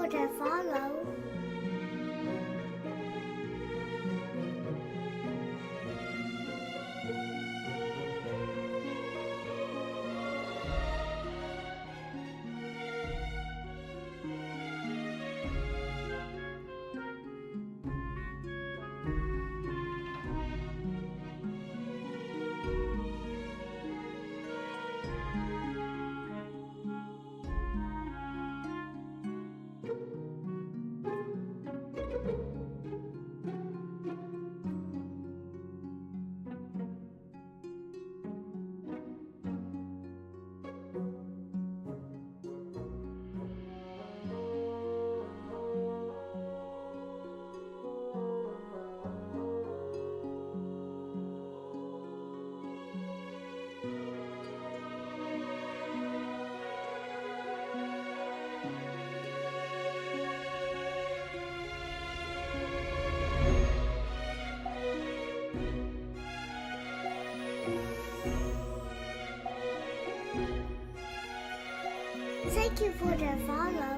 for the follow. Thank you for the follow.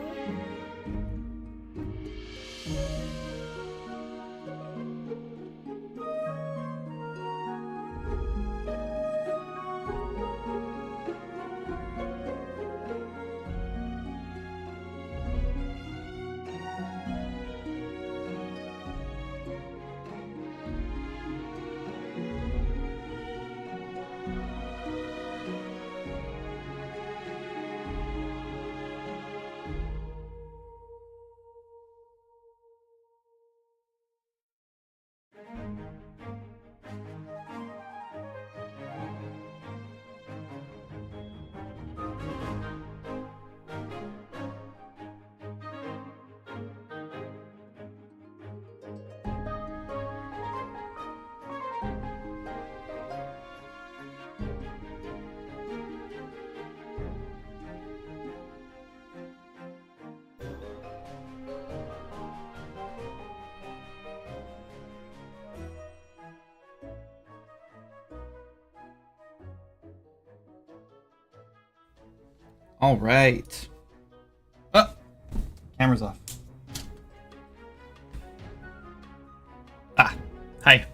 All right. Oh, camera's off. Hi.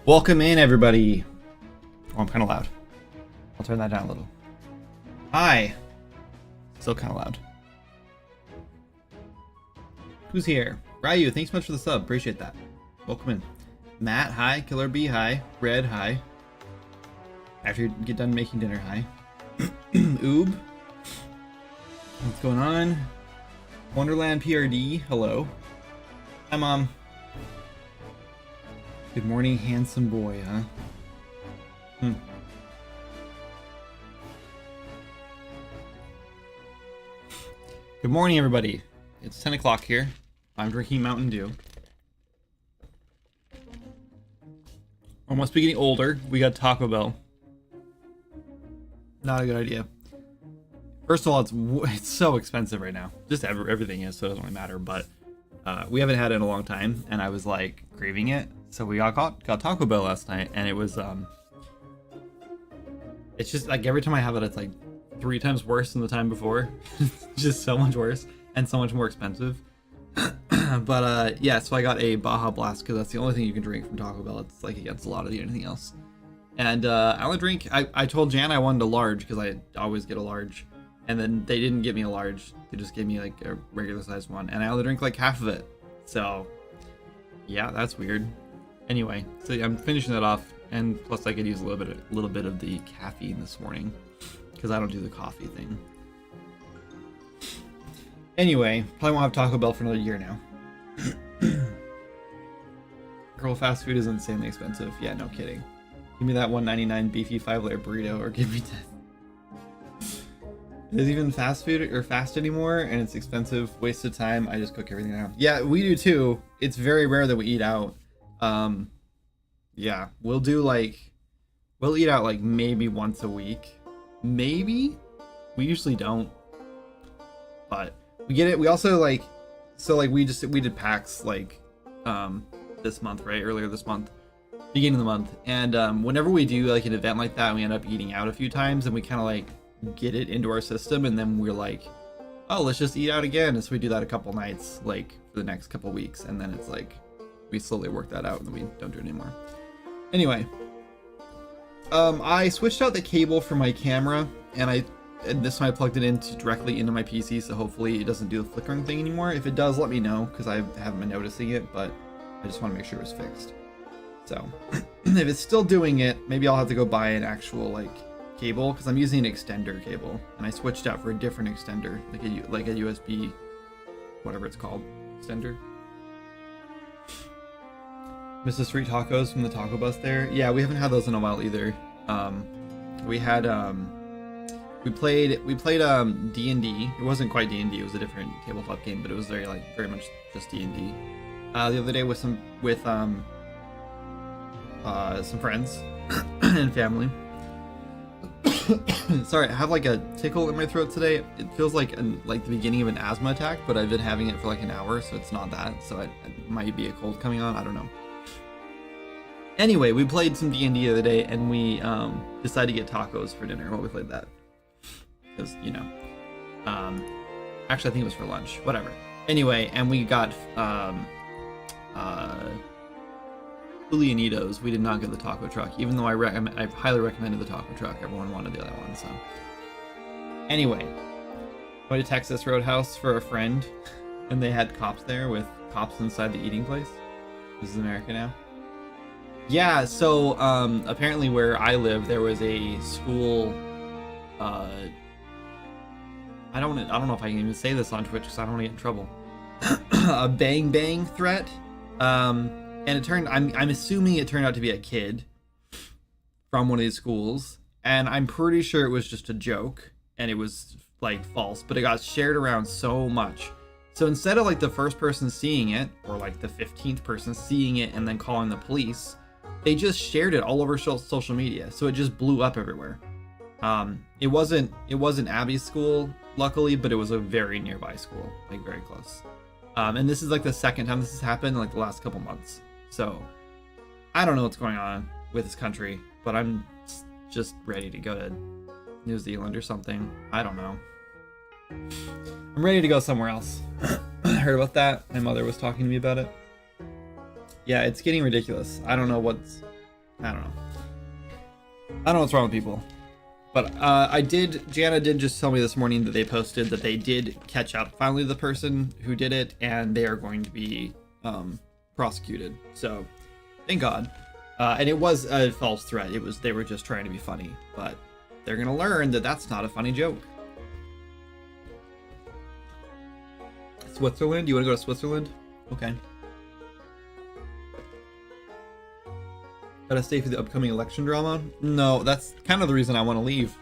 Welcome in, everybody. Oh, I'm kind of loud. I'll turn that down a little. Hi. Still kind of loud. Who's here? Ryu, thanks so much for the sub. Appreciate that. Welcome in. Matt, hi. Killer B, hi. Red, hi. After you get done making dinner, hi. Oob. What's going on? Wonderland PRD, hello. Hi, Mom. Good morning, handsome boy, huh? Good morning, everybody. It's 10 o'clock here. I'm drinking Mountain Dew. I must be getting older. We got Taco Bell. Not a good idea. First of all, it's so expensive right now. Just everything is, so it doesn't really matter. But we haven't had it in a long time, and I was like craving it. So we got Taco Bell last night, and it was it's just like every time I have it, it's like 3 times worse than the time before. It's just so much worse and so much more expensive. But yeah, so I got a Baja Blast because that's the only thing you can drink from Taco Bell. It's like against a lot of anything else. And I only drink. I told Jan I wanted a large because I always get a large. And then they didn't get me a large. They just gave me like a regular sized one. And I only drink like half of it. So yeah, that's weird. Anyway, so I'm finishing that off. And plus I could use a little bit of the caffeine this morning. Because I don't do the coffee thing. Anyway, probably won't have Taco Bell for another year now. Girl, fast food is insanely expensive. Yeah, no kidding. Give me that $1.99 beefy 5-layer burrito or give me 10. Is even fast food or fast anymore, and it's expensive, waste of time. I just cook everything now. Yeah, we do too. It's very rare that we eat out. Yeah, we'll eat out like maybe once a week. Maybe? We usually don't. But we get it. We also like, so like we did PAX like this month, right? Earlier this month. Beginning of the month. And whenever we do like an event like that, we end up eating out a few times, and we kind of like get it into our system, and then we're like oh, let's just eat out again. And so we do that a couple nights, like for the next couple weeks, and then it's like we slowly work that out and then we don't do it anymore. Anyway, I switched out the cable for my camera, and this time I plugged it directly into my PC, so hopefully it doesn't do the flickering thing anymore. If it does, let me know, because I haven't been noticing it, but I just want to make sure it was fixed. So if it's still doing it, maybe I'll have to go buy an actual like cable, because I'm using an extender cable, and I switched out for a different extender, like a USB, whatever it's called, extender. Mrs. Street Tacos from the taco bus there. Yeah, we haven't had those in a while either. We played D&D. It wasn't quite D&D, it was a different tabletop game, but it was very much just D&D. The other day with some friends and family. Sorry, I have like a tickle in my throat today. It feels like the beginning of an asthma attack, but I've been having it for like an hour, so it's not that. So it might be a cold coming on, I don't know. Anyway, we played some D&D the other day, and we decided to get tacos for dinner while we played that. Because, you know, actually I think it was for lunch, whatever. Anyway, and we got Julianitos. We did not get the taco truck, even though I highly recommended the taco truck. Everyone wanted the other one, so. Anyway, went to Texas Roadhouse for a friend, and they had cops there with cops inside the eating place. This is America now. Yeah, so apparently where I live, there was a school. I don't know if I can even say this on Twitch because I don't want to get in trouble. A bang threat, and I'm assuming it turned out to be a kid from one of these schools, and I'm pretty sure it was just a joke and it was like false, but it got shared around so much. So instead of like the first person seeing it, or like the 15th person seeing it and then calling the police, they just shared it all over social media, so it just blew up everywhere. It wasn't Abby's school, luckily, but it was a very nearby school, like very close. And this is like the second time this has happened in like the last couple months. So I don't know what's going on with this country, but I'm just ready to go to New Zealand or something. I don't know. I'm ready to go somewhere else. I heard about that. My mother was talking to me about it. Yeah, it's getting ridiculous. I don't know what's wrong with people. But Jana did just tell me this morning that they posted that they did catch up finally the person who did it, and they are going to be prosecuted. So thank God. And it was a false threat. They were just trying to be funny, but they're gonna learn that that's not a funny joke. Switzerland? You want to go to Switzerland? Okay. Gotta stay for the upcoming election drama? No, that's kind of the reason I want to leave.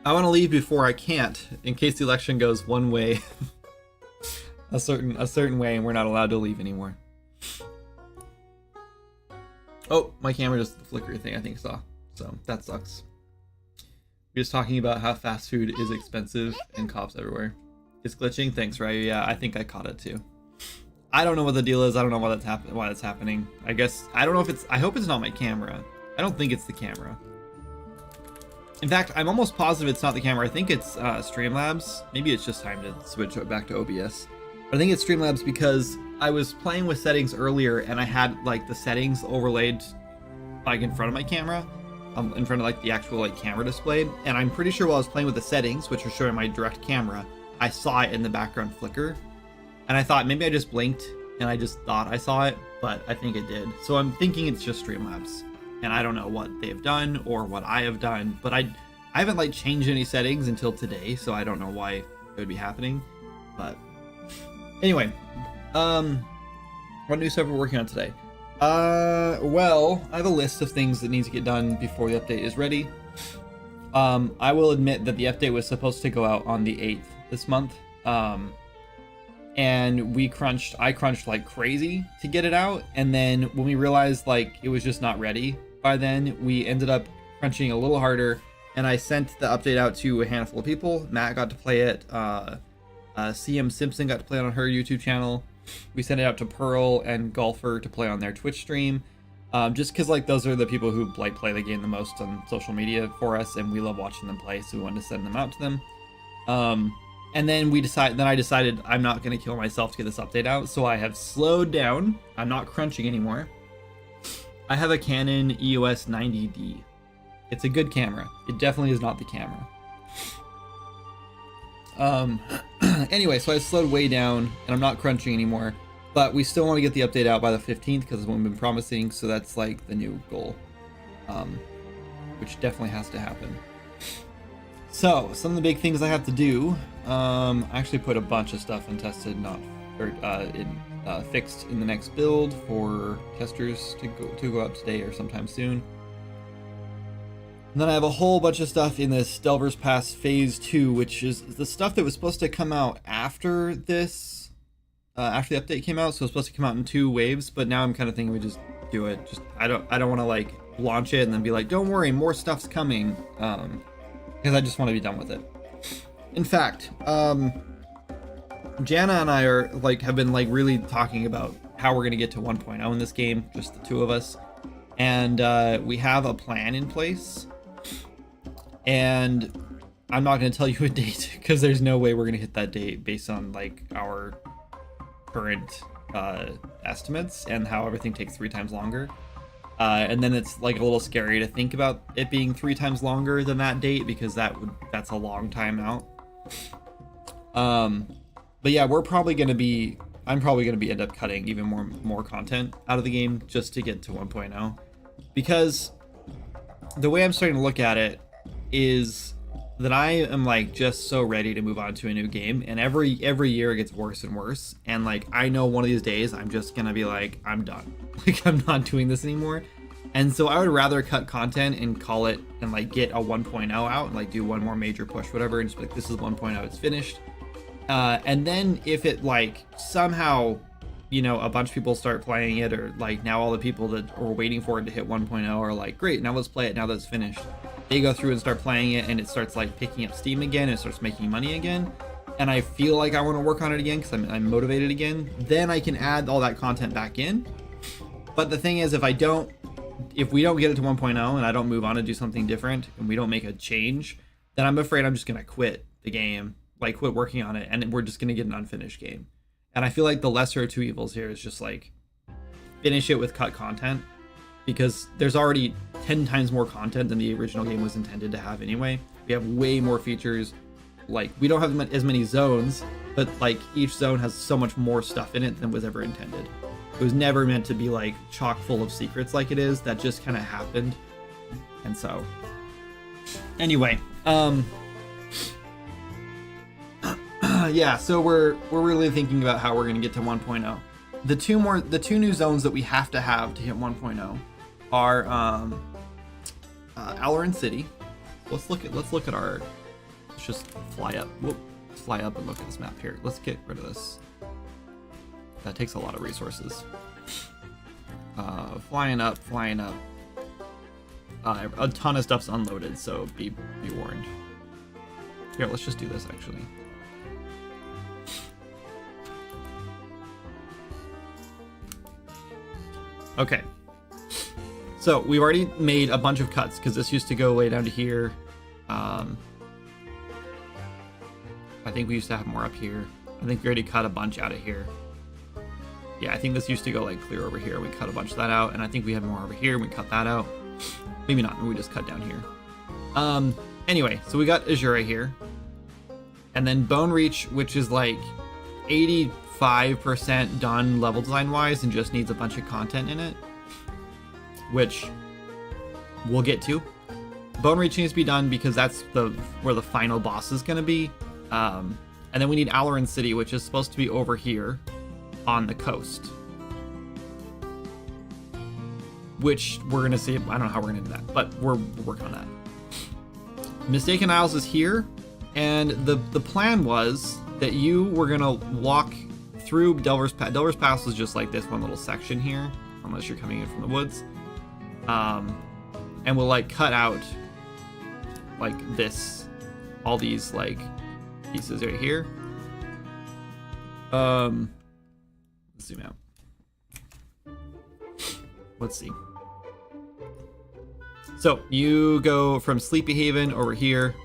I want to leave before I can't, in case the election goes one way, a certain way, and we're not allowed to leave anymore. Oh, my camera just the flickering thing I think saw, so that sucks. We're just talking about how fast food is expensive and cops everywhere. It's glitching. Thanks, Ryu. Yeah, I think I caught it too. I don't know what the deal is. I don't know why that's happening. I guess I don't know if it's. I hope it's not my camera. I don't think it's the camera. In fact, I'm almost positive it's not the camera. I think it's Streamlabs. Maybe it's just time to switch back to OBS. But I think it's Streamlabs because I was playing with settings earlier and I had like the settings overlaid like in front of my camera, in front of like the actual like camera display. And I'm pretty sure while I was playing with the settings, which are showing my direct camera, I saw it in the background flicker. And I thought maybe I just blinked and I just thought I saw it, but I think it did. So I'm thinking it's just Streamlabs. And I don't know what they've done or what I have done, but I haven't like changed any settings until today, so I don't know why it would be happening. But anyway, what new stuff we're working on today? Well, I have a list of things that need to get done before the update is ready. I will admit that the update was supposed to go out on the 8th this month. And I crunched like crazy to get it out. And then when we realized like it was just not ready by then, we ended up crunching a little harder. And I sent the update out to a handful of people. Matt got to play it. CM Simpson got to play it on her YouTube channel. We sent it out to Pearl and Golfer to play on their Twitch stream. Just because like those are the people who like play the game the most on social media for us, and we love watching them play, so we wanted to send them out to them. And then I decided I'm not going to kill myself to get this update out, so I have slowed down. I'm not crunching anymore. I have a Canon EOS 90D. It's a good camera. It definitely is not the camera. Anyway, so I slowed way down, and I'm not crunching anymore. But we still want to get the update out by the 15th, because it's what we've been promising, so that's like the new goal. Which definitely has to happen. So, some of the big things I have to do, I actually put a bunch of stuff untested, fixed in the next build for testers to go up today or sometime soon. And then I have a whole bunch of stuff in this Delver's Pass Phase 2, which is the stuff that was supposed to come out after this, after the update came out, so it's supposed to come out in 2 waves, but now I'm kind of thinking we just do it. I don't want to like launch it and then be like, don't worry, more stuff's coming, because I just want to be done with it. In fact, Jana and I have been really talking about how we're gonna get to 1.0 in this game, just the 2 of us, and we have a plan in place. And I'm not gonna tell you a date because there's no way we're gonna hit that date based on like our current estimates and how everything takes 3 times longer. And then it's like a little scary to think about it being 3 times longer than that date, because that's a long time out. But yeah, I'm probably gonna be end up cutting even more content out of the game just to get to 1.0, because the way I'm starting to look at it is that I am like just so ready to move on to a new game, and every year it gets worse and worse, and like I know one of these days I'm just gonna be like, I'm done. Like I'm not doing this anymore. And so I would rather cut content and call it and like get a 1.0 out and like do one more major push, whatever, and just be like, this is 1.0, it's finished. And then if it like somehow, you know, a bunch of people start playing it, or like now all the people that are waiting for it to hit 1.0 are like, great, now let's play it now that it's finished. They go through and start playing it, and it starts like picking up steam again, and it starts making money again, and I feel like I want to work on it again because I'm motivated again. Then I can add all that content back in. But the thing is, if we don't get it to 1.0 and I don't move on and do something different, and we don't make a change, then I'm afraid I'm just gonna quit the game, like quit working on it, and we're just gonna get an unfinished game. And I feel like the lesser of 2 evils here is just like finish it with cut content, because there's already 10 times more content than the original game was intended to have anyway. We have way more features. Like we don't have as many zones, but like each zone has so much more stuff in it than was ever intended. It was never meant to be like chock full of secrets like it is. That just kind of happened. And so anyway, yeah, so we're really thinking about how we're going to get to 1.0. The two new zones that we have to hit 1.0 are Alarin City. Let's look at our. Let's just fly up. Whoop, fly up and look at this map here. Let's get rid of this. That takes a lot of resources. Flying up. A ton of stuff's unloaded, so be warned. Here, let's just do this actually. Okay. So we've already made a bunch of cuts because this used to go way down to here. I think we used to have more up here. I think we already cut a bunch out of here. Yeah, I think this used to go like clear over here. We cut a bunch of that out, and I think we had more over here. We cut that out. Maybe not. We just cut down here. Anyway, so we got Azura here, and then Bone Reach, which is like 85% done level design wise, and just needs a bunch of content in it, which we'll get to. Bone Reach needs to be done because that's where the final boss is going to be. And then we need Alarin City, which is supposed to be over here on the coast, which we're going to see. I don't know how we're going to do that, but we're working on that. Mistaken Isles is here, and the plan was that you were going to walk through Delver's Pass. Delver's Pass is just like this one little section here, unless you're coming in from the woods. And we'll like cut out like this, all these like pieces right here. Let's zoom out. Let's see. So you go from Sleepy Haven over here,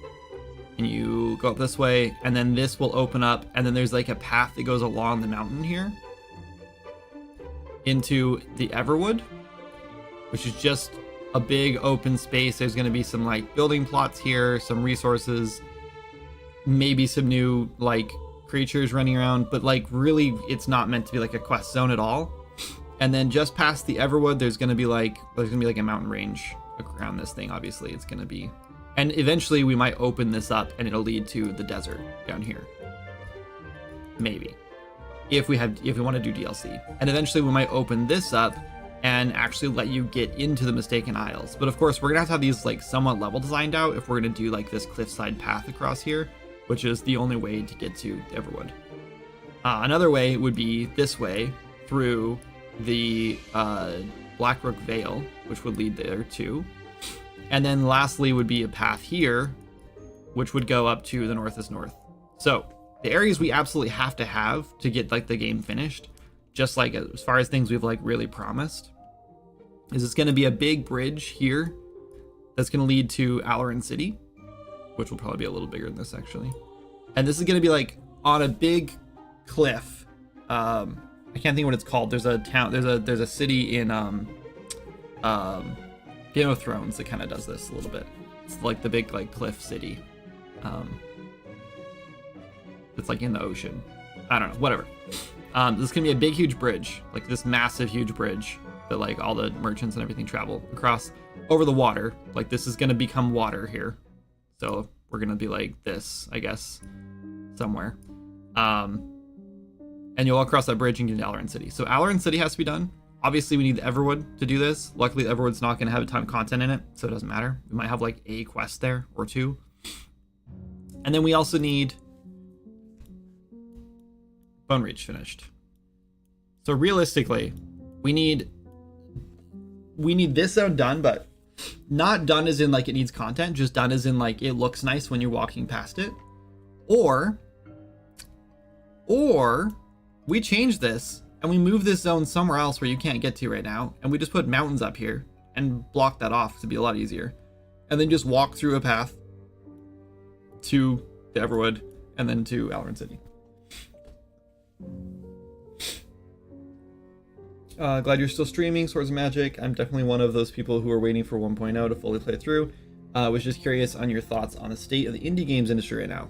and you go up this way, and then this will open up, and then there's like a path that goes along the mountain here into the Everwood, which is just a big open space. There's going to be some like building plots here, some resources, maybe some new like creatures running around, but like really it's not meant to be like a quest zone at all. And then just past the Everwood, there's going to be like a mountain range around this thing. Obviously it's going to be, and eventually we might open this up and it'll lead to the desert down here, maybe, if we want to do DLC. And eventually we might open this up and actually let you get into the Mistaken Isles. But of course we're gonna have to have these like somewhat level designed out if we're gonna do like this cliffside path across here, which is the only way to get to Everwood. Another way would be this way through the Blackbrook Vale, which would lead there too. And then lastly would be a path here, which would go up to the Northest North. So the areas we absolutely have to get like the game finished, just like as far as things we've like really promised, is it's going to be a big bridge here that's going to lead to Alarin City, which will probably be a little bigger than this actually. And this is going to be like on a big cliff. I can't think what it's called. There's a town, there's a city in Game of Thrones that kind of does this a little bit. It's like the big like cliff city. It's like in the ocean. I don't know, whatever. This is gonna be a big huge bridge, like this massive huge bridge that like all the merchants and everything travel across over the water. Like this is gonna become water here, so we're gonna be like this, I guess, somewhere. And you'll walk across that bridge and get into Alarin City. So Alarin City has to be done. Obviously we need the Everwood to do this. Luckily the Everwood's not gonna have a ton of content in it, so it doesn't matter. We might have like a quest there or two. And then we also need Bone Reach finished. So realistically, we need this zone done, but not done as in like it needs content, just done as in like it looks nice when you're walking past it. Or we change this and we move this zone somewhere else where you can't get to right now, and we just put mountains up here and block that off to be a lot easier. And then just walk through a path to the Everwood and then to Alarin City. Glad you're still streaming Swords of Magic. I'm definitely one of those people who are waiting for 1.0 to fully play through. Was just curious on your thoughts on the state of the indie games industry right now.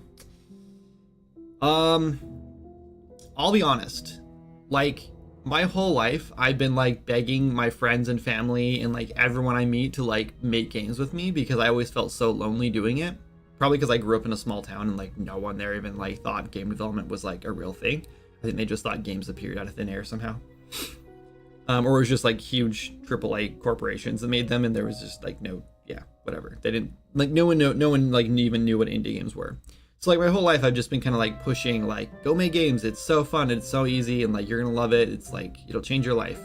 I'll be honest, like my whole life I've been like begging my friends and family and like everyone I meet to like make games with me, because I always felt so lonely doing it. Probably because I grew up in a small town and like no one there even like thought game development was like a real thing. I think they just thought games appeared out of thin air somehow. Or it was just like huge AAA corporations that made them, and there was just like no, yeah, whatever. They didn't like, no one like even knew what indie games were. So like my whole life I've just been kind of like pushing like, go make games, it's so fun, it's so easy, and like you're gonna love it, it's like it'll change your life.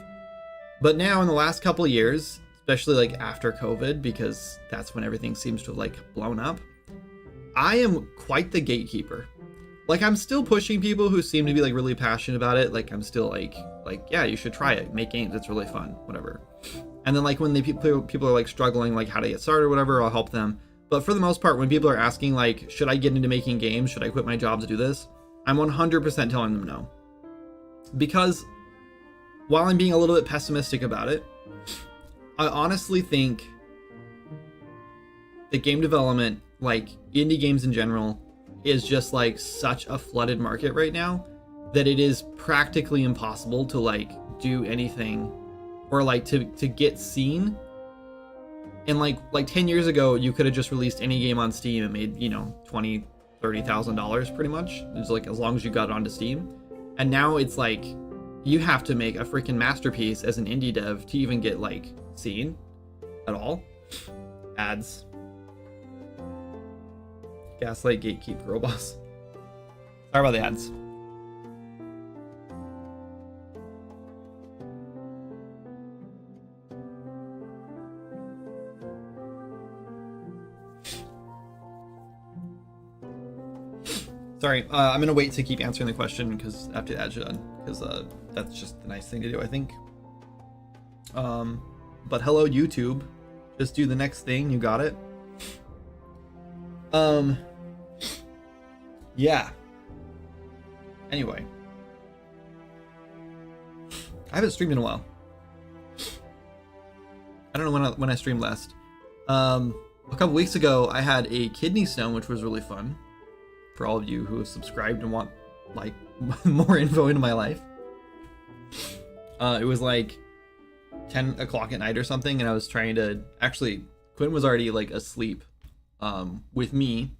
But now in the last couple of years, especially like after COVID, because that's when everything seems to have like blown up, I am quite the gatekeeper. Like I'm still pushing people who seem to be like really passionate about it. Like I'm still like yeah, you should try it, make games, it's really fun, whatever. And then like when people are like struggling like how to get started or whatever, I'll help them. But for the most part, when people are asking like, should I get into making games, should I quit my job to do this, I'm 100% telling them no. Because while I'm being a little bit pessimistic about it, I honestly think that game development, like indie games in general, is just like such a flooded market right now that it is practically impossible to like do anything or like to get seen. And like 10 years ago, you could have just released any game on Steam and made, you know, $20,000-$30,000 pretty much. It's like as long as you got it onto Steam. And now it's like you have to make a freaking masterpiece as an indie dev to even get like seen at all. Ads. Gaslight, gatekeep, girl boss. Sorry about the ads. Sorry, I'm gonna wait to keep answering the question because after the ads are done, because that's just the nice thing to do, I think. But hello YouTube, Just do the next thing. You got it. Yeah. Anyway. I haven't streamed in a while. I don't know when I streamed last. A couple weeks ago, I had a kidney stone, which was really fun. For all of you who have subscribed and want, like, more info into my life. It was like 10 o'clock at night or something, and I was trying to... Actually, Quinn was already, like, asleep with me.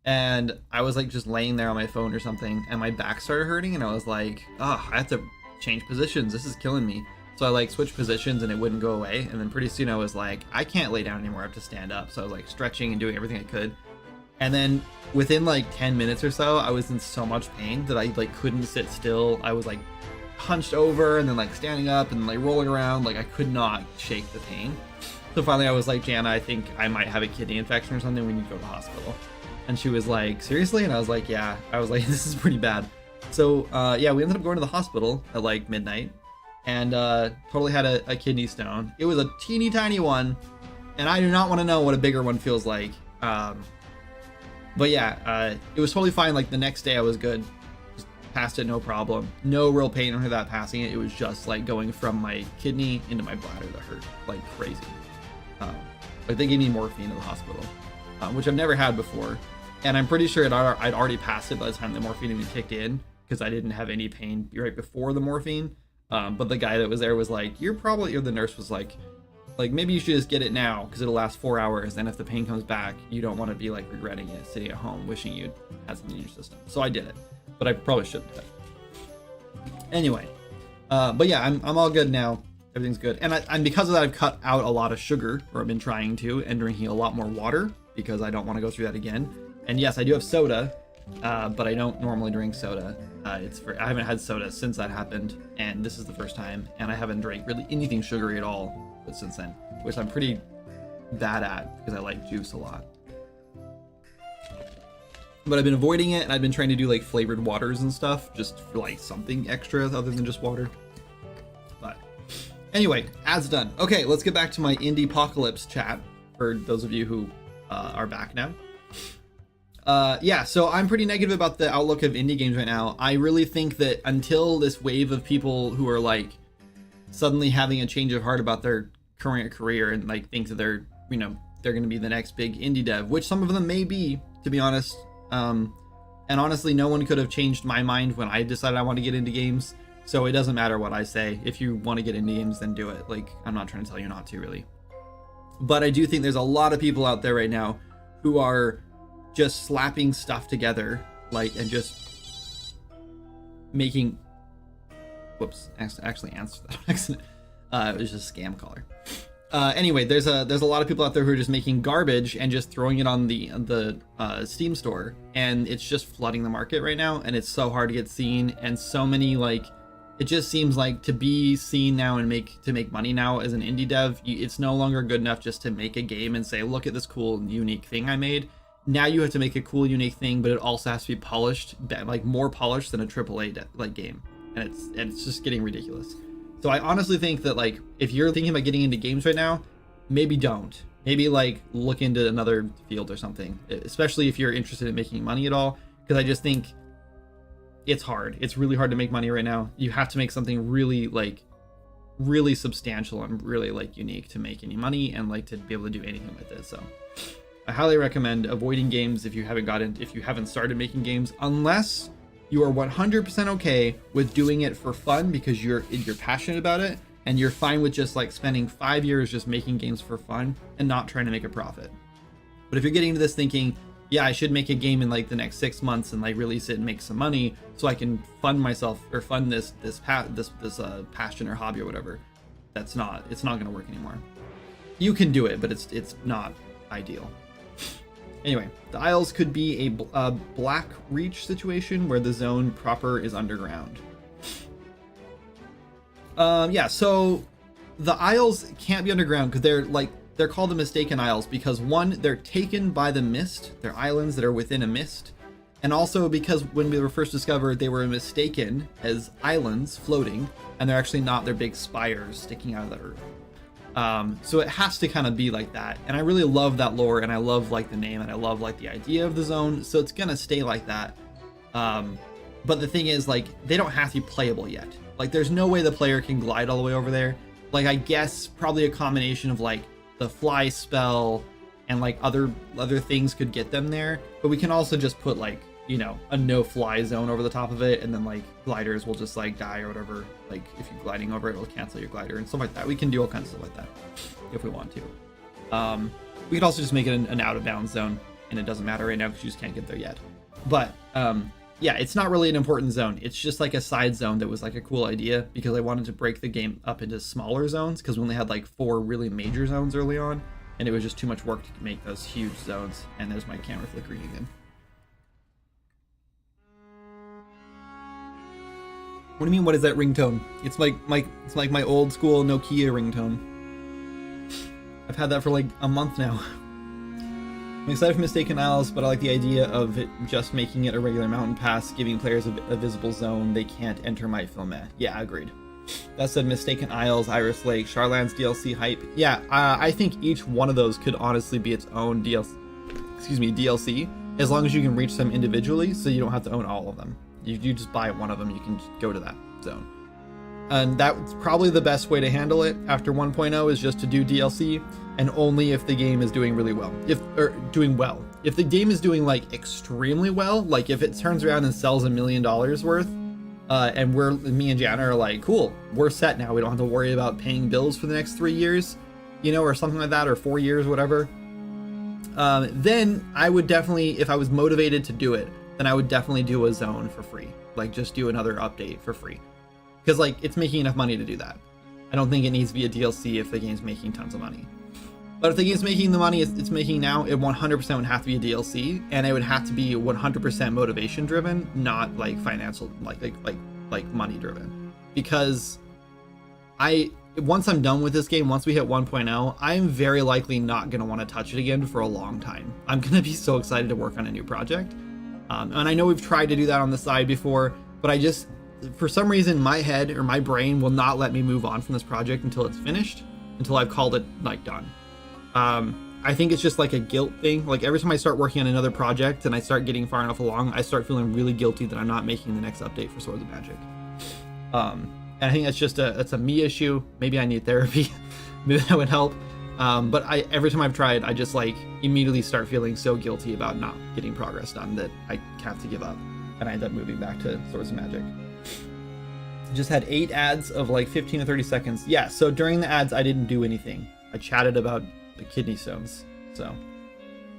And I was, like, just laying there on my phone or something, and my back started hurting, and I was like, oh, I have to change positions. This is killing me. So I, like, switched positions, and it wouldn't go away. And then pretty soon I was like, I can't lay down anymore. I have to stand up. So I was, like, stretching and doing everything I could. And then within, like, 10 minutes or so, I was in so much pain that I, like, couldn't sit still. I was, like, hunched over and then, like, standing up and, like, rolling around. Like, I could not shake the pain. So finally I was like, Jana, I think I might have a kidney infection or something. We need to go to the hospital. And she was like, seriously? And I was like, yeah. I was like, this is pretty bad. So, yeah, we ended up going to the hospital at, like, midnight. And totally had a kidney stone. It was a teeny tiny one. And I do not want to know what a bigger one feels like. But yeah, it was totally fine. Like, the next day I was good. Just passed it, no problem. No real pain or that passing it. It was just, like, going from my kidney into my bladder that hurt like crazy. Like, they gave me morphine at the hospital, which I've never had before. And I'm pretty sure I'd already passed it by the time the morphine even kicked in, because I didn't have any pain right before the morphine. But the guy that was there was like, or the nurse was like maybe you should just get it now because it'll last 4 hours, and if the pain comes back, you don't want to be, like, regretting it, sitting at home wishing you'd had something in your system. So I did it, but I probably shouldn't have. Anyway, but yeah, I'm all good now. Everything's good, and because of that, I've cut out a lot of sugar, or I've been trying to, and drinking a lot more water because I don't want to go through that again. And yes, I do have soda, but I don't normally drink soda. I haven't had soda since that happened, and this is the first time, and I haven't drank really anything sugary at all since then, which I'm pretty bad at because I like juice a lot. But I've been avoiding it, and I've been trying to do, like, flavored waters and stuff, just for, like, something extra other than just water. But anyway, ads done. Okay, let's get back to my Indie-pocalypse chat for those of you who are back now. Yeah, so I'm pretty negative about the outlook of indie games right now. I really think that until this wave of people who are, like, suddenly having a change of heart about their current career and, like, think that they're going to be the next big indie dev, which some of them may be, to be honest. And honestly, no one could have changed my mind when I decided I want to get into games. So it doesn't matter what I say. If you want to get into games, then do it. Like, I'm not trying to tell you not to, really. But I do think there's a lot of people out there right now who are just slapping stuff together, like, and just making... Whoops, actually answered that accident. It was just a scam caller. Anyway, there's a lot of people out there who are just making garbage and just throwing it on the Steam store, and it's just flooding the market right now, and it's so hard to get seen, and so many, like, it just seems like to be seen now and make money now as an indie dev, it's no longer good enough just to make a game and say, look at this cool unique thing I made. Now you have to make a cool unique thing, but it also has to be polished, like more polished than a AAA like game, and it's just getting ridiculous. So I honestly think that, like, if you're thinking about getting into games right now, maybe don't. Maybe, like, look into another field or something, especially if you're interested in making money at all, because I just think it's hard. It's really hard to make money right now. You have to make something really, like, really substantial and really, like, unique to make any money and, like, to be able to do anything with it. So I highly recommend avoiding games if you haven't started making games, unless you are 100% okay with doing it for fun because you're passionate about it, and you're fine with just, like, spending 5 years just making games for fun and not trying to make a profit. But if you're getting into this thinking, yeah, I should make a game in, like, the next 6 months and, like, release it and make some money so I can fund myself or fund this passion or hobby or whatever, it's not going to work anymore. You can do it, but it's not ideal. Anyway, the Isles could be a Black Reach situation where the zone proper is underground. Yeah, so the Isles can't be underground because they're called the Mistaken Isles because, one, they're taken by the mist. They're islands that are within a mist. And also because when we were first discovered, they were mistaken as islands floating, and they're actually not. They're big spires sticking out of the earth. So it has to kind of be like that. And I really love that lore, and I love like the name, and I love like the idea of the zone. So it's gonna stay like that. But the thing is, like, they don't have to be playable yet. Like, there's no way the player can glide all the way over there. Like, I guess probably a combination of like the fly spell and like other things could get them there. But we can also just put like, you know, a no fly zone over the top of it, and then like gliders will just like die or whatever. Like if you're gliding over it, it'll cancel your glider and stuff like that. We can do all kinds of stuff like that if we want to. We could also just make it an out of bounds zone, and it doesn't matter right now because you just can't get there yet. But yeah, it's not really an important zone. It's just like a side zone that was like a cool idea because I wanted to break the game up into smaller zones because we only had like 4 really major zones early on, and it was just too much work to make those huge zones. And there's my camera flickering again. What do you mean? What is that ringtone? It's like my old school Nokia ringtone. I've had that for like a month now. I'm excited for Mistaken Isles, but I like the idea of it just making it a regular mountain pass, giving players a visible zone they can't enter might feel meh. Yeah, agreed. That said, Mistaken Isles, Iris Lake, Charlands DLC hype. Yeah, I think each one of those could honestly be its own DLC, as long as you can reach them individually, so you don't have to own all of them. You just buy one of them, you can just go to that zone. And that's probably the best way to handle it after 1.0 is just to do DLC, and only if the game is doing really well. If the game is doing like extremely well, like if it turns around and sells $1 million worth, and me and Jana are like, cool, we're set now. We don't have to worry about paying bills for the next 3 years, you know, or something like that, or 4 years, whatever. Then I would definitely, if I was motivated to do it, then I would definitely do a zone for free. Like just do another update for free. Because like it's making enough money to do that. I don't think it needs to be a DLC if the game's making tons of money. But if the game's making the money it's making now, it 100% would have to be a DLC, and it would have to be 100% motivation driven, not like financial, like money driven. Because once I'm done with this game, once we hit 1.0, I'm very likely not going to want to touch it again for a long time. I'm going to be so excited to work on a new project. And I know we've tried to do that on the side before, but I just, for some reason, my head or my brain will not let me move on from this project until it's finished, until I've called it like done. I think it's just like a guilt thing. Like every time I start working on another project and I start getting far enough along, I start feeling really guilty that I'm not making the next update for Swords of Magic. And I think that's a me issue. Maybe I need therapy. Maybe that would help. But every time I've tried, I just like immediately start feeling so guilty about not getting progress done that I have to give up, and I end up moving back to Swords of Magic. Just had 8 ads of like 15 to 30 seconds. Yeah, so during the ads, I didn't do anything. I chatted about the kidney stones. So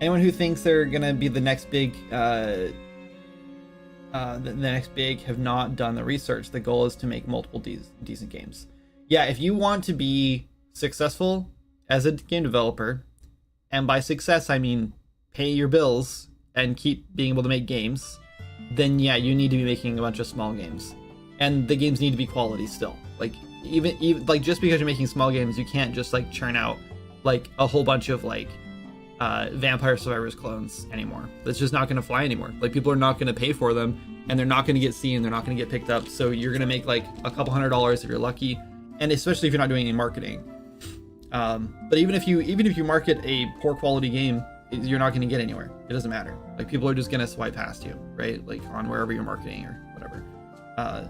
anyone who thinks they're gonna be the next big, the next big have not done the research. The goal is to make multiple decent games. Yeah, if you want to be successful as a game developer, and by success I mean pay your bills and keep being able to make games, then yeah, you need to be making a bunch of small games, and the games need to be quality still. Like even like just because you're making small games, you can't just like churn out like a whole bunch of like Vampire Survivors clones anymore. That's just not going to fly anymore. Like people are not going to pay for them, and they're not going to get seen, they're not going to get picked up, so you're going to make like a couple $100 if you're lucky, and especially if you're not doing any marketing. But even if you market a poor quality game, you're not going to get anywhere. It doesn't matter. Like people are just going to swipe past you, right? Like on wherever you're marketing or whatever.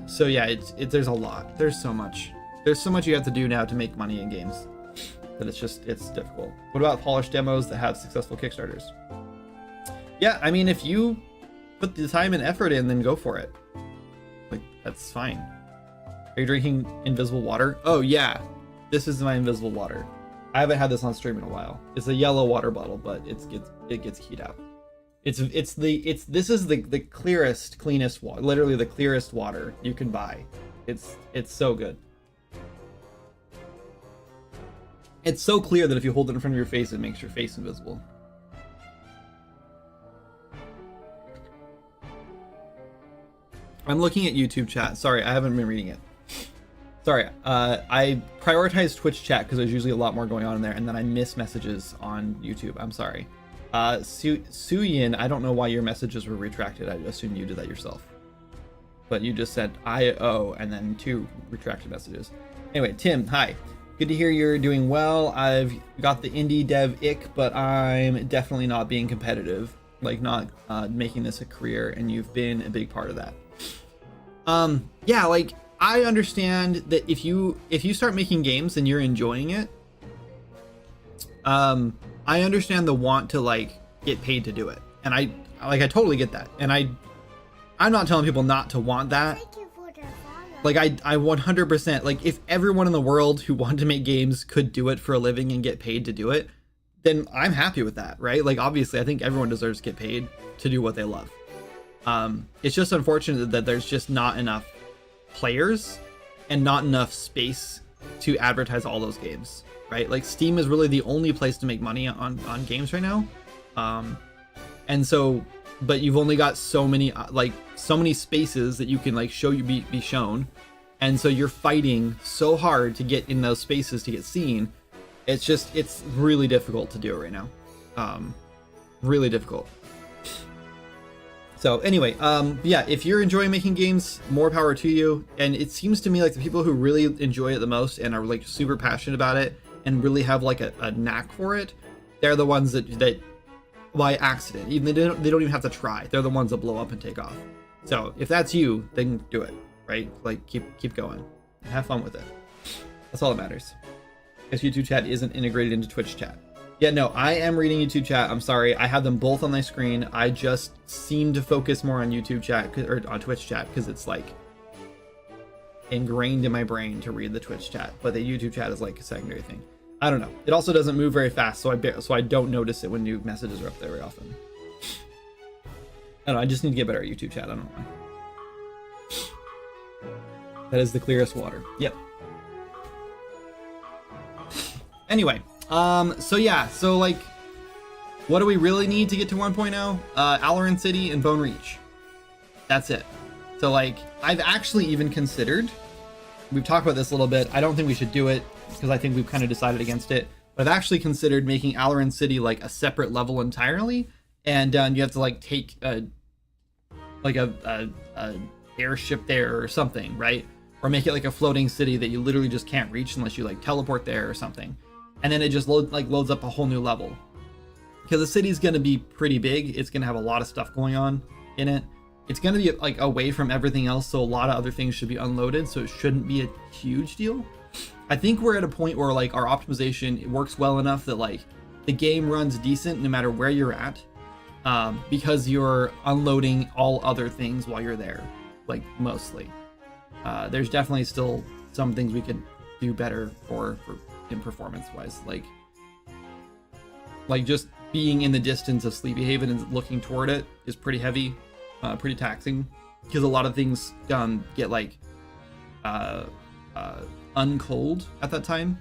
So yeah, there's a lot. There's so much you have to do now to make money in games that it's difficult. What about polished demos that have successful Kickstarters? Yeah, I mean, if you put the time and effort in, then go for it. Like that's fine. Are you drinking invisible water? Oh yeah. This is my invisible water. I haven't had this on stream in a while. It's a yellow water bottle, but it gets keyed out. This is the cleanest water, literally the clearest water you can buy. It's so good. It's so clear that if you hold it in front of your face, it makes your face invisible. I'm looking at YouTube chat. Sorry, I haven't been reading it. Sorry, I prioritize Twitch chat because there's usually a lot more going on in there, and then I miss messages on YouTube. I'm sorry. Suyin, I don't know why your messages were retracted. I assume you did that yourself. But you just said IO and then 2 retracted messages. Anyway, Tim, hi. Good to hear you're doing well. I've got the indie dev ick, but I'm definitely not being competitive, like not making this a career, and you've been a big part of that. Yeah, like I understand that if you start making games and you're enjoying it, I understand the want to like get paid to do it, and I totally get that, and I'm not telling people not to want that. Thank you for the follow. Like I 100%, like if everyone in the world who wanted to make games could do it for a living and get paid to do it, then I'm happy with that, right? Like obviously I think everyone deserves to get paid to do what they love. It's just unfortunate that there's just not enough players and not enough space to advertise all those games, right? Like Steam is really the only place to make money on games right now. And so, but you've only got so many spaces that you can like be shown, and so you're fighting so hard to get in those spaces to get seen. It's really difficult to do it right now. Really difficult. So anyway, yeah, if you're enjoying making games, more power to you. And it seems to me like the people who really enjoy it the most and are like super passionate about it and really have like a knack for it, they're the ones that by accident, even they don't even have to try, they're the ones that blow up and take off. So if that's you, then do it, right? Like keep going and have fun with it. That's all that matters. Because YouTube chat isn't integrated into Twitch chat. Yeah, no, I am reading YouTube chat. I'm sorry, I have them both on my screen. I just seem to focus more on YouTube chat or on Twitch chat because it's like ingrained in my brain to read the Twitch chat, but the YouTube chat is like a secondary thing. I don't know. It also doesn't move very fast, so I don't notice it when new messages are up there very often. I don't know. I just need to get better at YouTube chat. I don't know why. That is the clearest water. Yep. Anyway, so yeah, so like, what do we really need to get to 1.0? Alaran City and Bone Reach. That's it. So like, I've actually even considered, we've talked about this a little bit. I don't think we should do it because I think we've kind of decided against it. But I've actually considered making Alaran City like a separate level entirely, and you have to like take a airship there or something, right? Or make it like a floating city that you literally just can't reach unless you like teleport there or something. And then it just loads up a whole new level. Because the city's gonna be pretty big. It's gonna have a lot of stuff going on in it. It's gonna be like away from everything else, so a lot of other things should be unloaded, so it shouldn't be a huge deal. I think we're at a point where like our optimization works well enough that like the game runs decent no matter where you're at, because you're unloading all other things while you're there, like mostly. There's definitely still some things we could do better for in performance wise, like just being in the distance of Sleepy Haven and looking toward it is pretty heavy, pretty taxing, because a lot of things get like unculled at that time.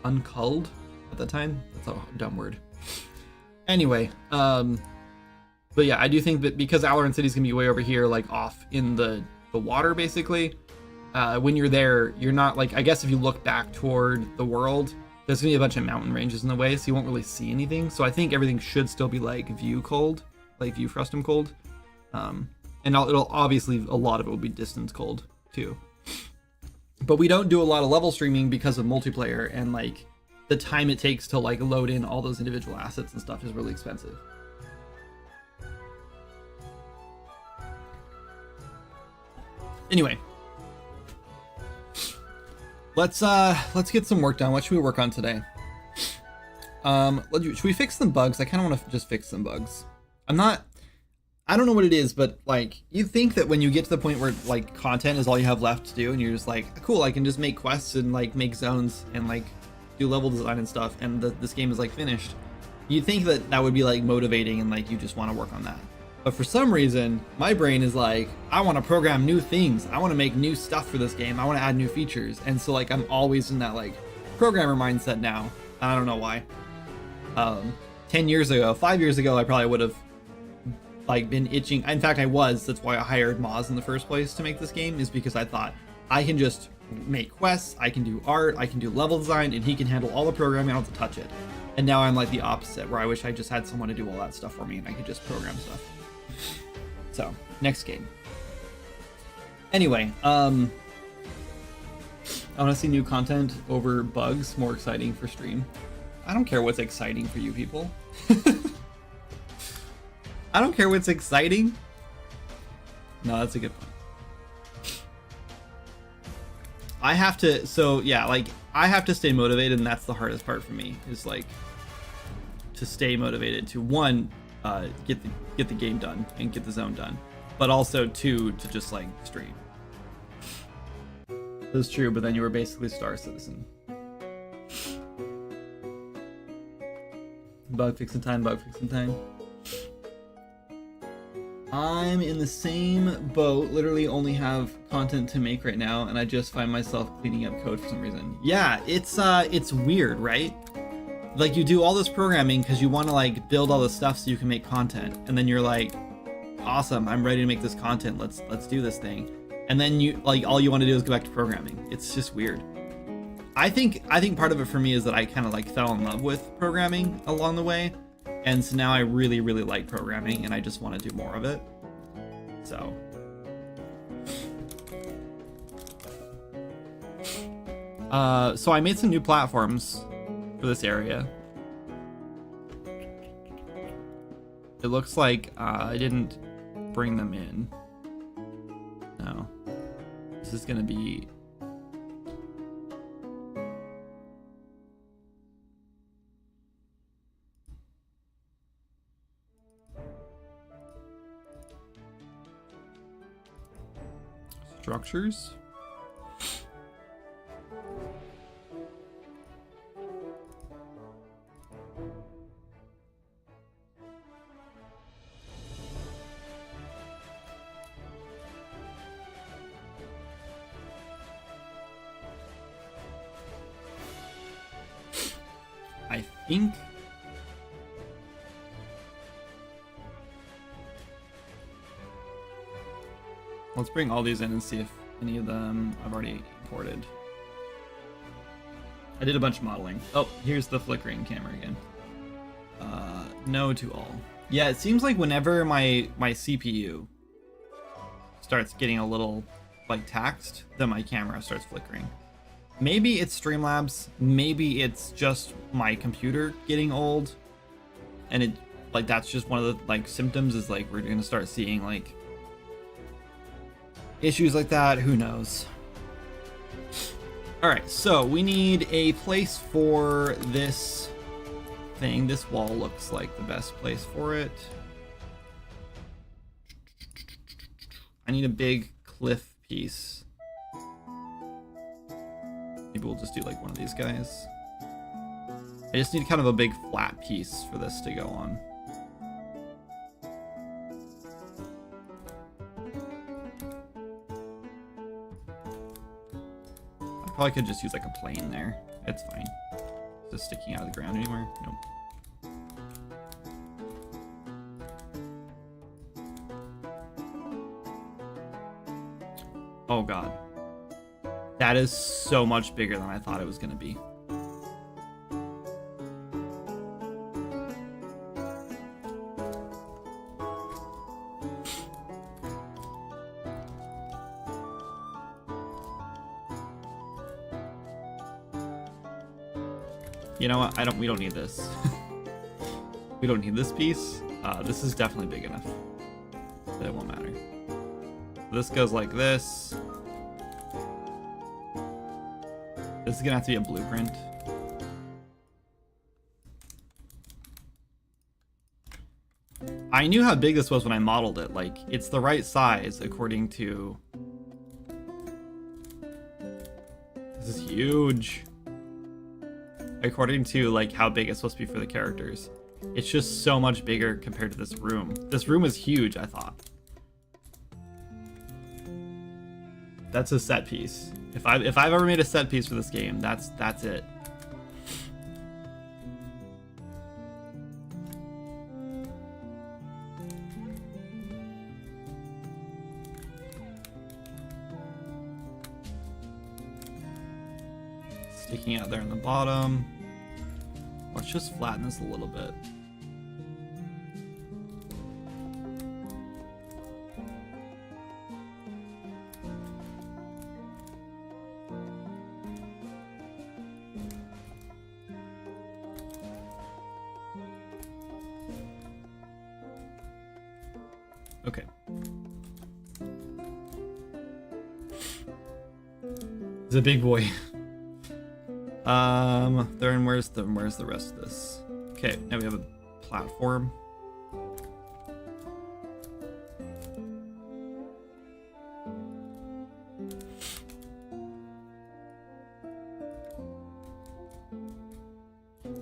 Unculled at that time. That's a dumb word. Anyway, but yeah, I do think that because Alaran City's gonna be way over here, like off in the water basically, when you're there, you're not like, I guess if you look back toward the world, there's gonna be a bunch of mountain ranges in the way, so you won't really see anything. So I think everything should still be like view cold, like view frustum cold. And it'll obviously, a lot of it will be distance cold too. But we don't do a lot of level streaming because of multiplayer, and like the time it takes to like load in all those individual assets and stuff is really expensive. Anyway, let's get some work done. What should we work on today? Should we fix some bugs? I kind of want to just fix some bugs. I don't know what it is, but like you think that when you get to the point where like content is all you have left to do, and you're just like, cool, I can just make quests and like make zones and like do level design and stuff, and this game is like finished. You think that that would be like motivating and like you just want to work on that. But for some reason, my brain is like, I want to program new things. I want to make new stuff for this game. I want to add new features. And so like I'm always in that like programmer mindset now. I don't know why. 5 years ago, I probably would have like been itching. In fact, I was. That's why I hired Moz in the first place to make this game, is because I thought I can just make quests, I can do art, I can do level design, and he can handle all the programming. I don't have to touch it. And now I'm like the opposite, where I wish I just had someone to do all that stuff for me and I could just program stuff. So, next game. Anyway, I want to see new content over bugs, more exciting for stream. I don't care what's exciting for you people. I don't care what's exciting. No, that's a good point. I have to, so yeah, like I have to stay motivated, and that's the hardest part for me, is like to stay motivated to one, get the game done and get the zone done, but also two, to just like stream. That's true, but then you were basically Star Citizen. Bug fixing time, bug fixing time. I'm in the same boat, literally only have content to make right now, and I just find myself cleaning up code for some reason. Yeah, it's weird, right? Like you do all this programming because you want to like build all this stuff so you can make content, and then you're like, awesome, I'm ready to make this content, let's do this thing. And then you like all you want to do is go back to programming. It's just weird. I think part of it for me is that I kind of like fell in love with programming along the way, and so now I really like programming, and I just want to do more of it. So so I made some new platforms for this area. It looks like I didn't bring them in. No. This is gonna be structures. I think let's bring all these in and see if any of them I've already imported. I did a bunch of modeling. Oh, here's the flickering camera again. No to all. Yeah, it seems like whenever my CPU starts getting a little like taxed, then my camera starts flickering. Maybe it's Streamlabs, maybe it's just my computer getting old, and it like that's just one of the like symptoms, is like we're gonna start seeing like issues like that. Who knows? All right, so we need a place for this thing. This wall looks like the best place for it. I need a big cliff piece. Maybe we'll just do like one of these guys. I just need kind of a big flat piece for this to go on. I probably could just use like a plane there. It's fine. Is this sticking out of the ground anywhere? Nope. Oh god. That is so much bigger than I thought it was gonna be. You know what? We don't need this. We don't need this piece. This is definitely big enough that it won't matter. This goes like this. This is gonna have to be a blueprint. I knew how big this was when I modeled it. Like, it's the right size according to... This is huge. According to like how big it's supposed to be for the characters. It's just so much bigger compared to this room. This room is huge, I thought. That's a set piece. If I've ever made a set piece for this game, that's it. Sticking out there in the bottom. Let's just flatten this a little bit. Okay. He's a big boy. Then where's the rest of this? Okay, now we have a platform.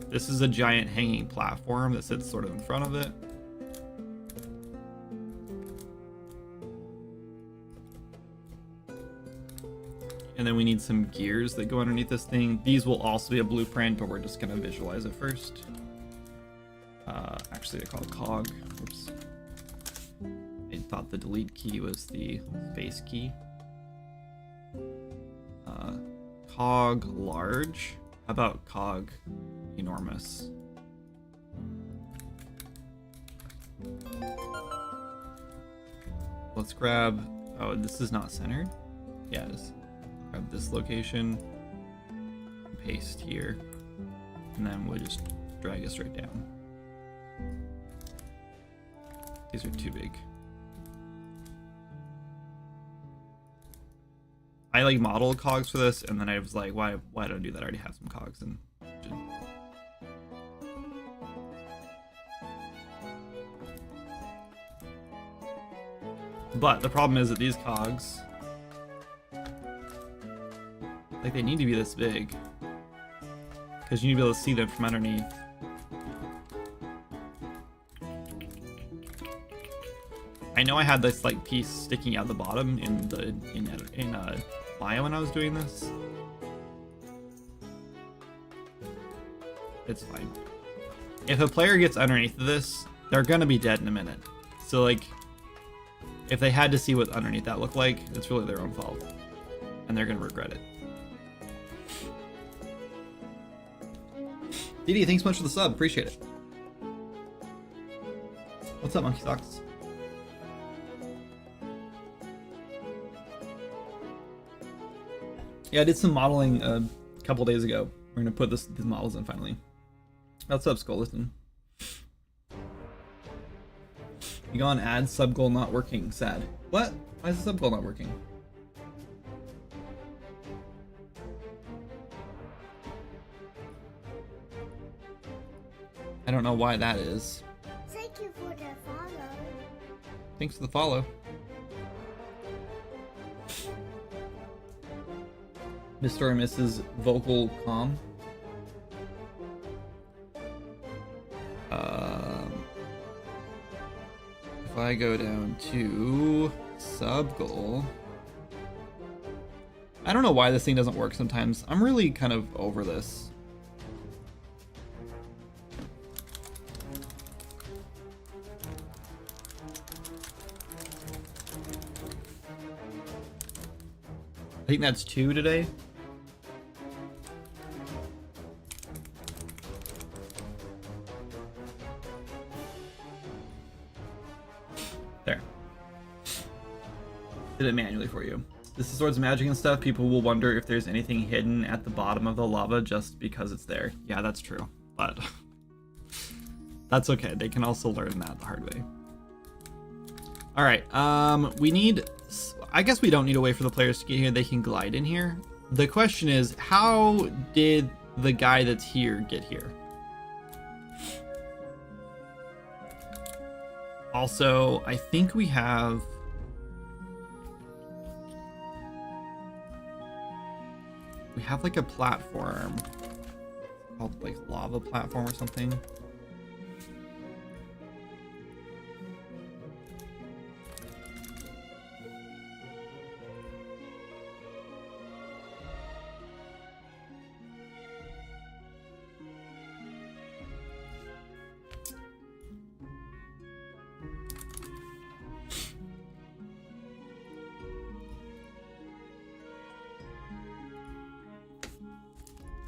This is a giant hanging platform that sits sort of in front of it. And then we need some gears that go underneath this thing. These will also be a blueprint, but we're just gonna visualize it first. Actually, I call it cog. Oops. I thought the delete key was the space key. Cog large. How about cog enormous? Let's grab. Oh, this is not centered. Yeah, it is. Grab this location, paste here, and then we'll just drag it straight down. These are too big. I like modeled cogs for this, and then I was like, why did I do that? I already have some cogs and. But the problem is that these cogs, like, they need to be this big, because you need to be able to see them from underneath. I know I had this like piece sticking out the bottom in Maya when I was doing this. It's fine. If a player gets underneath of this, they're gonna be dead in a minute. So like, if they had to see what underneath that looked like, it's really their own fault, and they're gonna regret it. DD, thanks so much for the sub. Appreciate it. What's up, Monkey Socks? Yeah, I did some modeling a couple days ago. We're gonna put these models in finally. What's up, Skullison? You gone ad sub goal not working. Sad. What? Why is the sub goal not working? I don't know why that is. Thank you for the follow. Thanks for the follow. Mr. or Mrs. Vocal Com. If I go down to sub goal, I don't know why this thing doesn't work sometimes. I'm really kind of over this. I think that's 2 today. There. Did it manually for you. This is Swords Magic and stuff. People will wonder if there's anything hidden at the bottom of the lava just because it's there. Yeah, that's true. But that's okay. They can also learn that the hard way. All right. We need... I guess we don't need a way for the players to get here. They can glide in here. The question is, how did the guy that's here get here? Also, I think we have... We have like a platform called like lava platform or something.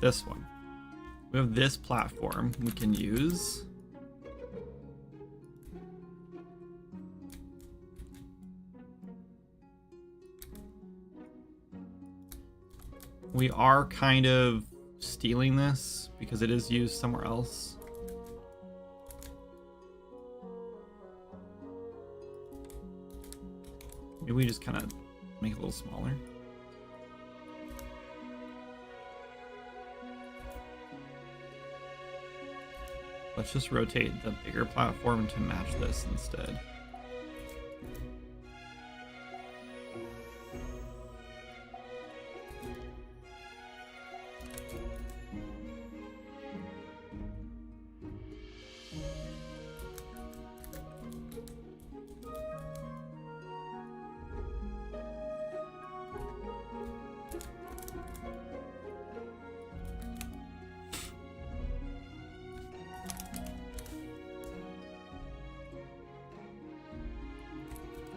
This one. We have this platform we can use. We are kind of stealing this because it is used somewhere else. Maybe we just kind of make it a little smaller. Let's just rotate the bigger platform to match this instead.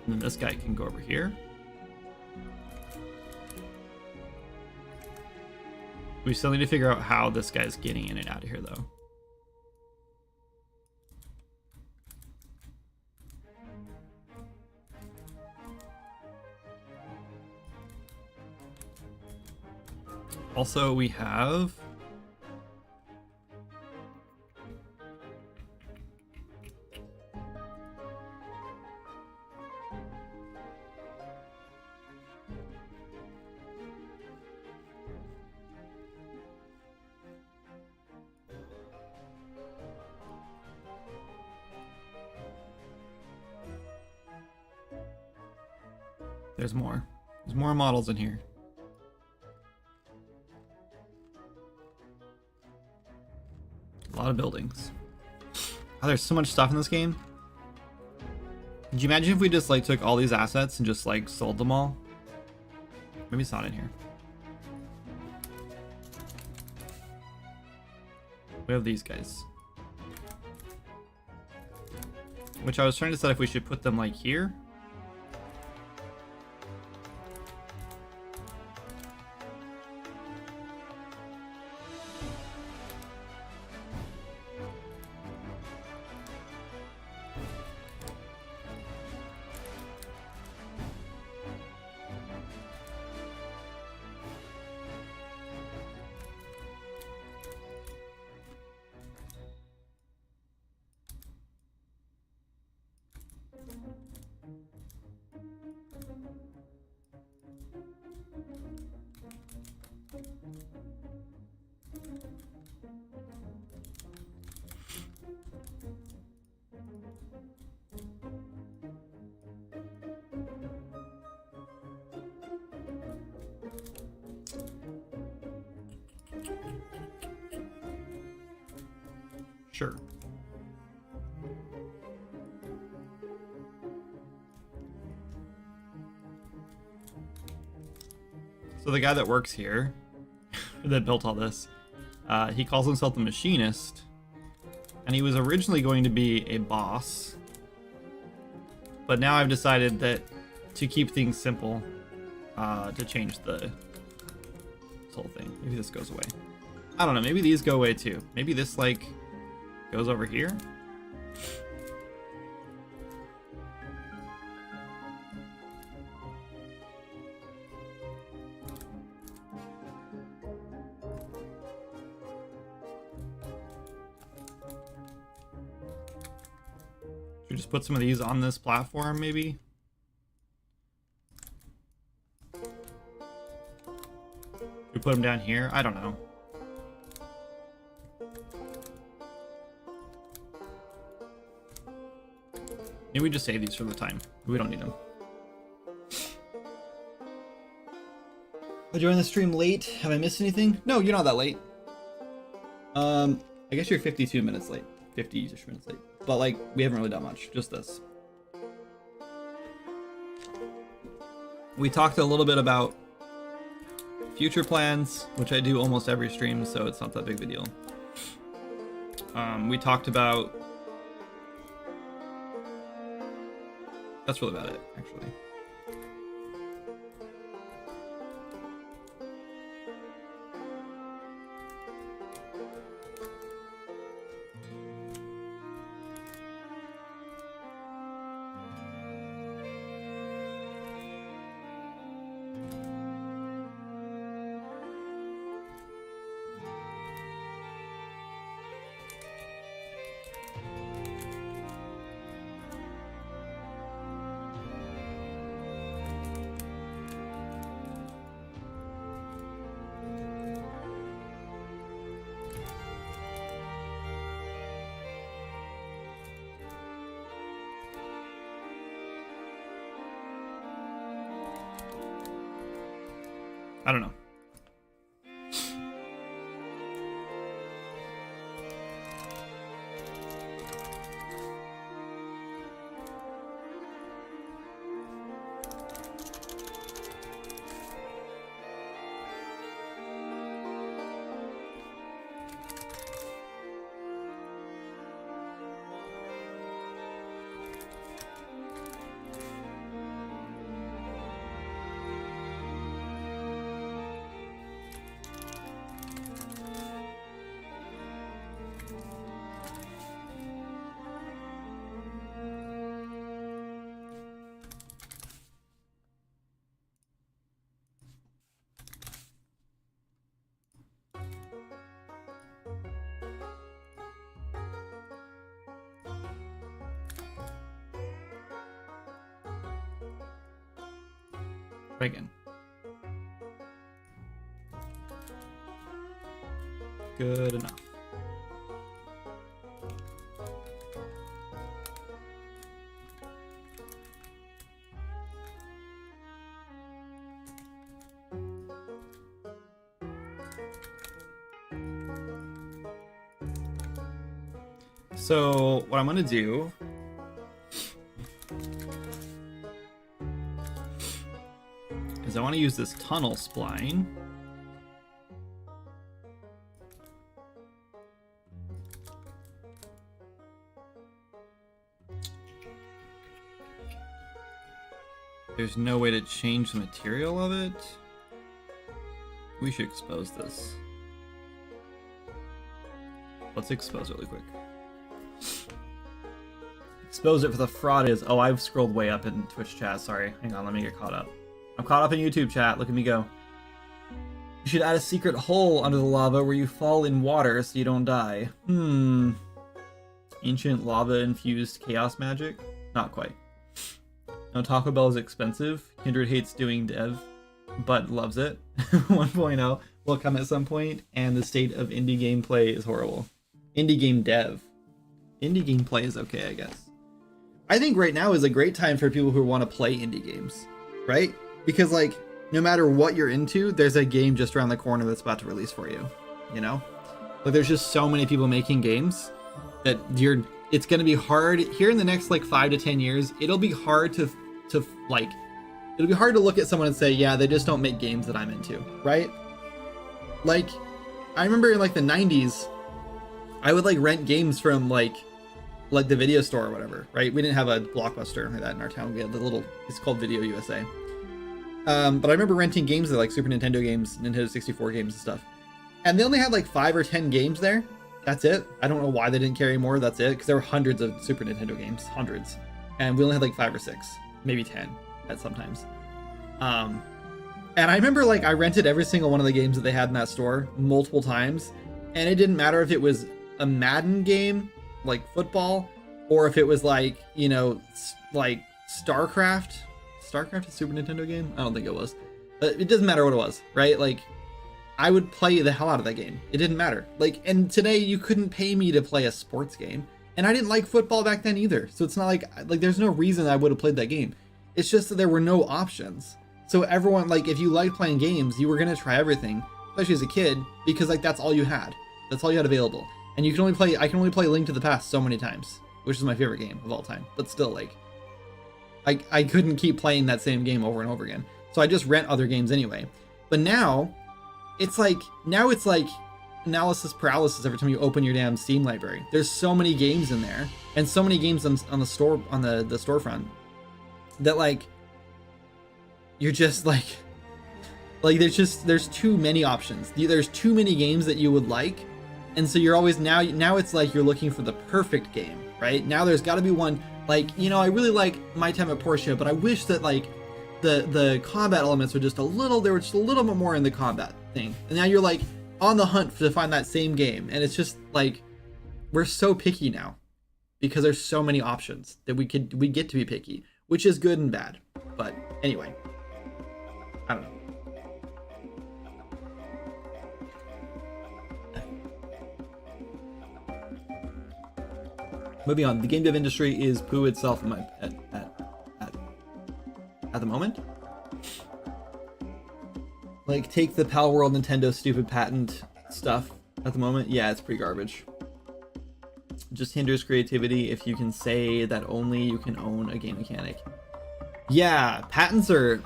And then this guy can go over here. We still need to figure out how this guy's getting in and out of here, though. Also, we have... There's more. There's more models in here. A lot of buildings. Oh, there's so much stuff in this game. Could you imagine if we just like took all these assets and just like sold them all? Maybe it's not in here. We have these guys. Which I was trying to decide if we should put them like here. Sure. So the guy that works here, that built all this, he calls himself the machinist, and he was originally going to be a boss, but now I've decided that to keep things simple, to change this whole thing. Maybe this goes away. I don't know, maybe these go away too. Maybe this like goes over here. Should we just put some of these on this platform, maybe? We put them down here? I don't know. Maybe we just save these for the time. We don't need them. I joined the stream late. Have I missed anything? No, you're not that late. I guess you're 52 minutes late. 50-ish minutes late. But like, we haven't really done much. Just this. We talked a little bit about future plans, which I do almost every stream, so it's not that big of a deal. We talked about... That's really about it, actually. I don't know. Try again. Good enough. So what I'm gonna do is I want to use this tunnel spline. There's no way to change the material of it. We should expose this. Let's expose it really quick. Expose it for the fraud is... Oh, I've scrolled way up in Twitch chat. Sorry. Hang on, let me get caught up. I'm caught up in YouTube chat. Look at me go. You should add a secret hole under the lava where you fall in water so you don't die. Ancient lava-infused chaos magic? Not quite. No, Taco Bell is expensive. Kindred hates doing dev, but loves it. 1.0 will come at some point, and the state of indie gameplay is horrible. Indie game dev. Indie gameplay is okay, I guess. I think right now is a great time for people who want to play indie games, right? Because, like, no matter what you're into, there's a game just around the corner that's about to release for you, you know? Like, there's just so many people making games that it's going to be hard here in the next, like, 5 to 10 years. It'll be hard to look at someone and say, yeah, they just don't make games that I'm into, right? Like, I remember in, like, the 90s, I would, like, rent games from, like the video store or whatever, right? We didn't have a Blockbuster like that in our town. We had the little, it's called Video USA. But I remember renting games that, like, Super Nintendo games, Nintendo 64 games and stuff. And they only had like 5 or 10 games there. That's it. I don't know why they didn't carry more. That's it. Because there were hundreds of Super Nintendo games, hundreds. And we only had like 5 or 6, maybe 10 at sometimes. And I remember, like, I rented every single one of the games that they had in that store multiple times. And it didn't matter if it was a Madden game, like football, or if it was like, you know, like StarCraft. StarCraft, a Super Nintendo game? I don't think it was. But it doesn't matter what it was, right? Like, I would play the hell out of that game. It didn't matter. Like, and today you couldn't pay me to play a sports game. And I didn't like football back then either. So it's not like there's no reason I would have played that game. It's just that there were no options. So everyone, like, if you liked playing games, you were going to try everything, especially as a kid, because, like, that's all you had. That's all you had available. And you can only play, I can only play Link to the Past so many times, which is my favorite game of all time. But still, like, I couldn't keep playing that same game over and over again. So I just rent other games anyway. But now it's like analysis paralysis every time you open your damn Steam library. There's so many games in there, and so many games on the store, on the storefront, that, like, you're just like there's too many options. There's too many games that you would like. And so you're always now it's like you're looking for the perfect game, right? Now there's got to be one, like, you know, I really like My Time at Portia, but I wish that, like, the combat elements were just a little bit more in the combat thing. And now you're, like, on the hunt to find that same game. And it's just like, we're so picky now because there's so many options that we get to be picky, which is good and bad. But anyway, I don't know. Moving on, the game dev industry is poo itself at the moment. Like, take the Pal World Nintendo stupid patent stuff at the moment. Yeah, it's pretty garbage. Just hinders creativity if you can say that only you can own a game mechanic. Yeah, patents are...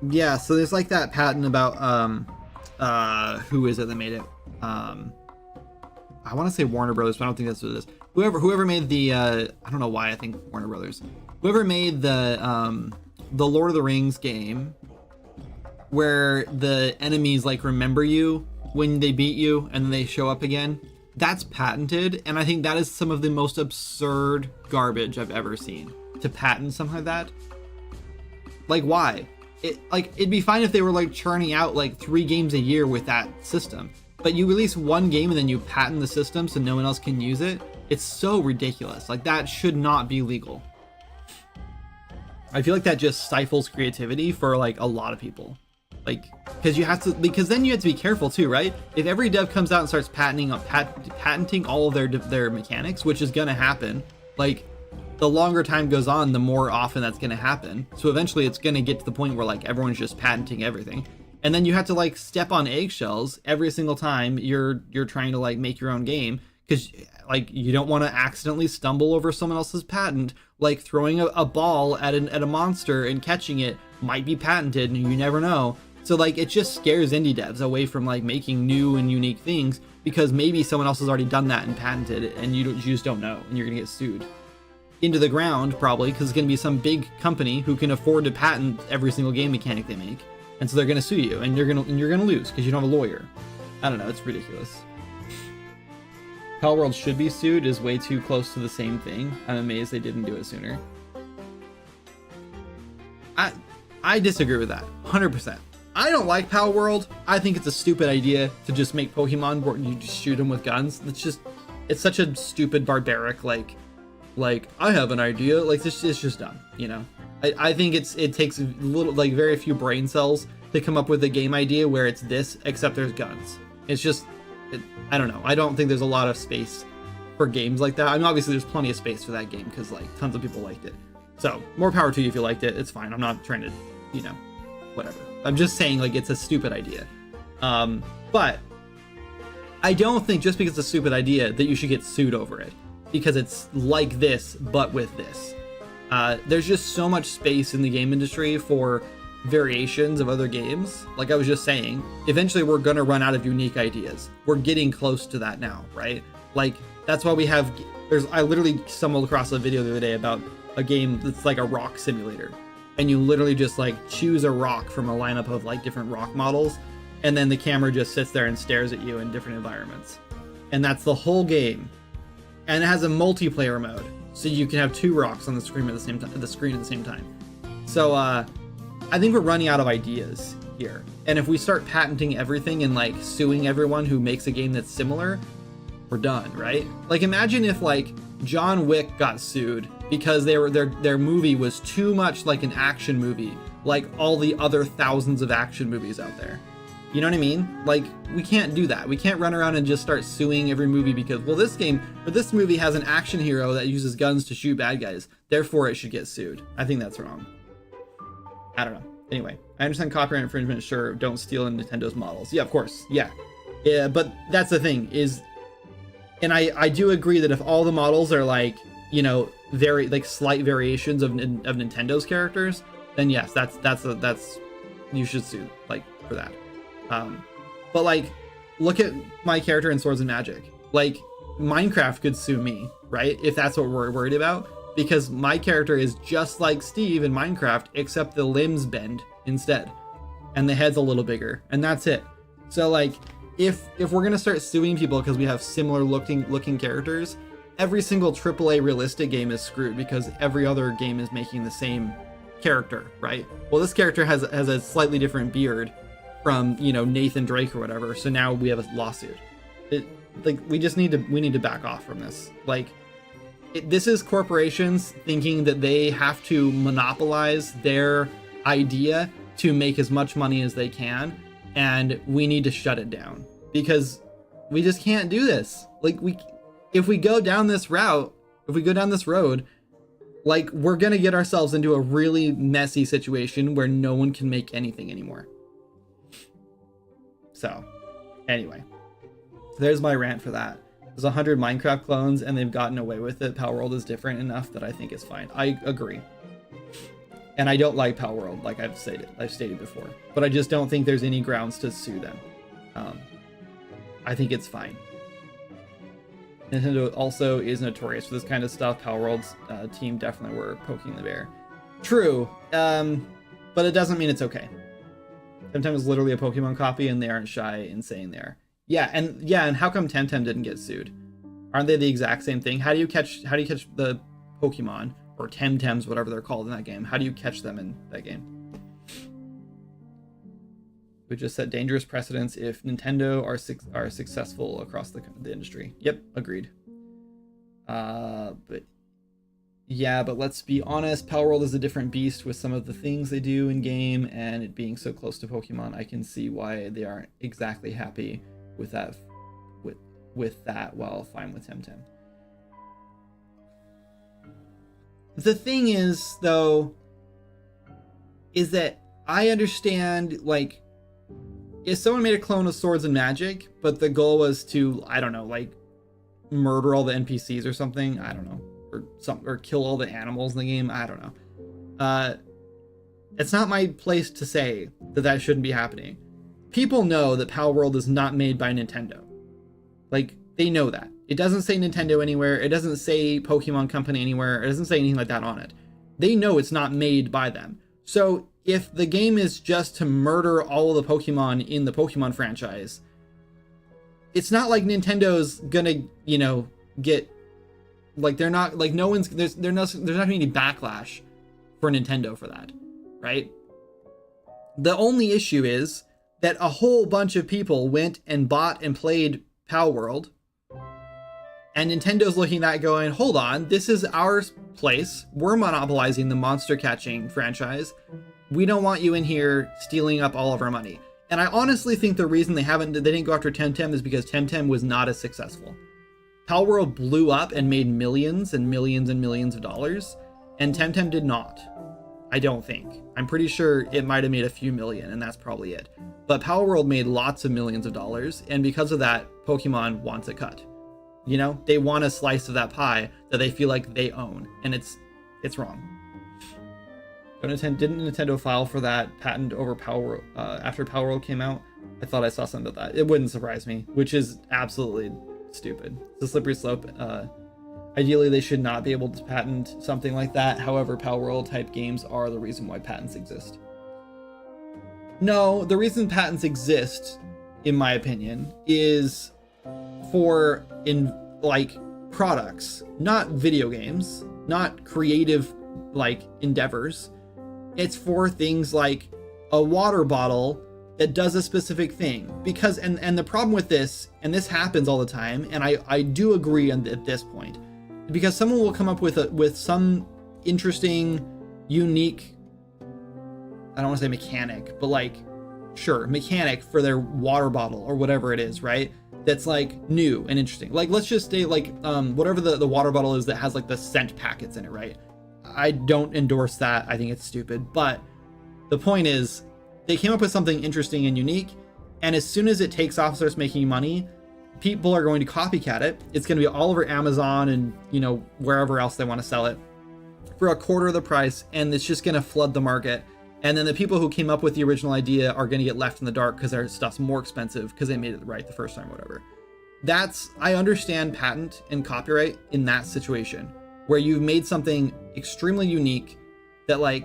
Yeah, so there's like that patent about, who is it that made it? I want to say Warner Brothers, but I don't think that's what it is. Whoever made the, I don't know why I think Warner Brothers. Whoever made the Lord of the Rings game, where the enemies like remember you when they beat you and then they show up again, that's patented, and I think that is some of the most absurd garbage I've ever seen. To patent something like that, like why? It'd be fine if they were like churning out like 3 games a year with that system, but you release one game and then you patent the system so no one else can use it. It's so ridiculous. Like, that should not be legal. I feel like that just stifles creativity for like a lot of people. Like, because then you have to be careful too, right? If every dev comes out and starts patenting all of their mechanics, which is gonna happen, like, the longer time goes on, the more often that's gonna happen. So eventually it's gonna get to the point where like everyone's just patenting everything. And then you have to like step on eggshells every single time you're trying to like make your own game, because like you don't want to accidentally stumble over someone else's patent. Like throwing a ball at a monster and catching it might be patented, and you never know. So like it just scares indie devs away from like making new and unique things, because maybe someone else has already done that and patented it, and you just don't know, and you're gonna get sued into the ground probably, because it's gonna be some big company who can afford to patent every single game mechanic they make, and so they're gonna sue you, and you're gonna lose because you don't have a lawyer. I don't know, it's ridiculous. Pal World should be sued is way too close to the same thing. I'm amazed they didn't do it sooner. I disagree with that 100%. I don't like Pal World. I think it's a stupid idea to just make Pokemon where you just shoot them with guns. It's such a stupid, barbaric, like I have an idea. Like, it's just dumb, you know? I think it takes little, like, very few brain cells to come up with a game idea where it's this, except there's guns. It's just, I don't know. I don't think there's a lot of space for games like that. I mean, obviously there's plenty of space for that game because like tons of people liked it. So more power to you if you liked it. It's fine. I'm not trying to, you know, whatever. I'm just saying, like, it's a stupid idea. But I don't think just because it's a stupid idea that you should get sued over it, because it's like this, but with this. There's just so much space in the game industry for variations of other games. Like I was just saying, eventually we're gonna run out of unique ideas. We're getting close to that now, right? Like, that's why we have, I literally stumbled across a video the other day about a game that's like a rock simulator. And you literally just like choose a rock from a lineup of like different rock models, and then the camera just sits there and stares at you in different environments. And that's the whole game. And it has a multiplayer mode, so you can have 2 rocks on the screen at the same time. So I think we're running out of ideas here. And if we start patenting everything and like suing everyone who makes a game that's similar, we're done, right? Like, imagine if like John Wick got sued because their movie was too much like an action movie, like all the other thousands of action movies out there. You know what I mean? Like, we can't do that. We can't run around and just start suing every movie because, well, this game or this movie has an action hero that uses guns to shoot bad guys, therefore it should get sued. I think that's wrong. I don't know. Anyway, I understand copyright infringement, sure, don't steal in Nintendo's models. Yeah, of course, yeah. Yeah, but that's the thing is, and I do agree that if all the models are like, you know, very like slight variations of Nintendo's characters, then yes, that's you should sue like for that. But like, look at my character in Swords and Magic. Like, Minecraft could sue me, right? If that's what we're worried about, because my character is just like Steve in Minecraft, except the limbs bend instead, and the head's a little bigger, and that's it. So like, if we're gonna start suing people because we have similar looking characters, every single AAA realistic game is screwed because every other game is making the same character, right? Well, this character has a slightly different beard from, you know, Nathan Drake or whatever, so now we have a lawsuit. Like, we need to back off from this. Like, this is corporations thinking that they have to monopolize their idea to make as much money as they can, and we need to shut it down because we just can't do this. Like, if we go down this road, like, we're gonna get ourselves into a really messy situation where no one can make anything anymore. So, anyway, there's my rant for that. There's 100 Minecraft clones, and they've gotten away with it. Palworld is different enough that I think it's fine. I agree. And I don't like Palworld, like I've stated before. But I just don't think there's any grounds to sue them. I think it's fine. Nintendo also is notorious for this kind of stuff. Palworld's team definitely were poking the bear. True, but it doesn't mean it's okay. Sometimes it's literally a Pokemon copy, and they aren't shy in saying they are. Yeah, and how come Temtem didn't get sued? Aren't they the exact same thing? How do you catch the Pokemon or Temtems, whatever they're called in that game? How do you catch them in that game? We just set dangerous precedents if Nintendo are successful across the industry. Yep, agreed. But let's be honest, Palworld is a different beast with some of the things they do in game, and it being so close to Pokemon, I can see why they aren't exactly happy with that. With that, while fine with Temtem. The thing is, though, is that I understand, like, if someone made a clone of Swords and Magic, but the goal was to, I don't know, like, murder all the NPCs or something, I don't know, or kill all the animals in the game, I don't know. It's not my place to say that shouldn't be happening. People know that Palworld is not made by Nintendo. Like, they know that. It doesn't say Nintendo anywhere. It doesn't say Pokemon Company anywhere. It doesn't say anything like that on it. They know it's not made by them. So if the game is just to murder all of the Pokemon in the Pokemon franchise, it's not like Nintendo's gonna, get, like, they're not, like, no one's, there's not gonna be any backlash for Nintendo for that, right? The only issue is that a whole bunch of people went and bought and played Palworld, and Nintendo's looking at that going, hold on, this is our place. We're monopolizing the monster catching franchise. We don't want you in here stealing up all of our money. And I honestly think the reason they didn't go after Temtem is because Temtem was not as successful. Palworld blew up and made millions and millions and millions of dollars, and Temtem did not. I don't think. I'm pretty sure it might have made a few million, and that's probably it. But Palworld made lots of millions of dollars, and because of that, Pokemon wants a cut. They want a slice of that pie that they feel like they own, and it's wrong. Didn't Nintendo file for that patent over Palworld after Palworld came out? I thought I saw something about that. It wouldn't surprise me, which is absolutely stupid. It's a slippery slope. Ideally, they should not be able to patent something like that. However, Palworld type games are the reason why patents exist. No, the reason patents exist, in my opinion, is for products, not video games, not creative endeavors. It's for things like a water bottle that does a specific thing. Because and the problem with this, and this happens all the time, and I do agree at this point, because someone will come up with some interesting, unique, I don't want to say mechanic, but mechanic for their water bottle or whatever it is, right? That's new and interesting. Let's just say whatever the water bottle is that has the scent packets in it, right? I don't endorse that. I think it's stupid. But the point is, they came up with something interesting and unique, and as soon as it takes off, starts making money, people are going to copycat it. It's going to be all over Amazon and wherever else they want to sell it for a quarter of the price, and it's just going to flood the market. And then the people who came up with the original idea are going to get left in the dark because their stuff's more expensive because they made it right the first time, whatever. I understand patent and copyright in that situation where you've made something extremely unique that I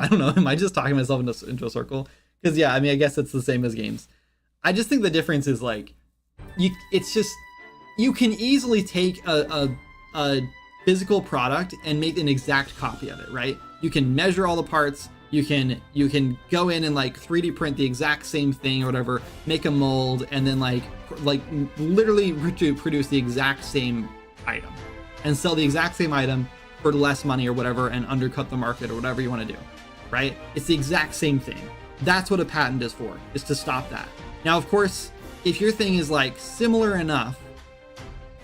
don't know. Am I just talking myself into a circle? Because I guess it's the same as games. I just think the difference is you can easily take a physical product and make an exact copy of it, right? You can measure all the parts. You can go in and 3D print the exact same thing or whatever, make a mold, and then literally produce the exact same item and sell the exact same item for less money or whatever, and undercut the market or whatever you want to do, right? It's the exact same thing. That's what a patent is for, is to stop that. Now, of course, if your thing is similar enough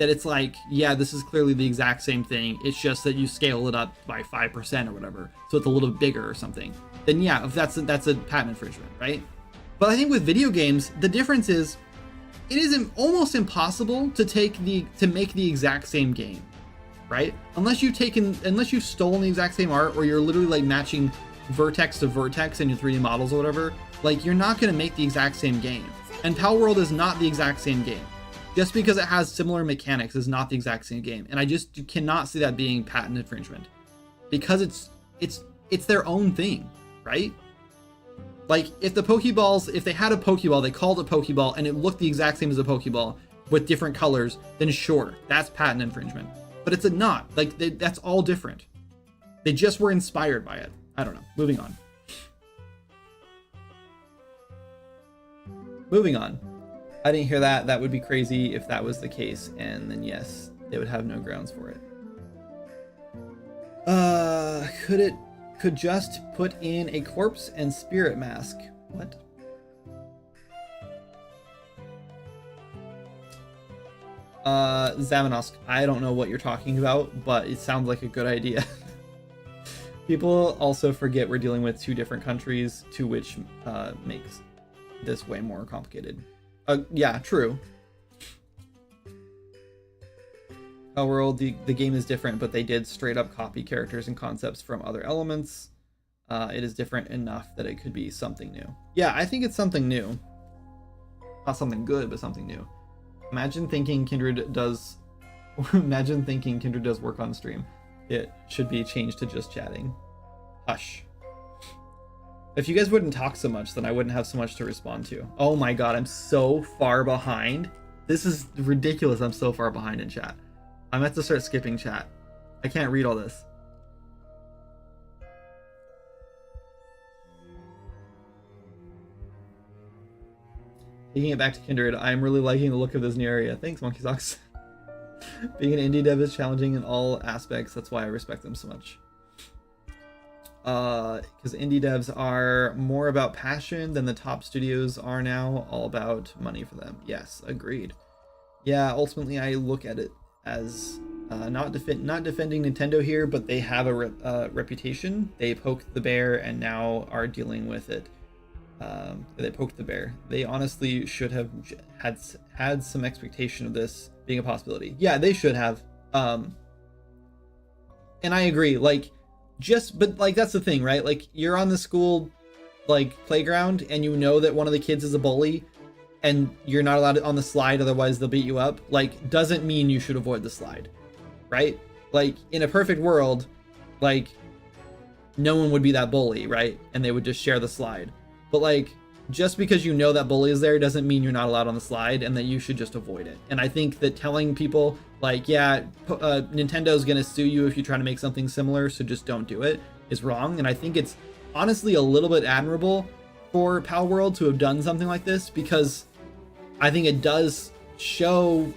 that it's like, yeah, this is clearly the exact same thing. It's just that you scale it up by 5% or whatever, so it's a little bigger or something. Then yeah, if that's a patent infringement, right? But I think with video games, the difference is it is almost impossible to make the exact same game, right? Unless you've stolen the exact same art, or you're literally like matching vertex to vertex in your 3D models or whatever. Like, you're not going to make the exact same game. And Palworld is not the exact same game. Just because it has similar mechanics is not the exact same game. And I just cannot see that being patent infringement, because it's their own thing, right? Like, if they had a Pokeball, they called it Pokeball, and it looked the exact same as a Pokeball with different colors, then sure, that's patent infringement. But it's not. Like, that's all different. They just were inspired by it. I don't know. Moving on. I didn't hear that. That would be crazy if that was the case, and then yes, they would have no grounds for it. Could just put in a corpse and spirit mask. What? Zamanovsk, I don't know what you're talking about, but it sounds like a good idea. People also forget we're dealing with 2 different countries, to which makes this way more complicated. Yeah, true. World, the game is different, but they did straight up copy characters and concepts from other elements. It is different enough that it could be something new. Yeah, I think it's something new. Not something good, but something new. Imagine thinking Kindred does work on stream. It should be changed to just chatting. Hush. If you guys wouldn't talk so much, then I wouldn't have so much to respond to. Oh my god, I'm so far behind. This is ridiculous. I'm so far behind in chat. I meant to start skipping chat. I can't read all this. Taking it back to Kindred, I'm really liking the look of this new area. Thanks, Monkey Socks. Being an indie dev is challenging in all aspects. That's why I respect them so much. Because indie devs are more about passion than the top studios are now. All about money for them. Yes, agreed. Yeah, ultimately I look at it as not defending Nintendo here, but they have a reputation. They poked the bear and now are dealing with it. They poked the bear. They honestly should have had some expectation of this being a possibility. Yeah, they should have. And I agree. But that's the thing, right? Like, you're on the school playground and you know that one of the kids is a bully, and you're not allowed on the slide, otherwise they'll beat you up. Doesn't mean you should avoid the slide, right? In a perfect world, no one would be that bully, right? And they would just share the slide. But just because you know that bully is there doesn't mean you're not allowed on the slide, and that you should just avoid it. And I think that telling people yeah, Nintendo's gonna sue you if you try to make something similar, so just don't do it, is wrong. And I think it's honestly a little bit admirable for Palworld to have done something like this, because I think it does show,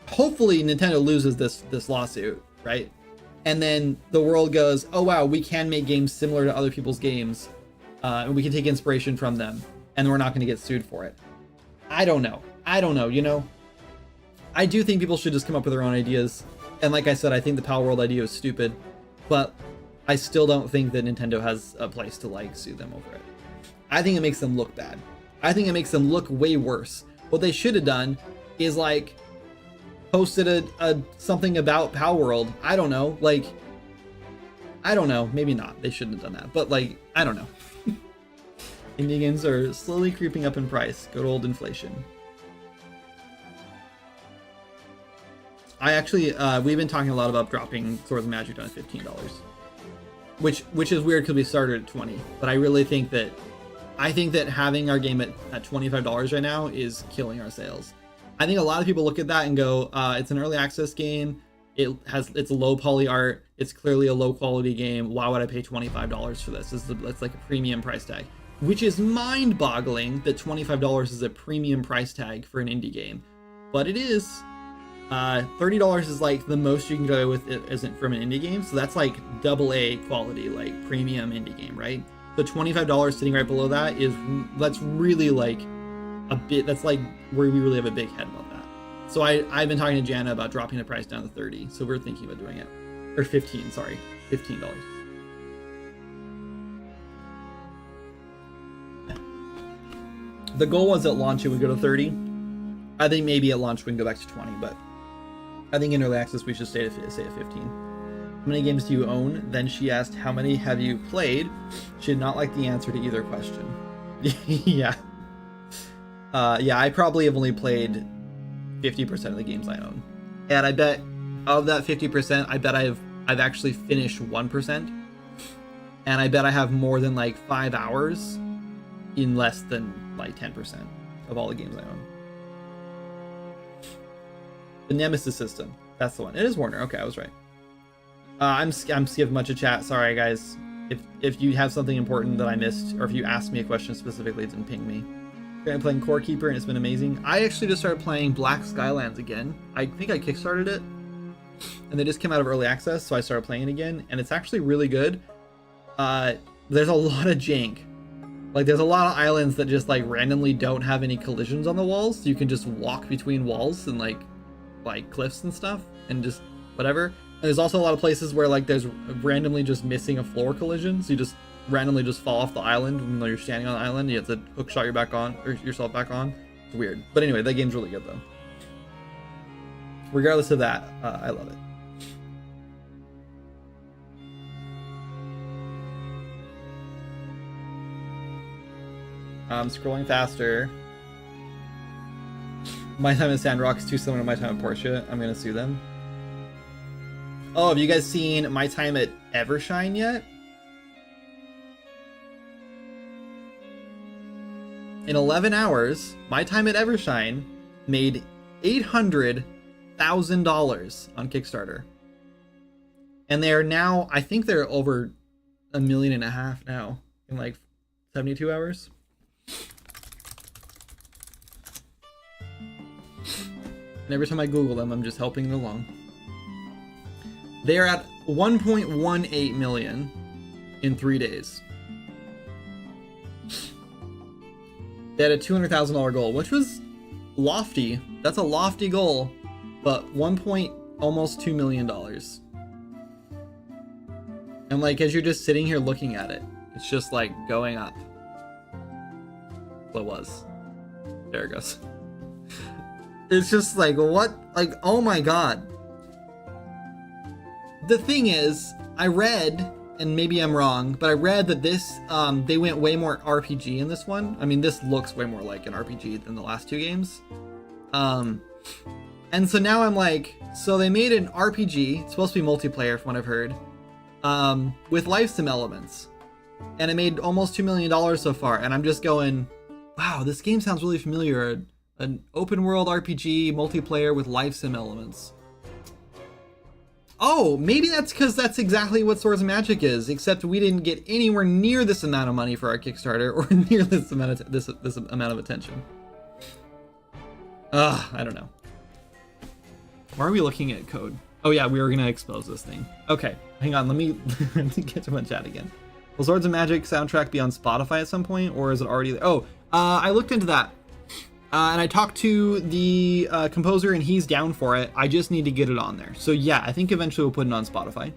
hopefully Nintendo loses this lawsuit, right? And then the world goes, oh wow, we can make games similar to other people's games, and we can take inspiration from them, and we're not going to get sued for it. I don't know, you know? I do think people should just come up with their own ideas. And like I said, I think the Palworld idea is stupid, but I still don't think that Nintendo has a place to sue them over it. I think it makes them look bad. I think it makes them look way worse. What they should have done is posted a something about Palworld. I don't know, I don't know, maybe not. They shouldn't have done that, but I don't know. Indie games are slowly creeping up in price. Good old inflation. I actually, we've been talking a lot about dropping Swords of Magic down to $15, which is weird because we started at 20. But I really think that, having our game at $25 right now is killing our sales. I think a lot of people look at that and go, it's an early access game. It's low poly art. It's clearly a low quality game. Why would I pay $25 for this? It's like a premium price tag, which is mind boggling that $25 is a premium price tag for an indie game, but it is. $30 is the most you can go with it isn't from an indie game, so that's AA quality, premium indie game, right? So $25 sitting right below that that's really a bit, that's where we really have a big head about that. So I've been talking to Jana about dropping the price down to 30. So we're thinking about doing it. Or 15, sorry. $15. The goal was at launch it would go to 30. I think maybe at launch we can go back to 20, but I think in early access we should stay at 15. How many games do you own? Then she asked, how many have you played? She did not like the answer to either question. Yeah. Yeah, I probably have only played 50% of the games I own. And I bet of that 50%, I bet I've actually finished 1%. And I bet I have more than like 5 hours in less than like 10% of all the games I own. The Nemesis system. That's the one. It is Warner. Okay, I was right. I'm skipping much of chat. Sorry, guys. If you have something important that I missed, or if you asked me a question specifically, then ping me. I'm playing Core Keeper, and it's been amazing. I actually just started playing Black Skylands again. I think I kickstarted it, and they just came out of early access, so I started playing it again, and it's actually really good. There's a lot of jank. Like, there's a lot of islands that just, like, randomly don't have any collisions on the walls, so you can just walk between walls and, like cliffs and stuff, and just whatever. And there's also a lot of places where, like, there's randomly just missing a floor collision, so you just randomly just fall off the island when you're standing on the island. You have to hook shot yourself back on. It's weird. But anyway, that game's really good, though. Regardless of that, I love it. I'm scrolling faster. My time at Sandrock is too similar to my time at Porsche. I'm gonna sue them. Oh, have you guys seen my time at Evershine yet? In 11 hours, my time at Evershine made $800,000 on Kickstarter. And they are now, I think they're over $1.5 million now in like 72 hours. And every time I Google them, I'm just helping it along. They are at 1.18 million in 3 days. They had a $200,000 goal, which was lofty. That's a lofty goal, but almost $2 million. And like, as you're just sitting here looking at it, it's just like going up. What was? There it goes. It's just like, what? Like, oh my god. The thing is, I read, and maybe I'm wrong, but I read that this, they went way more RPG in this one. I mean, this looks way more like an RPG than the last two games. And so now I'm like, so they made an RPG, it's supposed to be multiplayer from what I've heard, with life sim elements. And it made almost $2 million so far, and I'm just going, wow, this game sounds really familiar. An open world RPG multiplayer with life sim elements. Oh, maybe that's because that's exactly what Swords of Magic is, except we didn't get anywhere near this amount of money for our Kickstarter, or near this amount of this amount of attention. I don't know. Why are we looking at code? Oh yeah, we were gonna expose this thing. Okay, hang on, let me get to my chat again. Will Swords of Magic soundtrack be on Spotify at some point, or is it already there? Oh, I looked into that. And I talked to the composer, and he's down for it. I just need to get it on there. So yeah, I think eventually we'll put it on Spotify.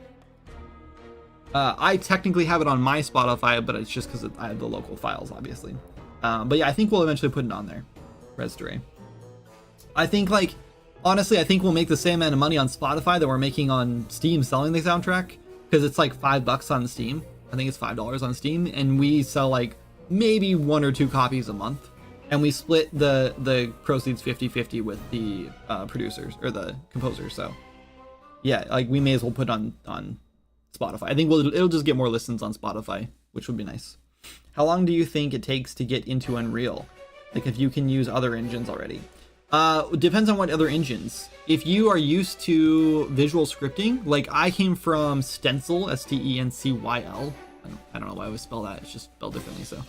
I technically have it on my Spotify, but it's just because I have the local files, obviously. But yeah, I think we'll eventually put it on there. Restore. I think, like, honestly, I think we'll make the same amount of money on Spotify that we're making on Steam selling the soundtrack, because it's like $5 on Steam. I think it's $5 on Steam, and we sell like maybe 1 or 2 copies a month. And we split the proceeds 50-50 with the producers, or the composers. So yeah, like, we may as well put on Spotify. I think it'll just get more listens on Spotify, which would be nice. How long do you think it takes to get into Unreal? Like, if you can use other engines already. Depends on what other engines. If you are used to visual scripting, like I came from Stencil, Stencyle. I don't know why I would spell that. It's just spelled differently, so.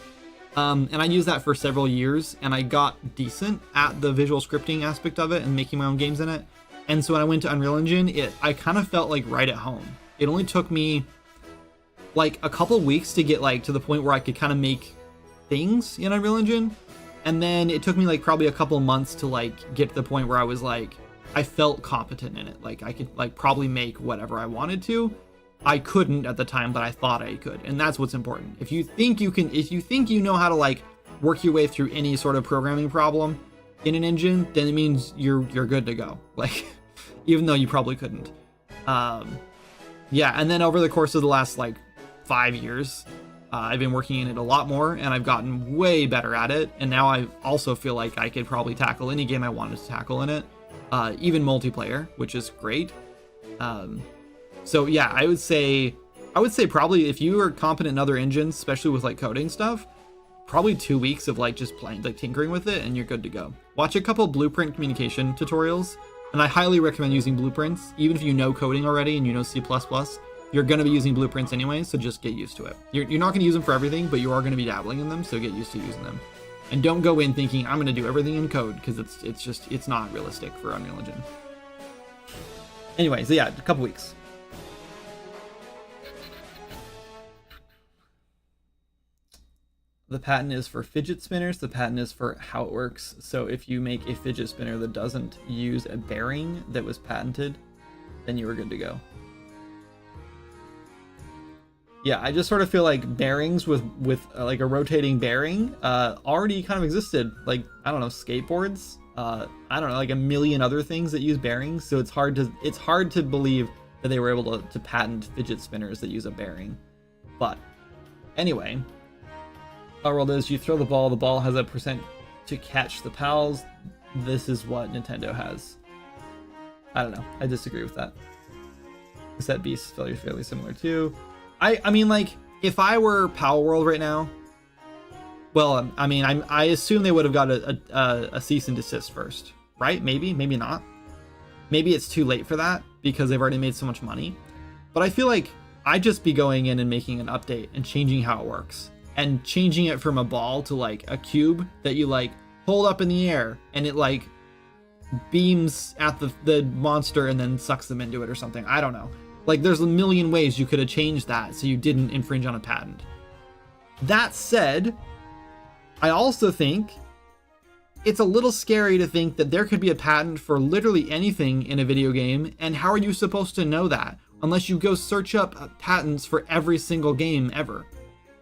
And I used that for several years, and I got decent at the visual scripting aspect of it and making my own games in it. And so when I went to Unreal Engine, I kind of felt like right at home. It only took me like a couple weeks to get like to the point where I could kind of make things in Unreal Engine. And then it took me like probably a couple months to like get to the point where I was like, I felt competent in it. Like I could like probably make whatever I wanted to. I couldn't at the time, but I thought I could. And that's what's important. If you think you can, if you think you know how to like work your way through any sort of programming problem in an engine, then it means you're good to go. Like, even though you probably couldn't. Yeah, and then over the course of the last like 5 years, I've been working in it a lot more, and I've gotten way better at it. And now I also feel like I could probably tackle any game I wanted to tackle in it, even multiplayer, which is great. So yeah, I would say probably if you are competent in other engines, especially with like coding stuff, probably 2 weeks of like just playing, like tinkering with it, and you're good to go. Watch a couple Blueprint communication tutorials, and I highly recommend using blueprints. Even if you know coding already and you know C++, you're going to be using blueprints anyway, so just get used to it. You're not going to use them for everything, but you are going to be dabbling in them, so get used to using them. And don't go in thinking I'm going to do everything in code, because it's not realistic for Unreal Engine. Anyway, so yeah, a couple weeks. The patent is for fidget spinners. The patent is for how it works. So if you make a fidget spinner that doesn't use a bearing that was patented, then you are good to go. Yeah, I just sort of feel like bearings with like a rotating bearing already kind of existed. Like, I don't know, skateboards. I don't know, like a million other things that use bearings. So it's hard to believe that they were able to patent fidget spinners that use a bearing. But anyway. Our world is you throw the ball has a percent to catch the pals. This is what Nintendo has. I don't know. I disagree with that. Set Beast is fairly similar too. I mean, like, if I were Pal World right now, well, I mean, I assume they would have got a cease and desist first, right? Maybe not. Maybe it's too late for that because they've already made so much money. But I feel like I'd just be going in and making an update and changing how it works. And changing it from a ball to like a cube that you like hold up in the air and it like beams at the monster and then sucks them into it or something. I don't know. Like there's a million ways you could have changed that so you didn't infringe on a patent. That said, I also think it's a little scary to think that there could be a patent for literally anything in a video game, and how are you supposed to know that unless you go search up patents for every single game ever,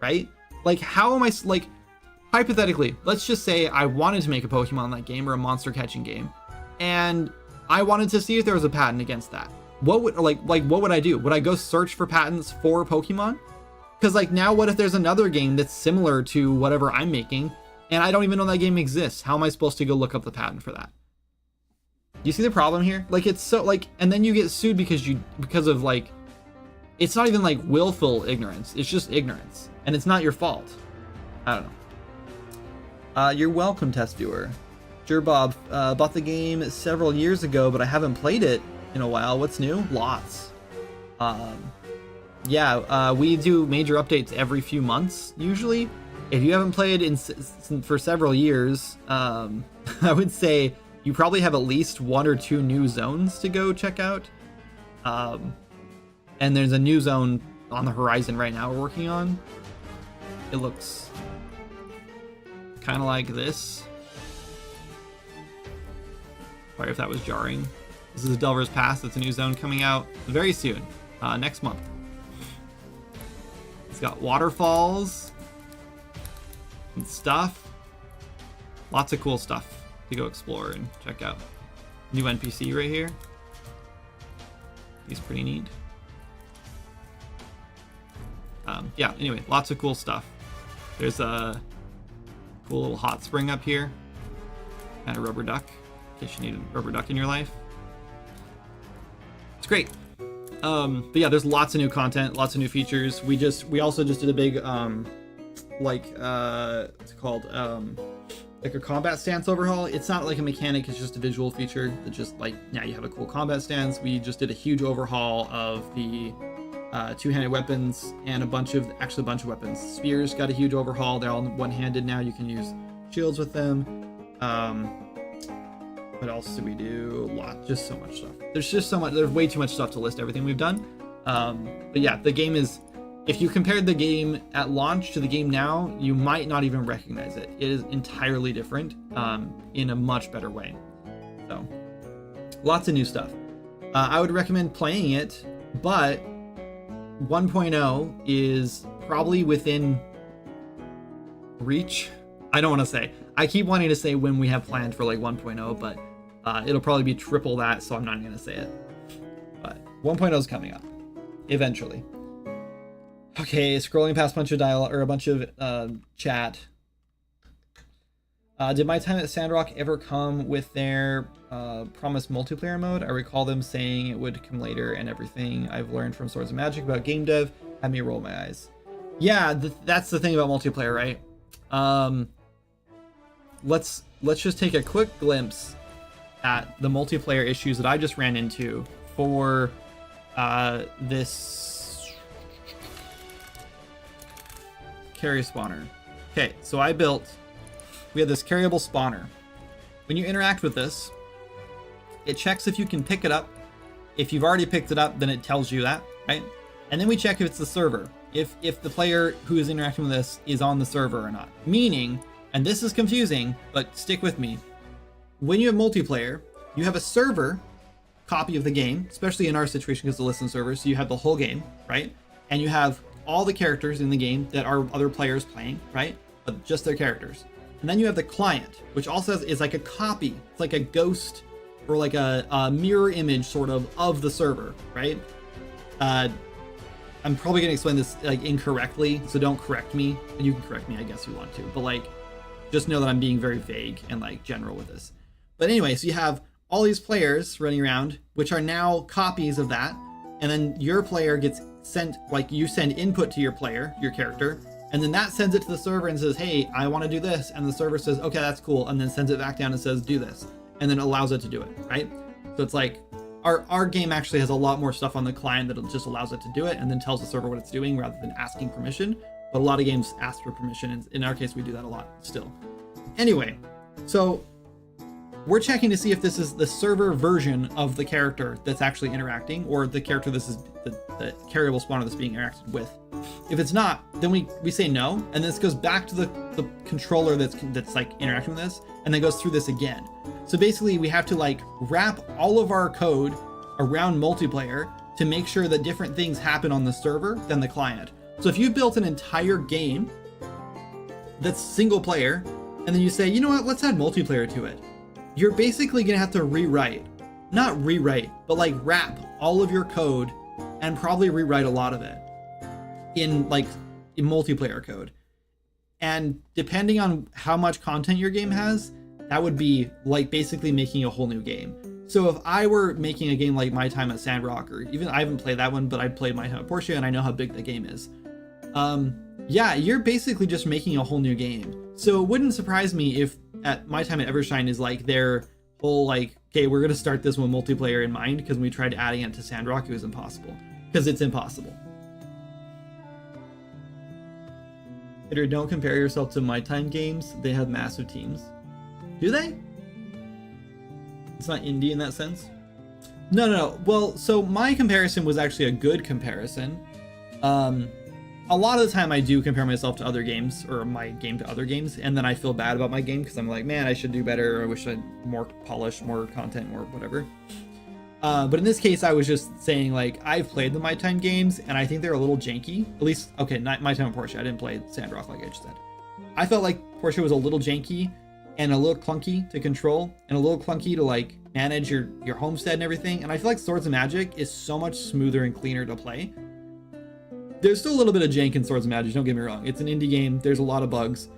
right? Like, how am I, like, hypothetically, let's just say I wanted to make a Pokemon-like game or a monster catching game, and I wanted to see if there was a patent against that. What would, what would I do? Would I go search for patents for Pokemon? Because, like, now what if there's another game that's similar to whatever I'm making, and I don't even know that game exists? How am I supposed to go look up the patent for that? Do you see the problem here? Like, it's so, like, and then you get sued because of, like, it's not even, like, willful ignorance. It's just ignorance. And it's not your fault. I don't know. You're welcome, test viewer. Jerbob bought the game several years ago, but I haven't played it in a while. What's new? Lots. Yeah, we do major updates every few months, usually. If you haven't played for several years, I would say you probably have at least 1 or 2 new zones to go check out. And there's a new zone on the horizon right now we're working on. It looks kind of like this. Sorry if that was jarring. This is Delver's Pass. It's a new zone coming out very soon, next month. It's got waterfalls and stuff. Lots of cool stuff to go explore and check out. New NPC right here. He's pretty neat. Yeah, anyway, lots of cool stuff. There's a cool little hot spring up here and a rubber duck, in case you need a rubber duck in your life. It's great. But yeah, there's lots of new content, lots of new features. We also just did a big what's it called, like a combat stance overhaul. It's not like a mechanic, it's just a visual feature that just like, now you have a cool combat stance. We just did a huge overhaul of the two-handed weapons and a bunch of weapons. Spears got a huge overhaul. They're all one-handed now. You can use shields with them. What else do we do? Just so much stuff. There's way too much stuff to list everything we've done. But yeah, the game is if you compared the game at launch to the game now, you might not even recognize it. It is entirely different in a much better way. So lots of new stuff. I would recommend playing it, but 1.0 is probably within reach. I don't want to say. I keep wanting to say when we have planned for like 1.0, but it'll probably be triple that, so I'm not going to say it. But 1.0 is coming up eventually. Okay, scrolling past a bunch of dialogue or a bunch of chat. Did my time at Sandrock ever come with their promised multiplayer mode? I recall them saying it would come later, and everything I've learned from Swords of Magic about game dev had me roll my eyes. Yeah, that's the thing about multiplayer, right? Let's just take a quick glimpse at the multiplayer issues that I just ran into for this carry spawner. Okay, so we have this carryable spawner. When you interact with this, it checks if you can pick it up. If you've already picked it up, then it tells you that, right? And then we check if it's the server, if the player who is interacting with this is on the server or not. Meaning, and this is confusing, but stick with me, when you have multiplayer, you have a server copy of the game, especially in our situation because it's a listen server, so you have the whole game, right? And you have all the characters in the game that are other players playing, right? But just their characters. And then you have the client, which also is like a copy. It's like a ghost or like a mirror image sort of the server, right? I'm probably going to explain this like incorrectly, so don't correct me. You can correct me, I guess, if you want to. But like, just know that I'm being very vague and like general with this. But anyway, so you have all these players running around, which are now copies of that. And then your player gets sent, like you send input to your player, your character, and then that sends it to the server and says, hey, I want to do this. And the server says, okay, that's cool. And then sends it back down and says, do this. And then allows it to do it, right? So it's like our game actually has a lot more stuff on the client that just allows it to do it and then tells the server what it's doing rather than asking permission. But a lot of games ask for permission. And in our case, we do that a lot still. Anyway, so we're checking to see if this is the server version of the character that's actually interacting or the character this is the carryable spawner that's being interacted with. If it's not, then we say no, and this goes back to the controller that's like interacting with this, and then goes through this again. So basically we have to like wrap all of our code around multiplayer to make sure that different things happen on the server than the client. So if you built an entire game that's single player, and then you say, you know what, let's add multiplayer to it, you're basically gonna have to not rewrite, but like wrap all of your code and probably rewrite a lot of it in multiplayer code. And depending on how much content your game has, that would be like basically making a whole new game. So if I were making a game like My Time at Sandrock, or even I haven't played that one, but I played My Time at Portia and I know how big the game is. Yeah, you're basically just making a whole new game. So it wouldn't surprise me if at My Time at Evershine is like their whole like, okay, we're gonna start this one multiplayer in mind, because when we tried adding it to Sandrock, it was impossible. Because it's impossible. Peter, don't compare yourself to My Time games. They have massive teams. Do they? It's not indie in that sense? No. Well, so my comparison was actually a good comparison. A lot of the time I do compare myself to other games, or my game to other games, and then I feel bad about my game because I'm like, man, I should do better, or I wish I had more polish, more content, more whatever. But in this case, I was just saying, like, I've played the My Time games, and I think they're a little janky. At least, okay, not My Time and Portia. I didn't play Sandrock like I just said. I felt like Portia was a little janky and a little clunky to control, and a little clunky to like manage your homestead and everything. And I feel like Swords of Magic is so much smoother and cleaner to play. There's still a little bit of jank in Swords of Magic, don't get me wrong. It's an indie game, there's a lot of bugs.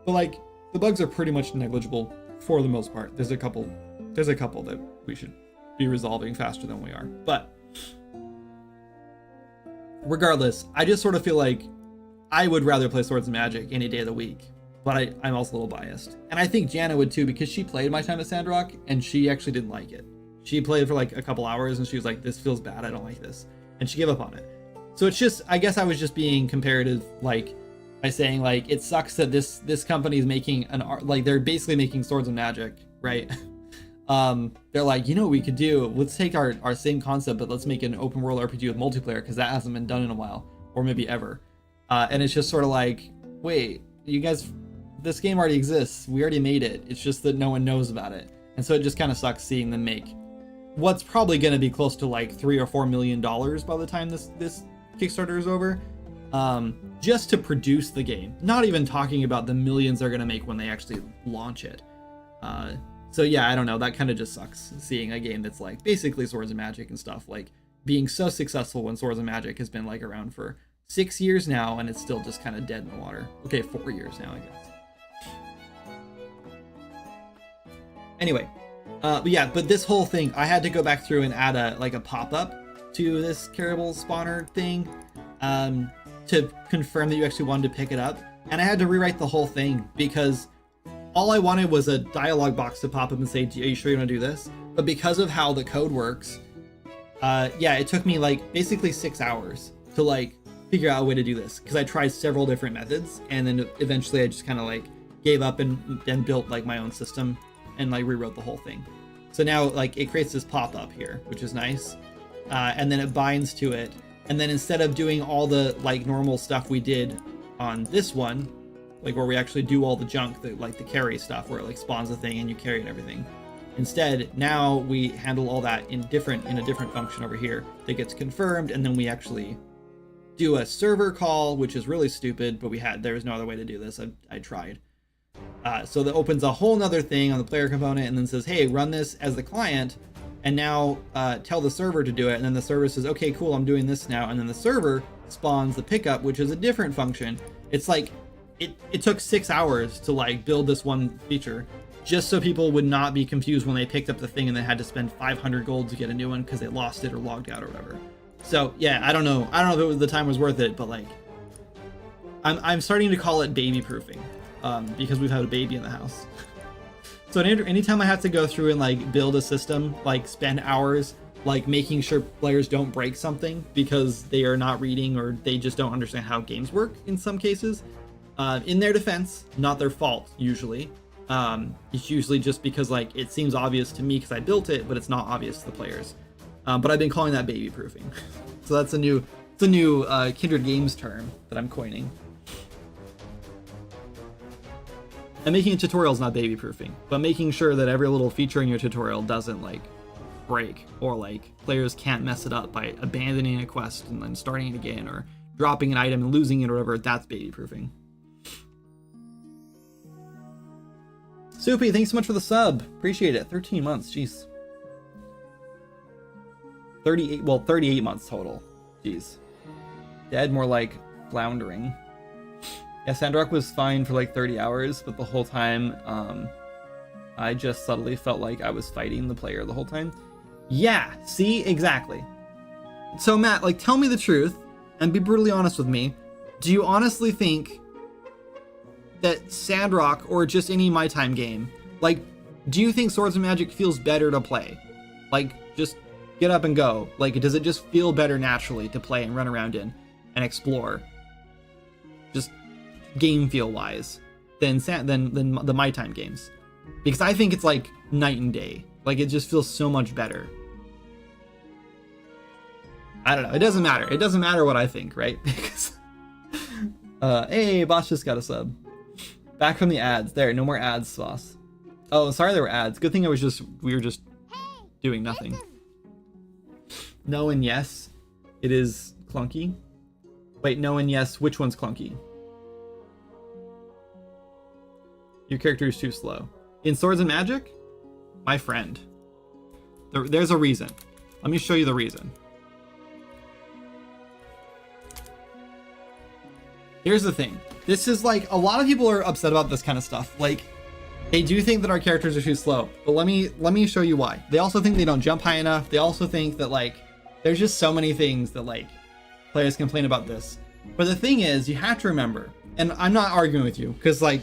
But like, the bugs are pretty much negligible for the most part. There's a couple that we should be resolving faster than we are. But regardless, I just sort of feel like I would rather play Swords of Magic any day of the week. But I'm also a little biased. And I think Jana would too, because she played My Time at Sandrock and she actually didn't like it. She played for like a couple hours and she was like, this feels bad, I don't like this. And she gave up on it. So it's just, I guess I was just being comparative, like, by saying, like, it sucks that this company is making an art, like, they're basically making Swords of Magic, right? They're like, you know what we could do? Let's take our same concept, but let's make an open world RPG with multiplayer, because that hasn't been done in a while. or maybe ever. And it's just sort of like, wait, you guys, this game already exists. We already made it. It's just that no one knows about it. And so it just kind of sucks seeing them make what's probably going to be close to like $3 or $4 million by the time this Kickstarter is over, just to produce the game. Not even talking about the millions they're going to make when they actually launch it. So yeah, I don't know. That kind of just sucks seeing a game that's like basically Swords and Magic and stuff like being so successful when Swords and Magic has been like around for 6 years now and it's still just kind of dead in the water. Okay, 4 years now, I guess. Anyway, but this whole thing, I had to go back through and add a pop-up to this Caribou spawner thing to confirm that you actually wanted to pick it up. And I had to rewrite the whole thing because all I wanted was a dialog box to pop up and say, are you sure you want to do this? But because of how the code works, it took me like basically 6 hours to like figure out a way to do this because I tried several different methods and then eventually I just kind of like gave up and then built like my own system and like rewrote the whole thing. So now like it creates this pop-up here, which is nice. And then it binds to it. And then instead of doing all the like normal stuff we did on this one, like where we actually do all the junk, like the carry stuff where it like spawns a thing and you carry and everything. Instead, now we handle all that in a different function over here that gets confirmed, and then we actually do a server call, which is really stupid, but there was no other way to do this. I tried. So that opens a whole nother thing on the player component and then says, hey, run this as the client and now tell the server to do it. And then the server says, okay, cool, I'm doing this now. And then the server spawns the pickup, which is a different function. It's like, it took 6 hours to like build this one feature just so people would not be confused when they picked up the thing and they had to spend 500 gold to get a new one because they lost it or logged out or whatever. So yeah, I don't know if the time was worth it, but like, I'm starting to call it baby proofing. Because we've had a baby in the house. So anytime I have to go through and like build a system, like spend hours like making sure players don't break something because they are not reading or they just don't understand how games work in some cases. In their defense, not their fault usually. It's usually just because like it seems obvious to me because I built it, but it's not obvious to the players. But I've been calling that baby proofing. So that's a new Kindred Games term that I'm coining. And making a tutorial is not baby proofing, but making sure that every little feature in your tutorial doesn't like break or like players can't mess it up by abandoning a quest and then starting it again or dropping an item and losing it or whatever. That's baby proofing. Soupy, thanks so much for the sub. Appreciate it. 13 months. Jeez. 38 months total. Jeez. Dead, more like floundering. Yeah, Sandrock was fine for like 30 hours, but the whole time, I just subtly felt like I was fighting the player the whole time. Yeah, see? Exactly. So Matt, like, tell me the truth, and be brutally honest with me. Do you honestly think that Sandrock, or just any My Time game, like, do you think Swords and Magic feels better to play? Like, just get up and go. Like, does it just feel better naturally to play and run around in and explore? Just game feel wise than the My Time games, because I think it's like night and day. Like it just feels so much better. I don't know. It doesn't matter what I think, right? Because hey, Boss just got a sub. Back from the ads. There, no more ads, Boss. Oh, sorry there were ads. Good thing we were just doing nothing. No and yes, it is clunky. Wait, no and yes, which one's clunky? Your character is too slow. In Swords and Magic? My friend. There's a reason. Let me show you the reason. Here's the thing. This is like, a lot of people are upset about this kind of stuff. Like, they do think that our characters are too slow. But let me show you why. They also think they don't jump high enough. They also think that like, there's just so many things that like, players complain about this. But the thing is, you have to remember, and I'm not arguing with you, because like,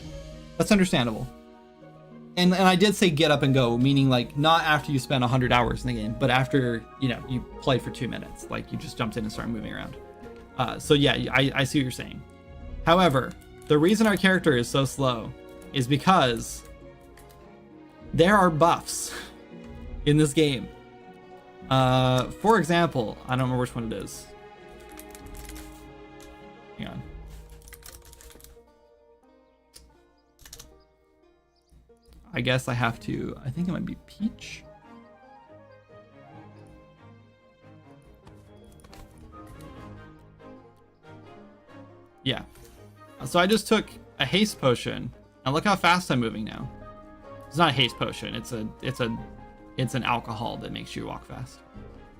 that's understandable. And I did say get up and go, meaning like not after you spend 100 hours in the game, but after, you know, you played for 2 minutes, like you just jumped in and started moving around. So yeah, I see what you're saying. However, the reason our character is so slow is because there are buffs in this game. For example, I don't remember which one it is. I guess I have to, I think it might be Peach. Yeah. So I just took a haste potion, and look how fast I'm moving now. It's not a haste potion, it's an alcohol that makes you walk fast.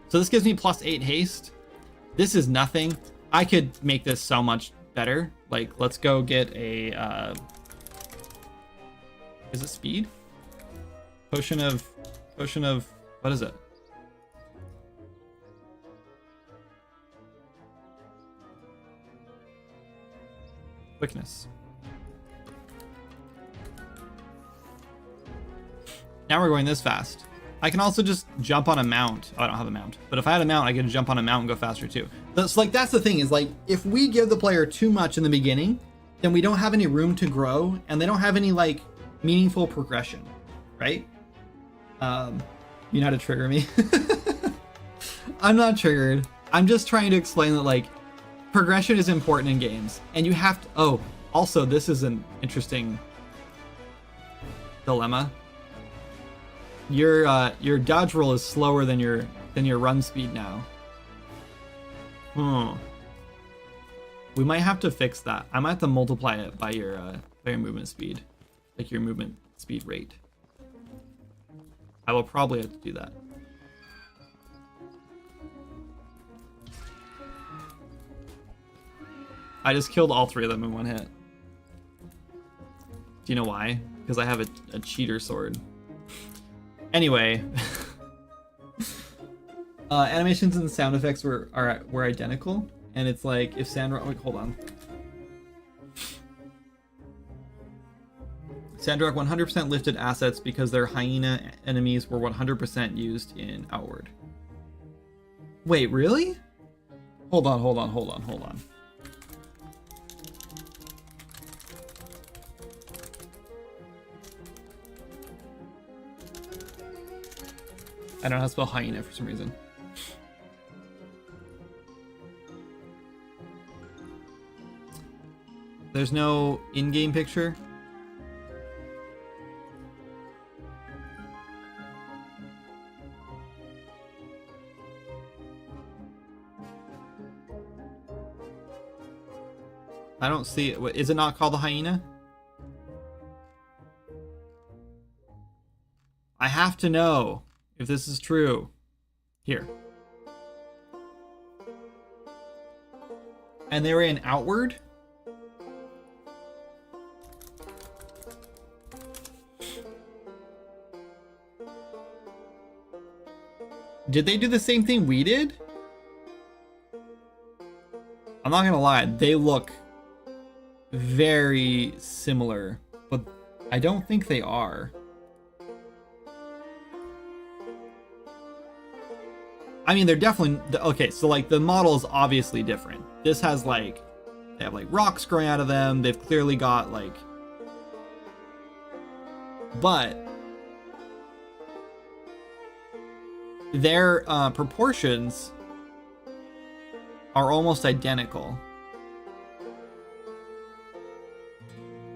So this gives me +8 haste. This is nothing. I could make this so much better. Like, let's go get a is it speed? Potion of, what is it? Quickness. Now we're going this fast. I can also just jump on a mount. Oh, I don't have a mount. But if I had a mount, I could jump on a mount and go faster too. So like, that's the thing, is like, if we give the player too much in the beginning, then we don't have any room to grow, and they don't have any like meaningful progression, right? You know how to trigger me? I'm not triggered. I'm just trying to explain that like progression is important in games, and you have to. Oh, also, this is an interesting dilemma. Your dodge roll is slower than your run speed now. We might have to fix that. I might have to multiply it by your movement speed, like your movement speed rate. I will probably have to do that. I just killed all 3 of them in one hit. Do you know why? Because I have a cheater sword. Anyway, animations and sound effects were identical, and it's like if Sandrock, like, hold on. Sandrock 100% lifted assets because their hyena enemies were 100% used in Outward. Wait, really? Hold on. I don't know how to spell hyena for some reason. There's no in-game picture? I don't see it. Is it not called the hyena? I have to know if this is true. Here. And they were in Outward? Did they do the same thing we did? I'm not gonna lie, they look very similar, but I don't think they are. I mean, they're definitely okay. So like the model is obviously different. This has like, they have like rocks growing out of them. They've clearly got like, but their proportions are almost identical.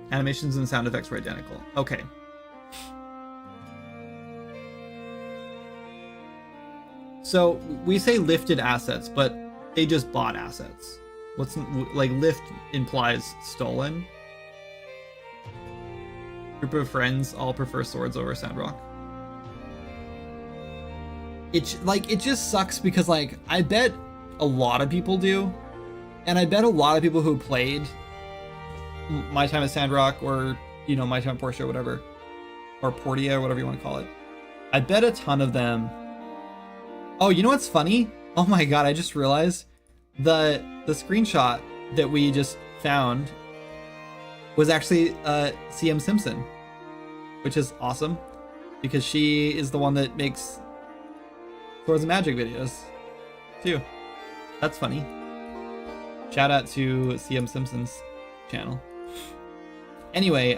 Animations and sound effects were identical. Okay. So we say lifted assets, but they just bought assets. What's like lift implies stolen. Group of friends all prefer swords over Sandrock. It's like, it just sucks because like I bet a lot of people do, and I bet a lot of people who played My Time at Sandrock, or you know, My Time at Portia, or whatever, or Portia, or whatever you want to call it. I bet a ton of them. Oh, you know what's funny? Oh my god, I just realized the screenshot that we just found was actually CM Simpson, which is awesome because she is the one that makes Swords and Magic videos too. That's funny. Shout out to CM Simpson's channel. Anyway,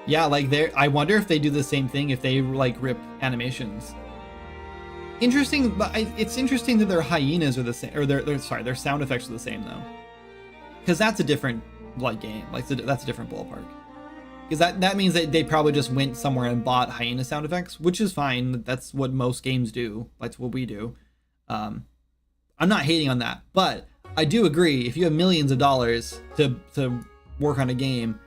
yeah, like I wonder if they do the same thing, if they like rip animations. Interesting, but it's interesting that their hyenas are the same, or their sound effects are the same though, because that's a different like game, like that's a different ballpark. Because that means that they probably just went somewhere and bought hyena sound effects, which is fine. That's what most games do. That's what we do. I'm not hating on that, but I do agree. If you have millions of dollars to work on a game,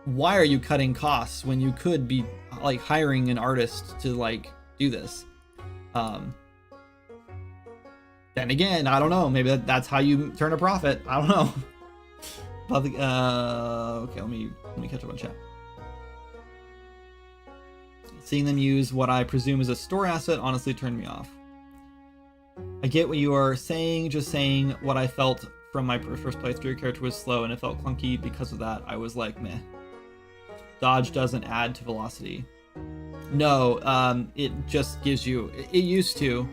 why are you cutting costs when you could be like hiring an artist to like do this? Then again, I don't know. Maybe that's how you turn a profit. I don't know. But okay, let me catch up on chat. Seeing them use what I presume is a store asset honestly turned me off. I get what you are saying, just saying what I felt from my first playthrough. Your character was slow and it felt clunky. Because of that, I was like, meh. Dodge doesn't add to velocity. No, it just gives you... It used to.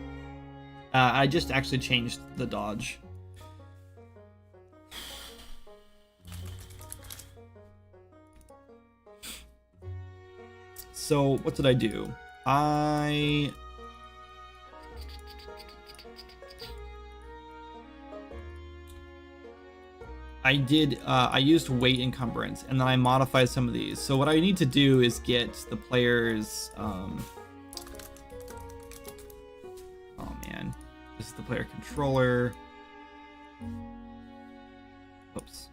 I just actually changed the dodge. So what did I do? I used weight encumbrance, and then I modified some of these. So what I need to do is get the player's oh man, this is the player controller. Oops.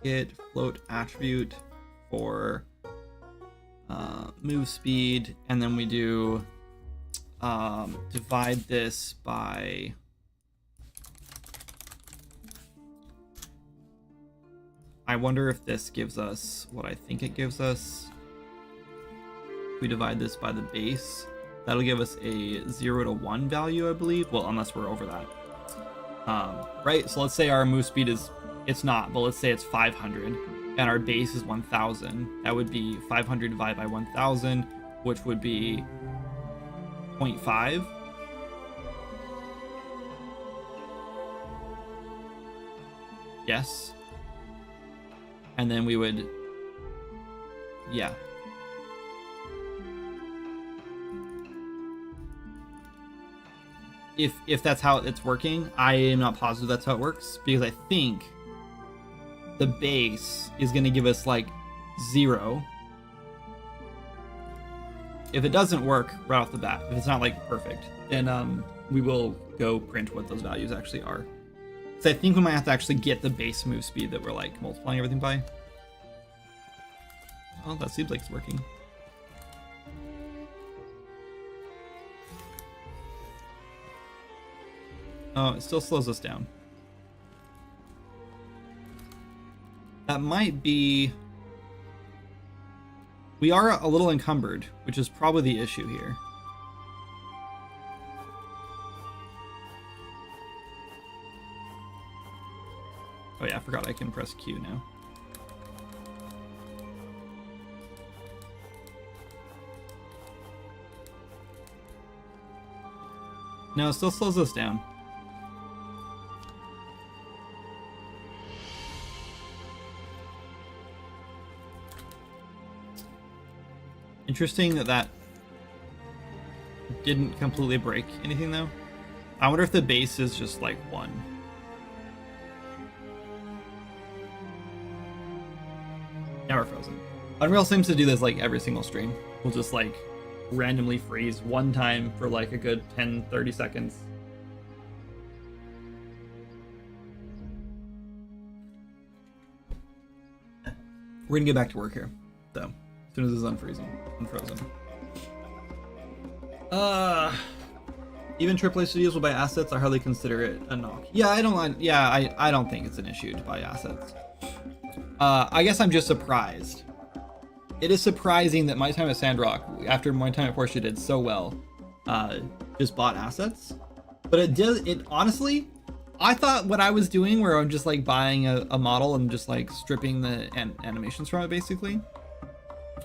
Get float attribute for move speed, and then we do divide this by I wonder if this gives us what I think it gives us. If we divide this by the base, that'll give us a 0 to 1 value, I believe. Well, unless we're over that. Right, so let's say our move speed is, it's not, but let's say it's 500 and our base is 1000. That would be 500 divided by 1000, which would be 0.5. Yes. And then we would, yeah. If that's how it's working, I am not positive that's how it works, because I think the base is going to give us like 0. If it doesn't work right off the bat, if it's not like perfect, then we will go print what those values actually are. So I think we might have to actually get the base move speed that we're like multiplying everything by. Oh, that seems like it's working. Oh, it still slows us down. That might be... We are a little encumbered, which is probably the issue here. Oh yeah, I forgot I can press Q now. No, it still slows us down. Interesting that didn't completely break anything though. I wonder if the base is just like 1. Now we're frozen. Unreal seems to do this like every single stream. We'll just like randomly freeze one time for like a good 10-30 seconds. We're gonna get back to work here, though. As soon as it's unfrozen. Even AAA studios will buy assets. I hardly consider it a knock. Yeah, I don't think it's an issue to buy assets. I guess I'm just surprised. It is surprising that My Time at Sandrock, after My Time at Porsche did so well, just bought assets. But it honestly, I thought what I was doing, where I'm just like buying a model and just like stripping the animations from it, basically,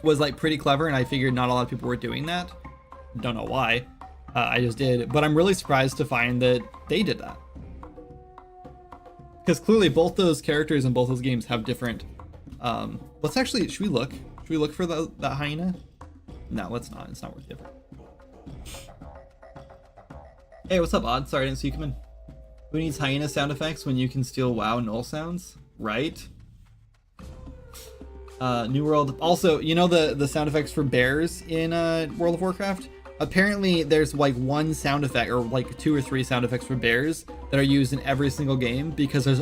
was like pretty clever, and I figured not a lot of people were doing that. Don't know why. I just did, but I'm really surprised to find that they did that. Because clearly both those characters in both those games have different... let's actually... Should we look? Should we look for that hyena? No, let's not. It's not worth the effort. Hey, what's up, Odd? Sorry, I didn't see you come in. Who needs hyena sound effects when you can steal WoW null sounds? Right? New World. Also, you know the sound effects for bears in World of Warcraft? Apparently there's like one sound effect or like 2 or 3 sound effects for bears that are used in every single game because you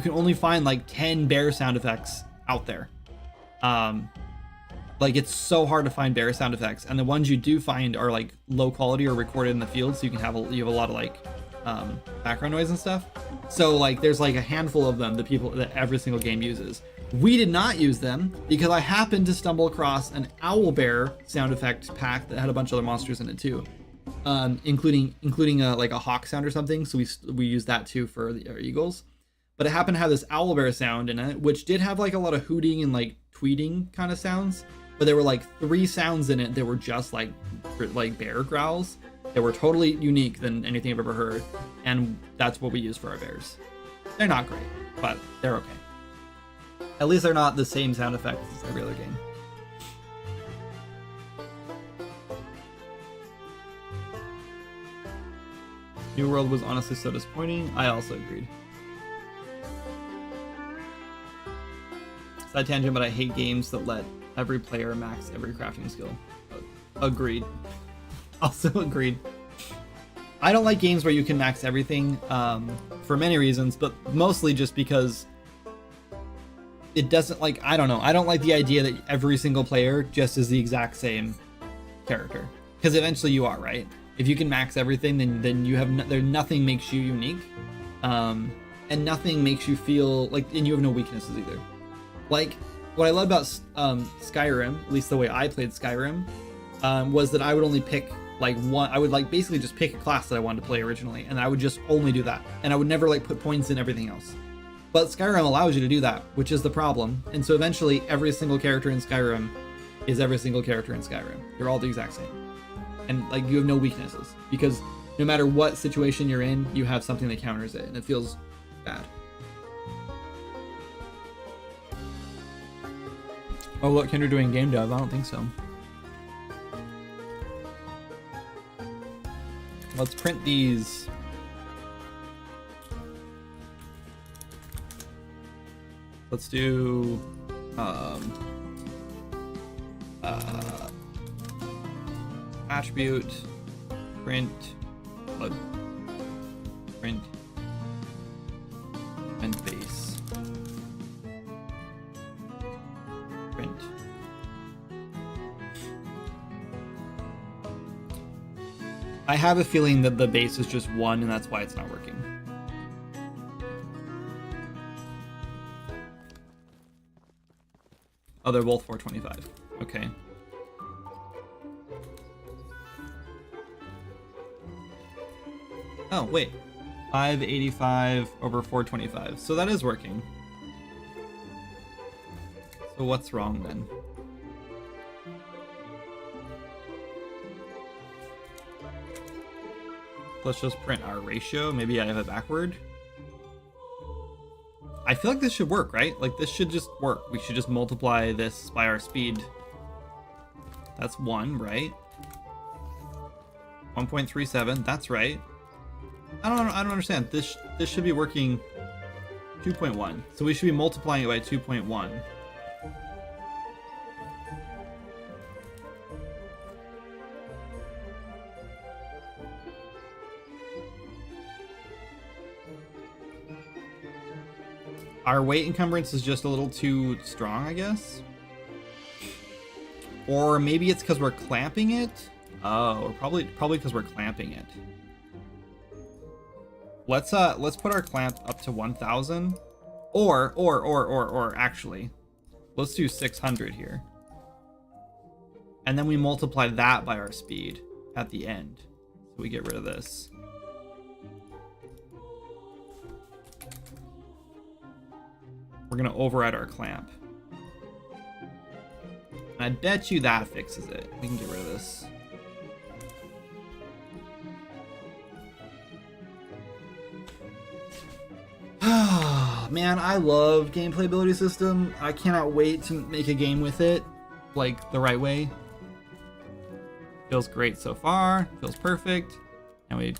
can only find like 10 bear sound effects out there. Like it's so hard to find bear sound effects, and the ones you do find are like low quality or recorded in the field, so you have a lot of like background noise and stuff. So like there's like a handful of them that every single game uses. We did not use them because I happened to stumble across an owl bear sound effect pack that had a bunch of other monsters in it too, including like a hawk sound or something. So we used that too for our eagles. But it happened to have this owl bear sound in it, which did have like a lot of hooting and like tweeting kind of sounds. But there were like 3 sounds in it that were just like bear growls. They were totally unique than anything I've ever heard, and that's what we use for our bears. They're not great, but they're okay. At least they're not the same sound effects as every other game. New World was honestly so disappointing. I also agreed. Side tangent, but I hate games that let every player max every crafting skill. Agreed. Also agreed. I don't like games where you can max everything for many reasons, but mostly just because it doesn't, like, I don't know. I don't like the idea that every single player just is the exact same character, because eventually you are, right? If you can max everything, then you have nothing makes you unique, and nothing makes you feel like, and you have no weaknesses either. Like what I love about Skyrim, at least the way I played Skyrim, was that I would only pick like one. I would like basically just pick a class that I wanted to play originally, and I would just only do that, and I would never like put points in everything else. But Skyrim allows you to do that, which is the problem. And so eventually every single character in Skyrim is every single character in Skyrim. They're all the exact same. And like you have no weaknesses, because no matter what situation you're in, you have something that counters it, and it feels bad. Oh look, Kendra doing game dev. I don't think so. Let's print these. Let's do attribute print and base print. I have a feeling that the base is just 1 and that's why it's not working. Oh, they're both 425. Okay. Oh, wait. 585 over 425. So that is working. So what's wrong then? Let's just print our ratio. Maybe I have it backward. I feel like this should work, right? Like this should just work. We should just multiply this by our speed. That's 1, right? 1.37, that's right. I don't understand. This should be working 2.1. So we should be multiplying it by 2.1. Our weight encumbrance is just a little too strong, I guess. Or maybe it's because we're clamping it. Oh, or probably because we're clamping it. Let's put our clamp up to 1,000. Or actually, let's do 600 here. And then we multiply that by our speed at the end. So we get rid of this. We're gonna override our clamp. And I bet you that fixes it. We can get rid of this. Man, I love gameplay ability system. I cannot wait to make a game with it, like the right way. Feels great so far. Feels perfect. And we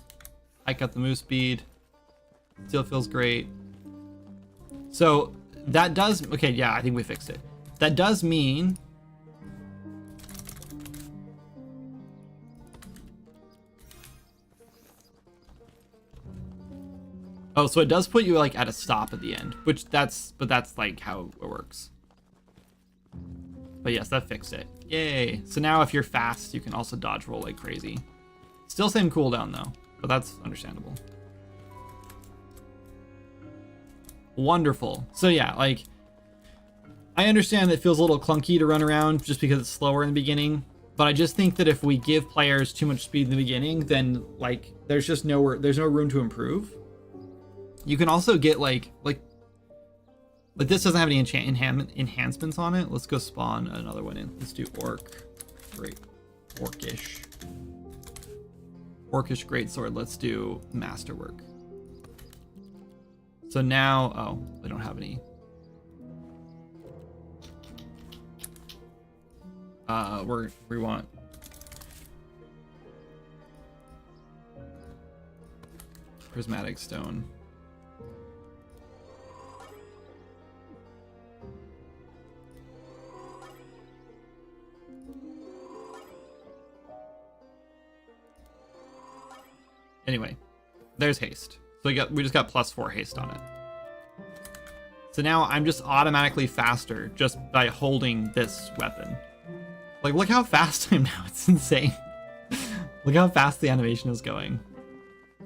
hike up the move speed. Still feels great. So that does, okay, yeah, I think we fixed it. that does mean oh, so it does put you like at a stop at the end, which that's like how it works. But yes, that fixed it. Yay. So now if you're fast, you can also dodge roll like crazy. Still same cooldown though, but that's understandable. Wonderful. So yeah, like I understand that it feels a little clunky to run around just because it's slower in the beginning, but I just think that if we give players too much speed in the beginning, then like there's no room to improve. You can also get like this doesn't have any enhancements on it. Let's go spawn another one in. Let's do great orcish greatsword. Let's do masterwork. So now, oh, we don't have any. We want prismatic stone. Anyway, there's haste. So we just got +4 haste on it. So now I'm just automatically faster just by holding this weapon. Like, look how fast I am now. It's insane. Look how fast the animation is going.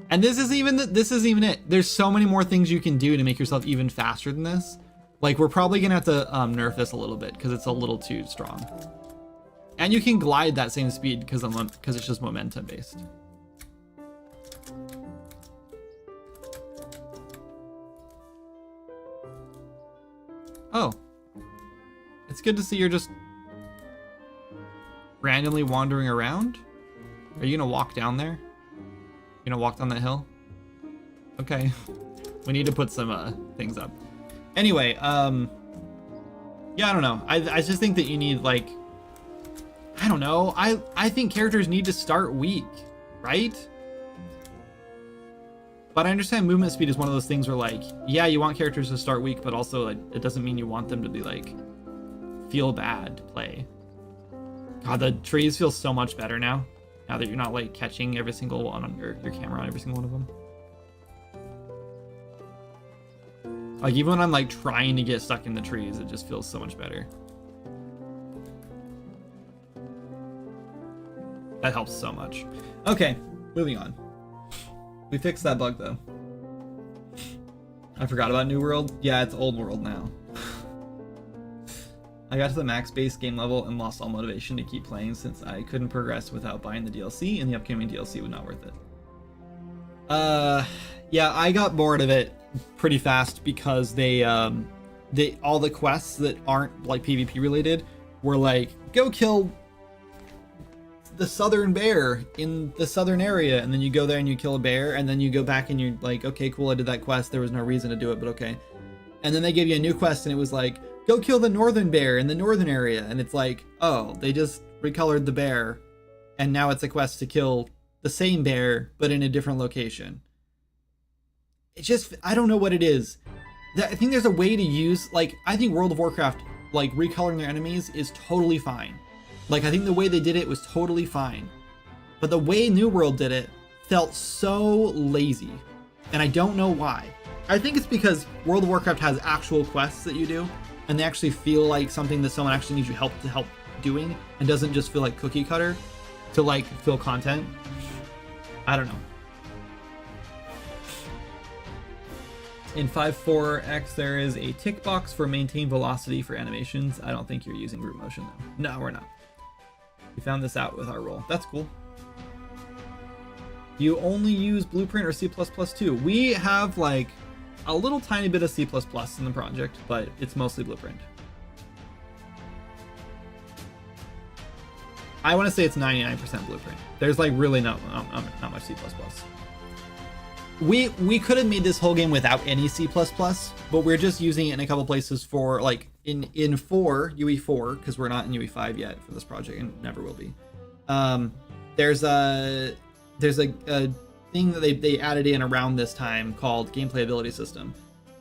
And this isn't even it. There's so many more things you can do to make yourself even faster than this. Like, we're probably gonna have to nerf this a little bit because it's a little too strong. And you can glide that same speed because it's just momentum based. Oh, it's good to see you're just randomly wandering around. Are you gonna walk down there? You gonna walk down that hill? Okay, we need to put some things up. Anyway, yeah, I don't know. I just think that you need like, I don't know. I think characters need to start weak, right? But I understand movement speed is one of those things where like, yeah, you want characters to start weak, but also like, it doesn't mean you want them to be like, feel bad to play. God, the trees feel so much better now that you're not like catching every single one on your camera on every single one of them. Like even when I'm like trying to get stuck in the trees, it just feels so much better. That helps so much. Okay, moving on. We fixed that bug though. I forgot about New World. Yeah, it's Old World now. I got to the max base game level and lost all motivation to keep playing since I couldn't progress without buying the DLC, and the upcoming DLC was not worth it. Yeah, I got bored of it pretty fast because they all the quests that aren't like PvP related were like, go kill the southern bear in the southern area, and then you go there and you kill a bear, and then you go back and you're like, okay, cool, I did that quest, there was no reason to do it, but okay. And then they gave you a new quest and it was like, go kill the northern bear in the northern area, and it's like, oh, they just recolored the bear and now it's a quest to kill the same bear but in a different location. It's just, I don't know what it is. I think there's a way to use, like, I think World of Warcraft, like, recoloring their enemies is totally fine. Like, I think the way they did it was totally fine. But the way New World did it felt so lazy. And I don't know why. I think it's because World of Warcraft has actual quests that you do, and they actually feel like something that someone actually needs you help doing, and doesn't just feel like cookie cutter to, like, fill content. I don't know. In 5.4x, there is a tick box for maintain velocity for animations. I don't think you're using group motion, though. No, we're not. We found this out with our roll. That's cool. You only use Blueprint or C++ too. We have like a little tiny bit of C++ in the project, but it's mostly Blueprint. I want to say it's 99% Blueprint. There's like really not much C++. We could have made this whole game without any C++, but we're just using it in a couple places for like in UE4, because we're not in UE5 yet for this project and never will be. There's a thing that they added in around this time called gameplay ability system,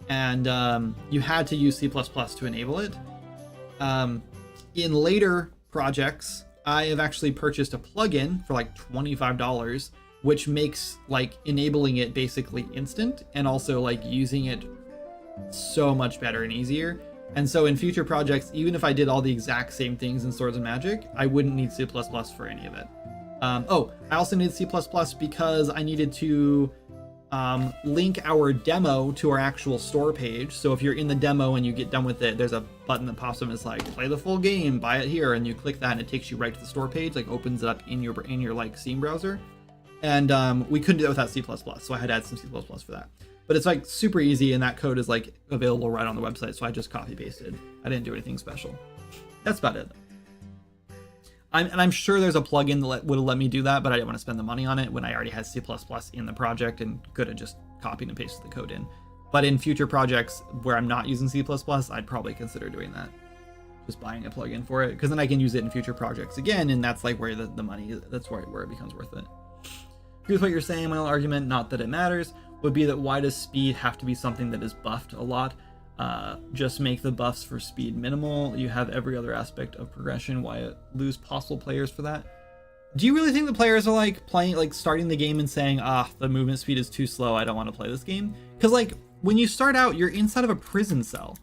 and you had to use C++ to enable it. In later projects, I have actually purchased a plugin for like $25, which makes like enabling it basically instant, and also like using it so much better and easier. And so in future projects, even if I did all the exact same things in Swords of Magic, I wouldn't need C++ for any of it. I also need C++ because I needed to link our demo to our actual store page. So if you're in the demo and you get done with it, there's a button that pops up and it's like, play the full game, buy it here, and you click that and it takes you right to the store page, like opens it up in your like Steam browser. And we couldn't do it without C++, so I had to add some C++ for that. But it's like super easy, and that code is like available right on the website, so I just copy pasted. I didn't do anything special. That's about it. I'm sure there's a plugin that would have let me do that, but I didn't want to spend the money on it when I already had C++ in the project and could have just copied and pasted the code in. But in future projects where I'm not using C++, I'd probably consider doing that. Just buying a plugin for it, because then I can use it in future projects again, and that's like where the money, that's where it becomes worth it. Here's what you're saying. My argument, not that it matters, would be that why does speed have to be something that is buffed a lot? Just make the buffs for speed minimal. You have every other aspect of progression. Why lose possible players for that? Do you really think the players are like playing, like starting the game and saying, the movement speed is too slow, I don't want to play this game? Because like when you start out, you're inside of a prison cell.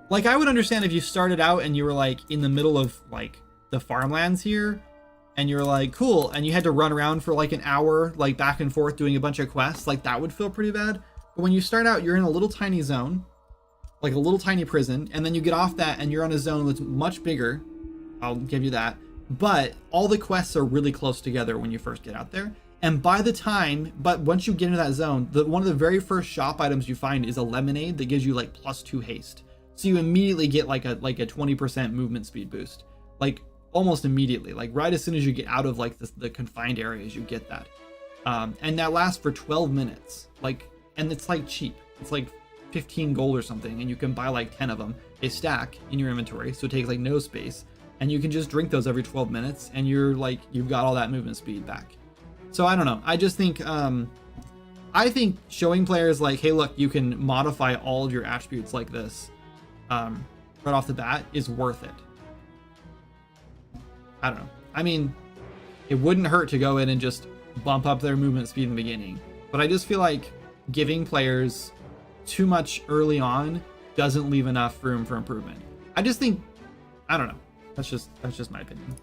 Like I would understand if you started out and you were like in the middle of like the farmlands here, and you're like, cool, and you had to run around for like an hour, like back and forth doing a bunch of quests, like that would feel pretty bad. But when you start out, you're in a little tiny zone, like a little tiny prison, and then you get off that and you're on a zone that's much bigger. I'll give you that. But all the quests are really close together when you first get out there. And but once you get into that zone, one of the very first shop items you find is a lemonade that gives you like +2 haste. So you immediately get like a 20% movement speed boost. Like almost immediately, like right as soon as you get out of like the confined areas, you get that. And that lasts for 12 minutes. Like, and it's like cheap. It's like 15 gold or something, and you can buy like 10 of them. They stack in your inventory, so it takes like no space, and you can just drink those every 12 minutes, and you're like, you've got all that movement speed back. So I don't know. I just think, I think showing players like, hey, look, you can modify all of your attributes like this, right off the bat is worth it. I don't know. I mean, it wouldn't hurt to go in and just bump up their movement speed in the beginning, but I just feel like giving players too much early on doesn't leave enough room for improvement. I just think, I don't know. That's just my opinion.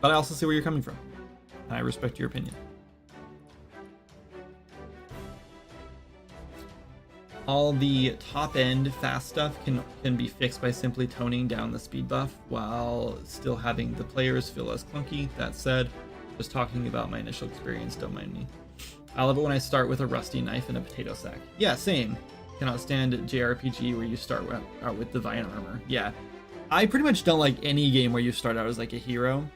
But I also see where you're coming from. I respect your opinion. All the top end fast stuff can be fixed by simply toning down the speed buff while still having the players feel less clunky. That said, just talking about my initial experience, don't mind me. I love it when I start with a rusty knife and a potato sack. Yeah, same. Cannot stand JRPG where you start out with divine armor. Yeah, I pretty much don't like any game where you start out as like a hero.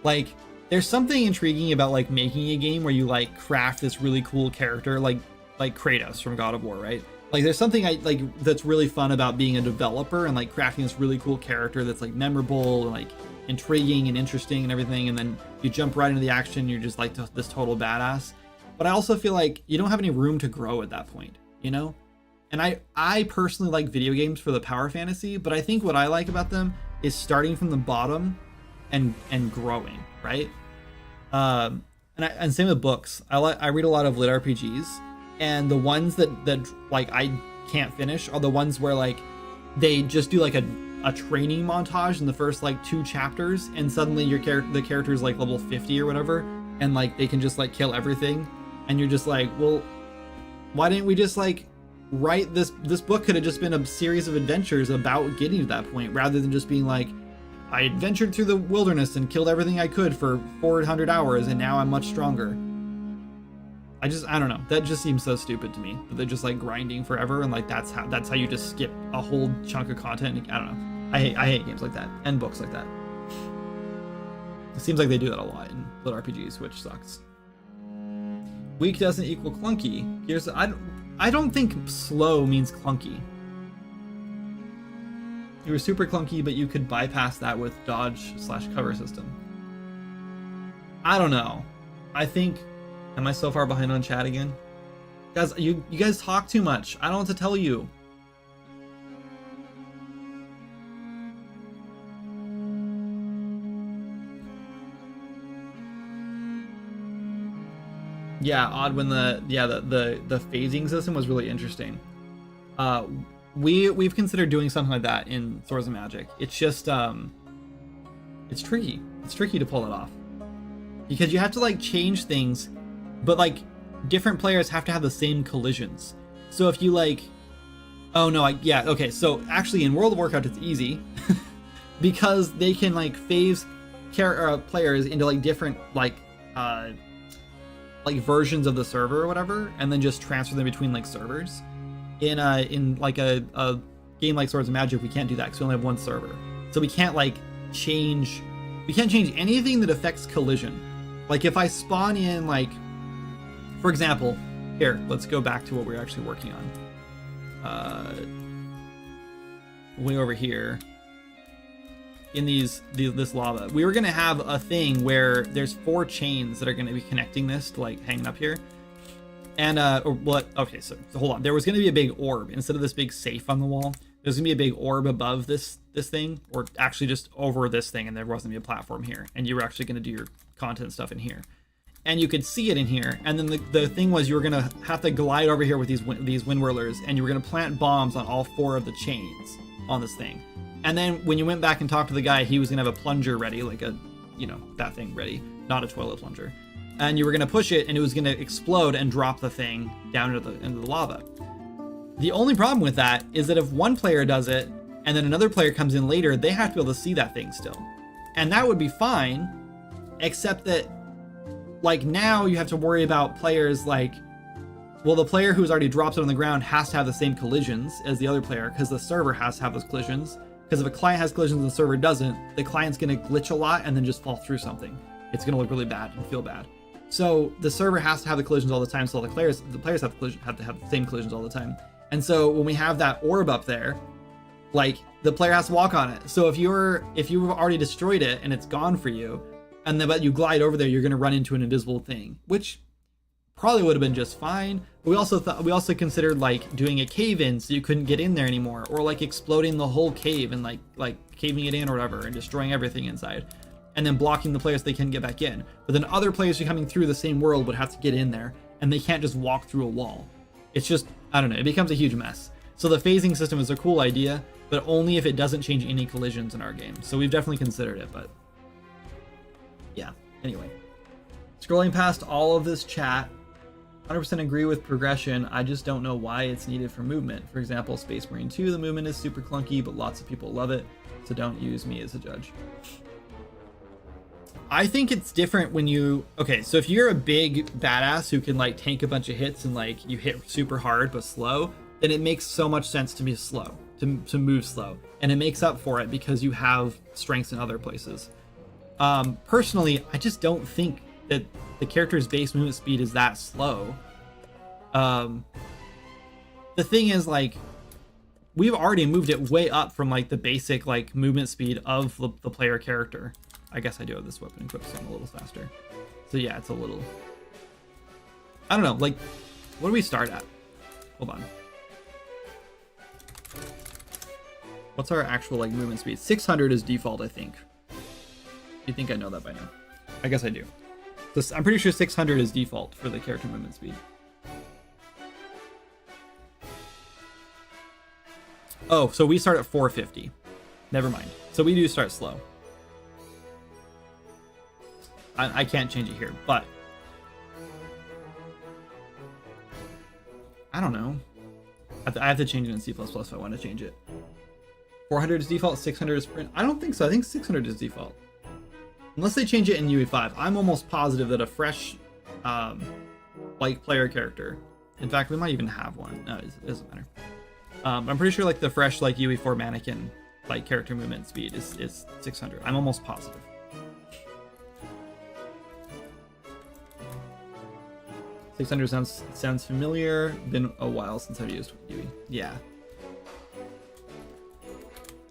Like, there's something intriguing about like making a game where you like craft this really cool character, like Kratos from God of War, right? Like there's something that's really fun about being a developer and like crafting this really cool character that's like memorable and like intriguing and interesting and everything, and then you jump right into the action, you're just like this total badass. But I also feel like you don't have any room to grow at that point, you know? And I personally like video games for the power fantasy, but I think what I like about them is starting from the bottom and growing, right? And same with books. I read a lot of lit RPGs, and the ones that like I can't finish are the ones where like they just do like a training montage in the first like 2 chapters, and suddenly the character is like level 50 or whatever, and like they can just like kill everything, and you're just like, well, why didn't we just like write this book? Could have just been a series of adventures about getting to that point, rather than just being like, I adventured through the wilderness and killed everything I could for 400 hours, and now I'm much stronger. I don't know. That just seems so stupid to me. That they're just like grinding forever, and like that's how you just skip a whole chunk of content. I don't know. I hate games like that and books like that. It seems like they do that a lot in lit RPGs, which sucks. Weak doesn't equal clunky. I don't think slow means clunky. You were super clunky, but you could bypass that with dodge/cover system. I don't know. I think, am I so far behind on chat again? Guys, you guys talk too much. I don't know what to tell you. Yeah, odd when the phasing system was really interesting. We've considered doing something like that in Swords of Magic. It's just it's tricky. It's tricky to pull it off because you have to like change things, but like different players have to have the same collisions. So if you like, oh no, yeah, okay. So actually in World of Warcraft it's easy because they can like phase players into like different like versions of the server or whatever, and then just transfer them between like servers. In like a game like Swords of Magic, we can't do that because we only have one server. So we can't like change anything that affects collision. Like if I spawn in like, for example, here, let's go back to what we're actually working on. Way over here in this lava, we were gonna have a thing where there's 4 chains that are gonna be connecting this to like hanging up here. And okay, so hold on. There was gonna be a big orb instead of this big safe on the wall. There's gonna be a big orb above this thing, or actually just over this thing, and there wasn't gonna be a platform here. And you were actually gonna do your content stuff in here, and you could see it in here. And then the thing was you were gonna have to glide over here with these wind whirlers, and you were gonna plant bombs on all 4 of the chains on this thing. And then when you went back and talked to the guy, he was gonna have a plunger ready, like a, that thing ready, not a toilet plunger. And you were gonna push it, and it was gonna explode and drop the thing down into the lava. The only problem with that is that if one player does it, and then another player comes in later, they have to be able to see that thing still. And that would be fine, except that, like, now you have to worry about players like, well, the player who's already dropped it on the ground has to have the same collisions as the other player, because the server has to have those collisions. Because if a client has collisions and the server doesn't, the client's gonna glitch a lot and then just fall through something. It's gonna look really bad and feel bad. So the server has to have the collisions all the time, so the players have to have the same collisions all the time. And so when we have that orb up there, like, the player has to walk on it. So if you've already destroyed it and it's gone for you, and then but you glide over there, you're gonna run into an invisible thing, which probably would have been just fine. But we also considered like doing a cave in so you couldn't get in there anymore, or like exploding the whole cave and like caving it in or whatever and destroying everything inside, and then blocking the players so they couldn't get back in. But then other players who are coming through the same world would have to get in there, and they can't just walk through a wall. It's just, I don't know, it becomes a huge mess. So the phasing system is a cool idea, but only if it doesn't change any collisions in our game. So we've definitely considered it, but yeah, anyway. Scrolling past all of this chat, 100% agree with progression. I just don't know why it's needed for movement. For example, Space Marine 2, the movement is super clunky, but lots of people love it. So don't use me as a judge. I think it's different when you, okay, so if you're a big badass who can like tank a bunch of hits and like you hit super hard but slow, then it makes so much sense to be slow, to move slow. And it makes up for it because you have strengths in other places. Personally, I just don't think that the character's base movement speed is that slow. The thing is, like, we've already moved it way up from like the basic like movement speed of the player character. I guess I do have this weapon equipped, so I'm a little faster. So yeah, it's a little, I don't know, like, what do we start at? Hold on. What's our actual like movement speed? 600 is default, I think. You think I know that by now? I guess I do. So I'm pretty sure 600 is default for the character movement speed. Oh, so we start at 450. Never mind. So we do start slow. I can't change it here, but I don't know. I have to change it in C++ if I want to change it. 400 is default, 600 is sprint. I don't think so. I think 600 is default. Unless they change it in UE5. I'm almost positive that a fresh like player character, in fact, we might even have one. No, it doesn't matter. I'm pretty sure like the fresh like UE4 mannequin like character movement speed is 600. I'm almost positive. $600 sounds familiar. Been a while since I've used UE. Yeah.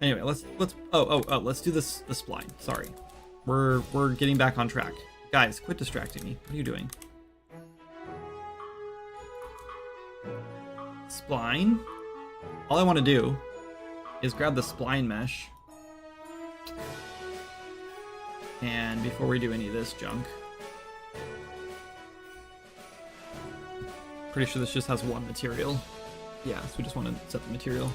Anyway, let's let's do this spline. Sorry, we're getting back on track. Guys, quit distracting me. What are you doing? spline. All I want to do is grab the spline mesh. And before we do any of this junk, pretty sure this just has one material. Yeah, so we just want to set the material.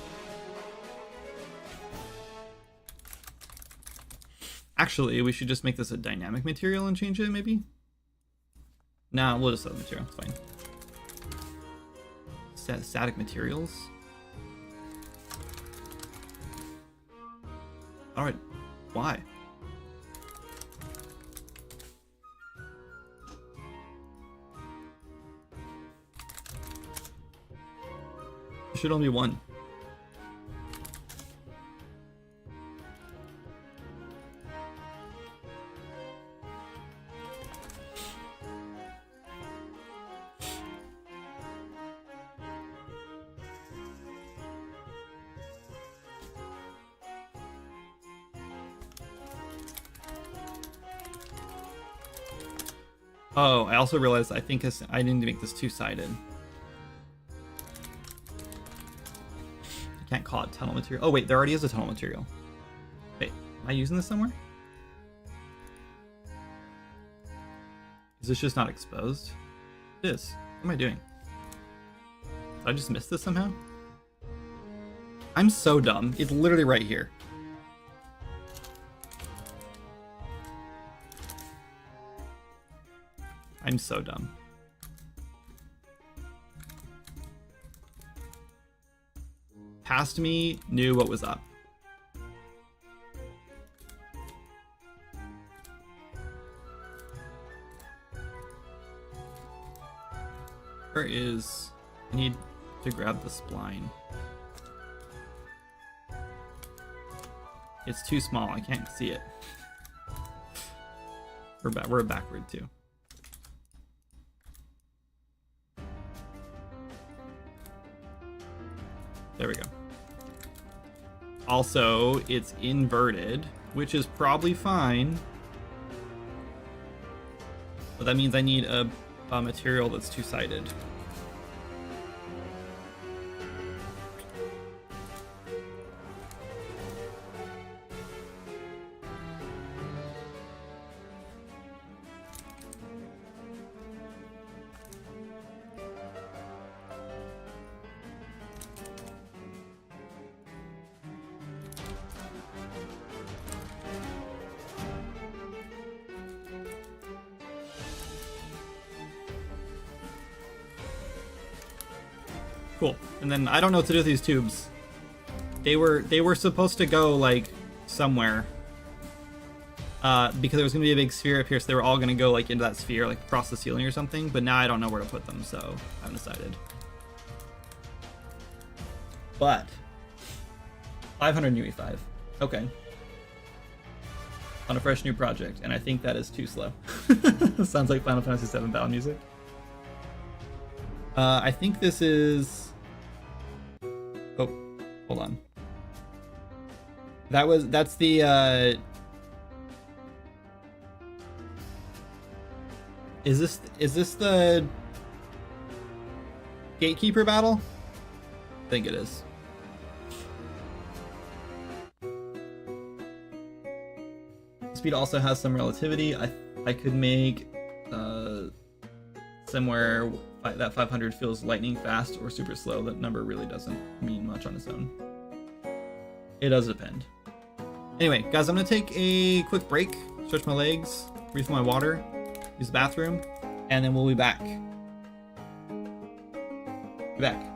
Actually, we should just make this a dynamic material and change it, maybe? Nah, we'll just set the material, it's fine. Static materials. Alright, why? There should only be one. Oh, I also realized I think I need to make this two-sided. I can't call it tunnel material. Oh wait, there already is a tunnel material. Wait, am I using this somewhere? Is this just not exposed? It is. What am I doing? Did I just miss this somehow? I'm so dumb. It's literally right here. I'm so dumb. Past me knew what was up. Where is... I need to grab the spline. It's too small, I can't see it. We're backward too. There we go. Also, it's inverted, which is probably fine. But that means I need a material that's two-sided. Cool. And then I don't know what to do with these tubes. They were supposed to go like somewhere. Because there was gonna be a big sphere up here, so they were all gonna go like into that sphere, like across the ceiling or something, but now I don't know where to put them, so I haven't decided. But 500 UE5. Okay. On a fresh new project, and I think that is too slow. Sounds like Final Fantasy VII battle music. I think this is... Oh, hold on. That's the, Is this the Gatekeeper battle? I think it is. Speed also has some relativity. I could make somewhere that 500 feels lightning fast or super slow. That number really doesn't mean much on its own. It does depend. Anyway, guys, I'm gonna take a quick break, stretch my legs, refill my water, use the bathroom, and then we'll be back. Be back.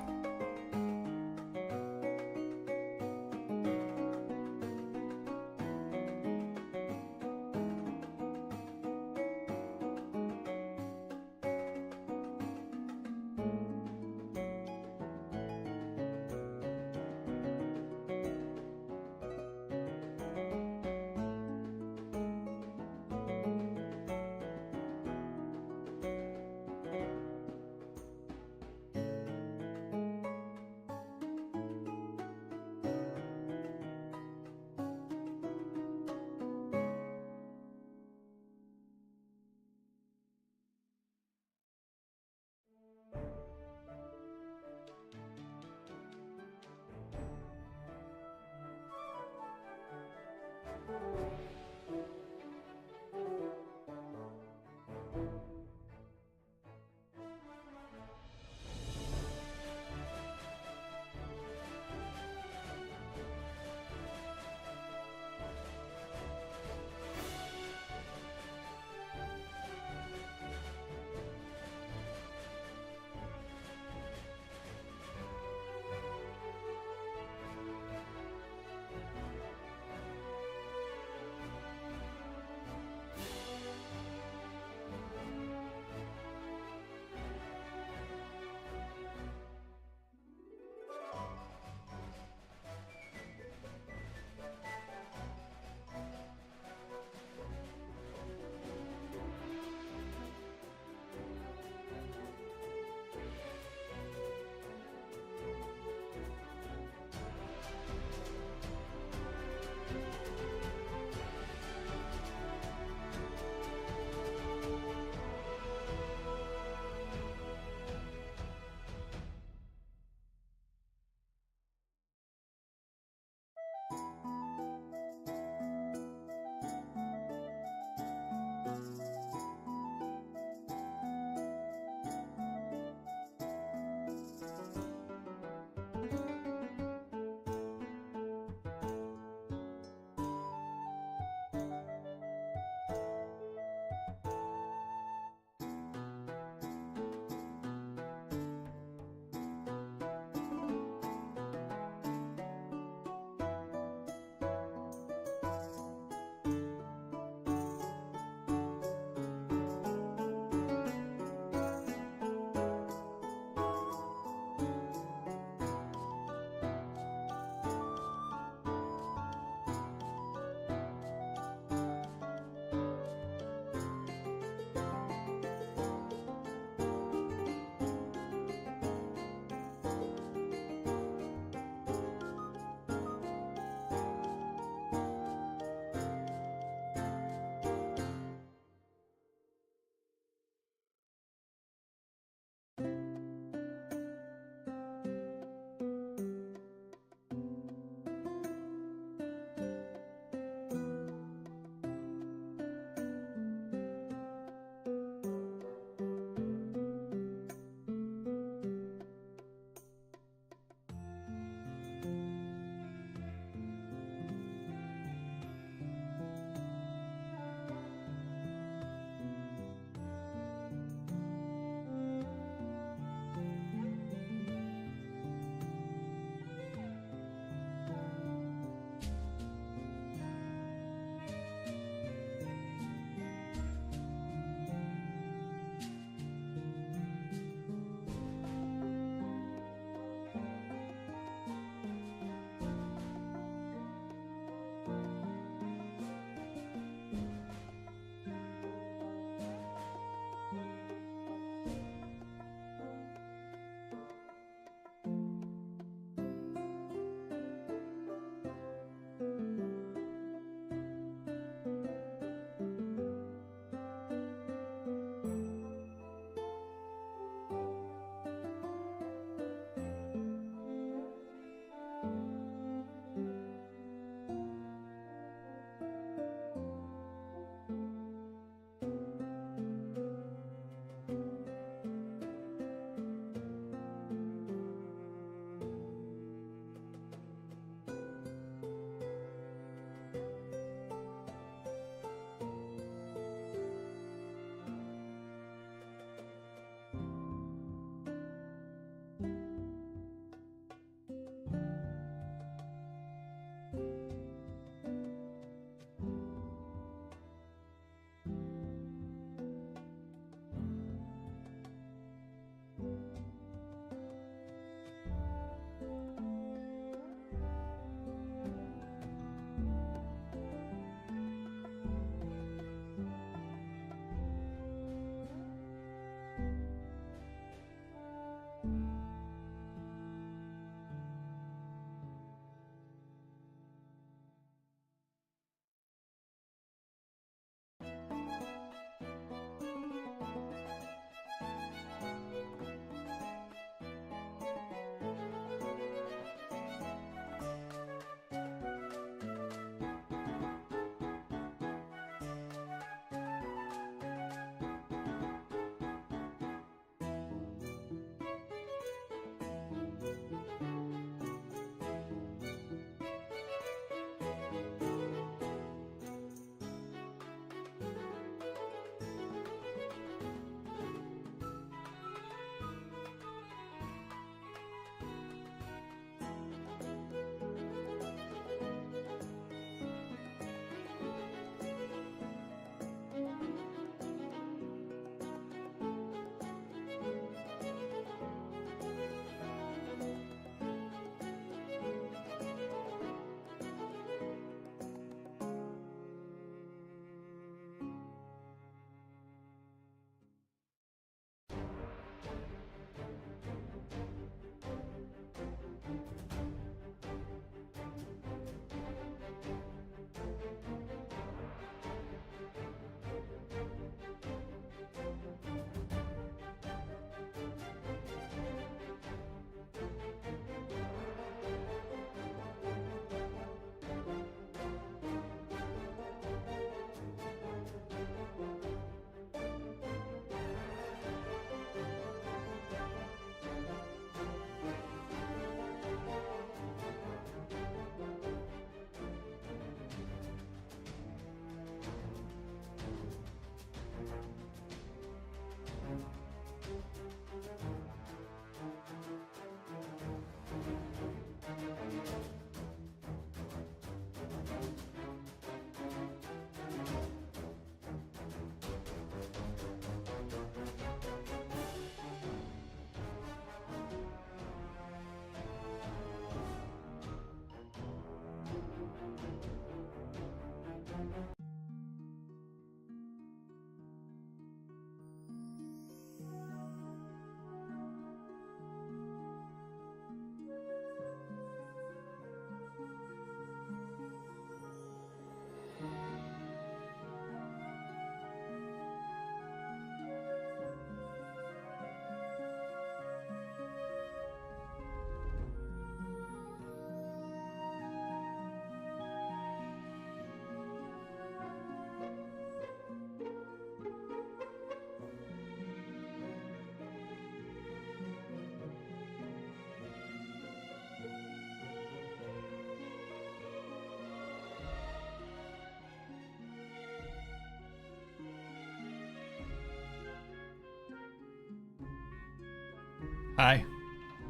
Hi.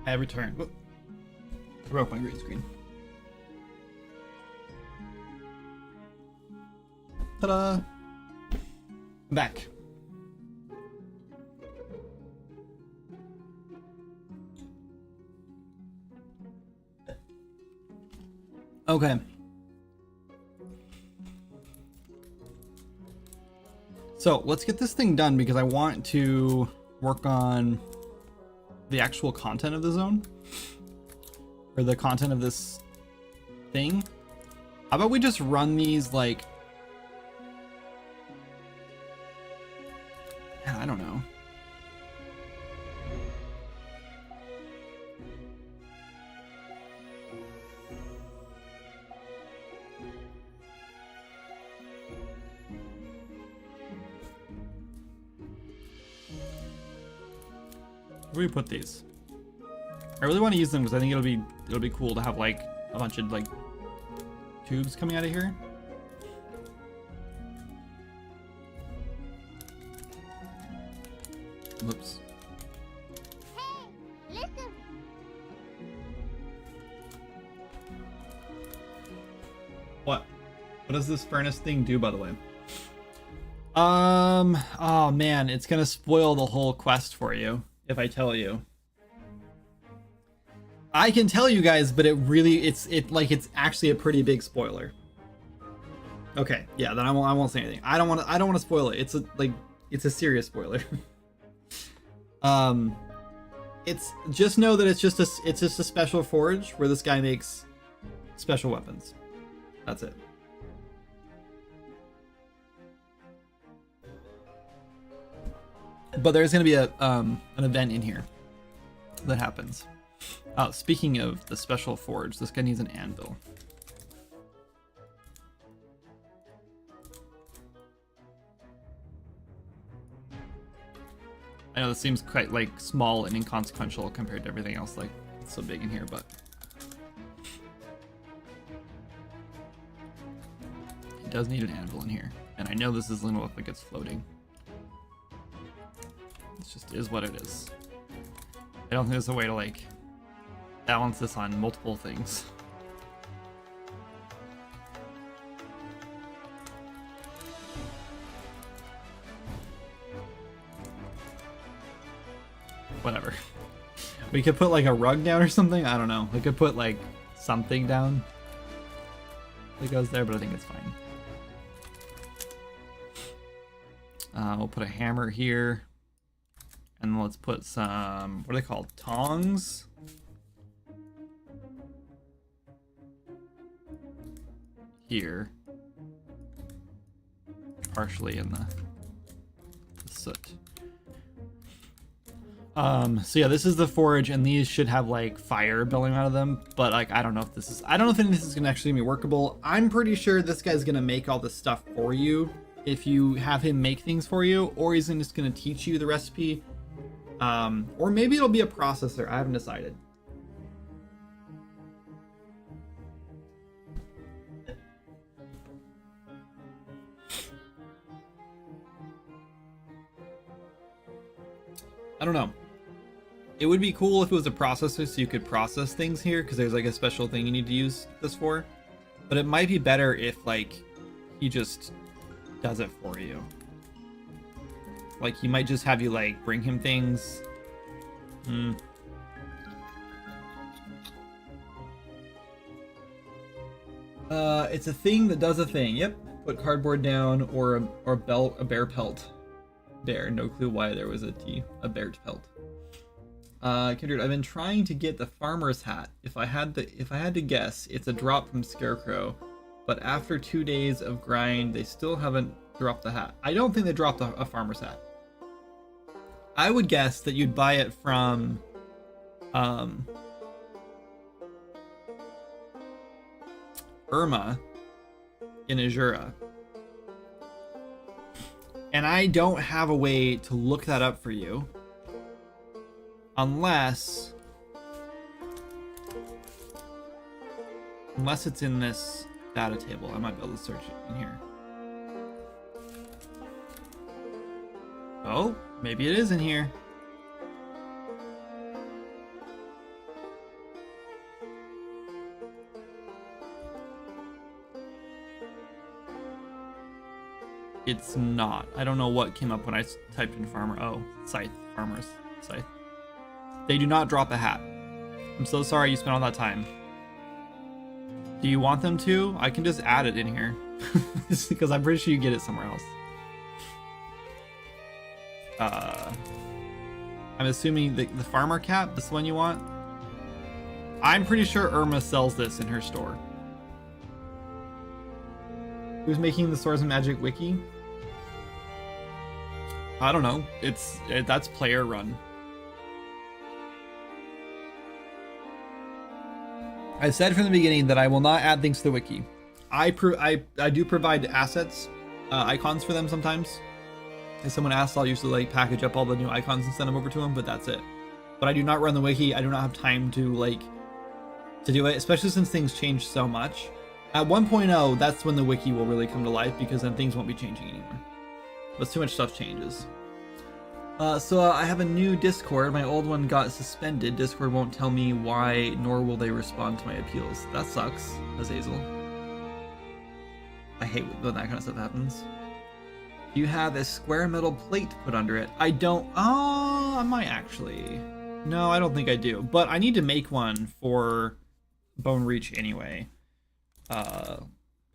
I have returned. Whoop. I broke my green screen. Ta-da! I'm back. Okay. So let's get this thing done because I want to work on the actual content of the zone. Or the content of this thing. How about we just run these like... I don't know. Where do we put these? I really want to use them because I think it'll be cool to have like a bunch of like tubes coming out of here. Whoops. Hey, listen. What? What does this furnace thing do, by the way? Oh man, it's gonna spoil the whole quest for you if I tell you. I can tell you guys, but it's actually a pretty big spoiler. Okay, yeah, then I won't say anything. I don't want to spoil it. It's a serious spoiler. It's just know that it's just a special forge where this guy makes special weapons. That's it. But there's gonna be an event in here that happens. Oh, speaking of the special forge, this guy needs an anvil. I know this seems quite like small and inconsequential compared to everything else, like it's so big in here, but it does need an anvil in here. And I know this is gonna look like it's floating. It just is what it is. I don't think there's a way to like balance this on multiple things. Whatever. We could put like a rug down or something. I don't know. We could put like something down that goes there, but I think it's fine. We'll put a hammer here. And let's put some, what are they called? Tongs? Here. Partially in the soot. So yeah, this is the forge, and these should have like fire billowing out of them, but like I don't know if any of this is gonna actually be workable. I'm pretty sure this guy's gonna make all this stuff for you if you have him make things for you, or he's just gonna teach you the recipe. Or maybe it'll be a processor. I haven't decided. I don't know. It would be cool if it was a processor so you could process things here, because there's like a special thing you need to use this for. But it might be better if like he just does it for you. Like he might just have you like bring him things. It's a thing that does a thing. Yep. Put cardboard down or a bear pelt. Bear. No clue why there was a T. A bear pelt. Kindred, I've been trying to get the farmer's hat. If I had to guess, it's a drop from Scarecrow. But after 2 days of grind, they still haven't dropped the hat. I don't think they dropped a farmer's hat. I would guess that you'd buy it from Irma in Azura. And I don't have a way to look that up for you. Unless it's in this data table. I might be able to search it in here. Oh, maybe it is in here. It's not. I don't know what came up when I typed in farmer. Oh, scythe. Farmer's scythe. They do not drop a hat. I'm so sorry you spent all that time. Do you want them to? I can just add it in here. Because I'm pretty sure you get it somewhere else. I'm assuming the farmer cap, this one you want? I'm pretty sure Irma sells this in her store. Who's making the Swords and Magic wiki? I don't know. That's player run. I said from the beginning that I will not add things to the wiki. I do provide assets, icons for them sometimes. If someone asks, I'll usually like package up all the new icons and send them over to them, but that's it. But I do not run the wiki. I do not have time to do it, especially since things change so much. At 1.0, that's when the wiki will really come to life, because then things won't be changing anymore. But too much stuff changes. So I have a new Discord. My old one got suspended. Discord won't tell me why, nor will they respond to my appeals. That sucks, Azazel. I hate when that kind of stuff happens. You have a square metal plate put under it. I don't. Oh, I might actually. No, I don't think I do. But I need to make one for Bone Reach anyway.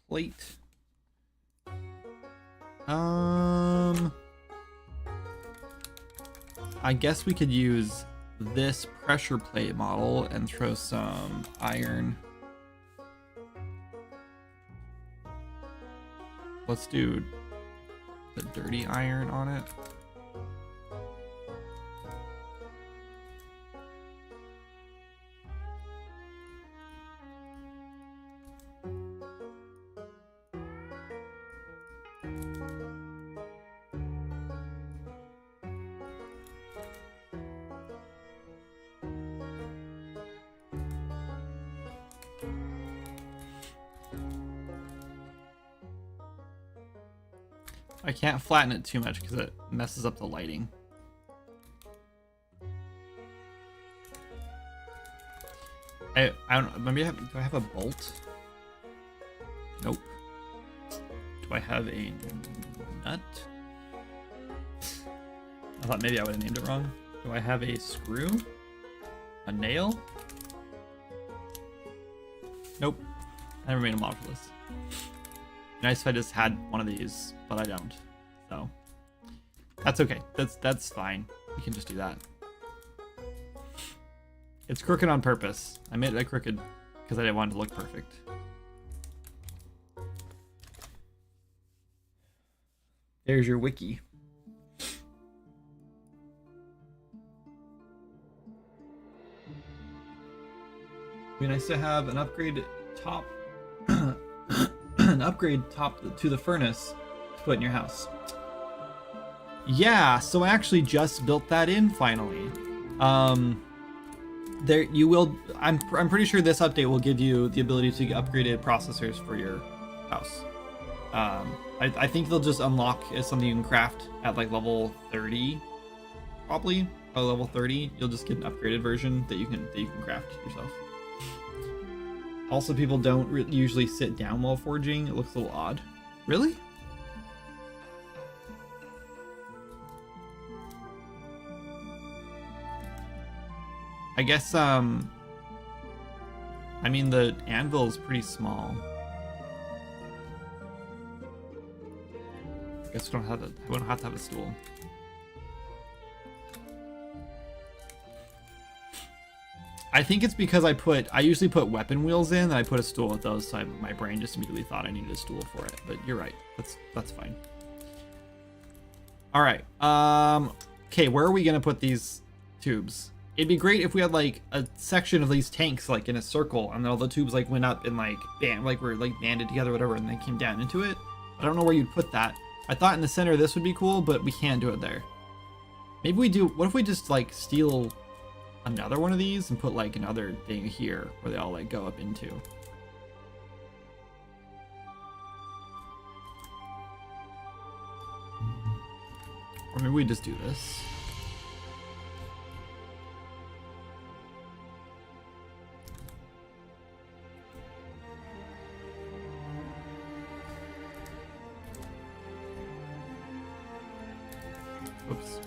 Plate. I guess we could use this pressure plate model and throw some iron. Let's do the dirty iron on it. I can't flatten it too much because it messes up the lighting. I don't know, maybe do I have a bolt? Nope. Do I have a nut? I thought maybe I would have named it wrong. Do I have a screw? A nail? Nope. I never made a mod for this. Nice if I just had one of these, but I don't. So that's okay. That's fine. We can just do that. It's crooked on purpose. I made it crooked because I didn't want it to look perfect. There's your wiki. Be nice to have an upgrade top. An upgrade top to the furnace to put in your house. Yeah, so I actually just built that in finally. There you will. I'm pretty sure this update will give you the ability to get upgraded processors for your house. I think they'll just unlock as something you can craft at like level 30, probably. Or level 30, you'll just get an upgraded version that you can craft yourself. Also, people don't usually sit down while forging. It looks a little odd. Really? I guess, I mean, the anvil is pretty small. I guess we don't have to have a stool. I think it's because I usually put weapon wheels in, and I put a stool with those, so my brain just immediately thought I needed a stool for it. But you're right. That's fine. All right. Okay, where are we gonna put these tubes? It'd be great if we had like a section of these tanks like in a circle, and all the tubes like went up and like were like banded together, or whatever, and then came down into it. I don't know where you'd put that. I thought in the center of this would be cool, but we can't do it there. Maybe we do. What if we just like steal another one of these and put like another thing here where they all like go up into? Or maybe we just do this. Oops.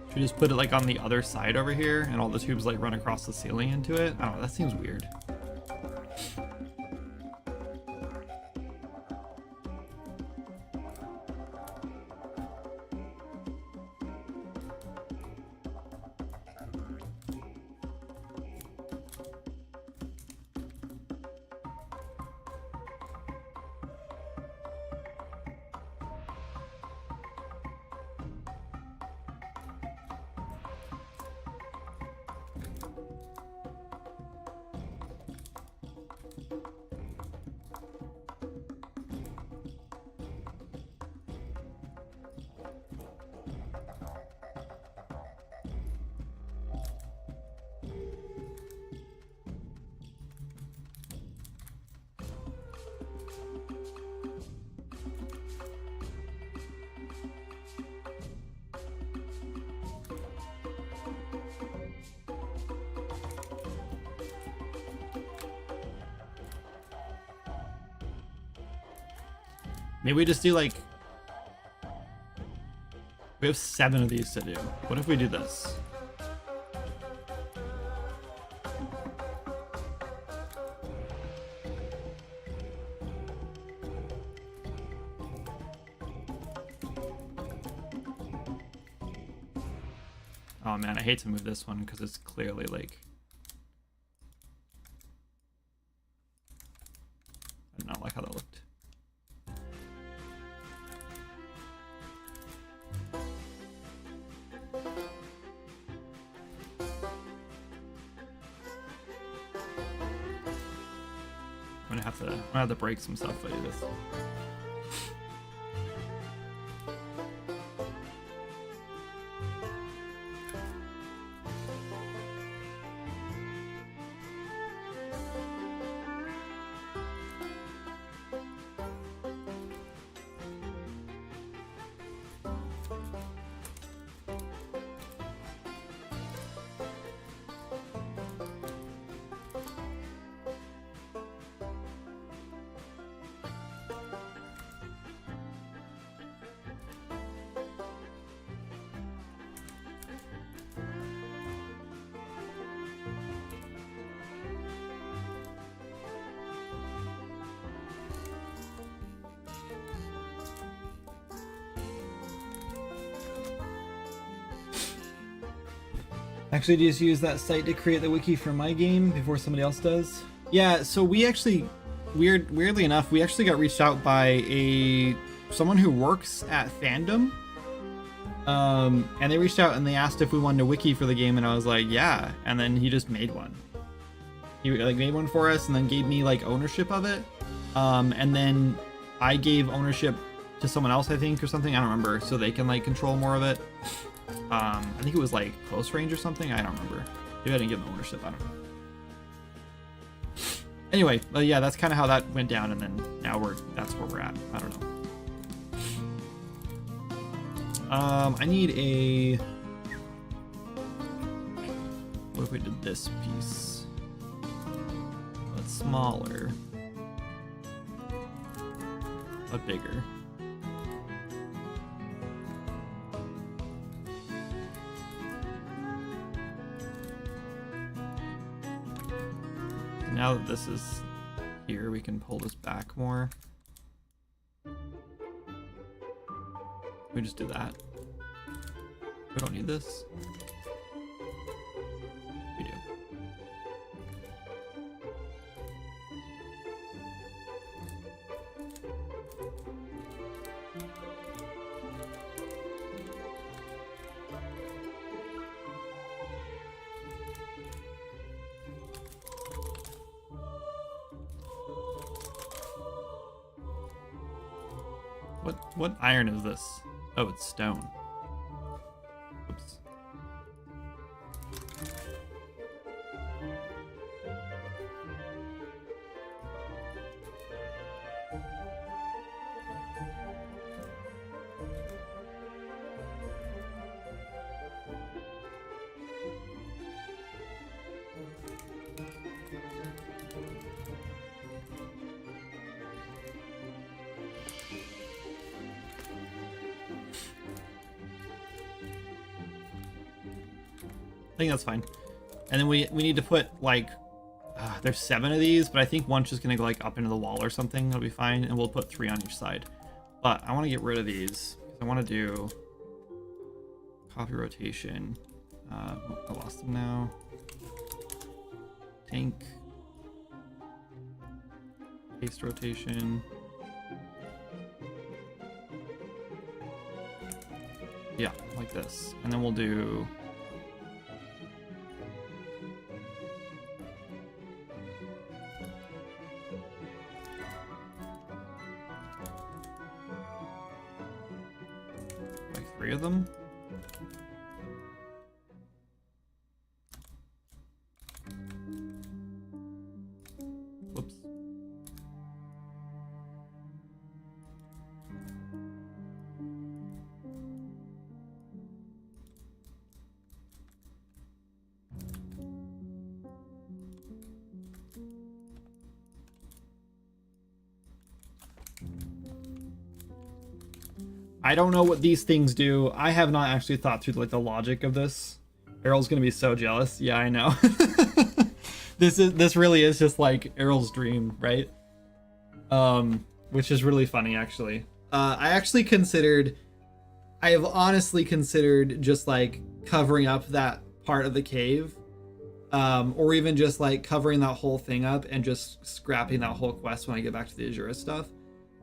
Should we just put it like on the other side over here and all the tubes like run across the ceiling into it? I don't know, that seems weird. Maybe we just do like... We have 7 of these to do. What if we do this? Oh man, I hate to move this one because it's clearly like... I don't like how that looked. I'm gonna have to break some stuff if I do this. Actually, just use that site to create the wiki for my game before somebody else does. Yeah, so we actually, weirdly enough, we actually got reached out by someone who works at Fandom. And they reached out and they asked if we wanted a wiki for the game, and I was like, yeah. And then he just made one. He like made one for us and then gave me like ownership of it. And then I gave ownership to someone else, I think, or something. I don't remember. So they can like control more of it. I think it was like close range or something. I don't remember. Maybe I didn't give them ownership. I don't know. Anyway, yeah, that's kind of how that went down, and then now that's where we're at. I don't know. I need a... What if we did this piece? But smaller. But bigger. Now that this is here, we can pull this back more. We just do that. We don't need this. We do. What iron is this? Oh, it's stone. Oops. think that's fine. And then we need to put like, there's 7 of these, but I think one's just gonna go like up into the wall or something. That'll be fine, and we'll put 3 on each side. But I want to get rid of these because I want to do copy rotation. I lost them now. Tank. Paste rotation. Yeah, like this. And then we'll do like 3 of them. Whoops. I don't know what these things do. I have not actually thought through like the logic of this. Errol's gonna be so jealous. Yeah, I know. This really is just like Errol's dream, right? Which is really funny actually. I have honestly considered just like covering up that part of the cave, or even just like covering that whole thing up and just scrapping that whole quest when I get back to the Azura stuff,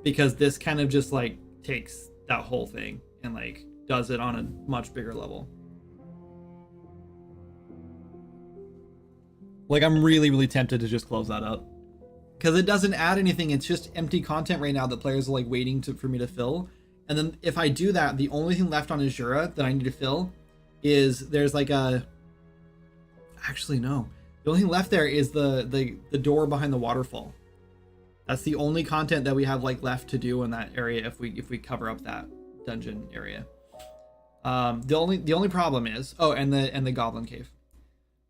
because this kind of just like takes that whole thing and like does it on a much bigger level. Like I'm really tempted to just close that up because it doesn't add anything. It's just empty content right now that players are like waiting for me to fill. And then if I do that, the only thing left on Azura that I need to fill is there's like a, actually no, the only thing left there is the door behind the waterfall. That's the only content that we have like left to do in that area if we cover up that dungeon area. The only problem is, oh, and the goblin cave.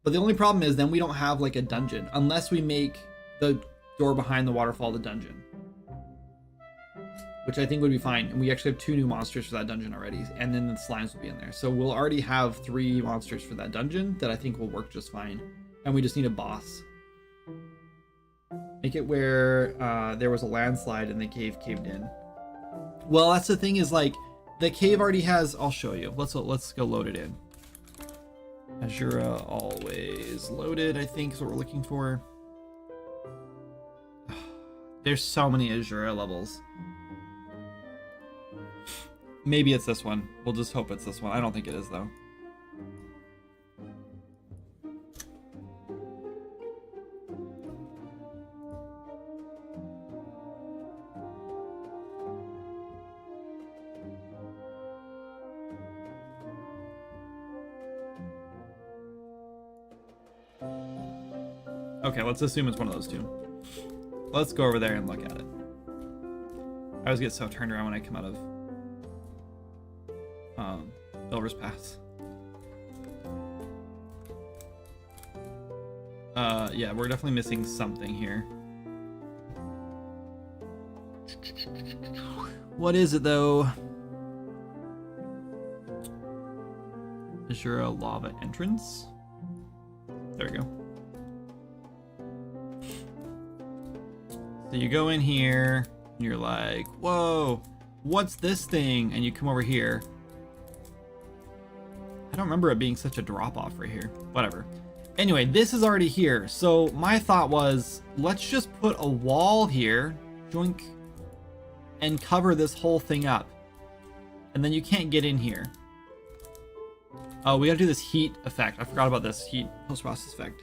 But the only problem is then we don't have like a dungeon unless we make the door behind the waterfall the dungeon, which I think would be fine. And we actually have 2 new monsters for that dungeon already, and then the slimes will be in there. So we'll already have 3 monsters for that dungeon that I think will work just fine. And we just need a boss. Make it where there was a landslide and the cave caved in. Well, that's the thing is like the cave already has. I'll show you. Let's go load it in. Azura always loaded, I think is what we're looking for. There's so many Azura levels. Maybe it's this one. We'll just hope it's this one. I don't think it is though. Okay, let's assume it's one of those 2. Let's go over there and look at it. I always get so turned around when I come out of Elver's Pass. Yeah, we're definitely missing something here. What is it though? Azura lava entrance? There we go. So you go in here and you're like, whoa, what's this thing? And you come over here. I don't remember it being such a drop off right here. Whatever. Anyway, this is already here. So my thought was, let's just put a wall here, joink, and cover this whole thing up. And then you can't get in here. Oh, we gotta do this heat effect. I forgot about this heat post-process effect.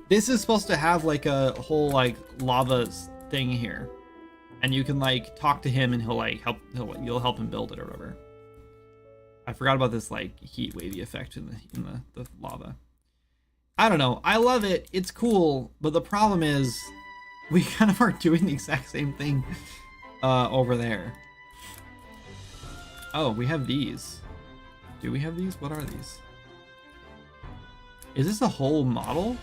This is supposed to have like a whole like lava thing here, and you can like talk to him and he'll like you'll help him build it or whatever. I forgot about this like heat wavy effect in the lava. I don't know. I love it. It's cool, but the problem is we kind of are doing the exact same thing over there. Oh, we have these. Do we have these? What are these? Is this a whole model?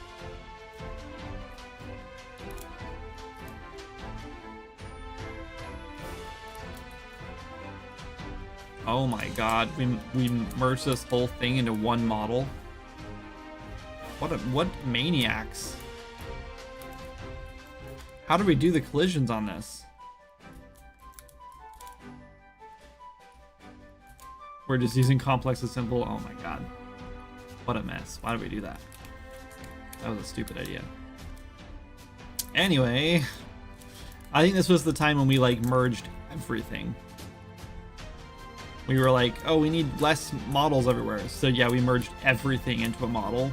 Oh my god, we merged this whole thing into one model. What maniacs? How do we do the collisions on this? We're just using complex as simple. Oh my god. What a mess. Why did we do that? That was a stupid idea. Anyway, I think this was the time when we like merged everything. We were like, oh, we need less models everywhere. So yeah, we merged everything into a model.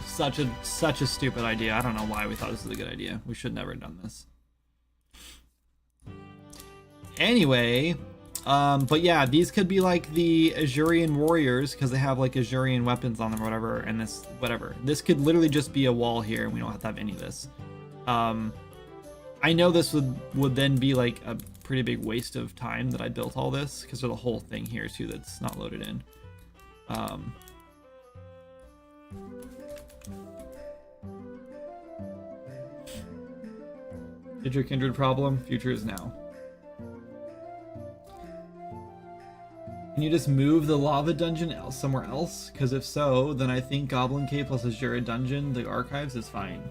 Such a stupid idea. I don't know why we thought this was a good idea. We should never have done this. Anyway, but yeah, these could be like the Azurian warriors because they have like Azurian weapons on them or whatever, and this whatever. This could literally just be a wall here, and we don't have to have any of this. I know this would then be like a pretty big waste of time that I built all this because there's a whole thing here too that's not loaded in. Did your kindred problem? Future is now. Can you just move the lava dungeon somewhere else? Because if so, then I think Goblin Cave plus Azure Dungeon, the archives, is fine.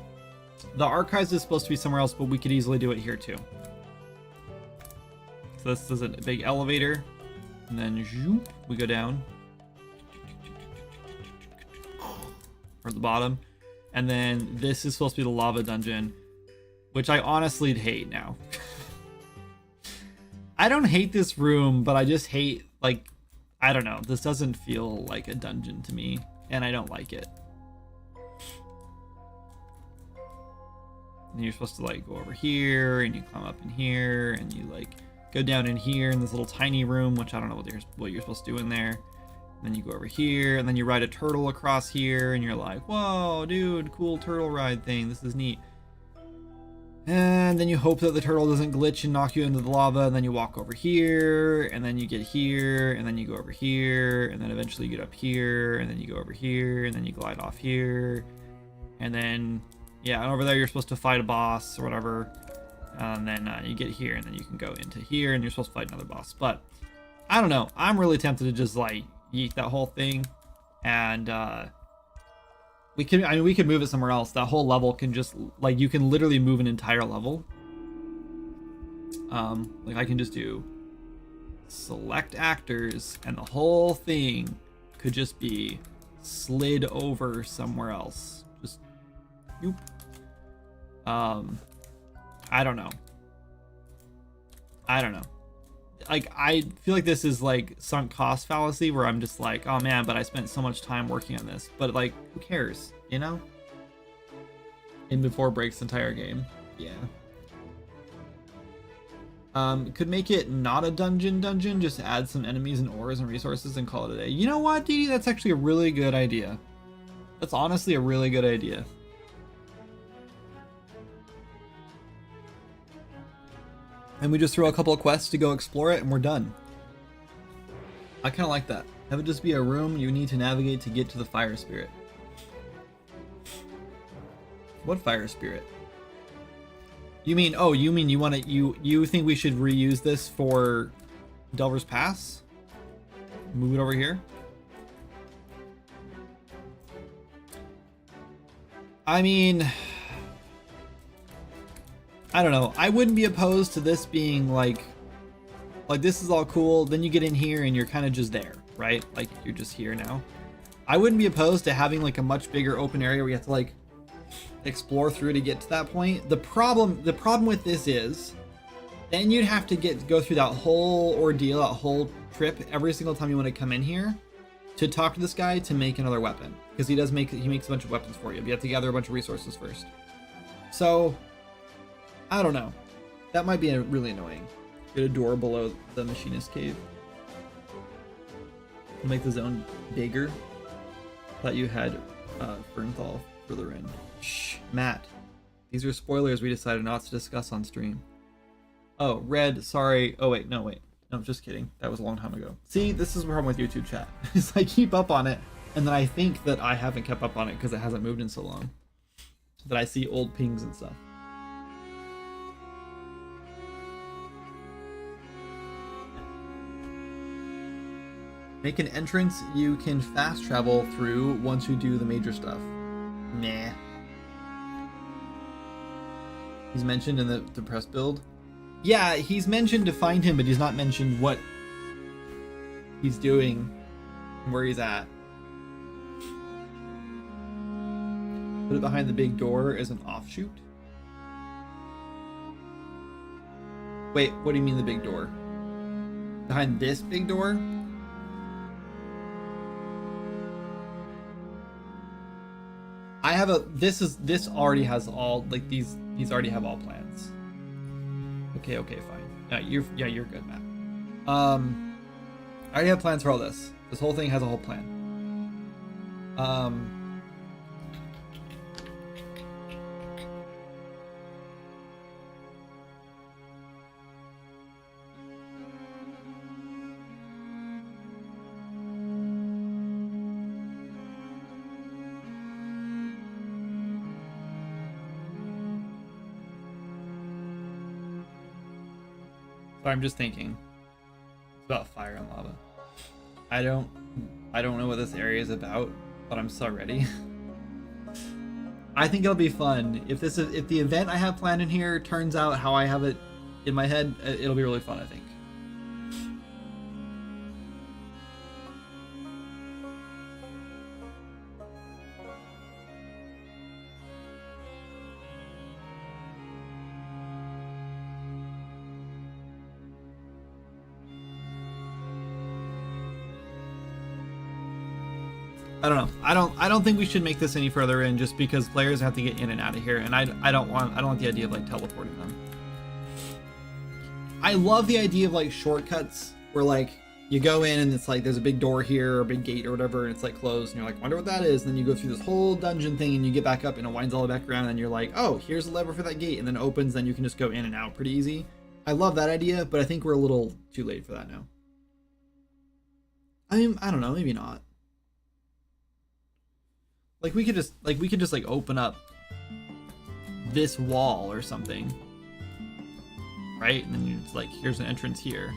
The archives is supposed to be somewhere else, but we could easily do it here too. So this is a big elevator, and then zoop, we go down. Or the bottom. And then this is supposed to be the lava dungeon, which I honestly hate now. I don't hate this room, but I just hate, like, I don't know. This doesn't feel like a dungeon to me, and I don't like it. And you're supposed to, like, go over here, and you climb up in here, and you, like, go down in here in this little tiny room, which I don't know what you're supposed to do in there. And then you go over here, and then you ride a turtle across here, and you're like, whoa, dude, cool turtle ride thing. This is neat. And then you hope that the turtle doesn't glitch and knock you into the lava, and then you walk over here, and then you get here, and then you go over here, and then eventually you get up here, and then you go over here, and then you glide off here, and then, yeah, and over there you're supposed to fight a boss or whatever, and then you get here, and then you can go into here, and you're supposed to fight another boss. But I don't know, I'm really tempted to just like yeet that whole thing, and we could move it somewhere else. That whole level can just, like, you can literally move an entire level. Like, I can just do select actors, and the whole thing could just be slid over somewhere else. Just, yoop. I don't know. Like, I feel like this is like sunk cost fallacy where I'm just like, oh man, but I spent so much time working on this. But like, who cares, you know? In before breaks entire game. Yeah. Could make it not a dungeon, just add some enemies and ores and resources and call it a day. You know what, Dee? That's actually a really good idea. That's honestly a really good idea. And we just throw a couple of quests to go explore it, and we're done. I kind of like that. Have it just be a room you need to navigate to get to the fire spirit. What fire spirit? You mean, oh, you mean you think we should reuse this for Delver's Pass? Move it over here? I mean, I don't know. I wouldn't be opposed to this being like this is all cool. Then you get in here and you're kind of just there, right? Like you're just here now. I wouldn't be opposed to having like a much bigger open area where you have to like explore through to get to that point. The problem with this is then you'd have to go through that whole ordeal, that whole trip every single time you want to come in here to talk to this guy to make another weapon, because he makes a bunch of weapons for you. But you have to gather a bunch of resources first. So I don't know. That might be really annoying. Get a door below the machinist cave. Make the zone bigger. Thought you had Fernthal further in. Shh, Matt. These are spoilers we decided not to discuss on stream. Oh, Red, sorry. Oh, wait, no, wait. No, just kidding. That was a long time ago. See, this is the problem with YouTube chat. Is I keep up on it, and then I think that I haven't kept up on it because it hasn't moved in so long. That I see old pings and stuff. Make an entrance you can fast travel through once you do the major stuff. Nah. He's mentioned in the press build. Yeah, he's mentioned to find him, but he's not mentioned what he's doing and where he's at. Put it behind the big door as an offshoot. Wait, what do you mean the big door? Behind this big door? I have a, this already has all, like these already have all plans. Okay, fine. Yeah, you're good, Matt. I already have plans for all this. This whole thing has a whole plan. So I'm just thinking about fire and lava. I don't know what this area is about, but I'm so ready. I think it'll be fun. If the event I have planned in here turns out how I have it in my head, it'll be really fun, I think. I don't know. I don't think we should make this any further in, just because players have to get in and out of here, and I don't want the idea of like teleporting them. I love the idea of like shortcuts where like you go in and it's like there's a big door here or a big gate or whatever, and it's like closed, and you're like, wonder what that is, and then you go through this whole dungeon thing and you get back up and it winds all the way back around and you're like, oh, here's a lever for that gate, and then it opens, then you can just go in and out pretty easy. I love that idea, but I think we're a little too late for that now. I mean, I don't know, maybe not. Like we could just like open up this wall or something, right? And then it's like, here's an entrance here,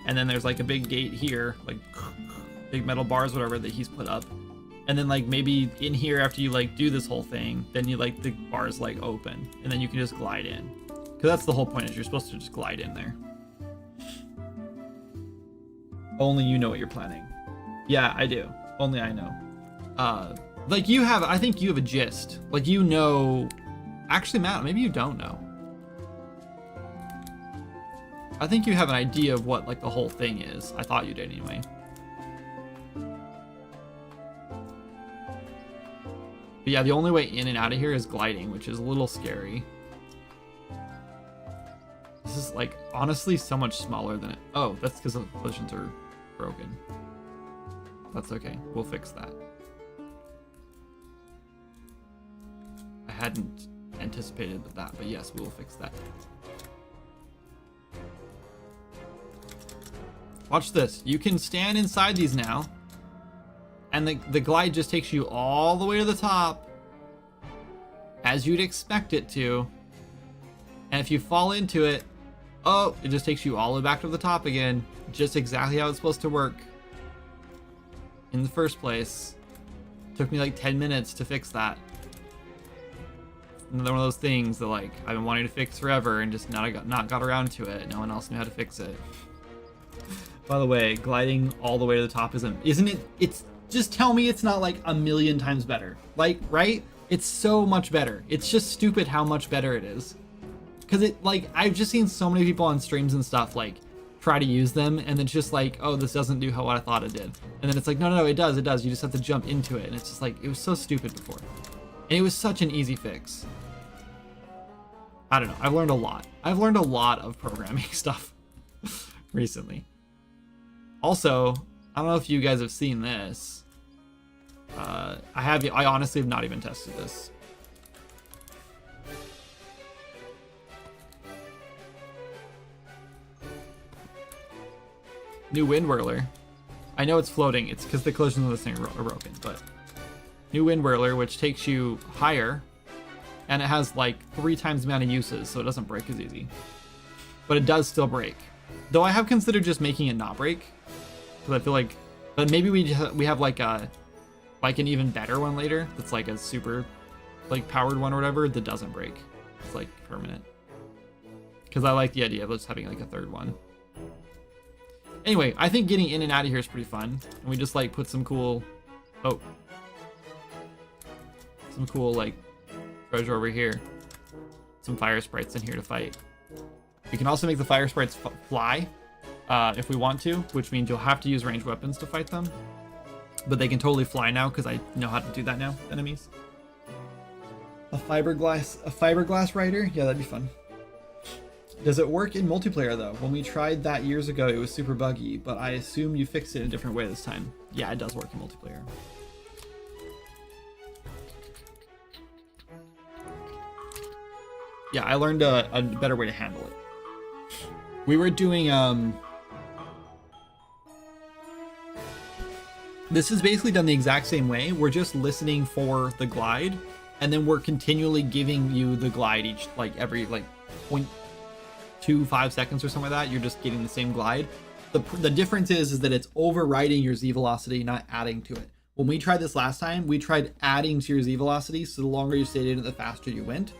and then there's like a big gate here, like big metal bars, whatever, that he's put up, and then like maybe in here after you like do this whole thing, then you like the bars like open, and then you can just glide in, because that's the whole point, is you're supposed to just glide in there. Only you know what you're planning. Yeah, I do. Only I know. Like you have, I think you have a gist. Like you know, actually Matt, maybe you don't know. I think you have an idea of what like the whole thing is. I thought you did anyway. But yeah, the only way in and out of here is gliding, which is a little scary. This is like honestly so much smaller than it. Oh, that's because the collisions are broken. That's okay. We'll fix that. I hadn't anticipated that, but yes, we will fix that. Watch this. You can stand inside these now, and the glide just takes you all the way to the top, as you'd expect it to. And if you fall into it, oh, it just takes you all the way back to the top again, just exactly how it's supposed to work in the first place. Took me like 10 minutes to fix that. Another one of those things that like I've been wanting to fix forever and just not got around to it. No one else knew how to fix it. By the way, gliding all the way to the top isn't it? It's just, tell me it's not like a million times better. Like, right? It's so much better. It's just stupid how much better it is. Cause it, like, I've just seen so many people on streams and stuff like try to use them, and it's just like, oh, this doesn't do what I thought it did. And then it's like, no, it does. You just have to jump into it. And it's just like, it was so stupid before. And it was such an easy fix. I don't know. I've learned a lot. I've learned a lot of programming stuff recently. Also, I don't know if you guys have seen this. I honestly have not even tested this. New Wind Whirler. I know it's floating. It's because the collisions of this thing are broken, but new Wind Whirler, which takes you higher, and it has like 3 times the amount of uses, so it doesn't break as easy. But it does still break. Though I have considered just making it not break, because I feel like, but maybe we have like an even better one later that's like a super like powered one or whatever that doesn't break. It's like permanent. Because I like the idea of just having like a third one. Anyway, I think getting in and out of here is pretty fun. And we just like put some cool, like treasure over here. Some fire sprites in here to fight. We can also make the fire sprites fly if we want to, which means you'll have to use ranged weapons to fight them. But they can totally fly now because I know how to do that now, enemies. A fiberglass rider? Yeah, that'd be fun. Does it work in multiplayer though? When we tried that years ago, it was super buggy, but I assume you fixed it in a different way this time. Yeah, it does work in multiplayer. Yeah, I learned a better way to handle it. We were doing, this is basically done the exact same way. We're just listening for the glide, and then we're continually giving you the glide each, like every, like, 0.25 seconds or something like that. You're just getting the same glide. The difference is that it's overriding your Z velocity, not adding to it. When we tried this last time, we tried adding to your Z velocity, so the longer you stayed in it, the faster you went,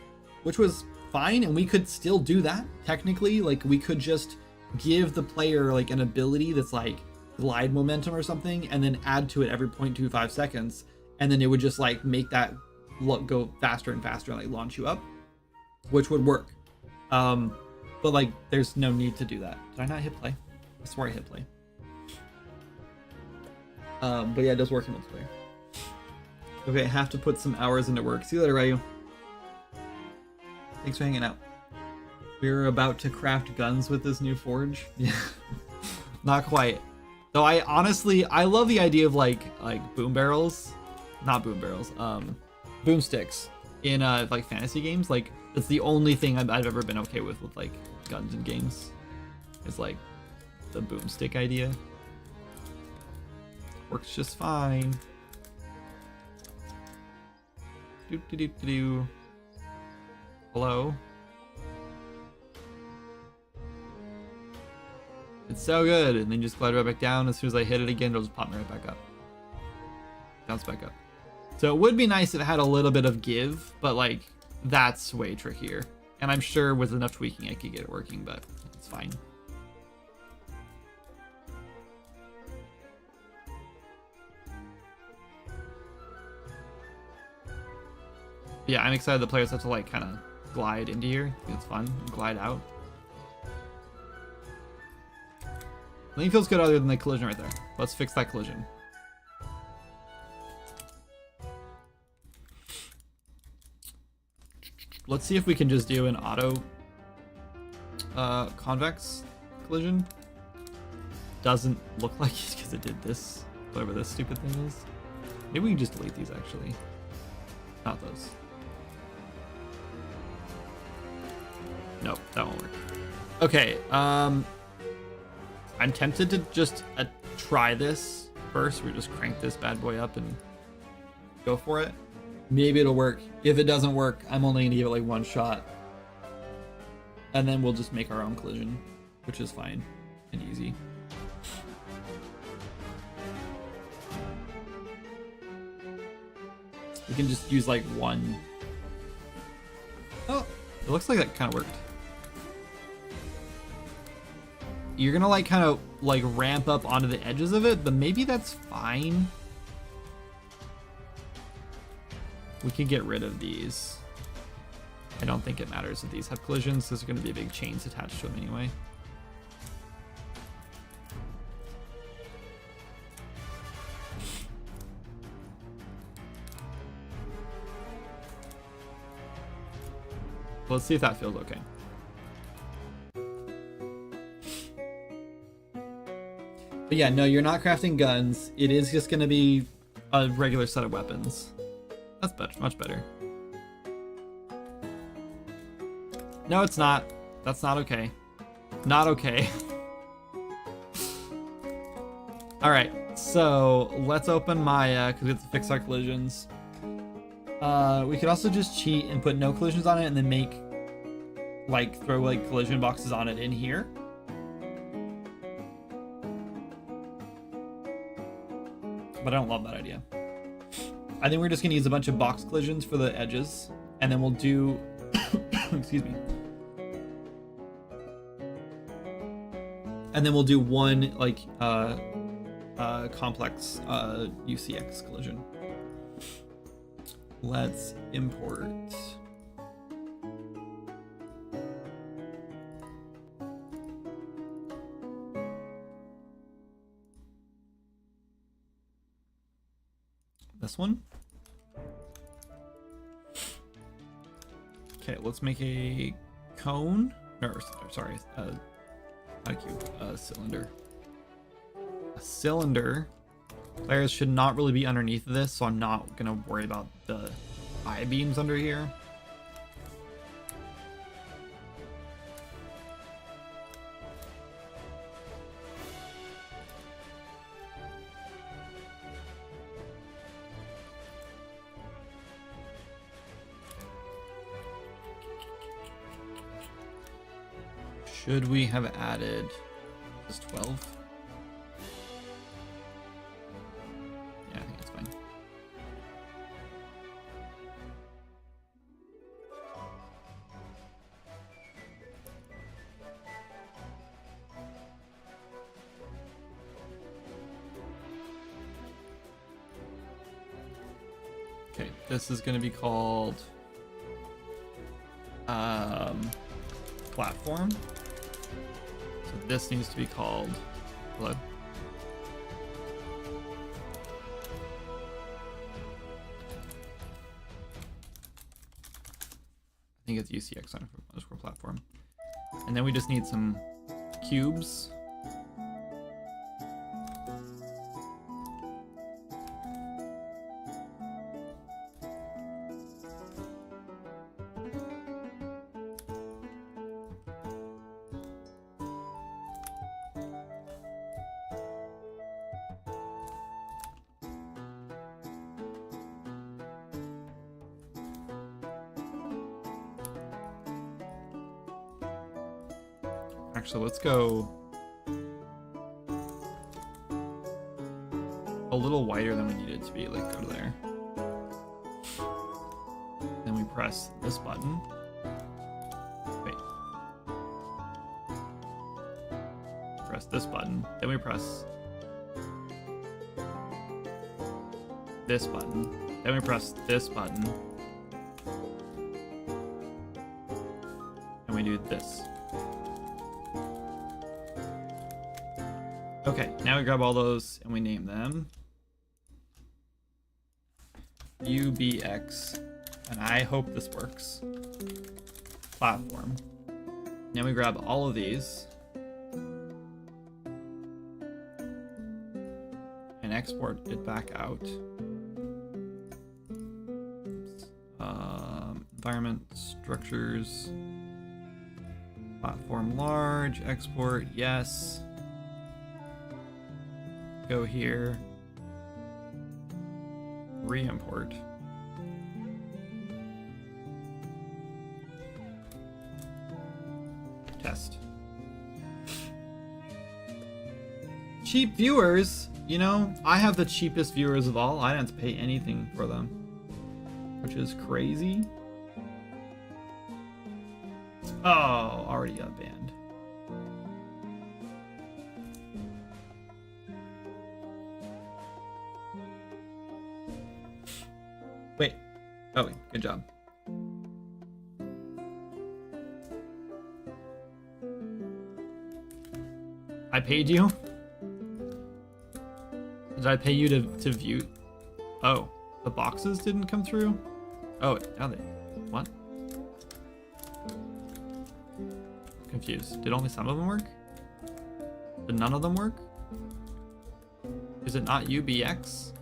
which was fine, and we could still do that technically. Like, we could just give the player like an ability that's like glide momentum or something, and then add to it every 0.25 seconds, and then it would just like make that go faster and faster and like launch you up, which would work. But like, there's no need to do that. Did I not hit play? I swore I hit play. But yeah, it does work in multiplayer. Okay, I have to put some hours into work. See you later, Ryu. Thanks for hanging out. We're about to craft guns with this new forge. Yeah, not quite. Though I honestly, I love the idea of like boom barrels, not boom barrels, boomsticks in like fantasy games. Like, it's the only thing I've ever been okay with like guns in games. It's like the boomstick idea. Works just fine. Do. Hello. It's so good, and then just glide right back down. As soon as I hit it again, it'll just pop me right back up. Bounce back up. So it would be nice if it had a little bit of give, but like, that's way trickier. And I'm sure with enough tweaking I could get it working, but it's fine. Yeah, I'm excited the players have to like kind of glide into here. I think it's fun. Glide out. Nothing feels good other than the collision right there. Let's fix that collision. Let's see if we can just do an auto convex collision. Doesn't look like it because it did this, whatever this stupid thing is. Maybe we can just delete these actually. Not those. Nope, that won't work. Okay, I'm tempted to just try this first. We just crank this bad boy up and go for it. Maybe it'll work. If it doesn't work, I'm only gonna give it like one shot. And then we'll just make our own collision, which is fine and easy. We can just use like one. Oh, it looks like that kind of worked. You're gonna like kind of like ramp up onto the edges of it, but maybe that's fine. We can get rid of these. I don't think it matters if these have collisions. There's going to be big chains attached to them anyway. Let's see if that feels okay. But yeah, no, you're not crafting guns. It is just going to be a regular set of weapons. That's better, much better. No, it's not. That's not okay. Not okay. All right, so let's open Maya because we have to fix our collisions. We could also just cheat and put no collisions on it and then make like throw like collision boxes on it in here. but I don't love that idea. I think we're just gonna use a bunch of box collisions for the edges, and then we'll do, excuse me. And then we'll do one like complex UCX collision. Let's import. This one. Okay, let's make a cone. No, sorry, not a cube, a cylinder. A cylinder. Players should not really be underneath of this, so I'm not gonna worry about the I-beams under here. Should we have added just 12? Yeah, I think it's fine. Okay, this is going to be called platform. So this needs to be called, hello? I think it's UCX underscore platform. And then we just need some cubes. Actually, let's go a little wider than we need it to be. Like, go to there. Then we press this button. Wait. Press this button. Then we press this button. Then we press this button. And we do this. Okay, now we grab all those and we name them UBX, and I hope this works. Platform. Now we grab all of these and export it back out. Environment, structures, platform large, export, yes. Go here, re-import. Test. Cheap viewers, you know, I have the cheapest viewers of all. I didn't have to pay anything for them, which is crazy. Oh, already got banned. Wait. Oh, good job. I paid you? Did I pay you to view? Oh, the boxes didn't come through? Oh, now they... What? Confused. Did only some of them work? Did none of them work? Is it not UBX?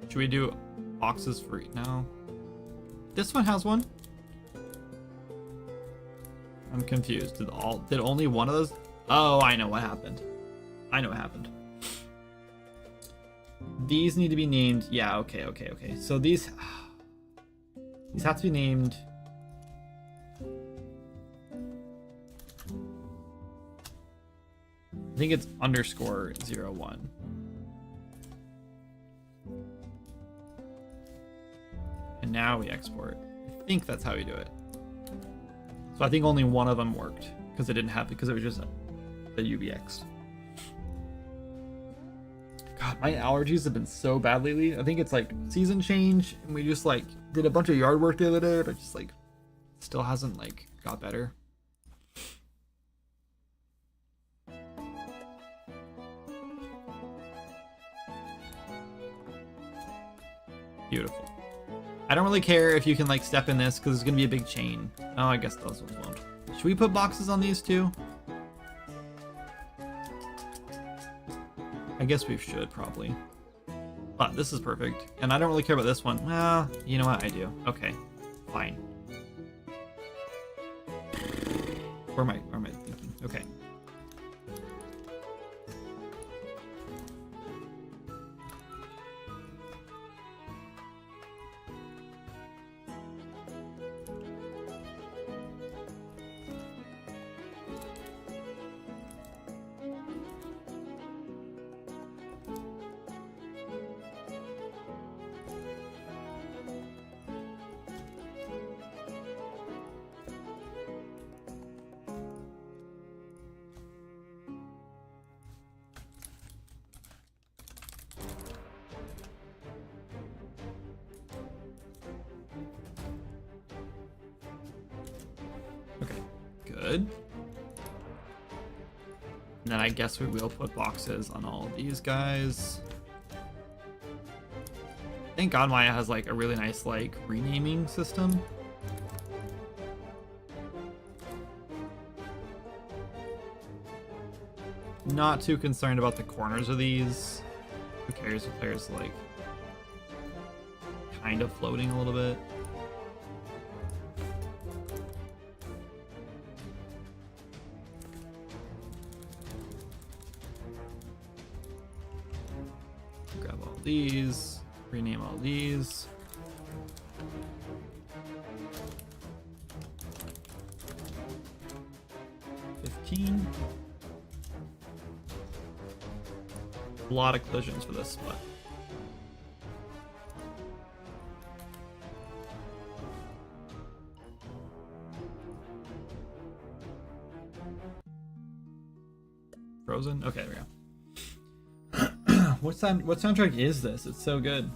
Should we do boxes for... No. This one has one? I'm confused. Did only one of those? Oh, I know what happened. I know what happened. These need to be named. Yeah, okay. So these have to be named. I think it's _01. now we export. I think that's how we do it. So I think only one of them worked because it didn't have, because it was just the UVX. God, my allergies have been so bad lately. I think it's like season change, and we just like did a bunch of yard work the other day, but just like still hasn't like got better. Beautiful. I don't really care if you can like step in this because it's gonna be a big chain. Oh, I guess those ones won't. Should we put boxes on these too? I guess we should probably. But this is perfect. And I don't really care about this one. Well, you know what? I do. Okay. Fine. Where am I thinking? Okay. Okay, good. And then I guess we will put boxes on all of these guys. Thank God Maya has like a really nice like renaming system. Not too concerned about the corners of these. Who cares if there's like kind of floating a little bit. Grab all these, rename all these. A lot of collisions for this spot. Frozen? Okay, there we go. What soundtrack is this? It's so good.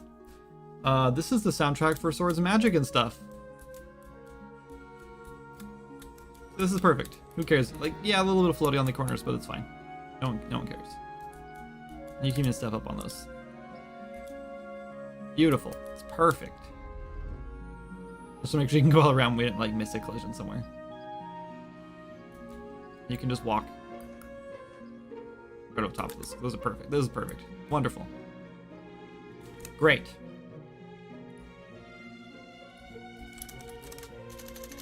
This is the soundtrack for Swords and Magic and stuff. This is perfect. Who cares? Like, yeah, a little bit of floating on the corners, but it's fine. No one cares. You can even step up on those. Beautiful. It's perfect. Just to make sure you can go all around. We didn't like miss a collision somewhere. You can just walk right up top of this. Those are perfect. This is perfect. Wonderful. Great.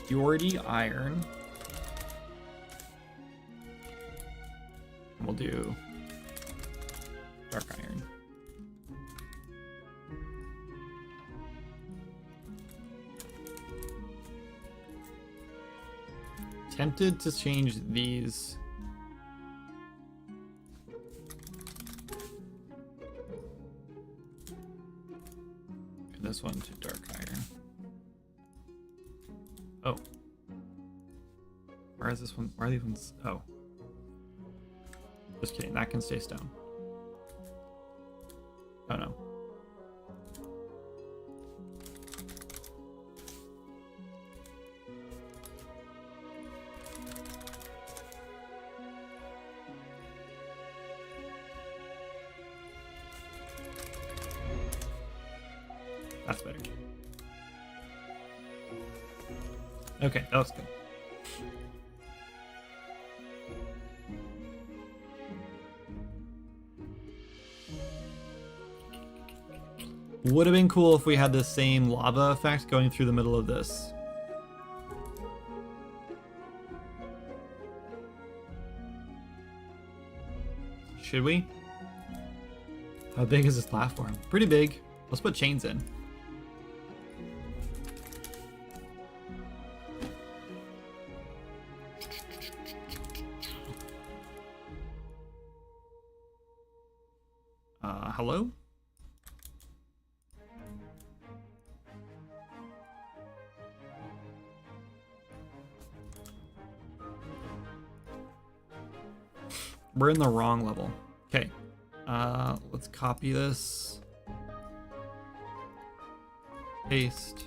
Purity iron. We'll do dark iron. Tempted to change these. And this one to dark iron. Oh. Where is this one? Where are these ones? Oh. Just kidding, that can stay stone. Oh no. That's better. Okay, that looks good. Would have been cool if we had the same lava effect going through the middle of this. Should we? How big is this platform? Pretty big. Let's put chains in. Hello? We're in the wrong level. Okay. Let's copy this. Paste.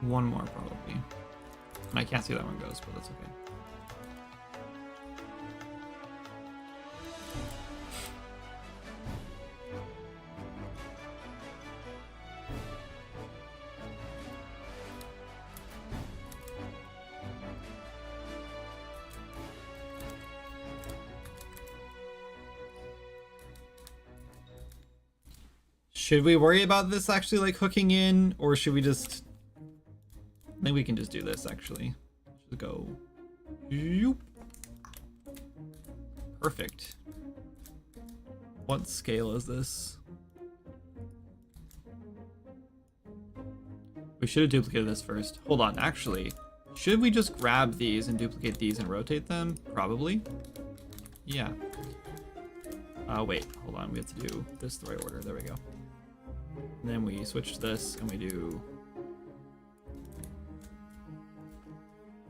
One more probably. And I can't see that one goes, but that's okay. Should we worry about this actually like hooking in, or should we just... I think we can just do this actually. Just go. Yoop. Perfect. What scale is this? We should have duplicated this first. Hold on, actually. Should we just grab these and duplicate these and rotate them? Probably. Yeah. Wait, hold on. We have to do this the right order. There we go. And then we switch this and we do...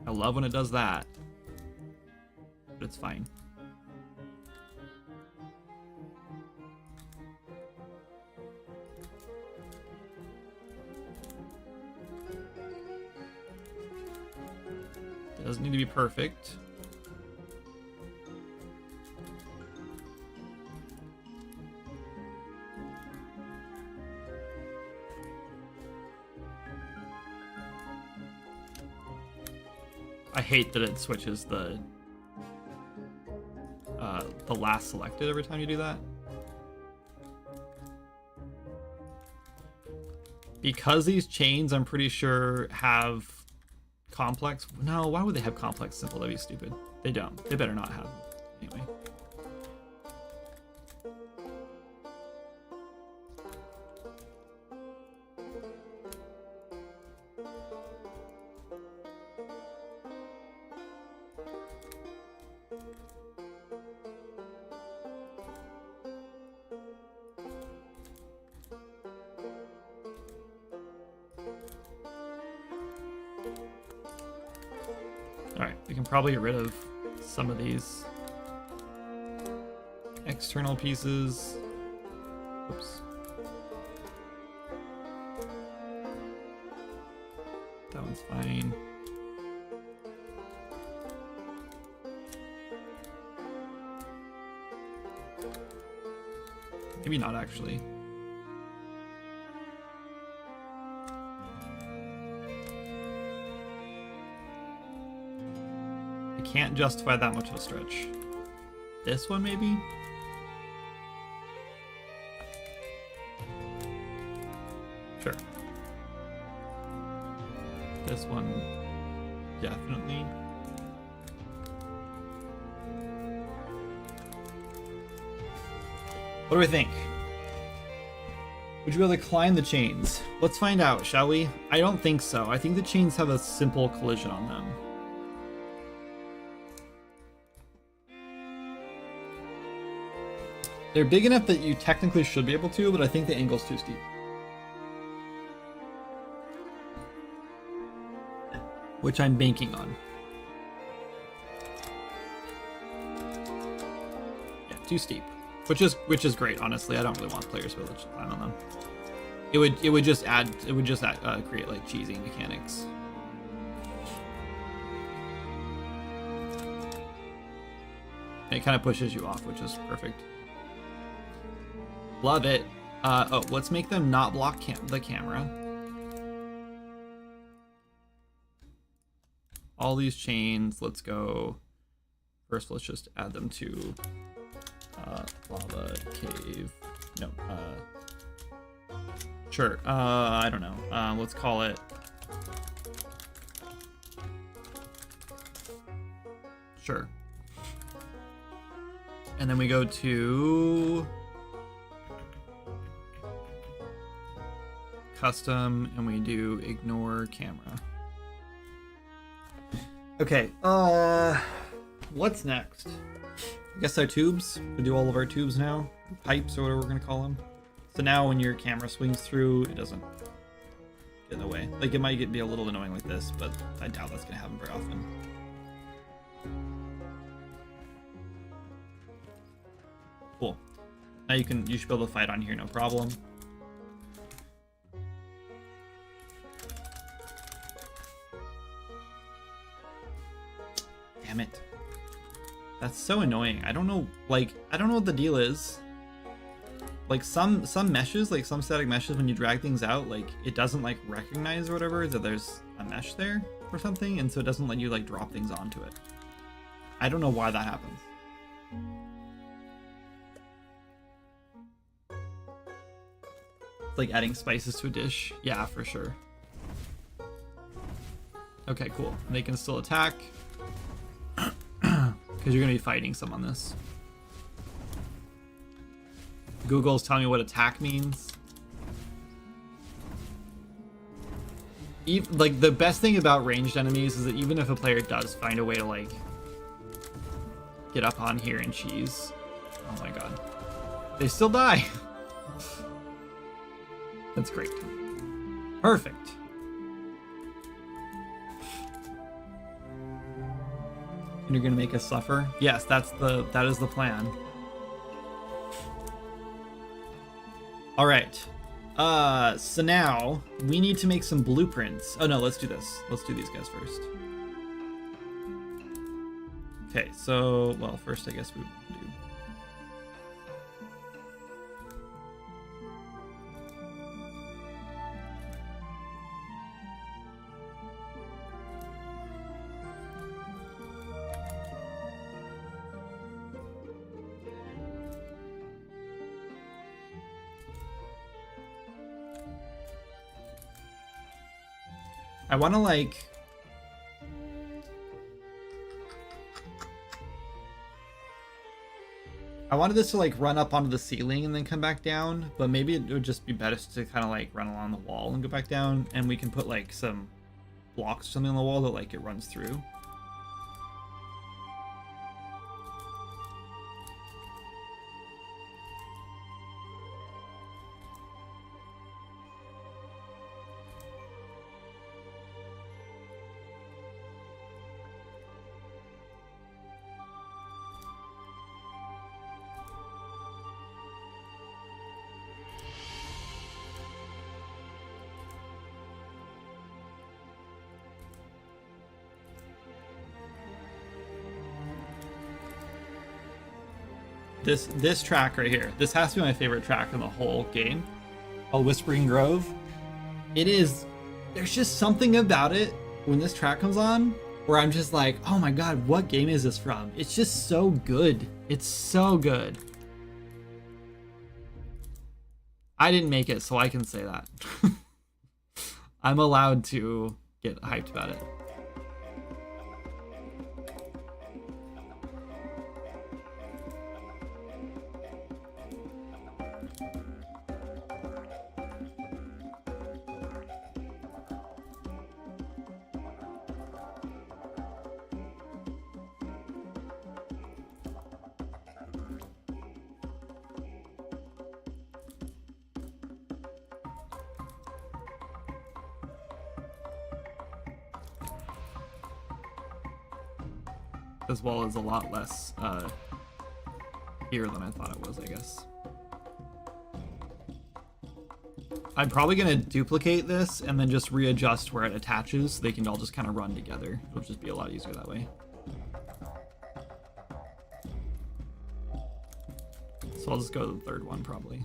I love when it does that. But it's fine. It doesn't need to be perfect. I hate that it switches the last selected every time you do that. Because these chains, I'm pretty sure, have complex. No, why would they have complex simple? That'd be stupid. They don't. They better not have. Anyway. Alright, we can probably get rid of some of these external pieces. Oops. That one's fine. Maybe not actually. Can't justify that much of a stretch. This one maybe? Sure. This one definitely. What do we think? Would you be able to climb the chains? Let's find out, shall we? I don't think so. I think the chains have a simple collision on them. They're big enough that you technically should be able to, but I think the angle's too steep. Which I'm banking on. Yeah, too steep. Which is great, honestly. I don't really want players to climb on them. It would just create like cheesy mechanics. And it kind of pushes you off, which is perfect. Love it. Oh, let's make them not block the camera. All these chains, let's go. First, let's just add them to Lava cave. No. Sure. I don't know. Let's call it. Sure. And then we go to custom and we do ignore camera. Okay. What's next? I guess our tubes. We do all of our tubes now. Pipes or whatever we're gonna call them. So now when your camera swings through, it doesn't get in the way. Like it might be a little annoying like this, but I doubt that's gonna happen very often. Cool. Now you should be able to fight on here, no problem. Damn it. That's so annoying. I don't know what the deal is. Like some meshes, like some static meshes, when you drag things out, like it doesn't like recognize or whatever that there's a mesh there or something, and so it doesn't let you like drop things onto it. I don't know why that happens. It's like adding spices to a dish. Yeah, for sure. Okay, cool. And they can still attack. Because you're going to be fighting some on this. Google's telling me what attack means. Like, the best thing about ranged enemies is that even if a player does find a way to, like, get up on here and cheese. Oh my god. They still die. That's great. Perfect. And you're gonna make us suffer? Yes, that is the plan. All right. So now we need to make some blueprints. Oh no, let's do this. Let's do these guys first. Okay, so well, first I guess we would do. I want to like I wanted this to like run up onto the ceiling and then come back down, but maybe it would just be better to kind of like run along the wall and go back down, and we can put like some blocks or something on the wall that like it runs through. This track right here, this has to be my favorite track in the whole game, called Whispering Grove. There's just something about it when this track comes on where I'm just like, oh my god, what game is this from? It's just so good. It's so good. I didn't make it, so I can say that. I'm allowed to get hyped about it. As well as a lot less here than I thought it was, I guess. I'm probably gonna duplicate this and then just readjust where it attaches so they can all just kind of run together. It'll just be a lot easier that way. So I'll just go to the third one probably.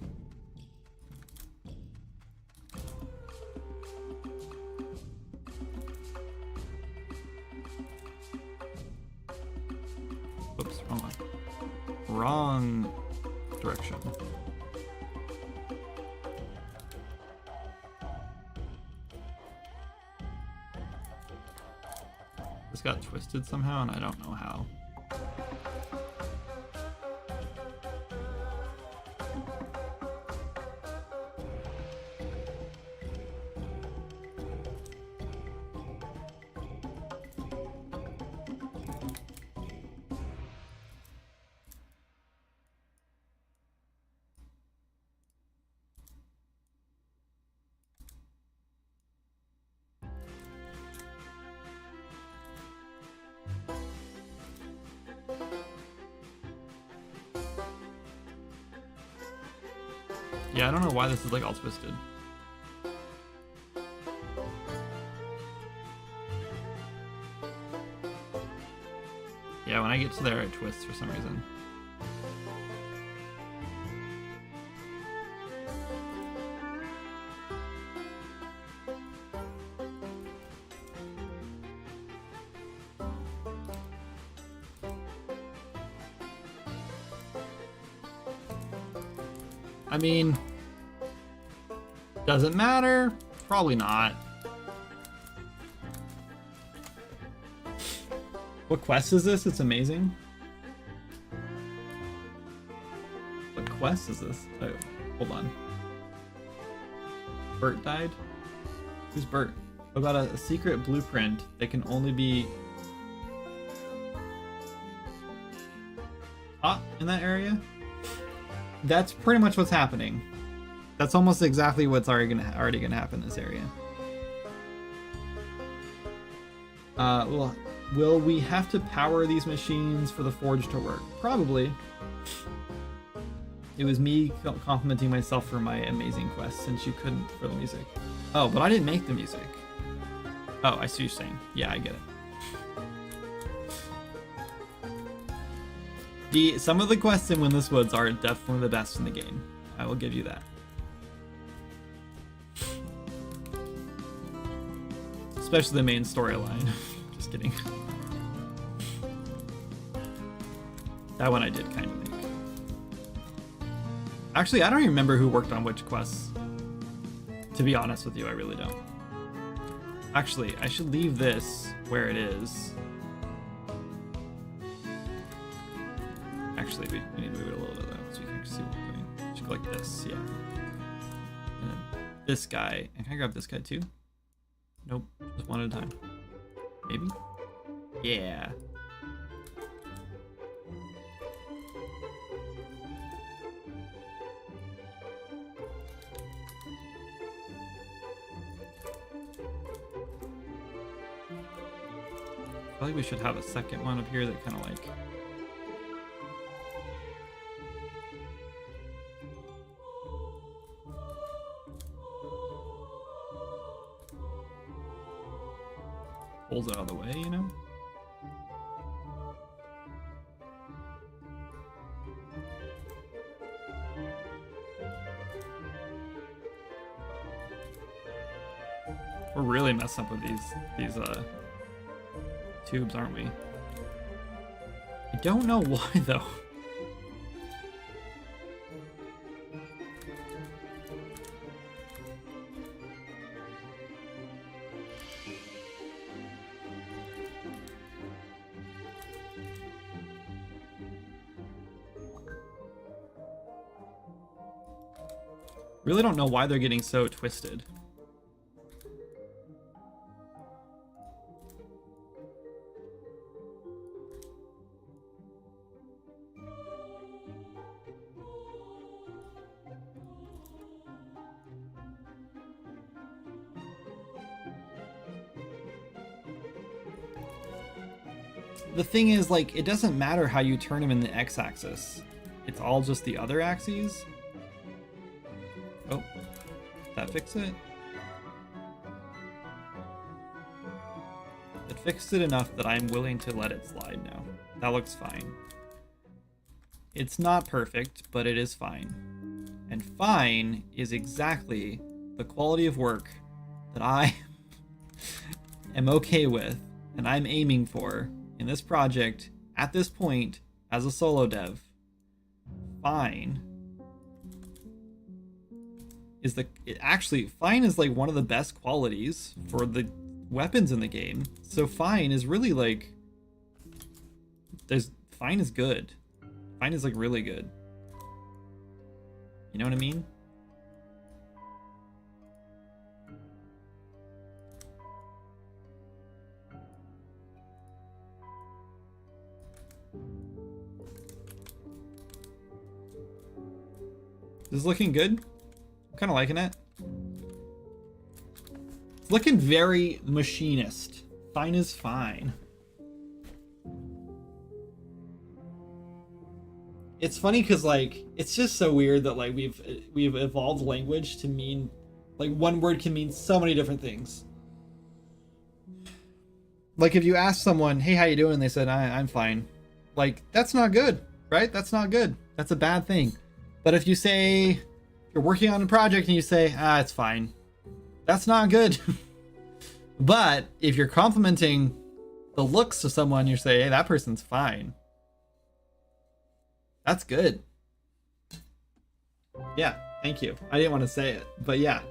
Oops, wrong one. Wrong direction. This got twisted somehow, and I don't know how. Yeah, I don't know why this is like all twisted. Yeah, when I get to there, it twists for some reason. I mean, does it matter? Probably not. What quest is this? It's amazing. What quest is this? Oh, hold on. Bert died? Who's Bert? About a secret blueprint that can only be taught in that area? That's pretty much what's happening. That's almost exactly what's already gonna happen in this area. Well, will we have to power these machines for the forge to work? Probably. It was me complimenting myself for my amazing quest, since you couldn't for the music. Oh, but I didn't make the music. Oh, I see what you're saying. Yeah, I get it. Some of the quests in Windless Woods are definitely the best in the game. I will give you that. Especially the main storyline. Just kidding. That one I did kind of make. Actually, I don't even remember who worked on which quests. To be honest with you, I really don't. Actually, I should leave this where it is. Actually, we need to move it a little bit though, so we can see what we're doing. It should go like this, yeah. And then this guy. And can I grab this guy too? Nope, just one at a time. Maybe? Yeah. I feel like we should have a second one up here that kind of like pulls it out of the way, you know? We're really messing up with these tubes, aren't we? I don't know why though. Really don't know why they're getting so twisted. The thing is, like, it doesn't matter how you turn them in the x-axis. It's all just the other axes. Oh, that fix it? It fixed it enough that I'm willing to let it slide now. That looks fine. It's not perfect, but it is fine. And fine is exactly the quality of work that I am okay with and I'm aiming for in this project at this point as a solo dev. Fine is actually fine is like one of the best qualities for the weapons in the game. So fine is really like fine is good. Fine is like really good. You know what I mean? This is looking good. I'm kind of liking it. It's looking very machinist. Fine is fine. It's funny because like it's just so weird that like we've evolved language to mean like one word can mean so many different things. Like if you ask someone, "Hey, how you doing?" and they said, "I'm fine," like that's not good, right? That's not good. That's a bad thing. But if you say you're working on a project and you say, it's fine, that's not good. But if you're complimenting the looks of someone, you say, hey, that person's fine. That's good. Yeah, thank you. I didn't want to say it, but yeah.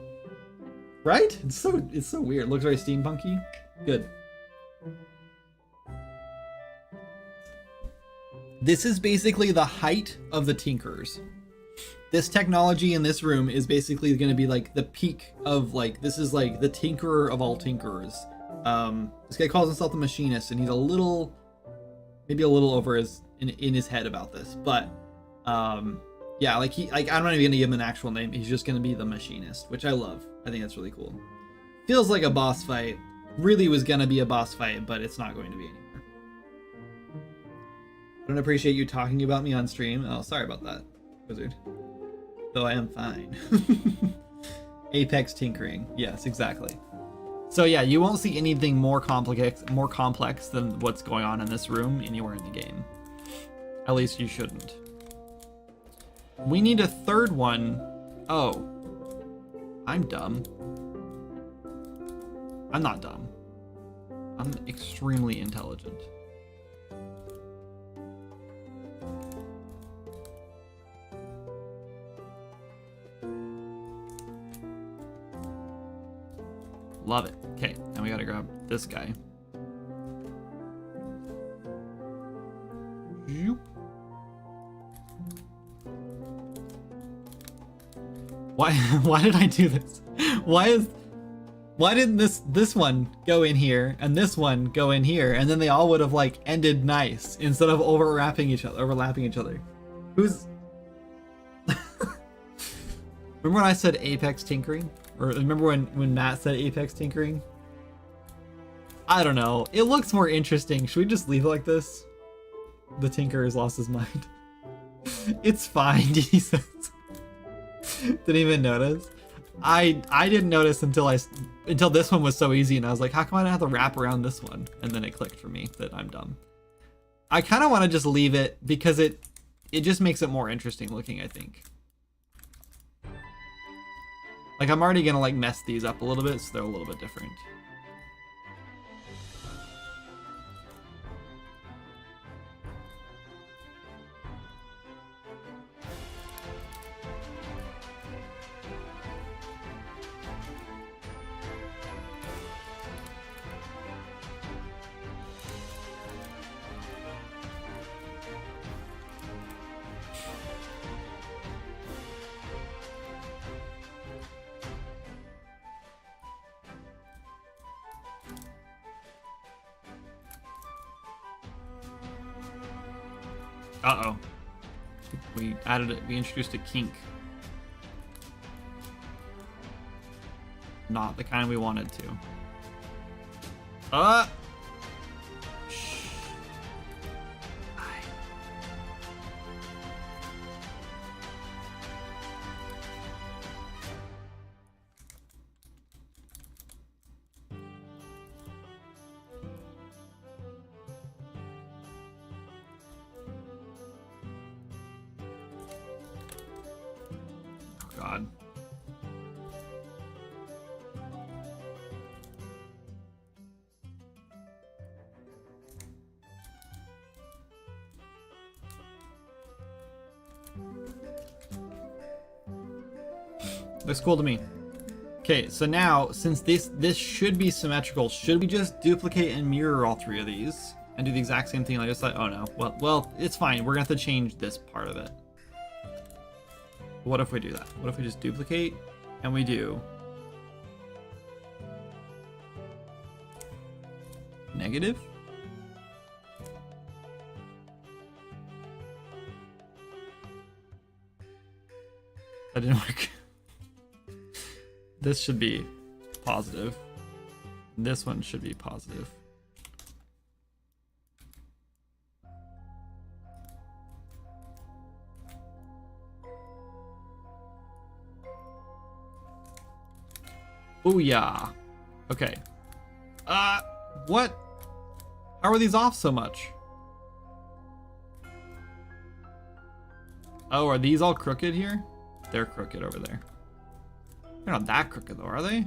Right? It's so weird. It looks very steampunky. Good. This is basically the height of the tinkerers. This technology in this room is basically going to be like the peak of like, this is like the tinkerer of all tinkerers. This guy calls himself the machinist, and he's maybe a little over in his head about this, but yeah, like I'm not even gonna give him an actual name. He's just gonna be the machinist, which I love. I think that's really cool. Feels like a boss fight. Really was gonna be a boss fight, but it's not going to be anymore. I don't appreciate you talking about me on stream. Oh, sorry about that, Wizard. Though I am fine. Apex tinkering. Yes, exactly. So yeah, you won't see anything more complex than what's going on in this room anywhere in the game. At least you shouldn't. We need a third one. Oh. I'm dumb. I'm not dumb. I'm extremely intelligent. Love it. Okay, now we gotta grab this guy. Why did I do this? Why didn't this one go in here and this one go in here, and then they all would have like ended nice instead of overlapping each other? Who's Remember when I said Apex tinkering? Or remember when Matt said Apex tinkering? I don't know. It looks more interesting. Should we just leave it like this? The tinker has lost his mind. It's fine, he says. Didn't even notice. I didn't notice until this one was so easy, and I was like, how come I don't have to wrap around this one? And then it clicked for me that I'm dumb. I kind of want to just leave it because it just makes it more interesting looking, I think. Like, I'm already gonna like mess these up a little bit so they're a little bit different. Uh-oh. We introduced a kink. Not the kind we wanted to. Shh. God. Looks cool to me. Okay, so now, since this should be symmetrical, should we just duplicate and mirror all three of these and do the exact same thing? Like, just like, oh no, well, it's fine. We're gonna have to change this part of it. What if we do that? What if we just duplicate and we do negative? That didn't work. This should be positive. This one should be positive. Booyah. Okay. What? How are these off so much? Oh, are these all crooked here? They're crooked over there. They're not that crooked though, are they?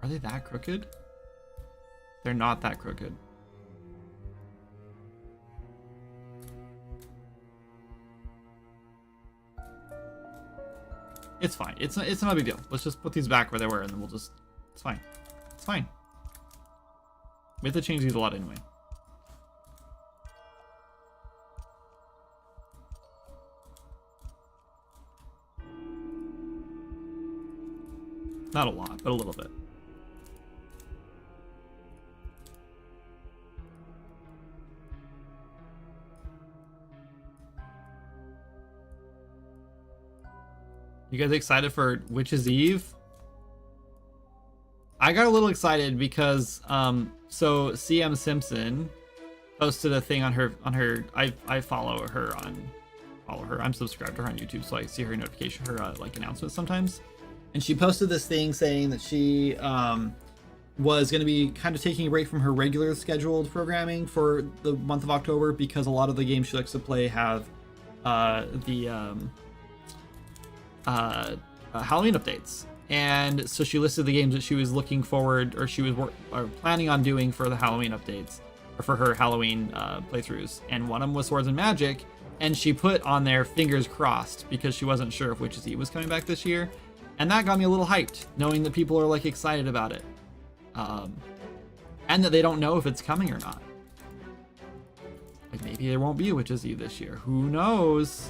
Are they that crooked? They're not that crooked. It's fine. It's not a big deal. Let's just put these back where they were and then we'll just... It's fine. It's fine. We have to change these a lot anyway. Not a lot, but a little bit. You guys excited for Witch's Eve? I got a little excited because so CM Simpson posted a thing on her I follow her. I'm subscribed to her on YouTube, so I see her notification, her like announcements sometimes. And she posted this thing saying that she was going to be kind of taking a break from her regular scheduled programming for the month of October because a lot of the games she likes to play have Halloween updates. And so she listed the games that she was looking forward, or she was planning on doing for the Halloween updates, or for her Halloween playthroughs. And one of them was Swords and Magic, and she put on there fingers crossed because she wasn't sure if Witch's Eve was coming back this year. And that got me a little hyped, knowing that people are like excited about it. And that they don't know if it's coming or not. Like maybe there won't be a Witch's Eve this year. Who knows?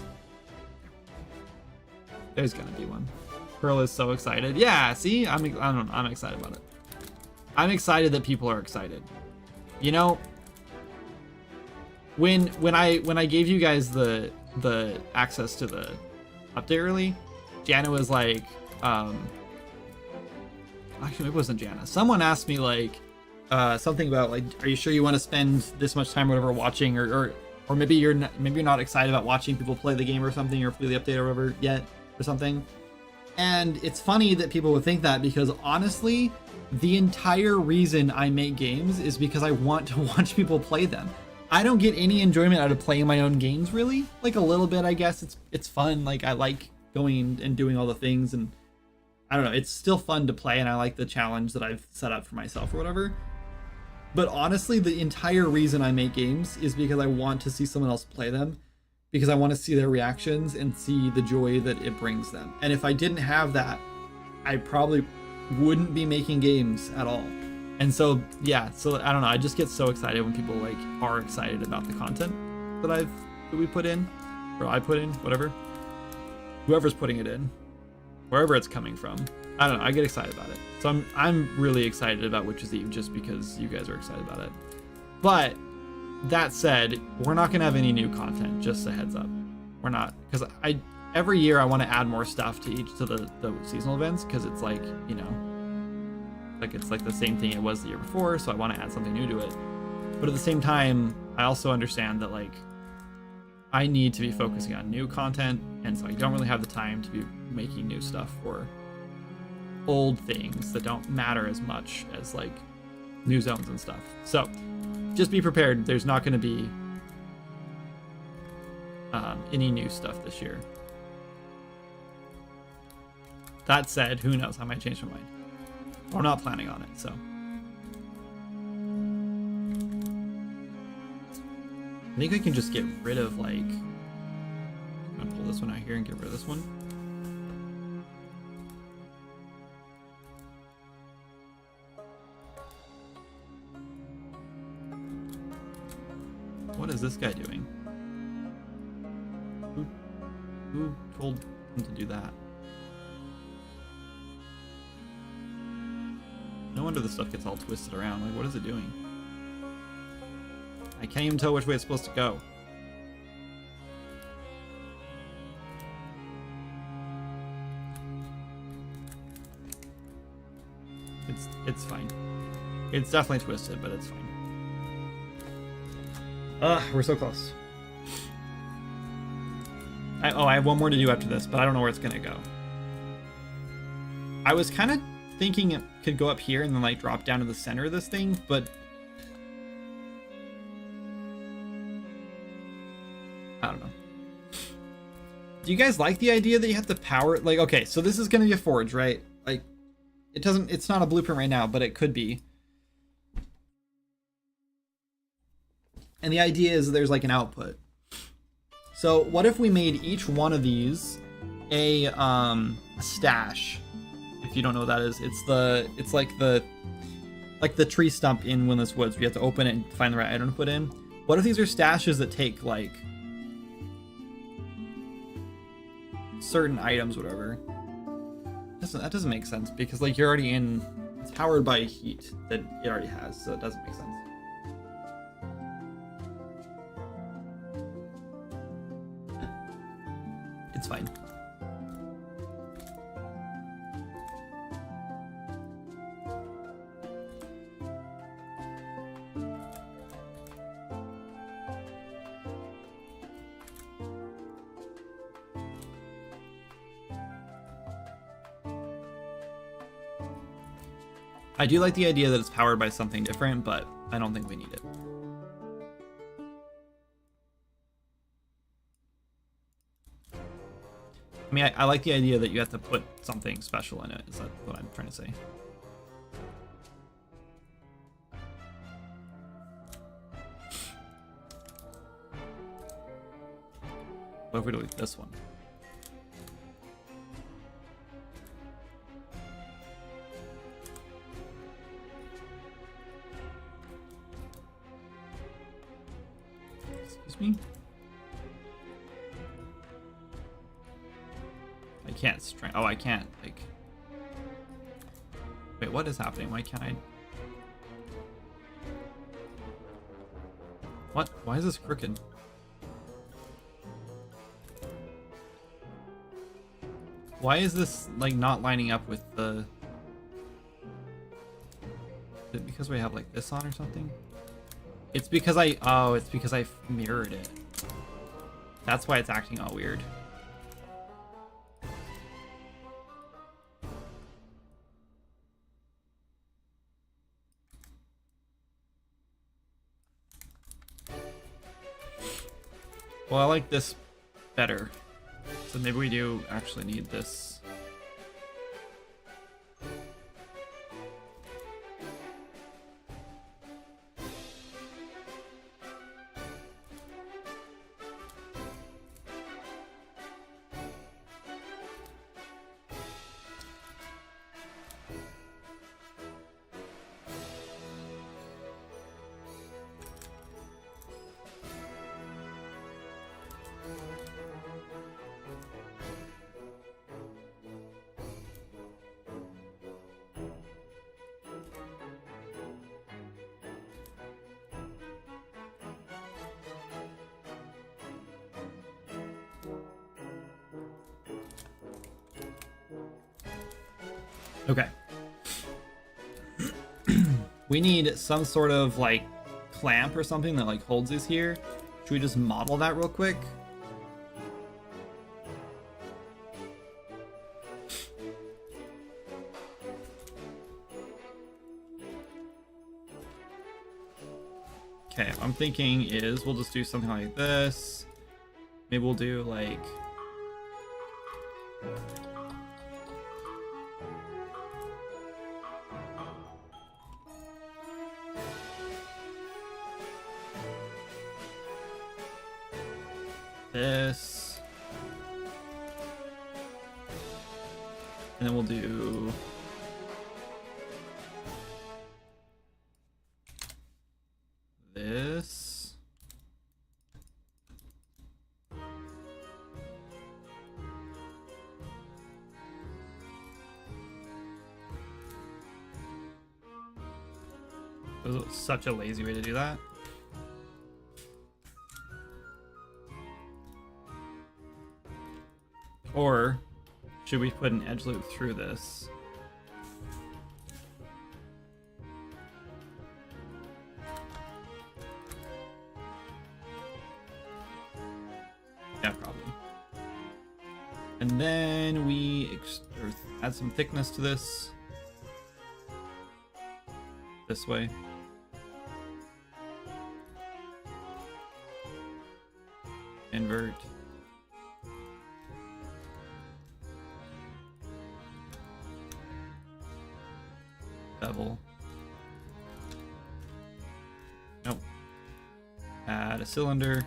There's gonna be one. Pearl is so excited. Yeah, see? I'm excited about it. I'm excited that people are excited. You know, when I gave you guys the access to the update early, Jana was like, actually it wasn't Jana. Someone asked me like something about like, are you sure you want to spend this much time or whatever watching, or maybe you're not excited about watching people play the game or something, or play the update or whatever yet or something. And it's funny that people would think that, because honestly, the entire reason I make games is because I want to watch people play them. I don't get any enjoyment out of playing my own games, really. Like a little bit, I guess. It's fun. Like I like going and doing all the things, and I don't know, it's still fun to play, and I like the challenge that I've set up for myself or whatever. But honestly, the entire reason I make games is because I want to see someone else play them, because I want to see their reactions and see the joy that it brings them. And if I didn't have that, I probably wouldn't be making games at all. And so yeah, so I don't know, I just get so excited when people like are excited about the content that we put in, or I put in, whatever, whoever's putting it in, wherever it's coming from. I don't know, I get excited about it. So I'm really excited about Witch's Eve just because you guys are excited about it. But that said, we're not gonna have any new content, just a heads up. We're not, because every year I want to add more stuff to the seasonal events, because it's like, you know, like it's like the same thing it was the year before, so I want to add something new to it. But at the same time, I also understand that like I need to be focusing on new content, and so I don't really have the time to be making new stuff for old things that don't matter as much as like new zones and stuff. So just be prepared, there's not going to be any new stuff this year. That said, who knows, I might change my mind. We're not planning on it, so. I think I can just get rid of like, I'm gonna pull pull this one out here and get rid of this one. What is this guy doing? Who told him to do that? No wonder the stuff gets all twisted around. Like, what is it doing? I can't even tell which way it's supposed to go. It's fine. It's definitely twisted, but it's fine. We're so close. I have one more to do after this, but I don't know where it's gonna go. I was kind of thinking it could go up here and then like drop down to the center of this thing, but I don't know. Do you guys like the idea that you have to power it? Like, okay, so this is gonna be a forge, right? Like, it's not a blueprint right now, but it could be. And the idea is there's like an output. So what if we made each one of these a stash? If you don't know what that is, it's like the tree stump in Windless Woods. We have to open it and find the right item to put in. What if these are stashes that take like certain items, whatever? That doesn't make sense because like you're already in. It's powered by heat that it already has, so it doesn't make sense. It's fine. I do like the idea that it's powered by something different, but I don't think we need it. I mean, I like the idea that you have to put something special in it. Is that what I'm trying to say? What if we delete this one? Excuse me? I can't oh, I can't, like... Wait, what is happening? Why can't I... What? Why is this crooked? Why is this, like, not lining up with the... Is it because we have, like, this on or something? It's because it's because I mirrored it. That's why it's acting all weird. Well, I like this better. So maybe we do actually need this. Okay. We need some sort of like clamp or something that like holds this here. Should we just model that real quick? Okay, what I'm thinking is we'll just do something like this. Maybe we'll do like... this. And then we'll do this. It was such a lazy way to do that. Or should we put an edge loop through this? Yeah, probably. And then we add some thickness to this way. Invert. Bevel. Nope. Add a cylinder.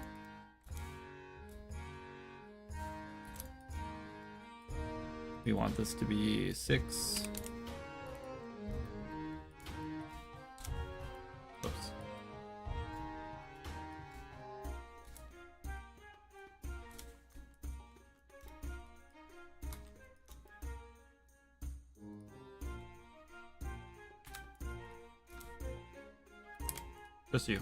We want this to be 6. Oops. Just you.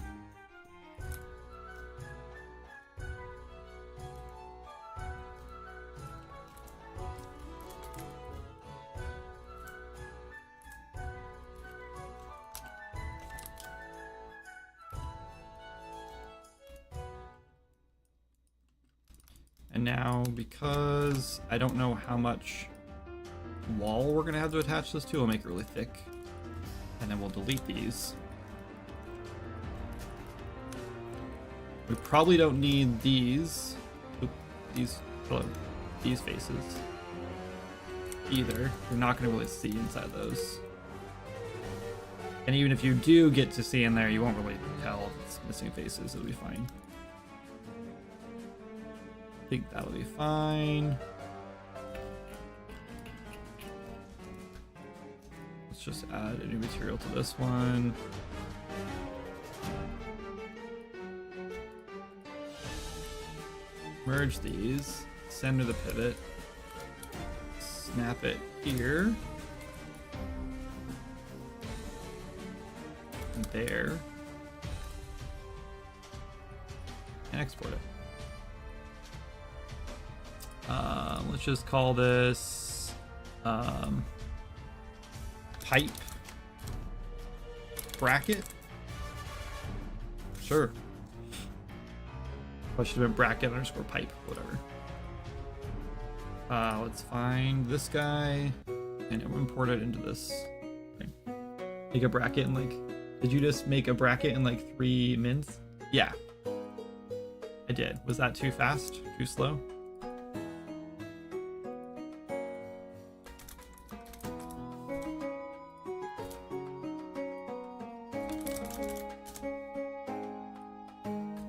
And now, because I don't know how much wall we're gonna have to attach this to, I'll make it really thick. And then we'll delete these. We probably don't need these. These faces either. You're not gonna really see inside those. And even if you do get to see in there, you won't really tell if it's missing faces. It'll be fine. I think that'll be fine. Let's just add a new material to this one. Merge these, center the pivot, snap it here, and there, and export it. Let's just call this pipe bracket. Sure. I should have been bracket underscore pipe, whatever. Let's find this guy and import it into this thing. Make a bracket in like, did you just make a bracket in like 3 minutes? Yeah, I did. Was that too fast? Too slow?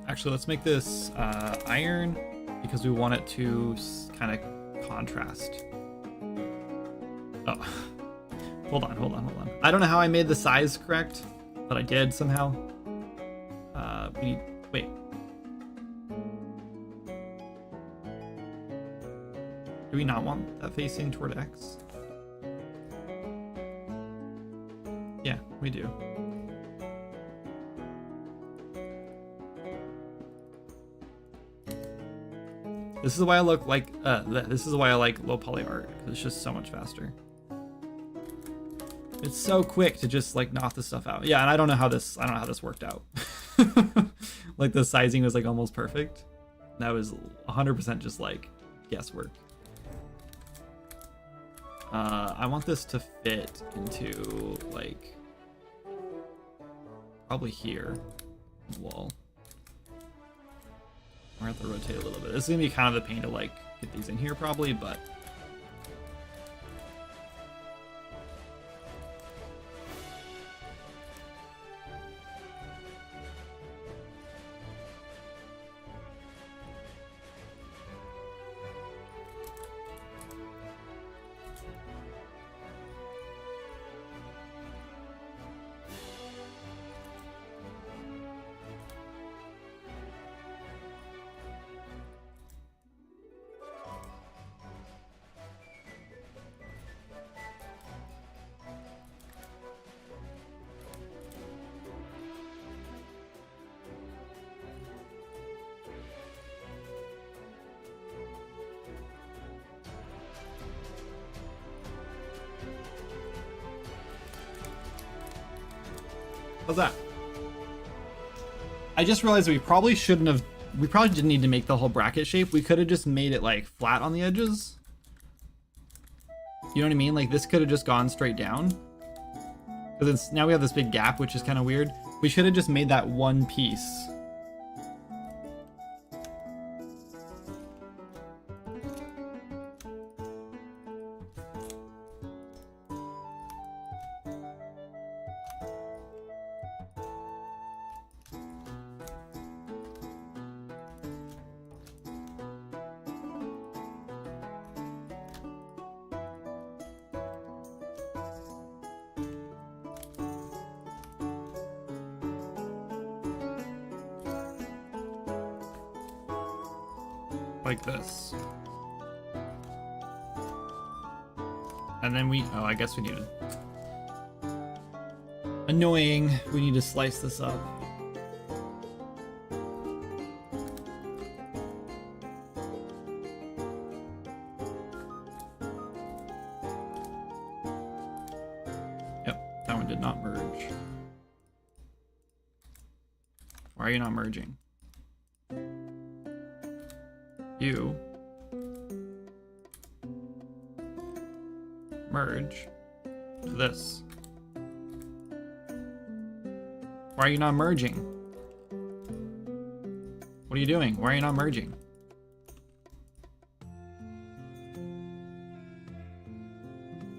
Actually, let's make this iron because we want it to kind of contrast. Oh, hold on. I don't know how I made the size correct, but I did somehow. Wait. Do we not want that facing toward X? Yeah, we do. This is why I look like this is why I like low poly art, because it's just so much faster. It's so quick to just like knock this stuff out. Yeah, and I don't know how this worked out. Like the sizing was like almost perfect. That was 100% just like guesswork. I want this to fit into like probably here, wall. We're gonna have to rotate a little bit. This is gonna be kind of the pain to like get these in here probably, but How's that? I just realized we probably didn't need to make the whole bracket shape. We could have just made it like flat on the edges. You know what I mean? Like this could have just gone straight down. Because now we have this big gap, which is kind of weird. We should have just made that one piece. Like this. And then oh, I guess we need annoying. We need to slice this up. Yep, that one did not merge. Why are you not merging? You merge to this. Why are you not merging? What are you doing? Why are you not merging?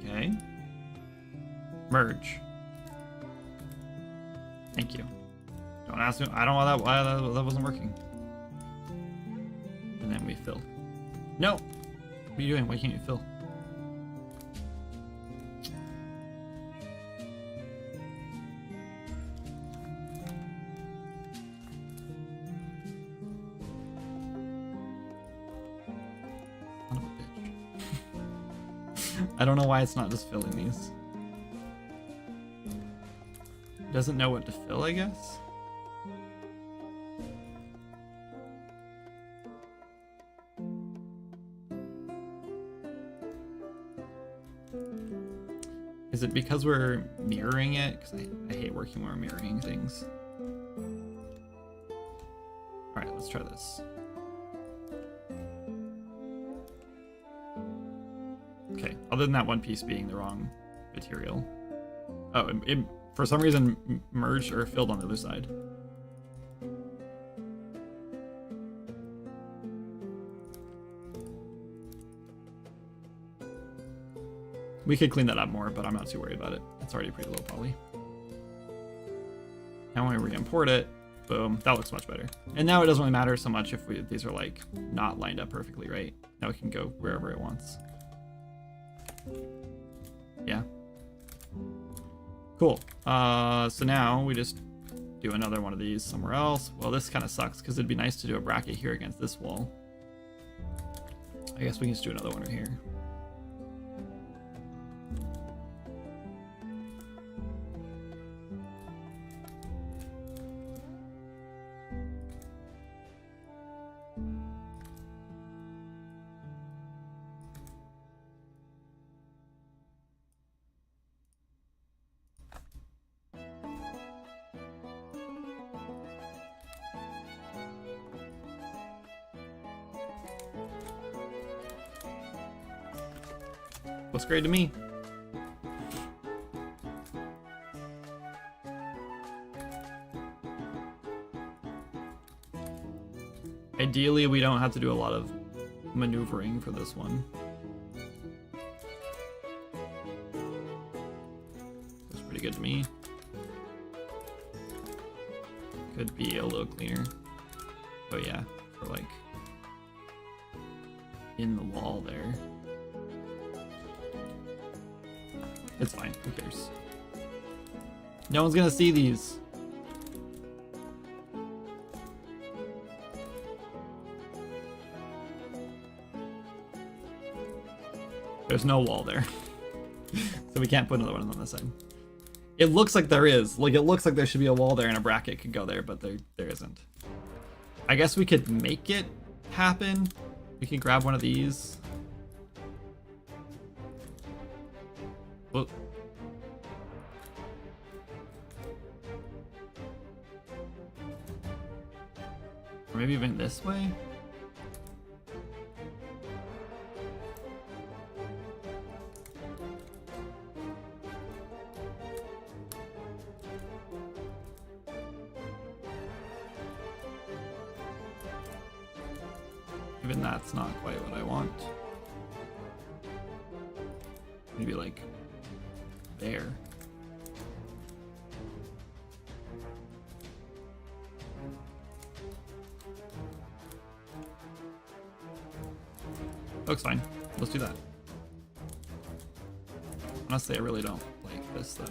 Okay. Merge. Thank you. Don't ask me. I don't know why that wasn't working. And then we fill. No! What are you doing? Why can't you fill? Son of a bitch. I don't know why it's not just filling these. It doesn't know what to fill, I guess? Is it because we're mirroring it? Because I hate working when we're mirroring things. Alright, let's try this. Okay, other than that one piece being the wrong material. Oh, it for some reason merged or filled on the other side. We could clean that up more, but I'm not too worried about it. It's already pretty low poly. Now when we re-import it, boom, that looks much better. And now it doesn't really matter so much if these are like not lined up perfectly right. Now it can go wherever it wants. Yeah. Cool. So now we just do another one of these somewhere else. Well, this kind of sucks because it'd be nice to do a bracket here against this wall. I guess we can just do another one right here. Looks great to me. Ideally, we don't have to do a lot of maneuvering for this one. Looks pretty good to me. Could be a little cleaner. Oh yeah, for like in the wall there. It's fine, who cares? No one's gonna see these. There's no wall there. So we can't put another one on this side. It looks like there is. Like, it looks like there should be a wall there and a bracket could go there, but there isn't. I guess we could make it happen. We could grab one of these. maybe even this way? Even that's not quite what I want. Maybe like there. Looks fine. Let's do that. Honestly, I really don't like this though.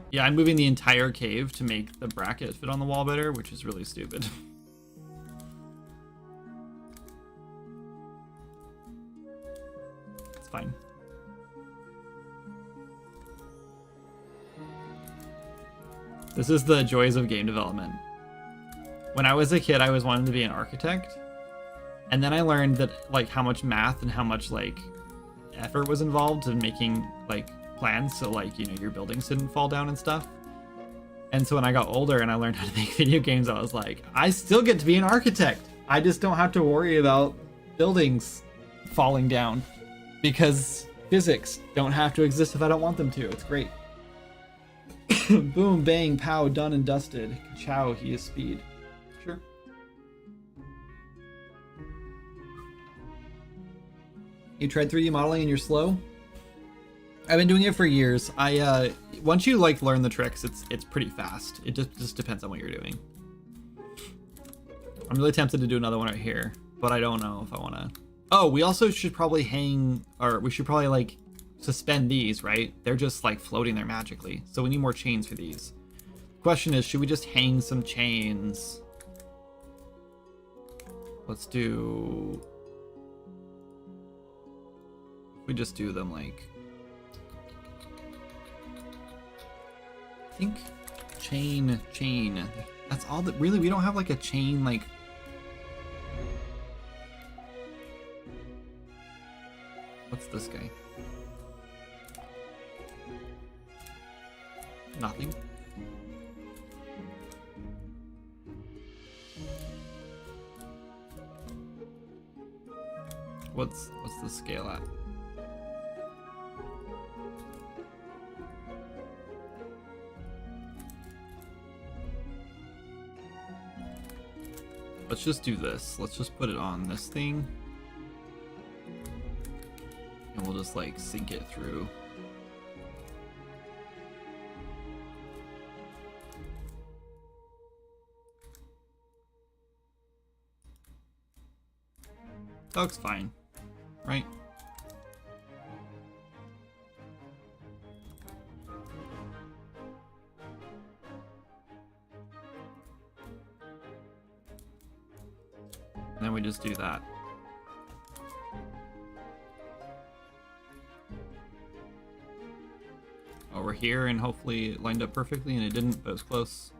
Yeah, I'm moving the entire cave to make the bracket fit on the wall better, which is really stupid. It's fine. This is the joys of game development. When I was a kid, I always wanted to be an architect. And then I learned that like how much math and how much like effort was involved in making like plans so like, you know, your buildings didn't fall down and stuff. And so when I got older and I learned how to make video games, I was like, I still get to be an architect. I just don't have to worry about buildings falling down because physics don't have to exist if I don't want them to. It's great. Boom, bang, pow, done and dusted. Chow, he is speed. Sure. You tried 3D modeling and you're slow? I've been doing it for years. Once you like learn the tricks, it's pretty fast. It just depends on what you're doing. I'm really tempted to do another one right here, but I don't know if I want to. Oh, we also should probably we should probably like suspend these, right? They're just like floating there magically. So we need more chains for these. Question is, should we just hang some chains? Let's do. We just do them like. I think chain. That's all that really, we don't have like a chain like. What's this guy? Nothing. What's the scale at? Let's just do this. Let's just put it on this thing. And we'll just like sync it through. That looks fine, right? And then we just do that. Over here, and hopefully it lined up perfectly, and it didn't, but it was close.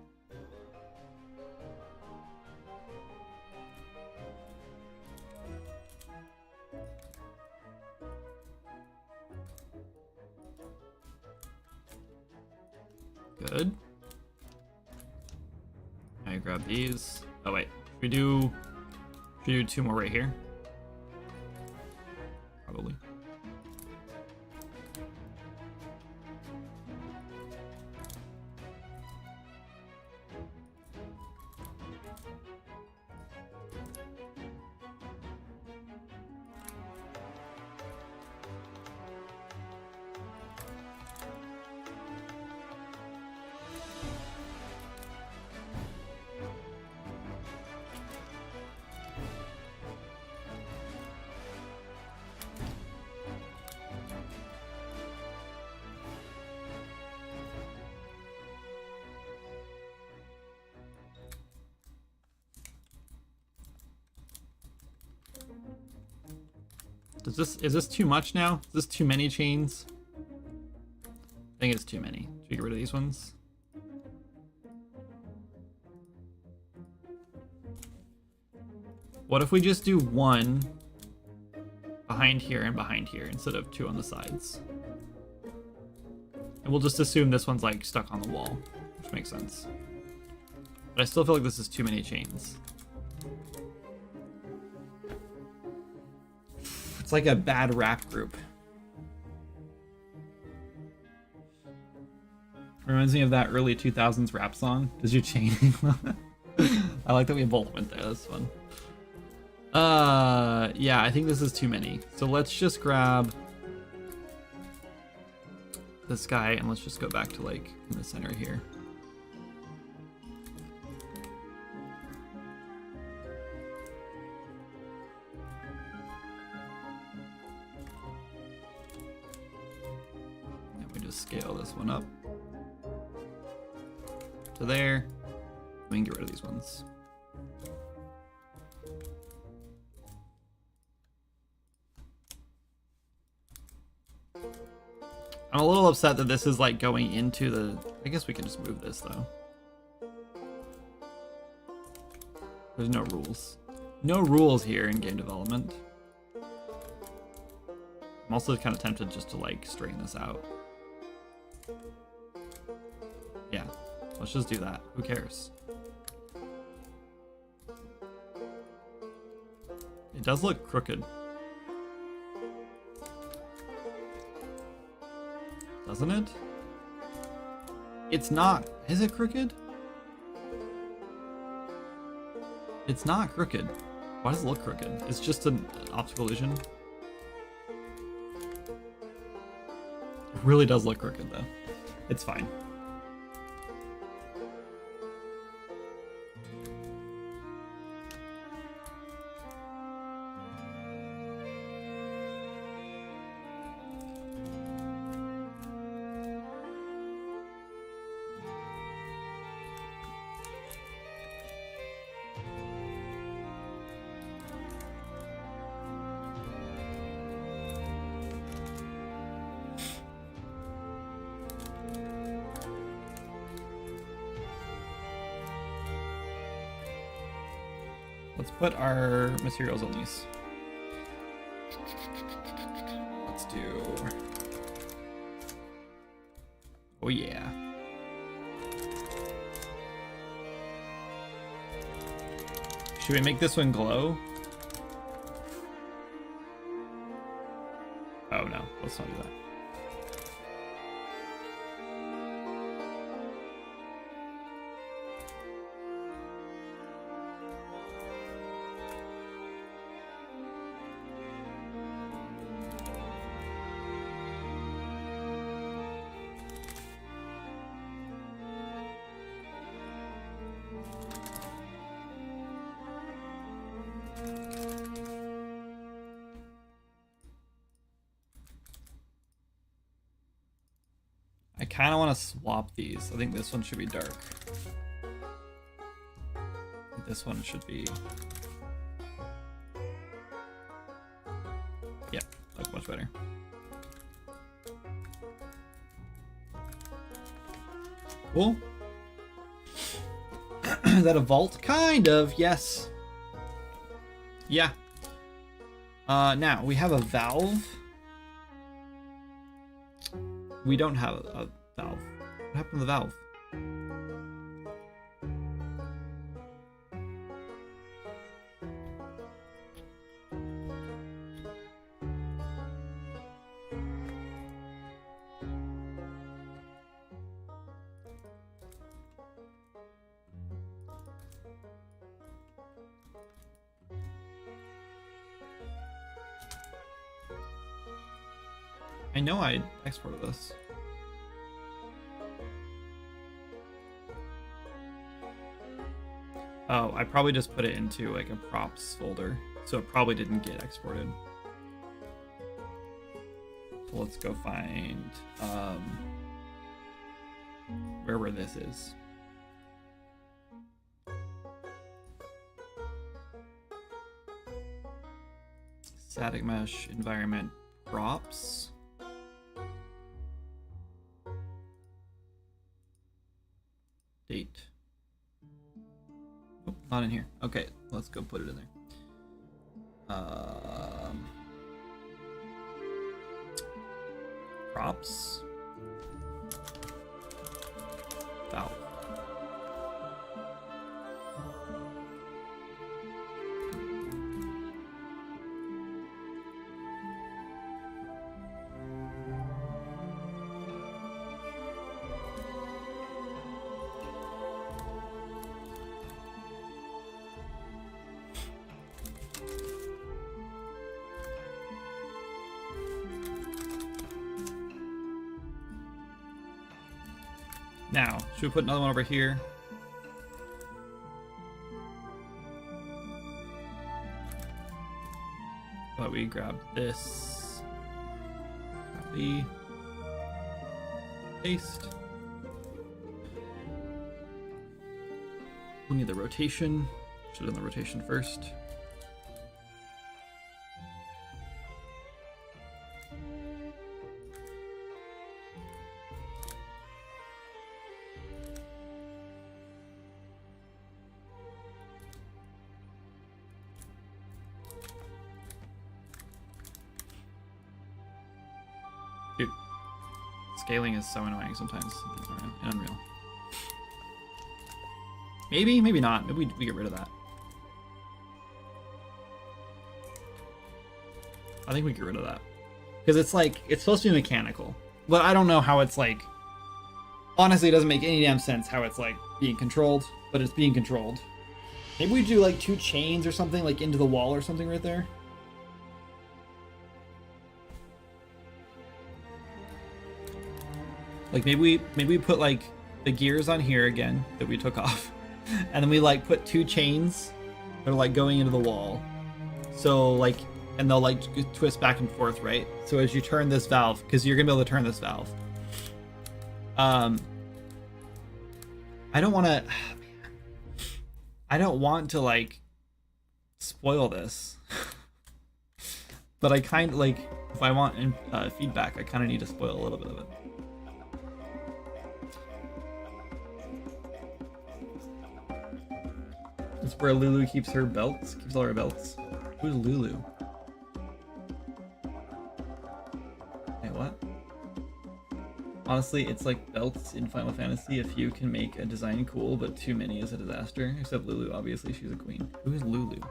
Good. Now you grab these. Oh wait, should we do two more right here? Probably. Is this too much now? Is this too many chains? I think it's too many. Should we get rid of these ones? What if we just do one behind here and behind here instead of two on the sides? And we'll just assume this one's like stuck on the wall, which makes sense. But I still feel like this is too many chains. It's like a bad rap group. Reminds me of that early 2000s rap song. Does your chaining? I like that we both went there. That's fun. Yeah, I think this is too many. So let's just grab this guy and let's just go back to like in the center here. And we just scale this one up to there. We can get rid of these ones. I'm a little upset that this is like going into the... I guess we can just move this though. There's no rules. No rules here in game development. I'm also kind of tempted just to like straighten this out. Yeah, let's just do that. Who cares? It does look crooked. Doesn't it? It's not. Is it crooked? It's not crooked. Why does it look crooked? It's just an optical illusion. It really does look crooked though. It's fine. Let's put our materials on these. Let's do... Oh yeah. Should we make this one glow? Oh no, let's not do that. I kind of want to swap these. I think this one should be dark. This one should be... Yeah, look much better. Cool. Is that a vault? Kind of, yes. Yeah. Now, we have a valve. We don't have a valve. What happened to the valve? I know I exported this. Oh, I probably just put it into like a props folder, so it probably didn't get exported. So let's go find wherever this is. Static mesh environment props. Date. Oh, not in here. Okay, let's go put it in there. Props. Valve. Now, should we put another one over here? But we grab this. Copy. Paste. We need the rotation. Should have done the rotation first. Dude, scaling is so annoying sometimes in Unreal. Maybe, maybe not. Maybe we get rid of that. I think we get rid of that. Because it's like, it's supposed to be mechanical. But I don't know how it's like... Honestly, it doesn't make any damn sense how it's like being controlled, but it's being controlled. Maybe we do like 2 chains or something, like into the wall or something right there. Like maybe we put like the gears on here again that we took off. And then we like put 2 chains that are like going into the wall. So like, and they'll like twist back and forth, right? So as you turn this valve, because you're gonna be able to turn this valve. I don't want to like spoil this. But I kind of like, if I want feedback, I kind of need to spoil a little bit of it. It's where Lulu keeps her belts, keeps all her belts. Who's Lulu? Hey, what? Honestly, it's like belts in Final Fantasy. A few can make a design cool, but too many is a disaster. Except Lulu, obviously, she's a queen. Who is Lulu?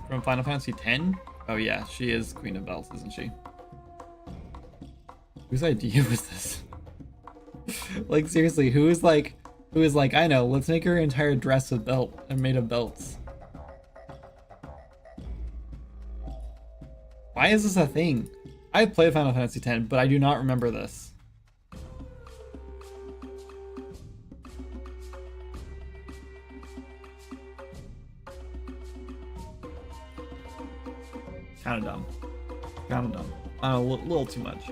From Final Fantasy X? Oh yeah, she is Queen of Belts, isn't she? Whose idea was this? Like seriously, who is like, I know, let's make her entire dress of belt and made of belts. Why is this a thing? I played Final Fantasy X, but I do not remember this. Kind of dumb. Kind of dumb. A little too much.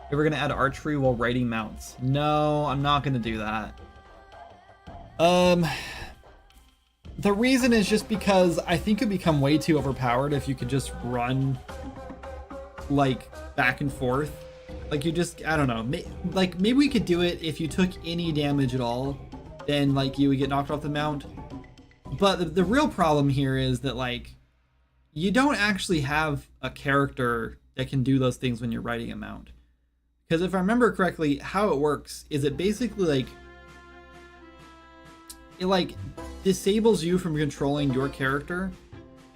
We're gonna add archery while riding mounts. No, I'm not gonna do that. The reason is just because I think it'd become way too overpowered if you could just run like back and forth. Like you just, I don't know. Like maybe we could do it if you took any damage at all, then like you would get knocked off the mount. But the real problem here is that like you don't actually have a character that can do those things when you're riding a mount. Because if I remember correctly, how it works is it basically like, it like disables you from controlling your character,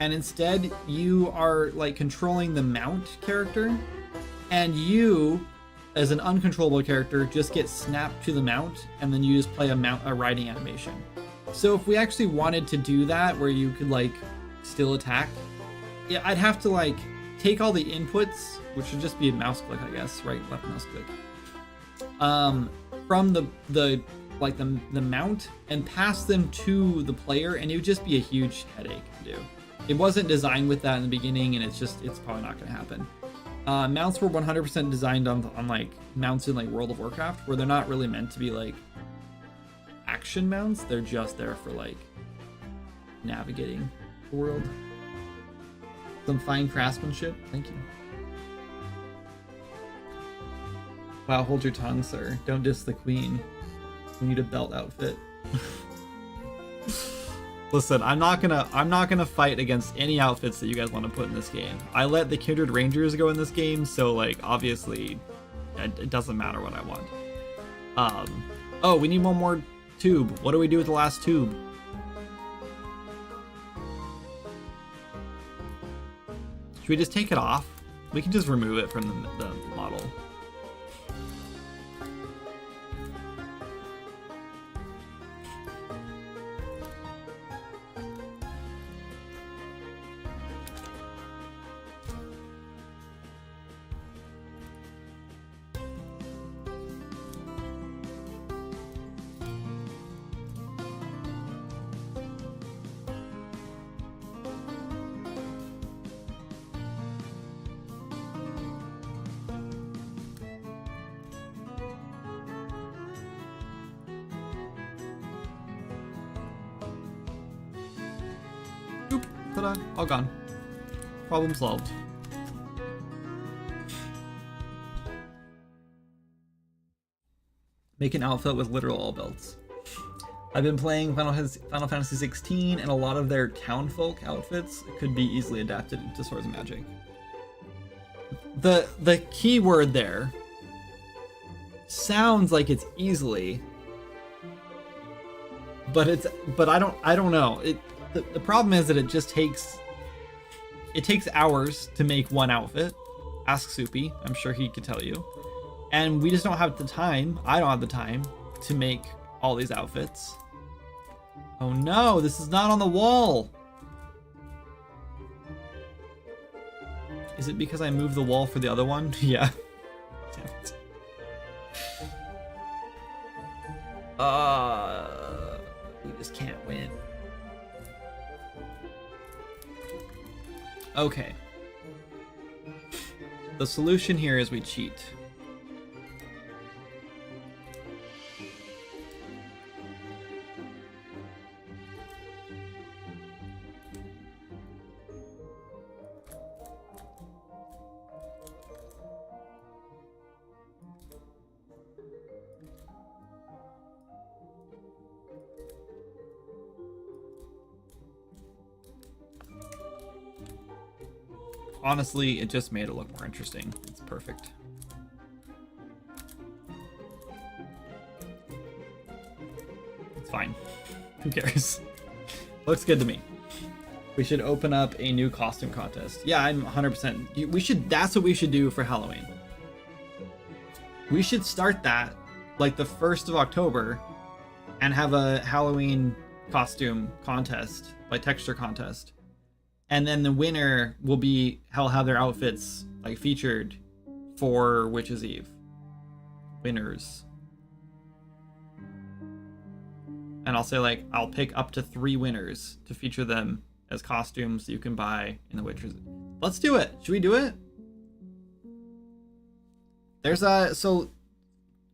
and instead you are like controlling the mount character, and you as an uncontrollable character just get snapped to the mount, and then you just play a riding animation. So if we actually wanted to do that where you could like still attack, yeah, I'd have to like take all the inputs, which would just be a mouse click, I guess, right, left mouse click, from the mount and pass them to the player, and it would just be a huge headache to do. It wasn't designed with that in the beginning, and it's probably not going to happen. Mounts were 100% designed on like mounts in like World of Warcraft, where they're not really meant to be like action mounts. They're just there for like navigating the world. Some fine craftsmanship. Thank you. Wow, hold your tongue, sir. Don't diss the queen. We need a belt outfit. Listen, I'm not gonna fight against any outfits that you guys want to put in this game. I let the Kindred Rangers go in this game, so like obviously it doesn't matter what I want. Oh, we need one more tube. What do we do with the last tube? Should we just take it off? We can just remove it from the model. Oop, ta-da, all gone. Problem solved. Make an outfit with literal all belts. I've been playing Final Fantasy 16, and a lot of their townfolk outfits could be easily adapted into Swords and Magic. The key word there sounds like it's easily, but I don't know. The problem is that it just takes hours to make one outfit. Ask Soupy, I'm sure he could tell you. And we just don't have the time. I don't have the time to make all these outfits. Oh no, this is not on the wall. Is it because I moved the wall for the other one? Yeah. Damn it. We just can't win. Okay. The solution here is we cheat. Honestly, it just made it look more interesting. It's perfect. It's fine. Who cares? Looks good to me. We should open up a new costume contest. Yeah, I'm 100%. We should. That's what we should do for Halloween. We should start that like the 1st of October and have a Halloween costume contest, like texture contest. And then the winner will be, have their outfits like featured for Witch's Eve. Winners. And I'll say like, I'll pick up to 3 winners to feature them as costumes you can buy in the Witch's Eve. Let's do it. Should we do it? There's a,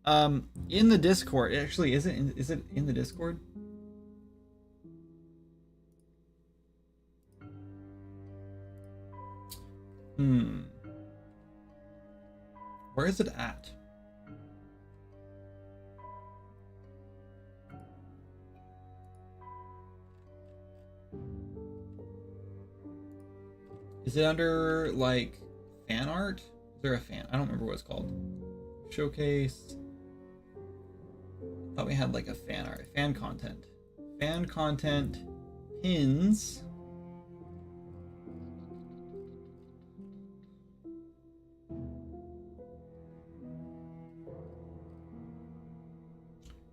in the Discord, actually, is it in the Discord? Where is it at? Is it under like fan art? Is there a fan? I don't remember what it's called. Showcase. I thought we had like a fan art, fan content, pins.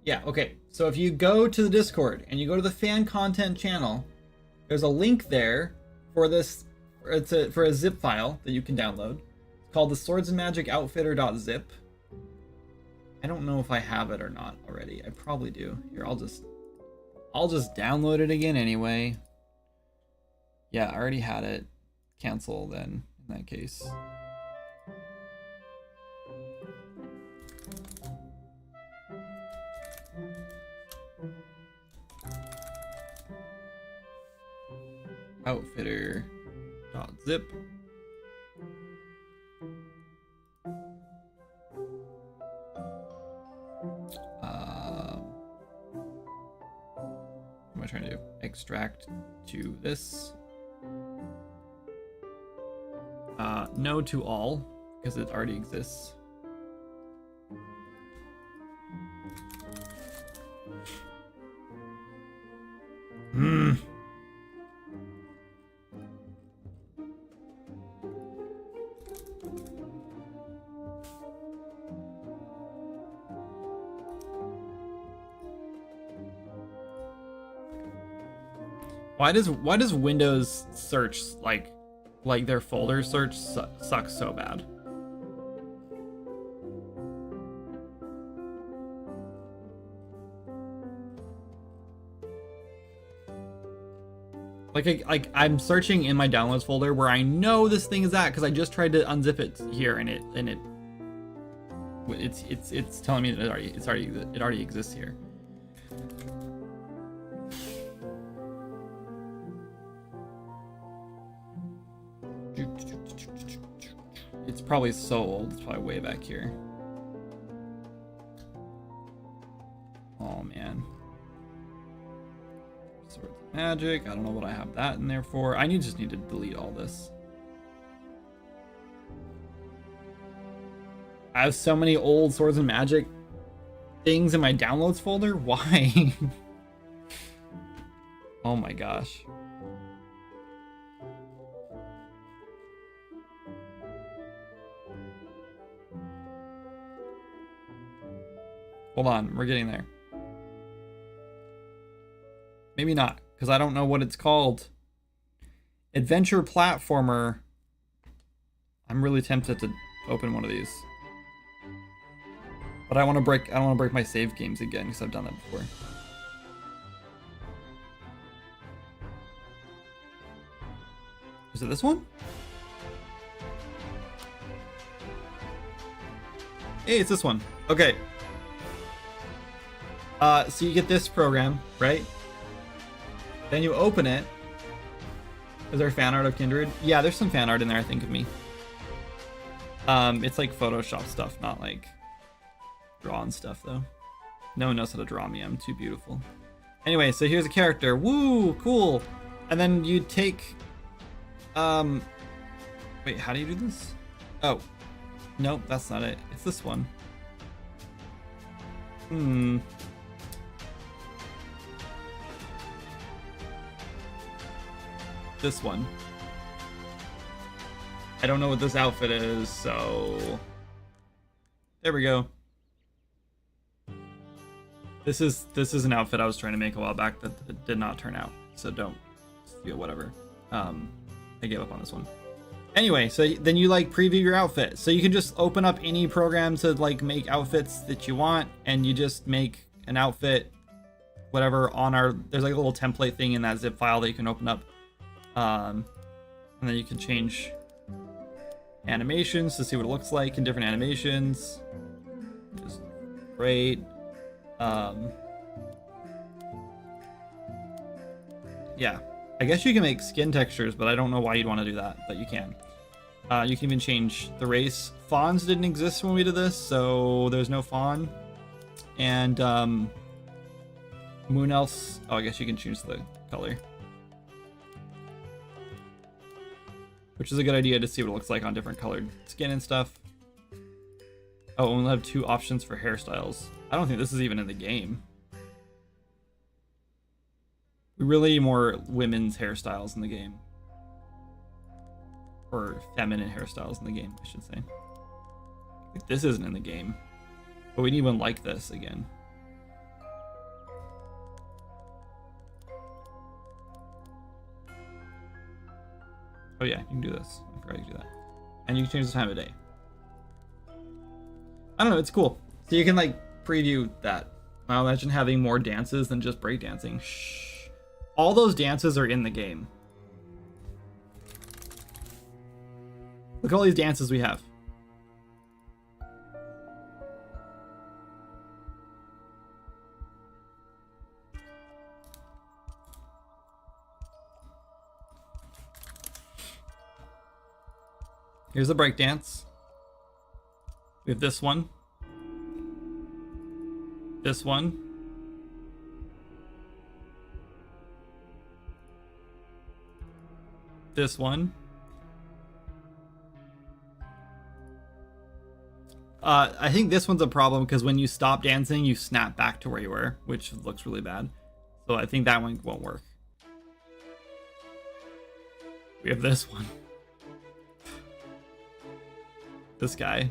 Yeah, okay. So if you go to the Discord and you go to the fan content channel, there's a link there for this. For a zip file that you can download. It's called the Swords and Magic Outfitter.zip. I don't know if I have it or not already. I probably do. Here, I'll just download it again anyway. Yeah, I already had it. Cancel then in that case. Outfitter.zip. am I trying to do? Extract to this. No to all, because it already exists. Why does Windows search like their folder search sucks so bad? Like I'm searching in my downloads folder where I know this thing is at because I just tried to unzip it here and it's telling me that it already exists here. It's probably so old. It's probably way back here. Oh man. Swords of Magic. I don't know what I have that in there for. I just need to delete all this. I have so many old Swords and Magic things in my downloads folder. Why? Oh my gosh. Hold on, we're getting there. Maybe not, because I don't know what it's called. Adventure platformer. I'm really tempted to open one of these. But I don't want to break my save games again, because I've done that before. Is it this one? Hey, it's this one. Okay. So you get this program, right? Then you open it. Is there fan art of Kindred? Yeah, there's some fan art in there, I think, of me. It's like Photoshop stuff, not like drawn stuff, though. No one knows how to draw me. I'm too beautiful. Anyway, so here's a character. Woo, cool. And then you take... Wait, how do you do this? Oh. Nope, that's not it. It's this one. This one. I don't know what this outfit is, so there we go. This is an outfit I was trying to make a while back that did not turn out, so don't feel whatever. I gave up on this one. Anyway, so then you like preview your outfit, so you can just open up any program to like make outfits that you want, and you just make an outfit, whatever. There's like a little template thing in that zip file that you can open up. And then you can change animations to see what it looks like in different animations. Just great. Yeah, I guess you can make skin textures, but I don't know why you'd want to do that, but you can. You can even change the race. Fawns didn't exist when we did this, so there's no fawn. And moon elves. Oh, I guess you can choose the color. Which is a good idea to see what it looks like on different colored skin and stuff. Oh, and we'll have 2 options for hairstyles. I don't think this is even in the game. We really need more women's hairstyles in the game. Or feminine hairstyles in the game, I should say. Like, this isn't in the game. But we need one like this again. Oh yeah, you can do this. I forgot you can do that. And you can change the time of day. I don't know, it's cool. So you can like preview that. I imagine having more dances than just breakdancing. Shh. All those dances are in the game. Look at all these dances we have. Here's a breakdance. We have this one. This one. this one. I think this one's a problem because when you stop dancing, you snap back to where you were, which looks really bad. So I think that one won't work. We have this one. This guy.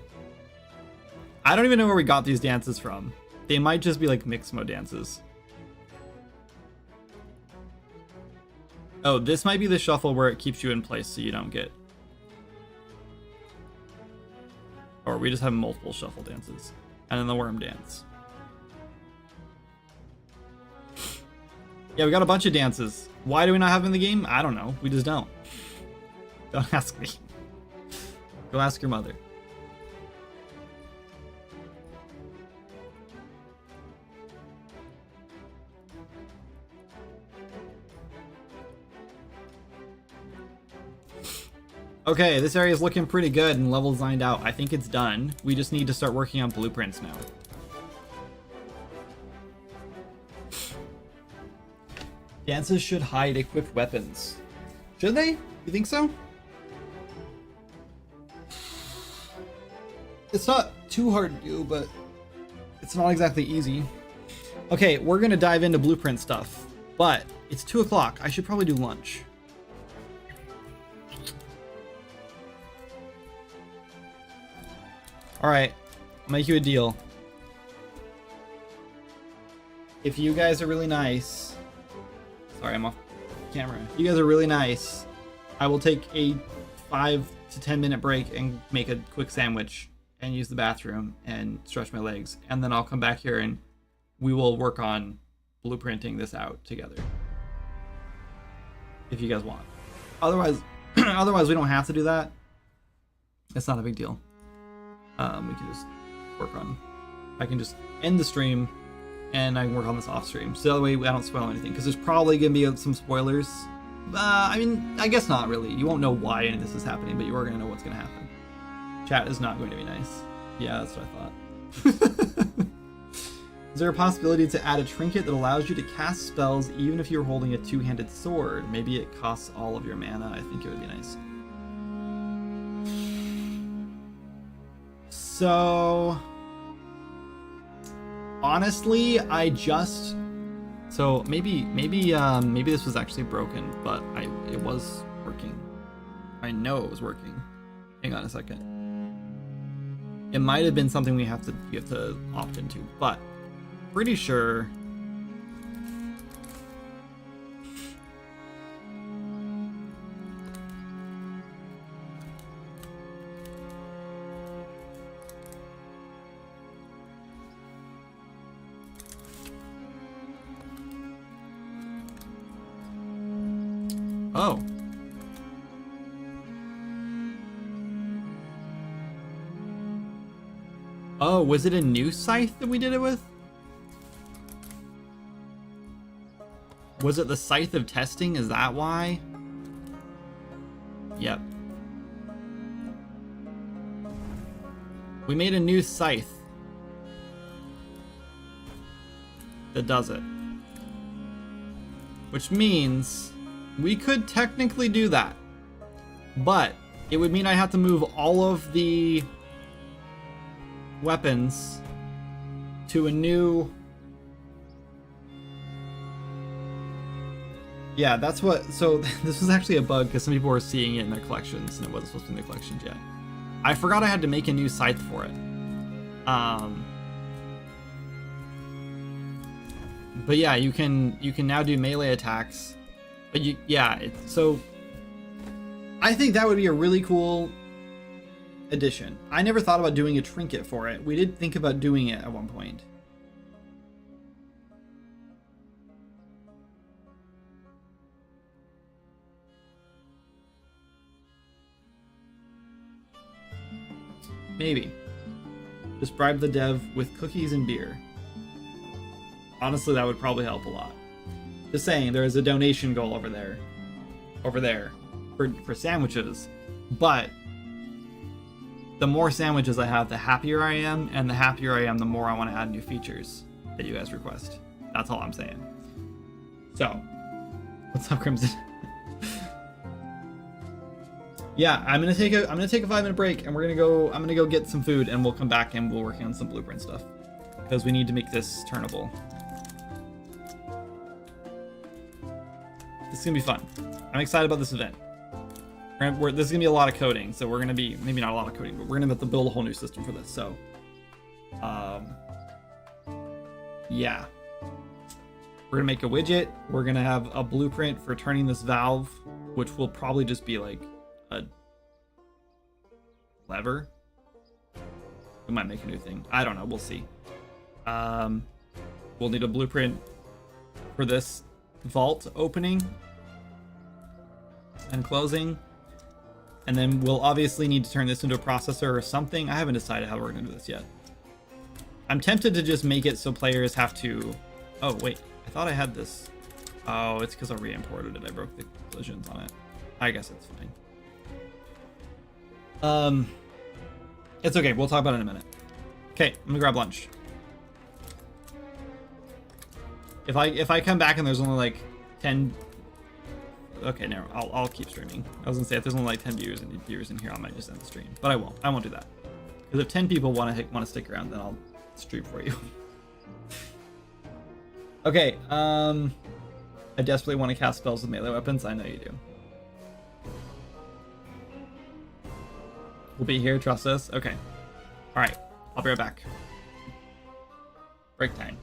I don't even know where we got these dances from. They might just be like mixed mode dances. Oh, this might be the shuffle where it keeps you in place so you don't get... Or we just have multiple shuffle dances. And then the worm dance. Yeah, we got a bunch of dances. Why do we not have them in the game? I don't know. We just don't. Don't ask me. Go ask your mother. Okay, this area is looking pretty good and level designed out. I think it's done. We just need to start working on blueprints now. Dances should hide equipped weapons. Should they? You think so? It's not too hard to do, but it's not exactly easy. Okay, we're gonna dive into blueprint stuff, but it's 2 o'clock. I should probably do lunch. Alright, I'll make you a deal. If you guys are really nice... Sorry, I'm off camera. If you guys are really nice, I will take a 5 to 10 minute break and make a quick sandwich and use the bathroom and stretch my legs. And then I'll come back here and we will work on blueprinting this out together. If you guys want. Otherwise, otherwise we don't have to do that. It's not a big deal. We can just work on... I can just end the stream and I can work on this off stream. So that way I don't spoil anything. Because there's probably going to be some spoilers. I mean, I guess not really. You won't know why any of this is happening, but you are going to know what's going to happen. Chat is not going to be nice. Yeah, that's what I thought. Is there a possibility to add a trinket that allows you to cast spells even if you're holding a two-handed sword? Maybe it costs all of your mana. I think it would be nice. So, honestly, I just... So maybe this was actually broken, but it was working. I know it was working. Hang on a second. It might have been something you have to opt into, but pretty sure. Oh. Oh, was it a new scythe that we did it with? Was it the scythe of testing? Is that why? Yep. We made a new scythe that does it. Which means we could technically do that. But it would mean I have to move all of the weapons to a new... Yeah, that's what... So this was actually a bug because some people were seeing it in their collections and it wasn't supposed to be in their collections yet. I forgot I had to make a new scythe for it. But yeah, you can now do melee attacks. But so I think that would be a really cool addition. I never thought about doing a trinket for it. We did think about doing it at one point. Maybe. Just bribe the dev with cookies and beer. Honestly, that would probably help a lot. Just saying, there is a donation goal over there. For sandwiches. But the more sandwiches I have, the happier I am, and the happier I am, the more I want to add new features that you guys request. That's all I'm saying. So, what's up, Crimson? Yeah, I'm gonna take a 5-minute break, and I'm gonna go get some food, and we'll come back and we'll work on some blueprint stuff because we need to make this turnable. This is gonna be fun. I'm excited about this event. This is gonna be a lot of coding, so we're gonna be maybe not a lot of coding, but we're gonna have to build a whole new system for this. So, yeah, we're gonna make a widget. We're gonna have a blueprint for turning this valve, which will probably just be like a lever. We might make a new thing. I don't know. We'll see. We'll need a blueprint for this vault opening and closing, and then we'll obviously need to turn this into a processor or something. I haven't decided how we're gonna do this yet. I'm tempted to just make it so players have to... Oh wait, I thought I had this. Oh, it's because I re-imported it. I broke the collisions on it. I guess it's fine. It's okay. We'll talk about it in a minute. Okay, I'm gonna grab lunch. If I come back and there's only like 10... Okay, no, I'll keep streaming. I was gonna say if there's only like 10 viewers in here, I might just end the stream, but I won't. I won't do that because if 10 people want to stick around, then I'll stream for you. Okay. I desperately want to cast spells with melee weapons. I know you do. We'll be here. Trust us. Okay. All right. I'll be right back. Break time.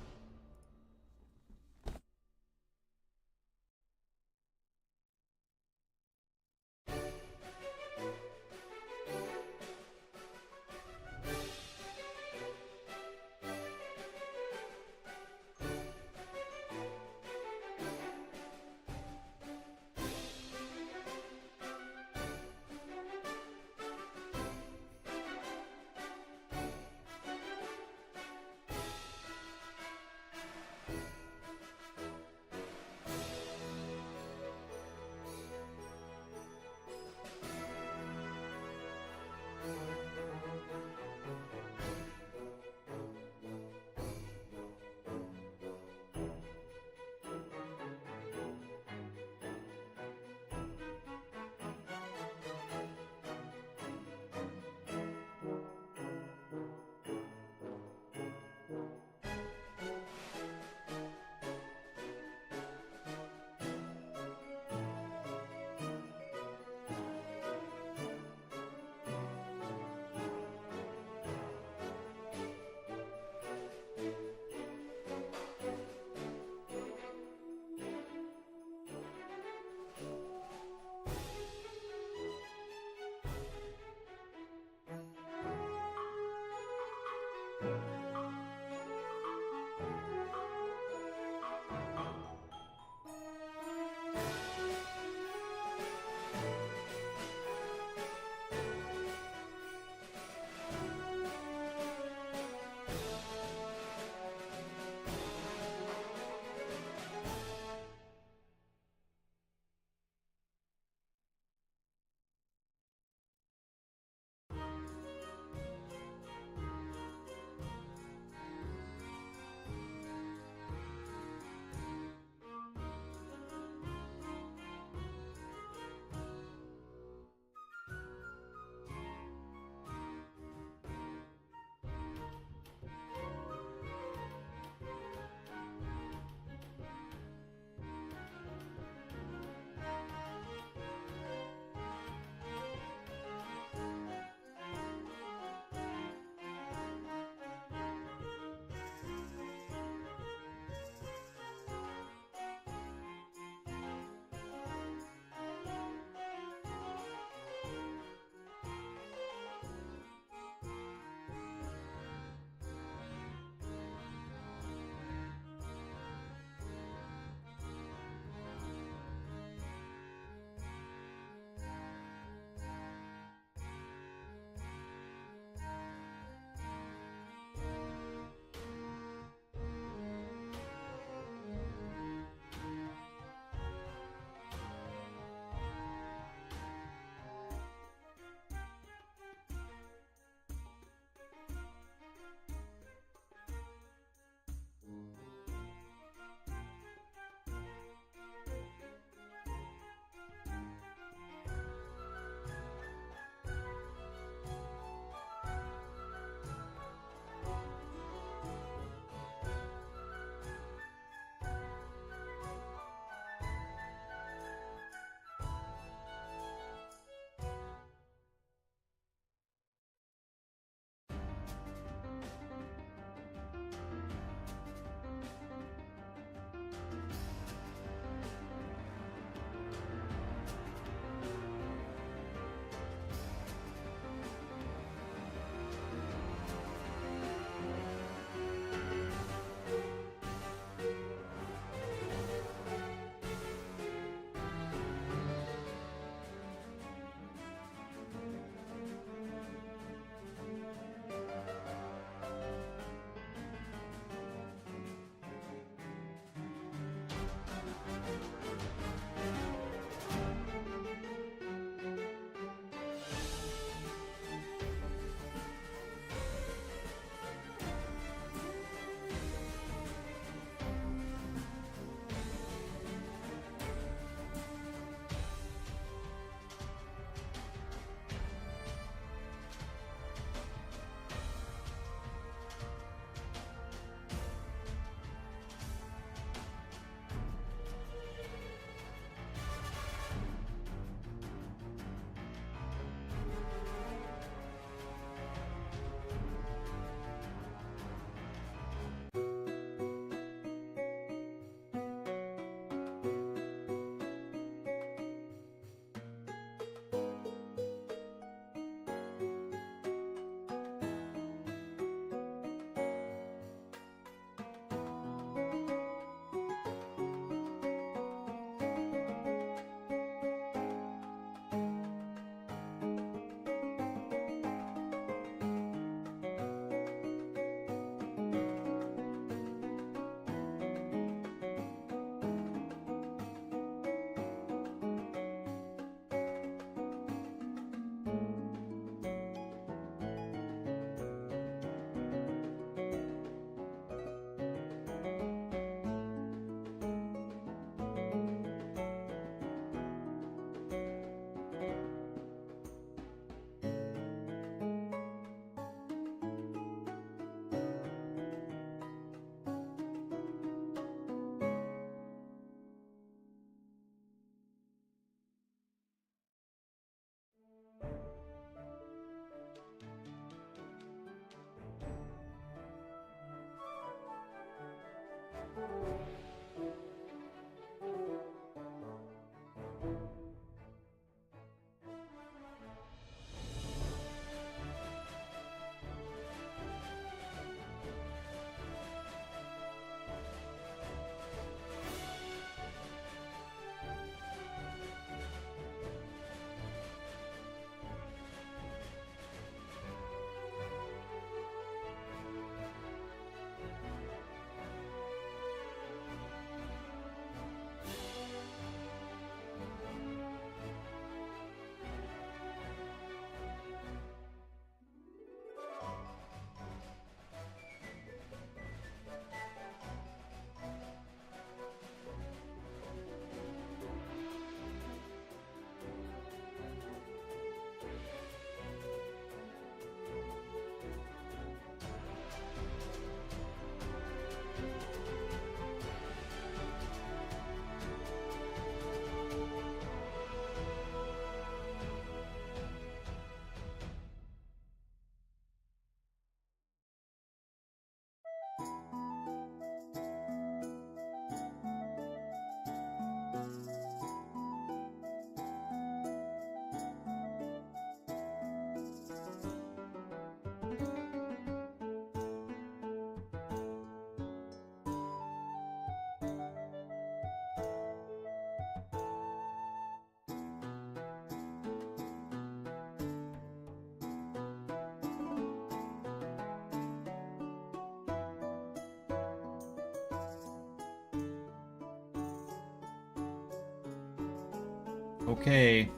Okay.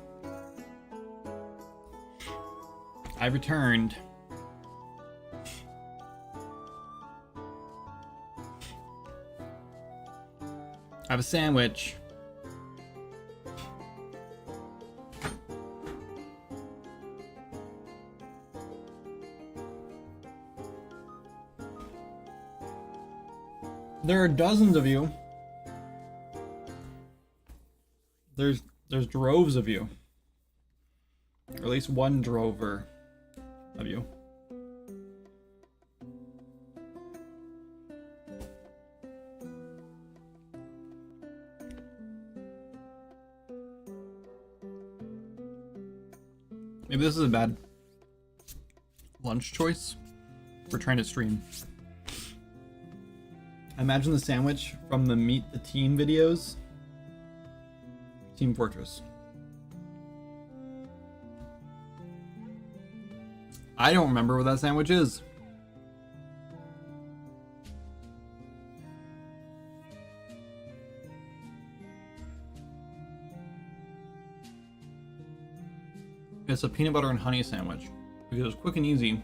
I returned. I have a sandwich. There are dozens of you. There's droves of you. Or at least one drover of you. Maybe this is a bad lunch choice for trying to stream. I imagine the sandwich from the Meet the Team videos. Team Fortress. I don't remember what that sandwich is. It's a peanut butter and honey sandwich because it's quick and easy.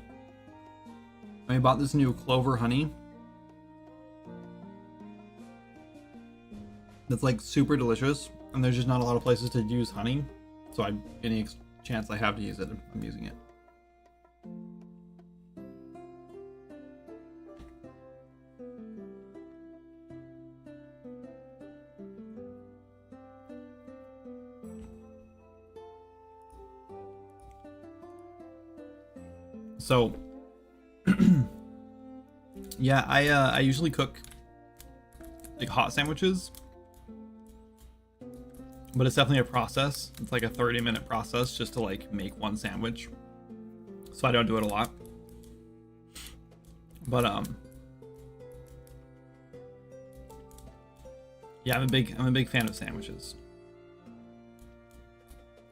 I bought this new clover honey that's like super delicious, and there's just not a lot of places to use honey, so any chance I have to use it, I'm using it. So yeah, I usually cook like hot sandwiches, but it's definitely a process. It's like a 30-minute process just to like make one sandwich, so I don't do it a lot. But yeah, I'm a big fan of sandwiches,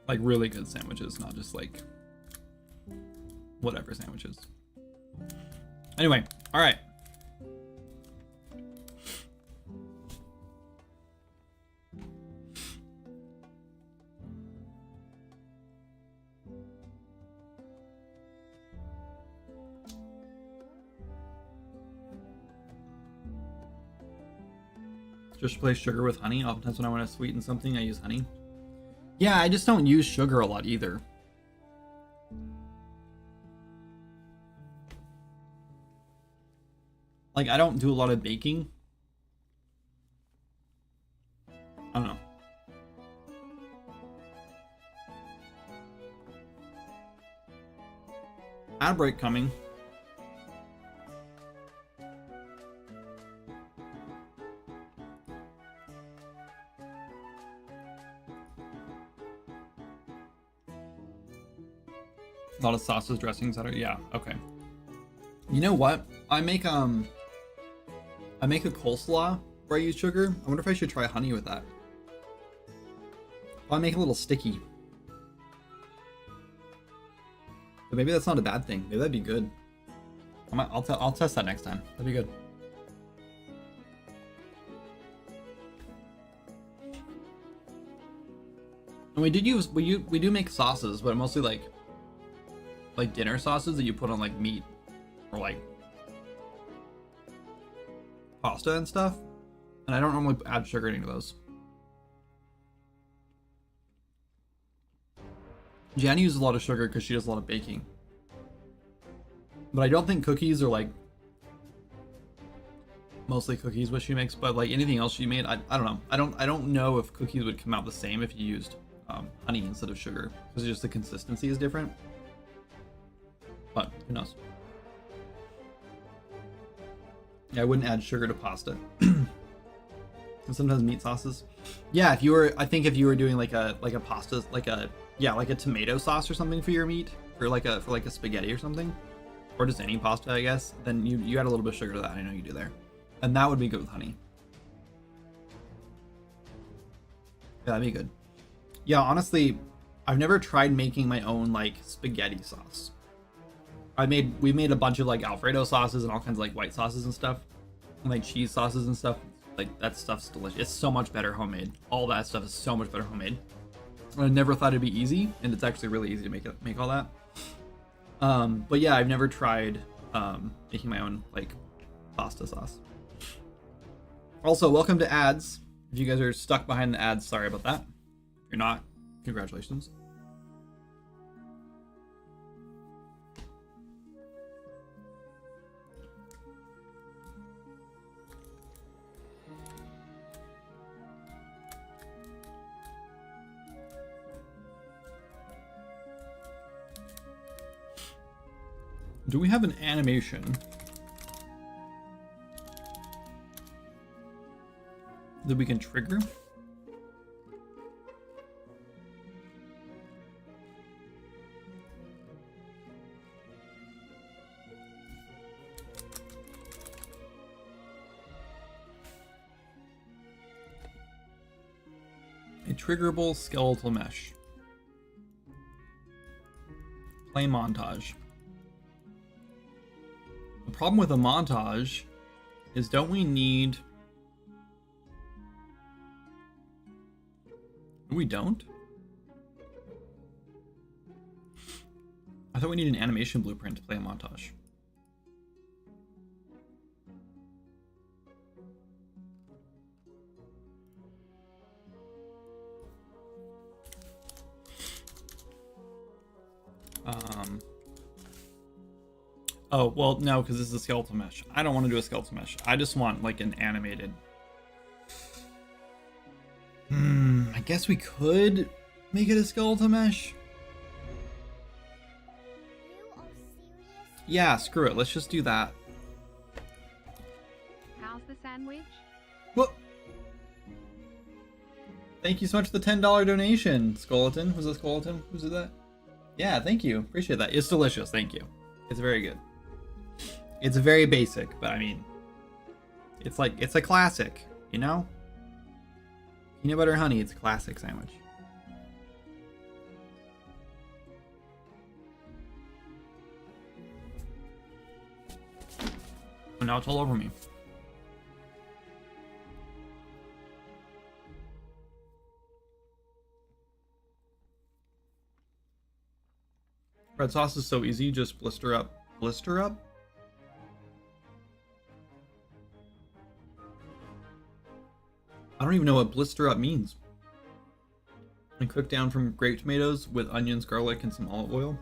like really good sandwiches, not just like whatever sandwiches. Anyway, all right. Just replace sugar with honey. Oftentimes when I want to sweeten something, I use honey. Yeah, I just don't use sugar a lot either. Like, I don't do a lot of baking. I don't know. Ad break coming. A lot of sauces, dressings that are, yeah, okay. You know what? I make a coleslaw where I use sugar. I wonder if I should try honey with that. I'll make it a little sticky. But maybe that's not a bad thing. Maybe that'd be good. I'll test that next time. That'd be good. And we do make sauces, but mostly like dinner sauces that you put on like meat or like pasta and stuff. And I don't normally add sugar into those. Jan uses a lot of sugar because she does a lot of baking. But I don't think cookies are like mostly cookies what she makes, but like anything else she made, I don't know. I don't know if cookies would come out the same if you used honey instead of sugar, because just the consistency is different. But who knows? Yeah, I wouldn't add sugar to pasta. And sometimes meat sauces. Yeah, I think if you were doing like a pasta, like a tomato sauce or something for your meat, for like a spaghetti or something, or just any pasta, I guess, then you add a little bit of sugar to that. I know you do there, and that would be good with honey. Yeah, that'd be good. Yeah, honestly, I've never tried making my own like spaghetti sauce. We made a bunch of like Alfredo sauces and all kinds of like white sauces and stuff, and like cheese sauces and stuff. Like that stuff's delicious. It's so much better homemade. All that stuff is so much better homemade. I never thought it'd be easy, and it's actually really easy to make all that. But yeah, I've never tried making my own like pasta sauce. Also, welcome to ads. If you guys are stuck behind the ads, sorry about that. If you're not, congratulations. Do we have an animation that we can trigger? A triggerable skeletal mesh. Play montage. The problem with a montage is, don't we need... We don't? I thought we need an animation blueprint to play a montage. Oh, well, no, because this is a skeletal mesh. I don't want to do a skeletal mesh. I just want, like, an animated... I guess we could make it a skeletal mesh. You are serious? Yeah, screw it. Let's just do that. How's the sandwich? What? Thank you so much for the $10 donation, Skeleton. Was it Skeleton? Who did that? Yeah, thank you. Appreciate that. It's delicious. Thank you. It's very good. It's very basic, but I mean, it's like, it's a classic, you know? Peanut butter honey, it's a classic sandwich. And now it's all over me. Red sauce is so easy, just blister up. Blister up? I don't even know what blister up means. And cook down from grape tomatoes with onions, garlic, and some olive oil.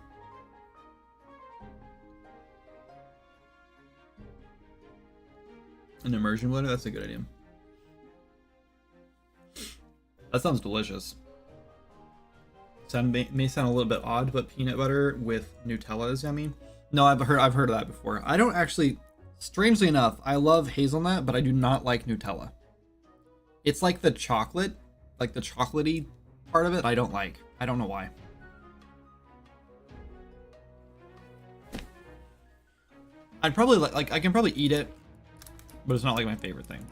An immersion blender? That's a good idea. That sounds delicious. May sound a little bit odd, but peanut butter with Nutella is yummy. No, I've heard of that before. I don't actually, strangely enough, I love hazelnut, but I do not like Nutella. It's like the chocolate, like the chocolatey part of it, I don't like. I don't know why. I'd probably like I can probably eat it, but it's not like my favorite thing.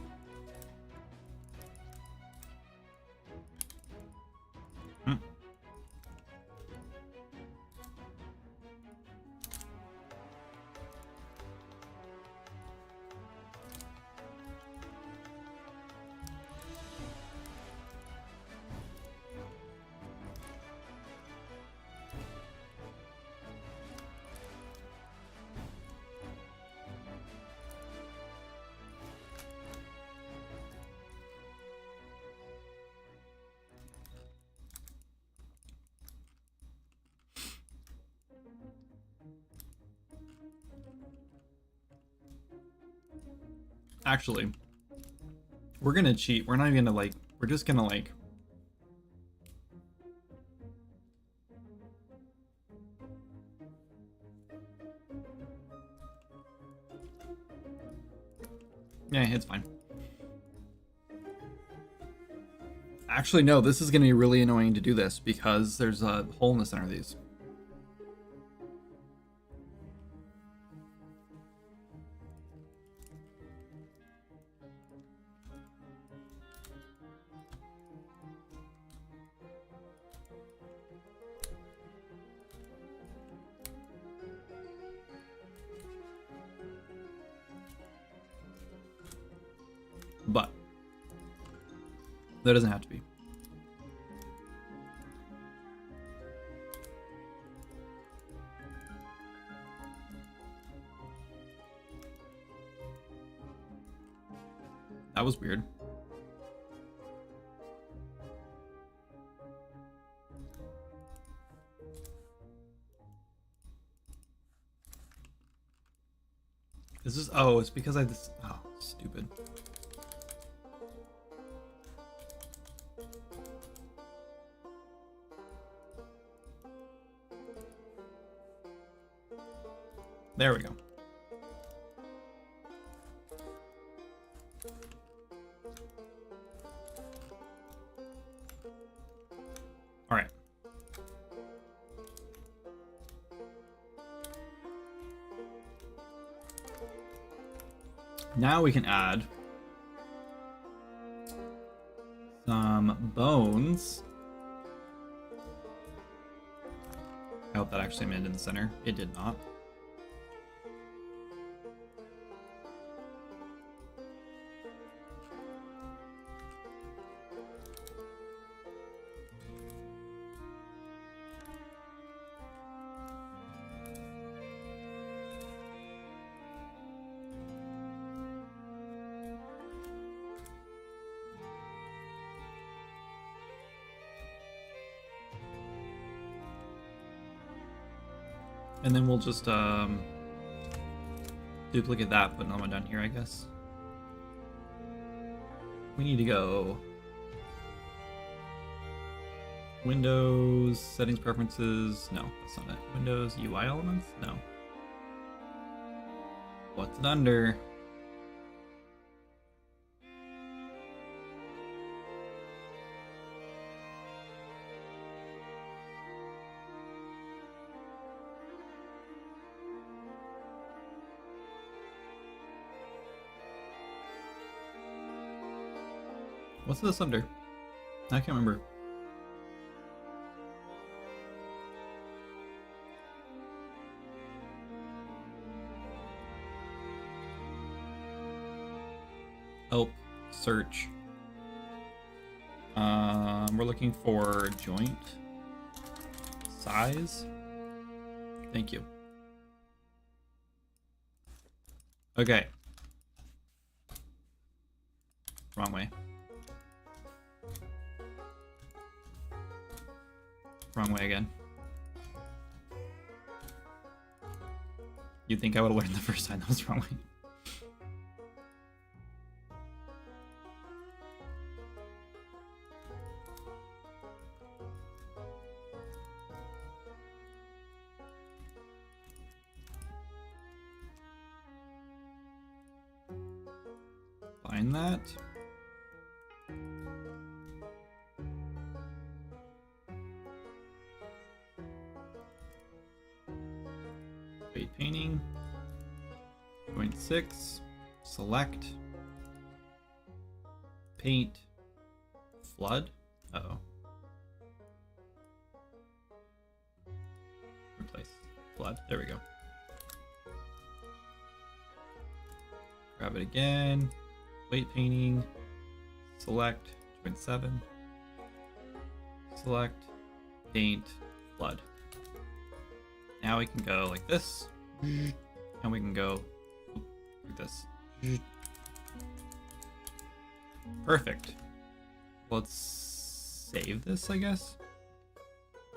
Actually, we're gonna cheat. We're not even gonna like, we're just gonna like... Yeah, it's fine. Actually, no, this is gonna be really annoying to do this because there's a hole in the center of these. But that doesn't have to be. That was weird. Is this... Oh, it's because I just... Oh, stupid. There we go. All right. Now we can add some bones. I hope that actually made it in the center. It did not. And then we'll just duplicate that, put another one down here, I guess. We need to go Windows, settings, preferences. No, that's not it. Windows, UI elements? No. What's it under? What's this under? I can't remember. Help, search. We're looking for joint size. Thank you. Okay. Wrong way. Wrong way again. You'd think I would have learned the first time. That was the wrong way. Find that. Weight painting. 0.6. Select. Paint. Flood. Uh-oh. Replace. Flood. There we go. Grab it again. Weight painting. Select. 0.7. Select. Paint. Flood. Now we can go like this, and we can go like this. Perfect. Let's save this, I guess.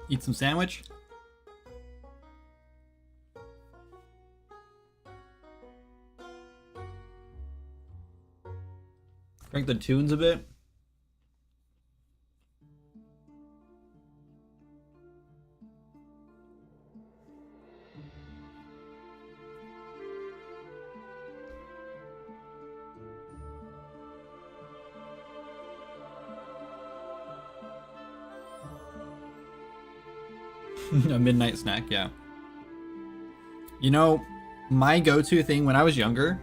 Eat some sandwich. Crank the tunes a bit. A midnight snack, yeah. You know, my go-to thing when I was younger,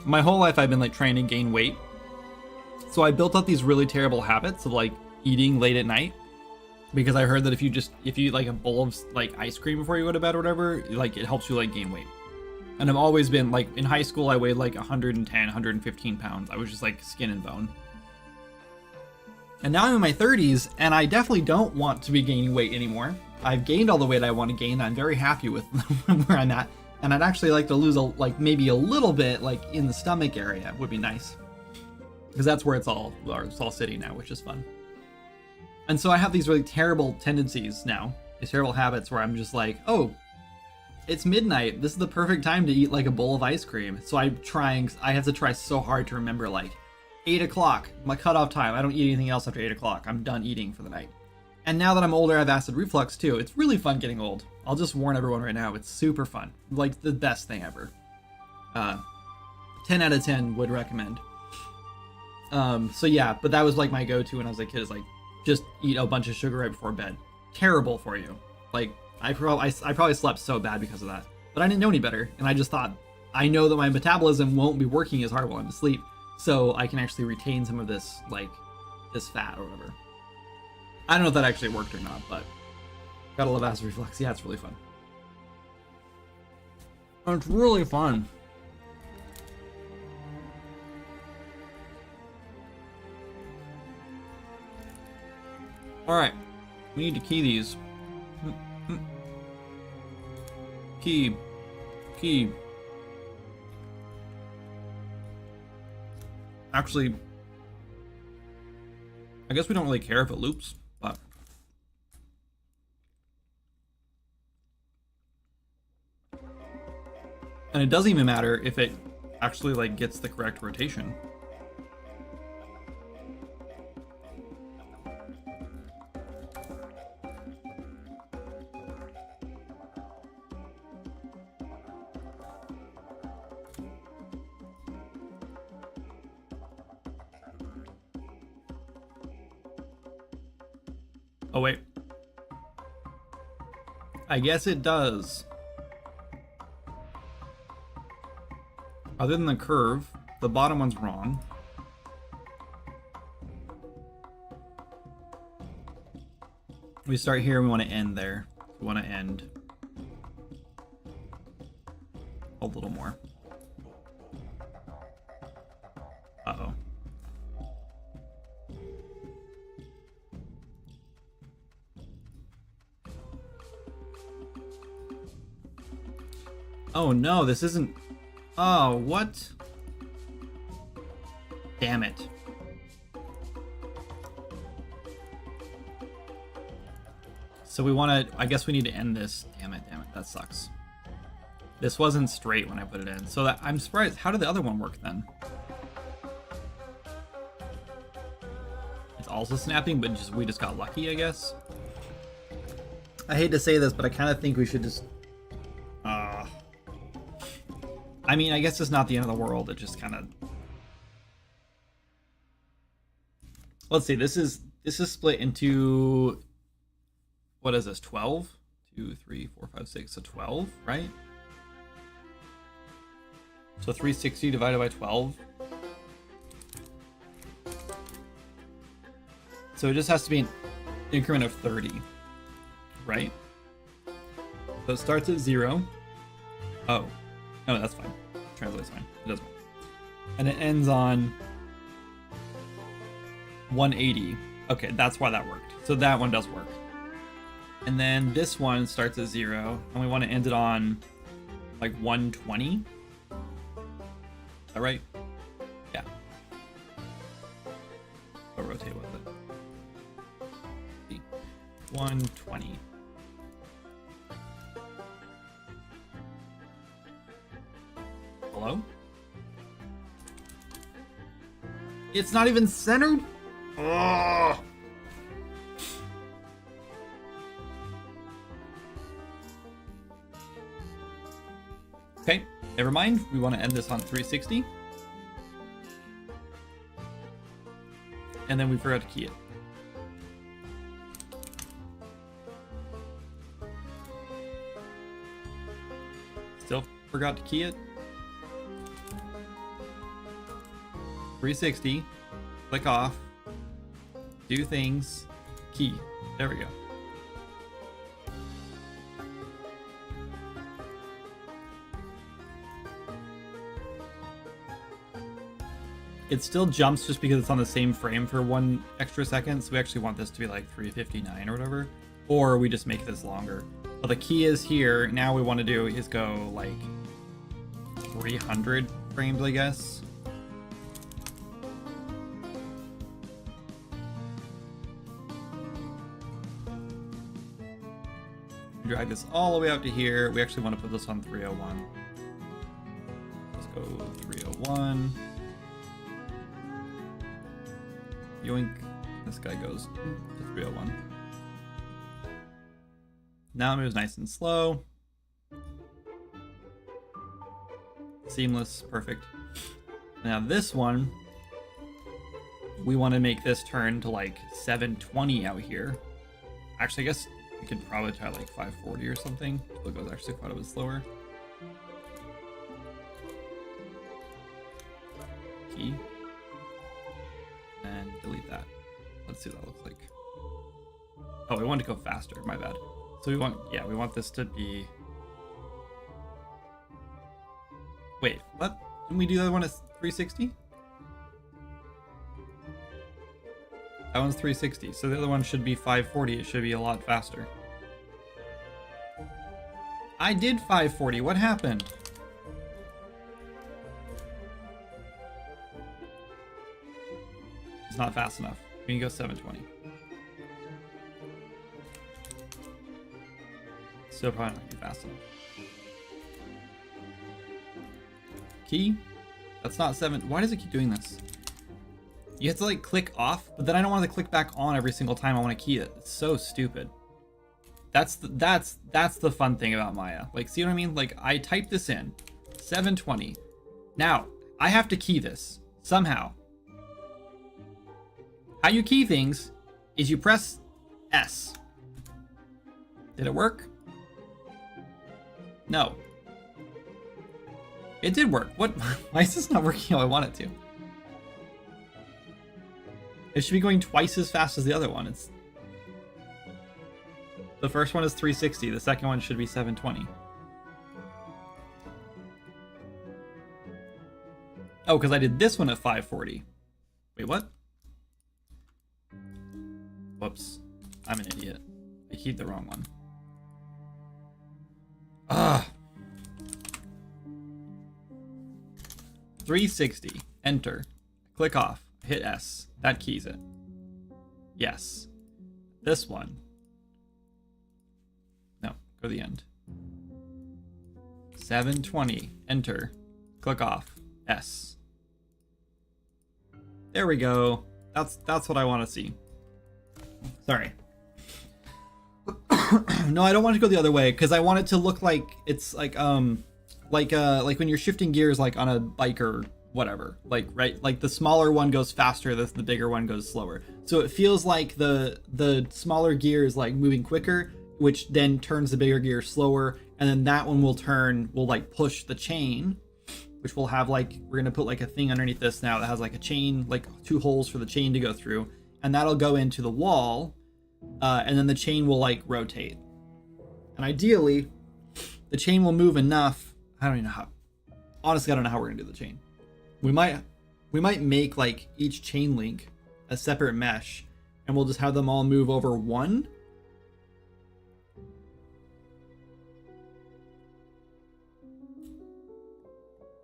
my whole life I've been like trying to gain weight. So I built up these really terrible habits of like eating late at night, because I heard that if you eat like a bowl of like ice cream before you go to bed or whatever, like it helps you like gain weight. And I've always been like, in high school I weighed like 110, 115 pounds. I was just like skin and bone. And now I'm in my 30s, and I definitely don't want to be gaining weight anymore. I've gained all the weight I want to gain. I'm very happy with where I'm at. And I'd actually like to lose maybe a little bit like in the stomach area. Would be nice. because that's where it's all sitting now, which is fun. And so I have these really terrible tendencies now, these terrible habits where I'm just like, oh, it's midnight. This is the perfect time to eat like a bowl of ice cream. So I have to try so hard to remember like 8 o'clock, my cutoff time. I don't eat anything else after 8 o'clock. I'm done eating for the night. And now that I'm older, I have acid reflux too. It's really fun getting old. I'll just warn everyone right now, it's super fun. Like the best thing ever. 10 out of 10 would recommend. So yeah, but that was like my go-to when I was a kid, is like, just eat a bunch of sugar right before bed. Terrible for you. Like, I probably slept so bad because of that. But I didn't know any better, and I just thought, I know that my metabolism won't be working as hard while I'm asleep, so I can actually retain some of this, like, this fat or whatever. I don't know if that actually worked or not, but gotta love acid reflux. Yeah, it's really fun. It's really fun. Alright, we need to key these. Key. Actually, I guess we don't really care if it loops, but... And it doesn't even matter if it actually, like, gets the correct rotation. Oh, wait. I guess it does. Other than the curve, the bottom one's wrong. We start here, we want to end there. We want to end a little more. Uh-oh. Oh no, this isn't... Oh, what? Damn it. So we want to... I guess we need to end this. Damn it, that sucks. This wasn't straight when I put it in. So that, I'm surprised. How did the other one work then? It's also snapping, but we just got lucky, I guess. I hate to say this, but I kind of think we should just... I mean, I guess it's not the end of the world. It just kind of... Let's see. This is split into... What is this? 12? 2, 3, 4, 5, 6. So 12, right? So 360 divided by 12. So it just has to be an increment of 30, right? So it starts at 0. Oh. No, that's fine. Translate's fine. It doesn't matter. And it ends on 180. Okay, that's why that worked. So that one does work. And then this one starts at 0, and we want to end it on like 120. Is that right? Yeah. I'll rotate with it. 120. Hello? It's not even centered? Ugh. Okay, never mind. We want to end this on 360. And then we forgot to key it. Still forgot to key it. 360, click off, do things, key. There we go. It still jumps just because it's on the same frame for 1 extra second, so we actually want this to be like 359 or whatever, or we just make this longer. But the key is here. Now we want to do is go like 300 frames, I guess. Drag this all the way out to here. We actually want to put this on 301. Let's go 301. Yoink. This guy goes to 301. Now it moves nice and slow. Seamless, perfect. Now this one, we want to make this turn to like 720 out here. Actually, I guess we could probably try like 540 or something. So it goes actually quite a bit slower. Key. And delete that. Let's see what that looks like. Oh, we want to go faster. My bad. So we want this to be... Wait, what? Didn't we do the other one at 360? That one's 360, so the other one should be 540. It should be a lot faster. I did 540. What happened? It's not fast enough. We can go 720. Still probably not fast enough. Key? That's not 7. Why does it keep doing this? You have to like click off, but then I don't want to click back on every single time I want to key it. It's so stupid. That's the fun thing about Maya. Like, see what I mean? Like, I type this in, 720. Now, I have to key this somehow. How you key things is you press S. Did it work? No. It did work. What? Why is this not working how I want it to? It should be going twice as fast as the other one. It's the first one is 360. The second one should be 720. Oh, because I did this one at 540. Wait, what? Whoops. I'm an idiot. I keyed the wrong one. Ah. 360. Enter. Click off. Hit S. That keys it. Yes. This one. No, go to the end. 720. Enter. Click off. S. There we go. That's what I want to see. Sorry. No, I don't want to go the other way because I want it to look like it's like when you're shifting gears like on a bike or whatever, like, right, like the smaller one goes faster, the bigger one goes slower, so it feels like the smaller gear is like moving quicker, which then turns the bigger gear slower, and then that one will like push the chain, which will have like, we're gonna put like a thing underneath this now that has like a chain, like 2 holes for the chain to go through, and that'll go into the wall, and then the chain will like rotate, and ideally the chain will move enough. I don't even know how, honestly I don't know how we're gonna do the chain. We might make like each chain link a separate mesh, and we'll just have them all move over one.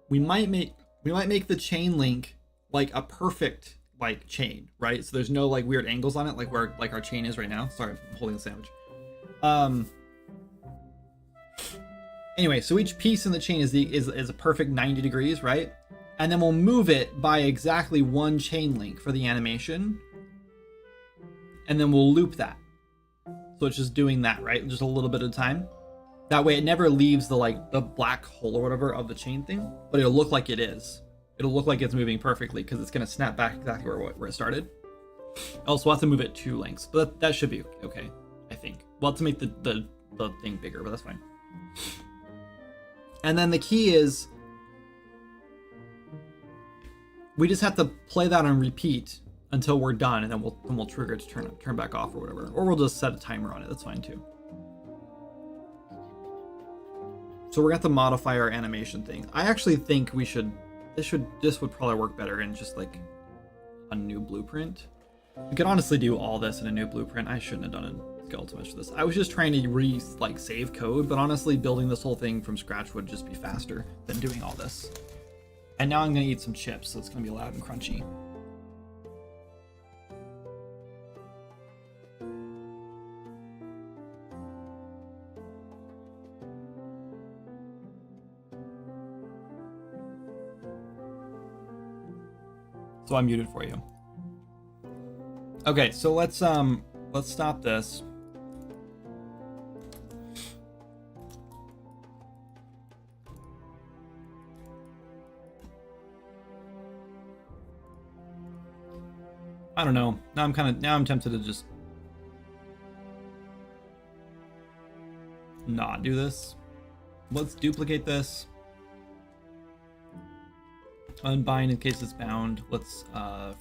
We might make the chain link like a perfect like chain, right? So there's no like weird angles on it, like where like our chain is right now. Sorry, I'm holding a sandwich. Anyway, so each piece in the chain is a perfect 90 degrees, right? And then we'll move it by exactly one chain link for the animation. And then we'll loop that. So it's just doing that, right? Just a little bit at a time. That way it never leaves the black hole or whatever of the chain thing, but it'll look like it is. It'll look like it's moving perfectly because it's going to snap back exactly where it started. Also, we'll have to move it 2 lengths, but that should be okay, I think. We'll have to make the thing bigger, but that's fine. And then the key is, we just have to play that on repeat until we're done, and then we'll trigger it to turn back off or whatever. Or we'll just set a timer on it. That's fine too. So we're gonna have to modify our animation thing. I actually think we should. This would probably work better in just like a new blueprint. We could honestly do all this in a new blueprint. I shouldn't have done a skeleton mesh for this. I was just trying to save code, but honestly, building this whole thing from scratch would just be faster than doing all this. And now I'm gonna eat some chips, so it's gonna be loud and crunchy. So I muted for you. Okay, so let's stop this. I don't know. Now I'm tempted to just not do this. Let's duplicate this. Unbind in case it's bound. Let's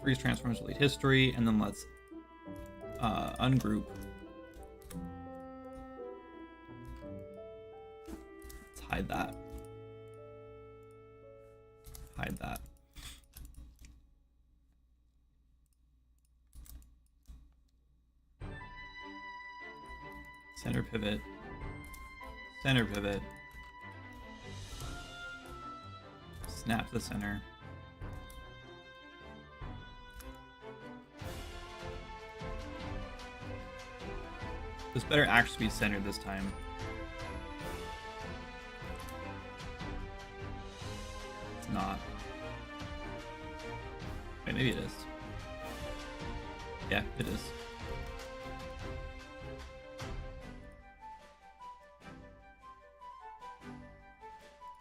freeze transforms, delete history, and then let's ungroup. Let's hide that. Hide that. Center pivot. Center pivot. Snap to the center. This better actually be centered this time. It's not. Wait, maybe it is. Yeah, it is.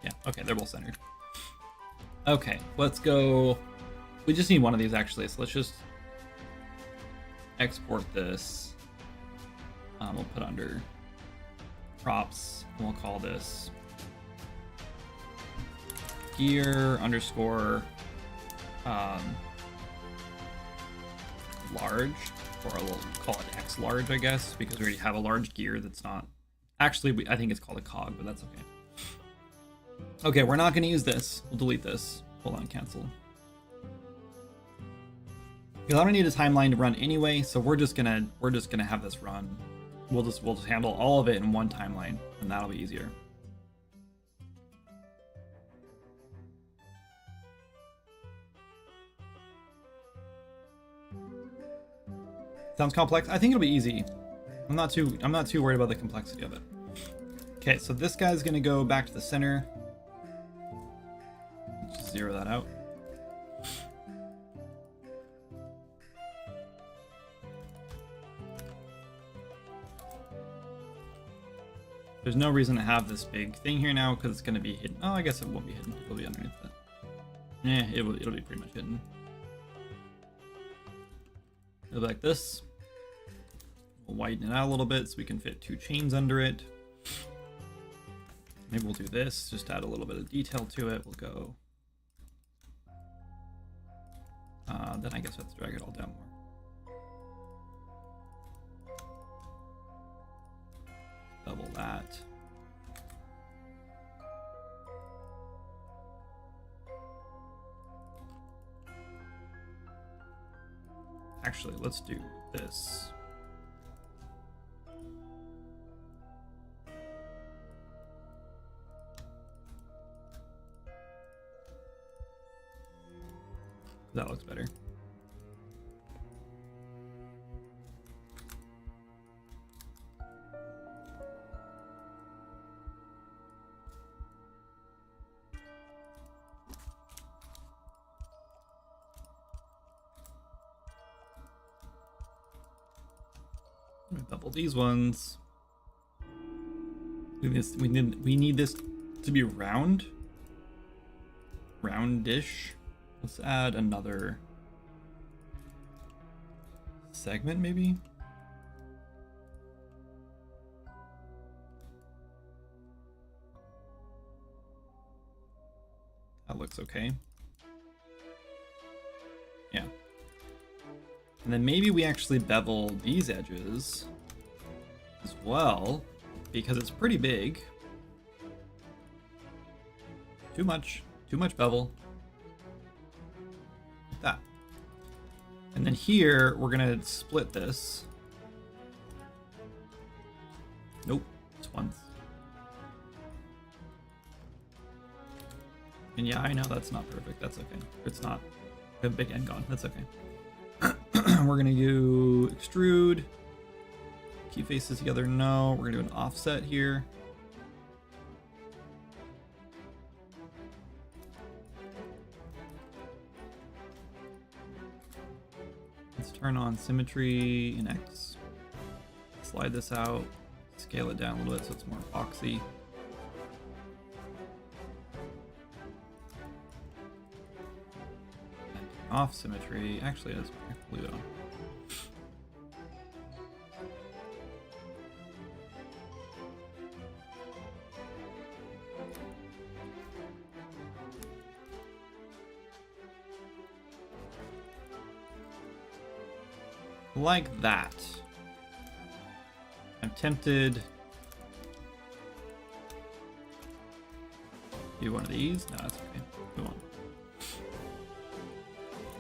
Yeah, okay, they're both centered. Okay, let's go. We just need one of these actually, so let's just export this. We'll put under props, and we'll call this gear underscore large, or we'll call it X large, I guess, because we already have a large gear that's not. Actually, I think it's called a cog, but that's okay. Okay, we're not going to use this. We'll delete this. Hold on, cancel. Because I don't need a timeline to run anyway, so we're just gonna have this run. We'll just handle all of it in one timeline, and that'll be easier. Sounds complex. I think it'll be easy. I'm not too worried about the complexity of it. Okay, so this guy's gonna go back to the center. Just zero that out. There's no reason to have this big thing here now because it's going to be hidden. Oh, I guess it won't be hidden. It'll be underneath that. Yeah, it'll be pretty much hidden. It'll be like this. We'll widen it out a little bit so we can fit two chains under it. Maybe we'll do this, just add a little bit of detail to it. We'll go. Then I guess I have to drag it all down more. Double that. Actually, let's do this. That looks better. Double these ones. We need this to be round. Roundish. Let's add another segment, maybe. That looks okay. Yeah. And then maybe we actually bevel these edges as well, because it's pretty big. Too much bevel. Like that. And then here, we're gonna split this. Nope, just once. And yeah, I know that's not perfect, that's okay. It's not. We have a big end gone, that's okay. We're gonna do extrude. Keep faces together, no. We're gonna do an offset here. Let's turn on symmetry in X. Slide this out, scale it down a little bit so it's more boxy. And off symmetry. Actually, let's leave it on. Like that. I'm tempted to do one of these. No, that's okay. Go on.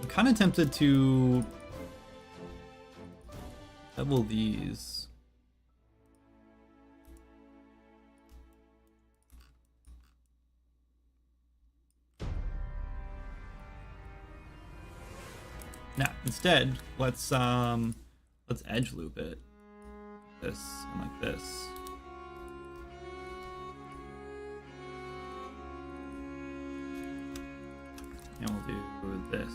I'm kind of tempted to double these. Now, instead, let's edge loop it. This and like this. And we'll do this.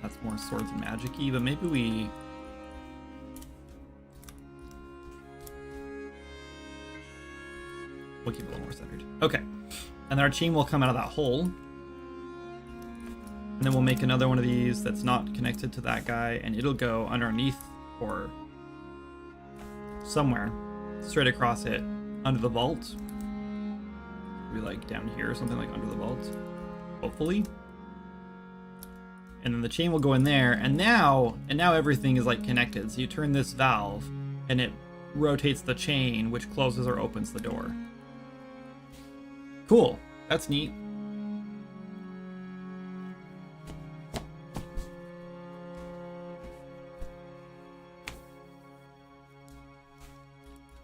That's more swords and magic-y, but maybe we'll keep it a little more centered. Okay. And our chain will come out of that hole. And then we'll make another one of these that's not connected to that guy, and it'll go underneath or somewhere straight across it under the vault. Maybe like down here or something, like under the vault, hopefully. And then the chain will go in there, and now everything is like connected. So you turn this valve and it rotates the chain, which closes or opens the door. Cool. That's neat.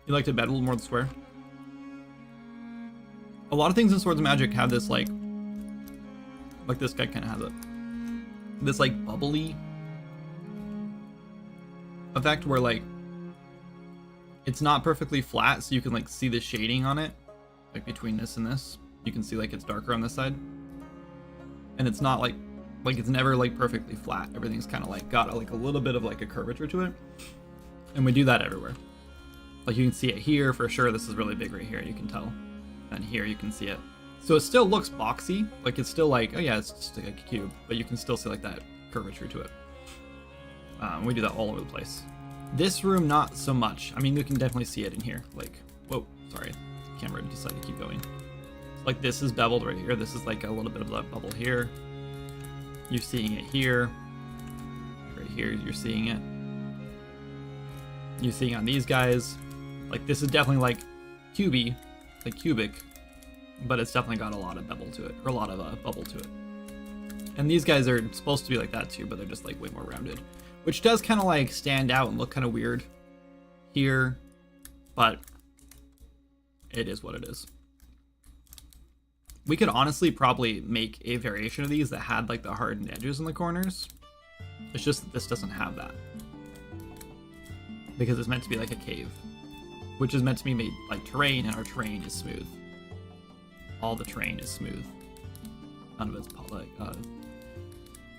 You like to bet a little more than swear? A lot of things in Swords of Magic have this like this guy kind of has it. This like bubbly effect where like it's not perfectly flat, so you can like see the shading on it, like between this and this. You can see like it's darker on this side, and it's not like it's never like perfectly flat. Everything's kind of like got like a little bit of like a curvature to it, and we do that everywhere. Like you can see it here for sure. This is really big right here. You can tell. And here you can see it. So it still looks boxy. Like it's still like, oh yeah, it's just like a cube. But you can still see like that curvature to it. We do that all over the place. This room, not so much. I mean, you can definitely see it in here. Like, whoa, sorry. The camera decided to keep going. Like this is beveled right here. This is like a little bit of that bubble here. You're seeing it here. Right here, you're seeing it. You're seeing on these guys. Like this is definitely like cubey, like cubic, but it's definitely got a lot of bevel to it, or a lot of bubble to it. And these guys are supposed to be like that too, but they're just like way more rounded, which does kind of like stand out and look kind of weird here, but it is what it is. We could honestly probably make a variation of these that had like the hardened edges in the corners. It's just that this doesn't have that, because it's meant to be like a cave, which is meant to be made like terrain, and our terrain is smooth. All the terrain is smooth. None of it's like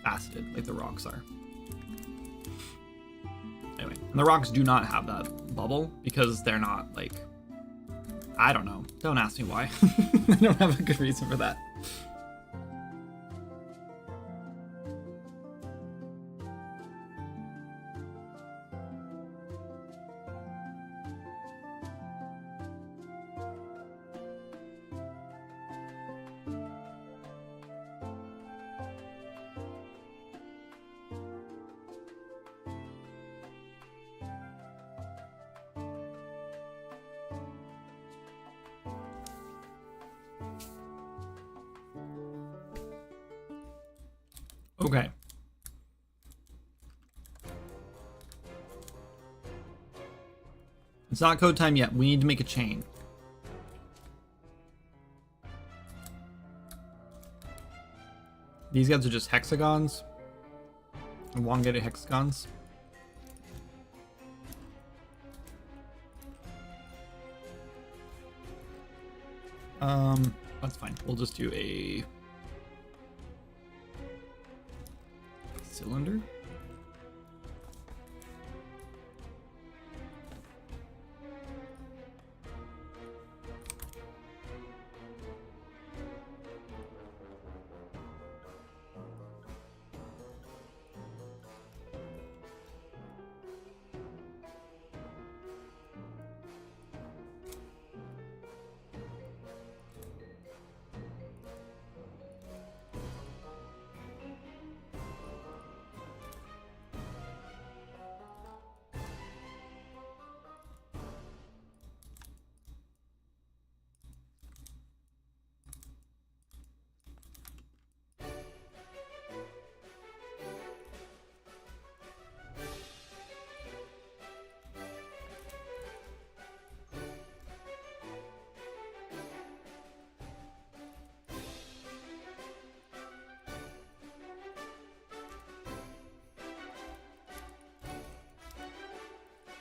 faceted like the rocks are. Anyway, and the rocks do not have that bubble because they're not like, I don't know. Don't ask me why. I don't have a good reason for that. Okay. It's not code time yet. We need to make a chain. These guys are just hexagons. Elongated hexagons. That's fine. We'll just do a cylinder?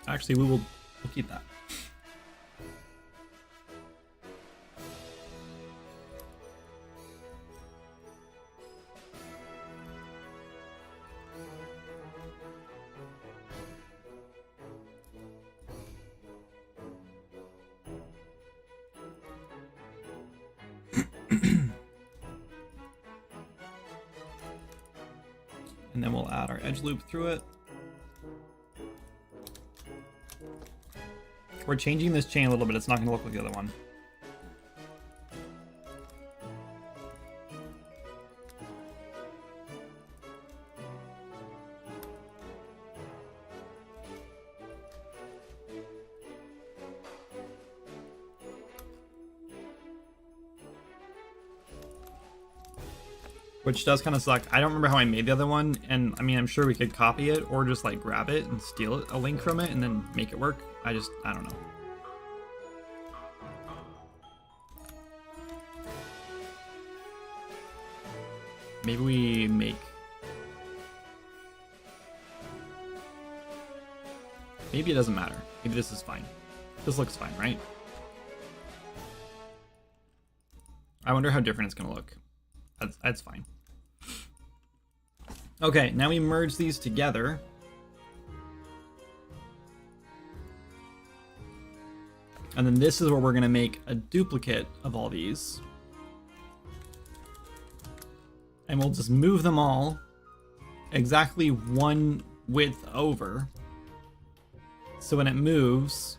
Actually, we'll keep that. And then we'll add our edge loop through it. We're changing this chain a little bit. It's not going to look like the other one. Which does kind of suck. I don't remember how I made the other one, and I mean, I'm sure we could copy it or just like grab it and steal a link from it and then make it work. I don't know. Maybe we make... Maybe it doesn't matter. Maybe this is fine. This looks fine, right? I wonder how different it's gonna look. That's fine. Okay, now we merge these together. And then this is where we're gonna make a duplicate of all these. And we'll just move them all exactly one width over. So when it moves,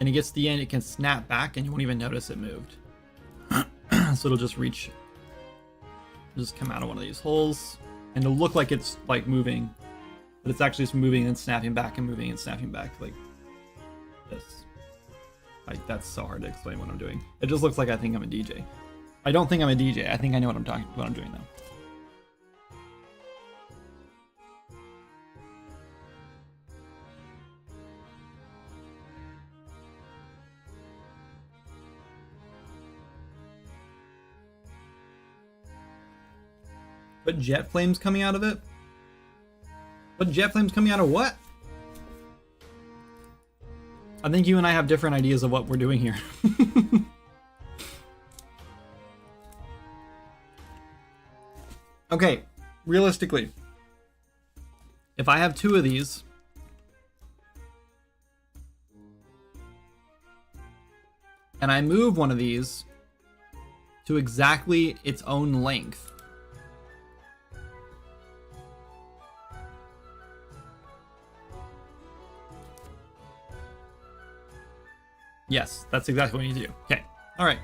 and it gets to the end, it can snap back and you won't even notice it moved. So it'll just come out of one of these holes, and it'll look like it's like moving, but it's actually just moving and snapping back and moving and snapping back like this. Like, that's so hard to explain what I'm doing. It just looks like I think I'm a DJ. I don't think I'm a DJ. I think I know what I'm doing though. But jet flames coming out of it? But jet flames coming out of what? I think you and I have different ideas of what we're doing here. Okay, realistically, if I have two of these, and I move one of these to exactly its own length, yes, that's exactly what you need to do. Okay, all right.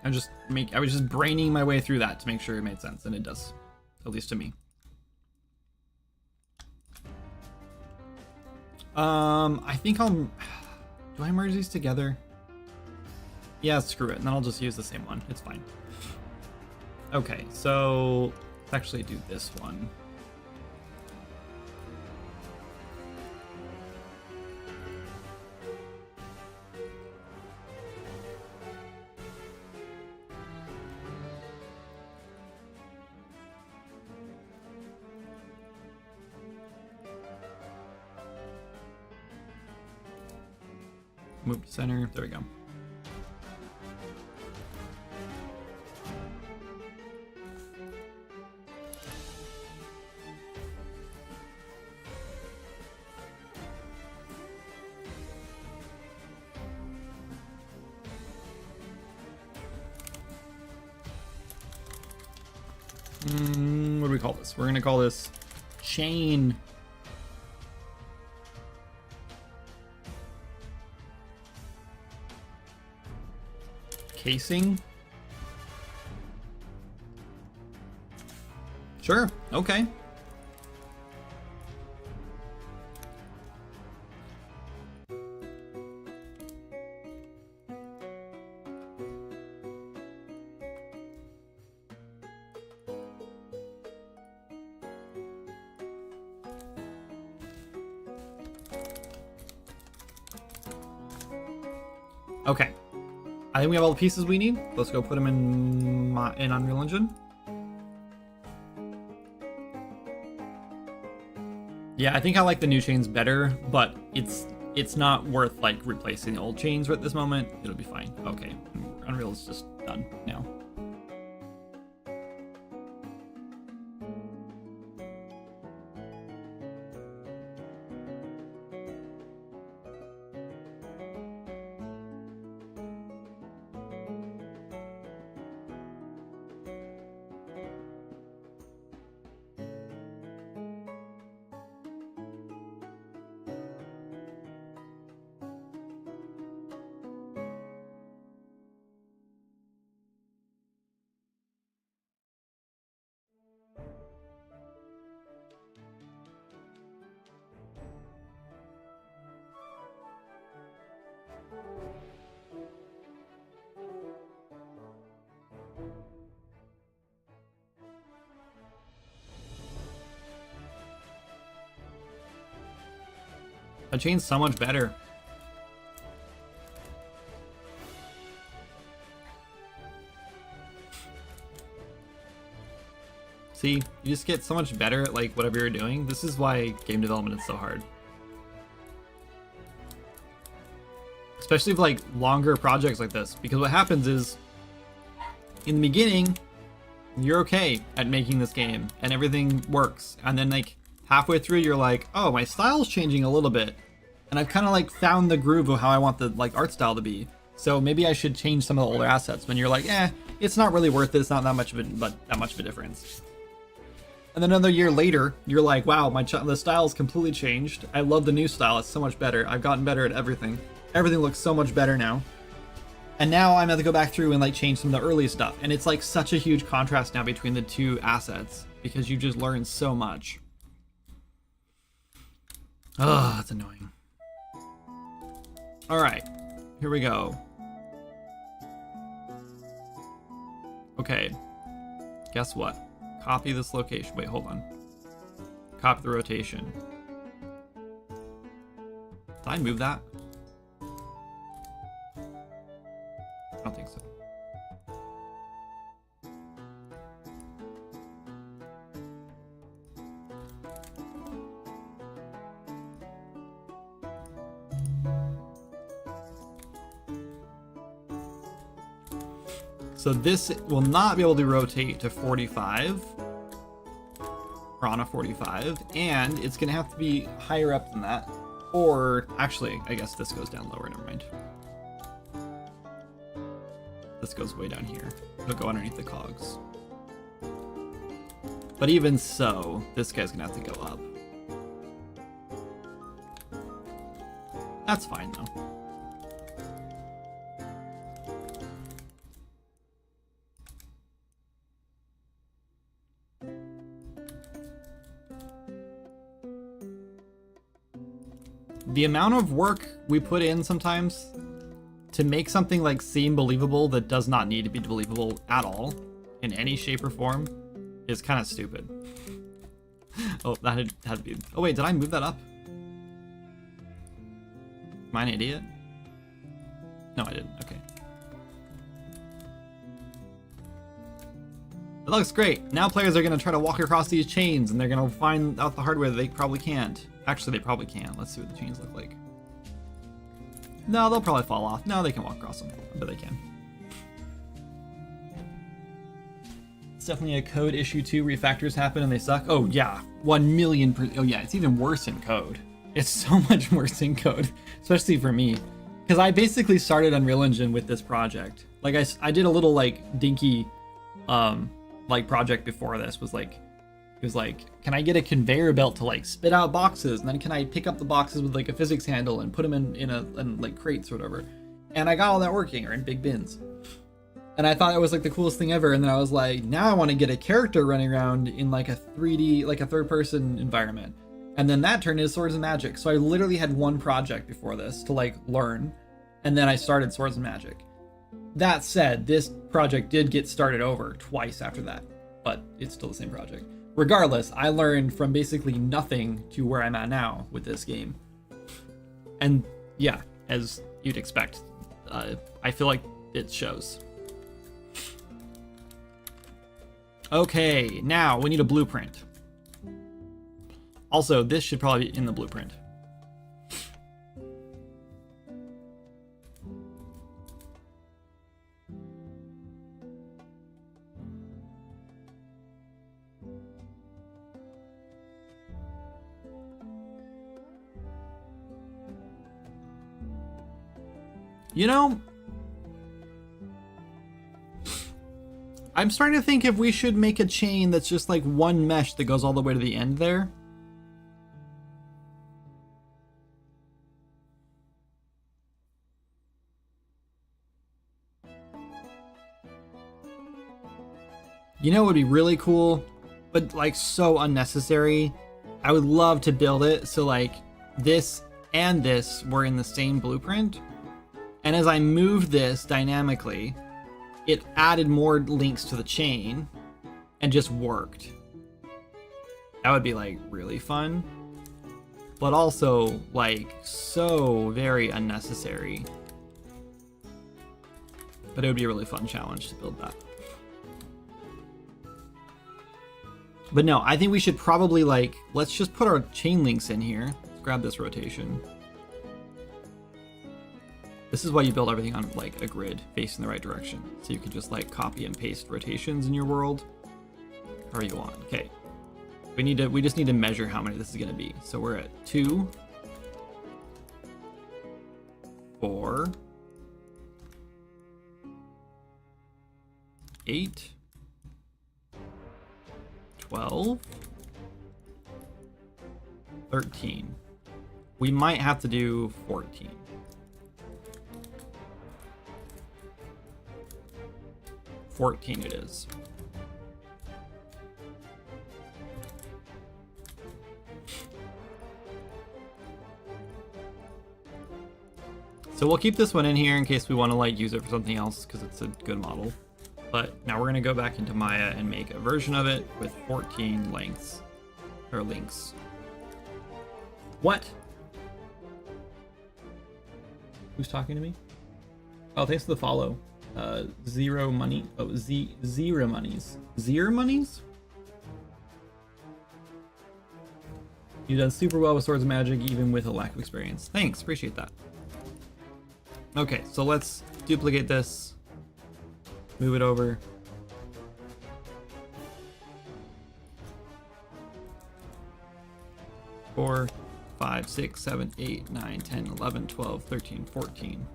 I was just braining my way through that to make sure it made sense, and it does, at least to me. I think I'll. Do I merge these together? Yeah, screw it, and then I'll just use the same one. It's fine. Okay, so let's actually do this one. Move to center. There we go. What do we call this? We're gonna call this chain. Casing. Sure, okay. Okay, I think we have all the pieces we need. Let's go put them in Unreal Engine. Yeah, I think I like the new chains better, but it's not worth like replacing the old chains at this moment. It'll be fine. Okay, Unreal is just done now. That chain's so much better. See, you just get so much better at like whatever you're doing. This is why game development is so hard. Especially for like longer projects like this, because what happens is in the beginning, you're okay at making this game and everything works. And then like halfway through, you're like, oh, my style's changing a little bit. And I've kind of like found the groove of how I want the like art style to be. So maybe I should change some of the older assets when you're like, it's not really worth it. It's not that much of a difference. And then another year later, you're like, wow, the style's completely changed. I love the new style. It's so much better. I've gotten better at everything. Everything looks so much better now. And now I'm going to go back through and like change some of the early stuff. And it's like such a huge contrast now between the two assets because you just learned so much. Oh, that's annoying. All right, here we go. Okay, guess what? Copy this location. Wait, hold on. Copy the rotation. Did I move that? I don't think so. So this will not be able to rotate to 45, or on a 45, and it's gonna have to be higher up than that. Or actually, I guess this goes down lower, never mind. This goes way down here. It'll go underneath the cogs. But even so, this guy's gonna have to go up. That's fine though. The amount of work we put in sometimes to make something like seem believable that does not need to be believable at all in any shape or form is kind of stupid. Oh, that had to be. Oh wait, did I move that up? Am I an idiot? No, I didn't. Okay. It looks great. Now players are going to try to walk across these chains and they're going to find out the hard way that they probably can't. Actually, they probably can. Let's see what the chains look like. No, they'll probably fall off. No, they can walk across them. I bet they can. It's definitely a code issue too. Refactors happen and they suck. Oh yeah, 1,000,000%. Oh yeah, it's even worse in code. It's so much worse in code, especially for me. Because I basically started Unreal Engine with this project. Like I did a little like dinky like project before this was like, it was like, can I get a conveyor belt to like spit out boxes, and then can I pick up the boxes with like a physics handle and put them in like crates or whatever. And I got all that working, or in big bins. And I thought it was like the coolest thing ever. And then I was like, now I want to get a character running around in like a 3D, like a third person environment. And then that turned into Swords and Magic. So I literally had one project before this to like learn. And then I started Swords and Magic. That said, this project did get started over twice after that, but it's still the same project. Regardless, I learned from basically nothing to where I'm at now with this game. And yeah, as you'd expect, I feel like it shows. Okay, now we need a blueprint. Also, this should probably be in the blueprint. You know, I'm starting to think if we should make a chain that's just like one mesh that goes all the way to the end there. You know what would be really cool, but like so unnecessary? I would love to build it so like this and this were in the same blueprint. And as I moved this dynamically, it added more links to the chain and just worked. That would be like really fun, but also like so very unnecessary. But it would be a really fun challenge to build that. But no, I think we should probably like, let's just put our chain links in here. Let's grab this rotation. This is why you build everything on like a grid facing the right direction. So you can just like copy and paste rotations in your world however you want. Okay. We just need to measure how many this is going to be. So we're at 2, 4, 8, 12, 13. We might have to do 14. 14 it is. So we'll keep this one in here in case we want to like use it for something else because it's a good model. But now we're going to go back into Maya and make a version of it with 14 lengths or links. What? Who's talking to me? Oh, thanks for the follow. Zero money. Oh, zero monies. Zero monies? You've done super well with Swords of Magic, even with a lack of experience. Thanks, appreciate that. Okay, so let's duplicate this. Move it over. Four, 5, 6, 7, 8, 9, 10, 11, 12, 13, 14.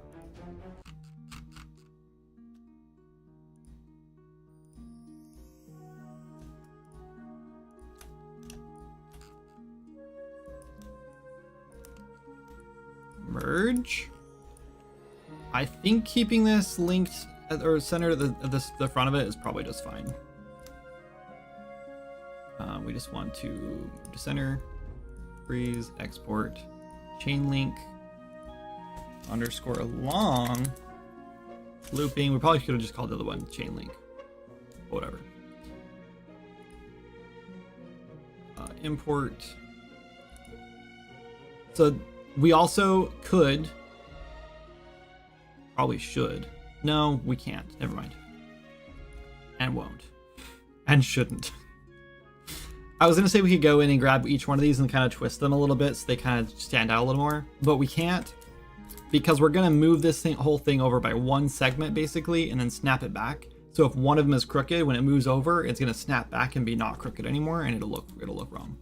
Merge. I think keeping this linked or centered at the front of it is probably just fine. We just want to center, freeze, export, chain link, underscore long, looping. We probably could have just called the other one chain link. Whatever. Import. So we also could, probably should. No, we can't. Never mind. And won't. And shouldn't. I was going to say we could go in and grab each one of these and kind of twist them a little bit so they kind of stand out a little more. But we can't because we're going to move this whole thing over by one segment basically and then snap it back. So if one of them is crooked, when it moves over, it's going to snap back and be not crooked anymore and it'll look wrong.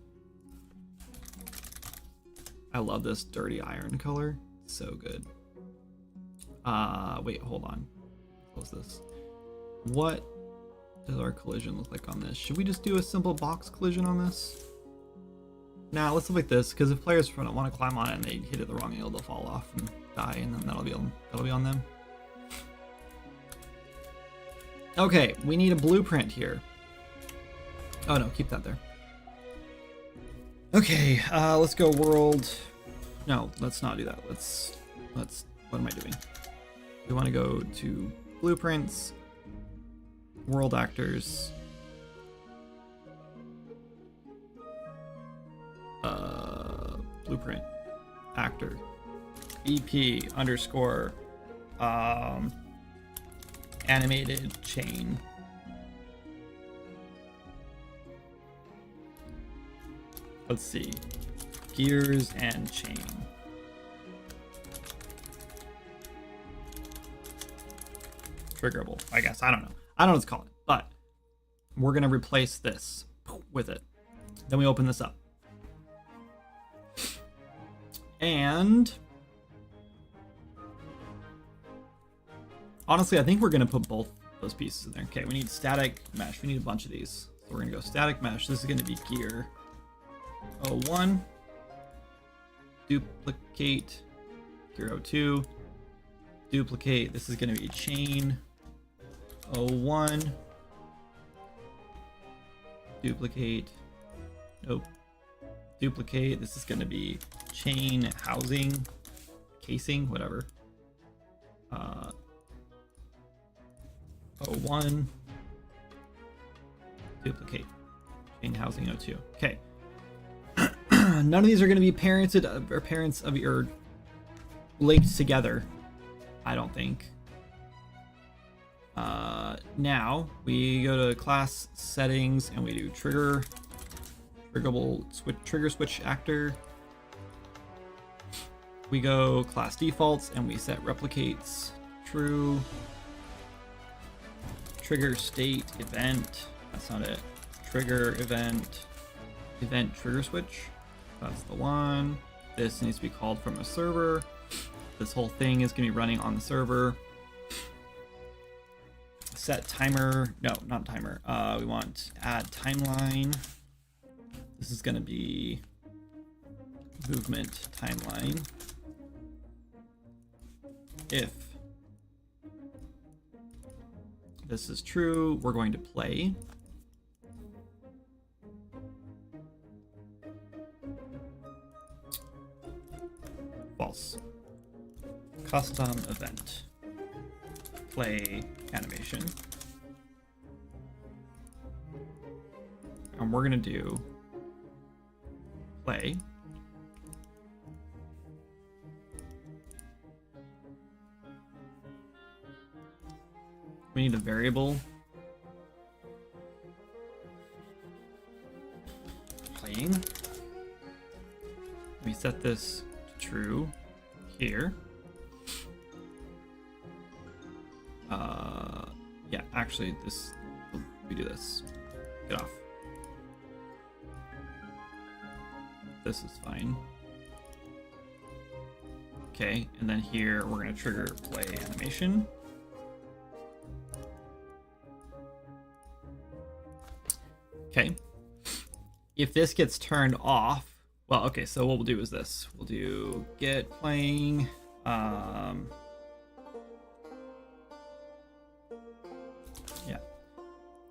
I love this dirty iron color. So good. Wait, hold on. Close this. What does our collision look like on this? Should we just do a simple box collision on this? Nah, let's look like this, because if players want to climb on it and they hit it the wrong angle, they'll fall off and die, and then that'll be on them. Okay, we need a blueprint here. Oh no, keep that there. Okay, let's go world. No, let's not do that. Let's. What am I doing? We want to go to blueprints, world actors. Blueprint actor EP underscore animated chain. Let's see, gears and chain. Triggerable, I guess. I don't know what to call it, but we're gonna replace this with it. Then we open this up. And honestly, I think we're gonna put both those pieces in there. Okay, we need static mesh. We need a bunch of these. So we're gonna go static mesh. This is gonna be gear 01. Duplicate gear 02. Duplicate. This is gonna be chain 01. Duplicate. Nope. Duplicate. This is gonna be chain housing, casing, whatever. 01. Duplicate. Chain housing 02. Okay. None of these are going to be parents of your linked together, I don't think. Now we go to class settings and we do trigger switch actor. We go class defaults and we set replicates true. Trigger state event. That's not it. Trigger event trigger switch. That's the one. This needs to be called from a server. This whole thing is going to be running on the server. Set timer. No, not timer. We want add timeline. This is going to be movement timeline. If this is true, we're going to play. False. Custom event. Play animation. And we're going to do play. We need a variable. Playing. We set this to true here. Yeah, actually we do this. Get off. This is fine. Okay, and then here we're gonna trigger play animation. Okay. If this gets turned off, well, okay, so what we'll do is this. We'll do get playing. Yeah.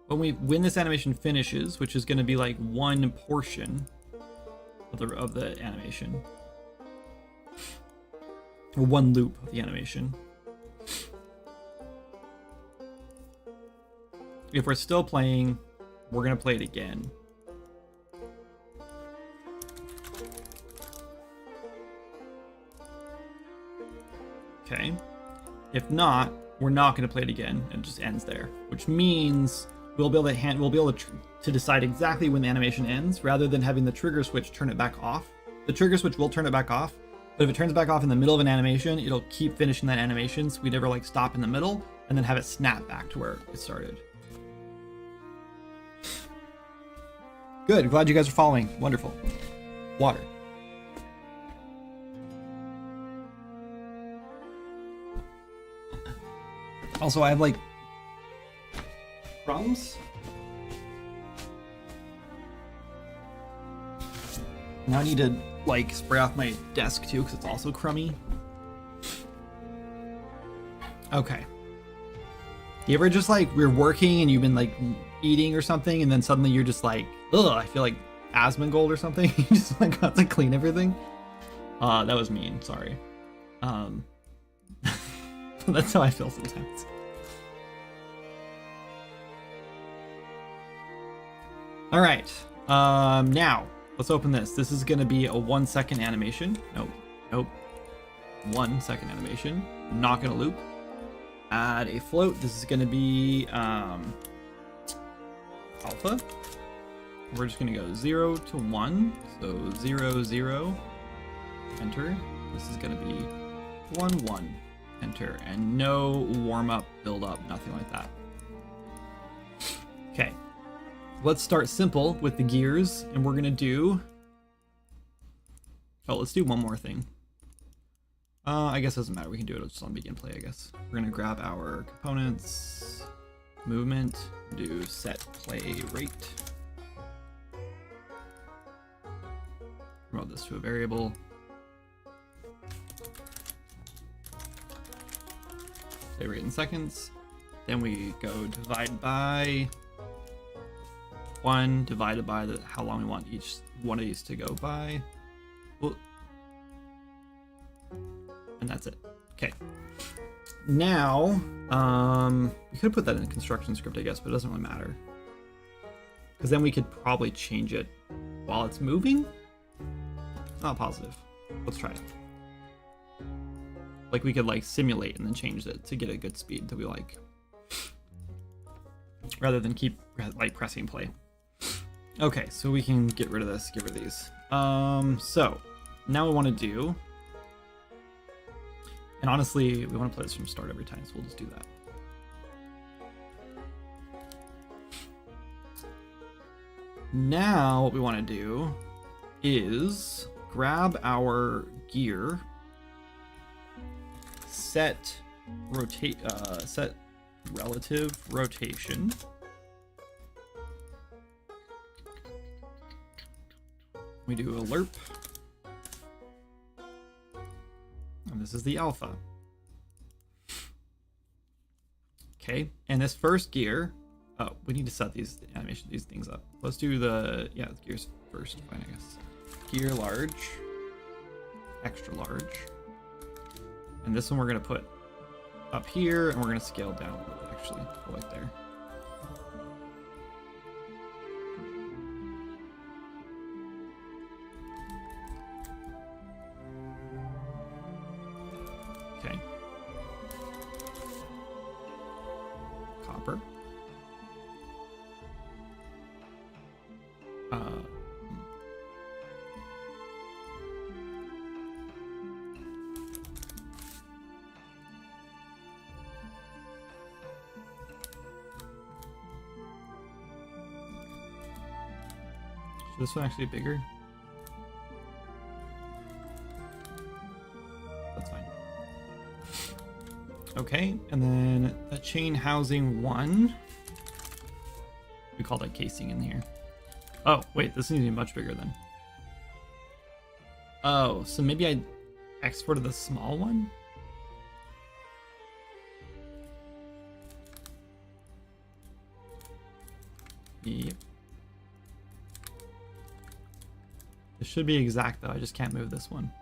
When this animation finishes, which is going to be like one portion of the animation, or one loop of the animation. If we're still playing, we're going to play it again. Okay. If not, we're not going to play it again, and it just ends there, which means we'll be able to decide exactly when the animation ends, rather than having the trigger switch turn it back off. The trigger switch will turn it back off, but if it turns it back off in the middle of an animation, it'll keep finishing that animation, so we never like stop in the middle and then have it snap back to where it started. Good, glad you guys are following. Wonderful. Water. Also, I have like crumbs. Now I need to like spray off my desk too because it's also crummy. Okay. You ever just like you're working and you've been like eating or something and then suddenly you're just like, ugh, I feel like Asmongold or something. You just like got to clean everything. That was mean, sorry. That's how I feel sometimes. All right, now let's open this. This is gonna be a 1 second animation. Nope. 1 second animation. Not gonna loop. Add a float. This is gonna be alpha. We're just gonna go 0 to 1. So 0, 0, enter. This is gonna be 1, 1, enter. And no warm up, build up, nothing like that. Okay. Let's start simple with the gears, and we're gonna do... Oh, let's do one more thing. I guess it doesn't matter, we can do it just on begin play, I guess. We're gonna grab our components, movement, do set play rate. Promote this to a variable. Play rate in seconds. Then we go divide by 1 divided by how long we want each one of these to go by. And that's it. Okay. Now, we could put that in a construction script, I guess, but it doesn't really matter. Because then we could probably change it while it's moving. Not positive. Let's try it. Like we could like simulate and then change it to get a good speed that we like. Rather than keep like pressing play. Okay, so we can get rid of this, get rid of these. So now we want to do, and honestly, we want to play this from start every time, so we'll just do that. Now what we want to do is grab our gear, set relative rotation. We do a lerp. And this is the alpha. Okay, and this first gear, oh, we need to set these things up. Let's do the gears first, fine, I guess. Gear large, extra large. And this one we're gonna put up here, and we're gonna scale down a little bit, actually, go like there. Okay. Copper. Should this one actually be bigger? That's fine. Okay, and then the chain housing 1. We call that casing in here. Oh, wait, this needs to be much bigger then. Oh, so maybe I exported the small one? Yep. This should be exact though, I just can't move this one.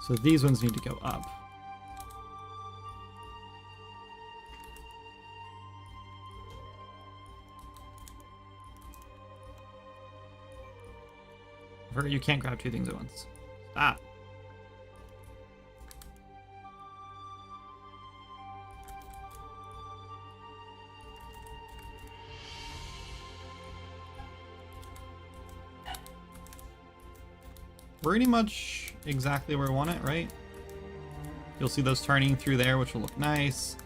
So these ones need to go up. You can't grab two things at once. Stop. Pretty much exactly where we want it, right? You'll see those turning through there, which will look nice.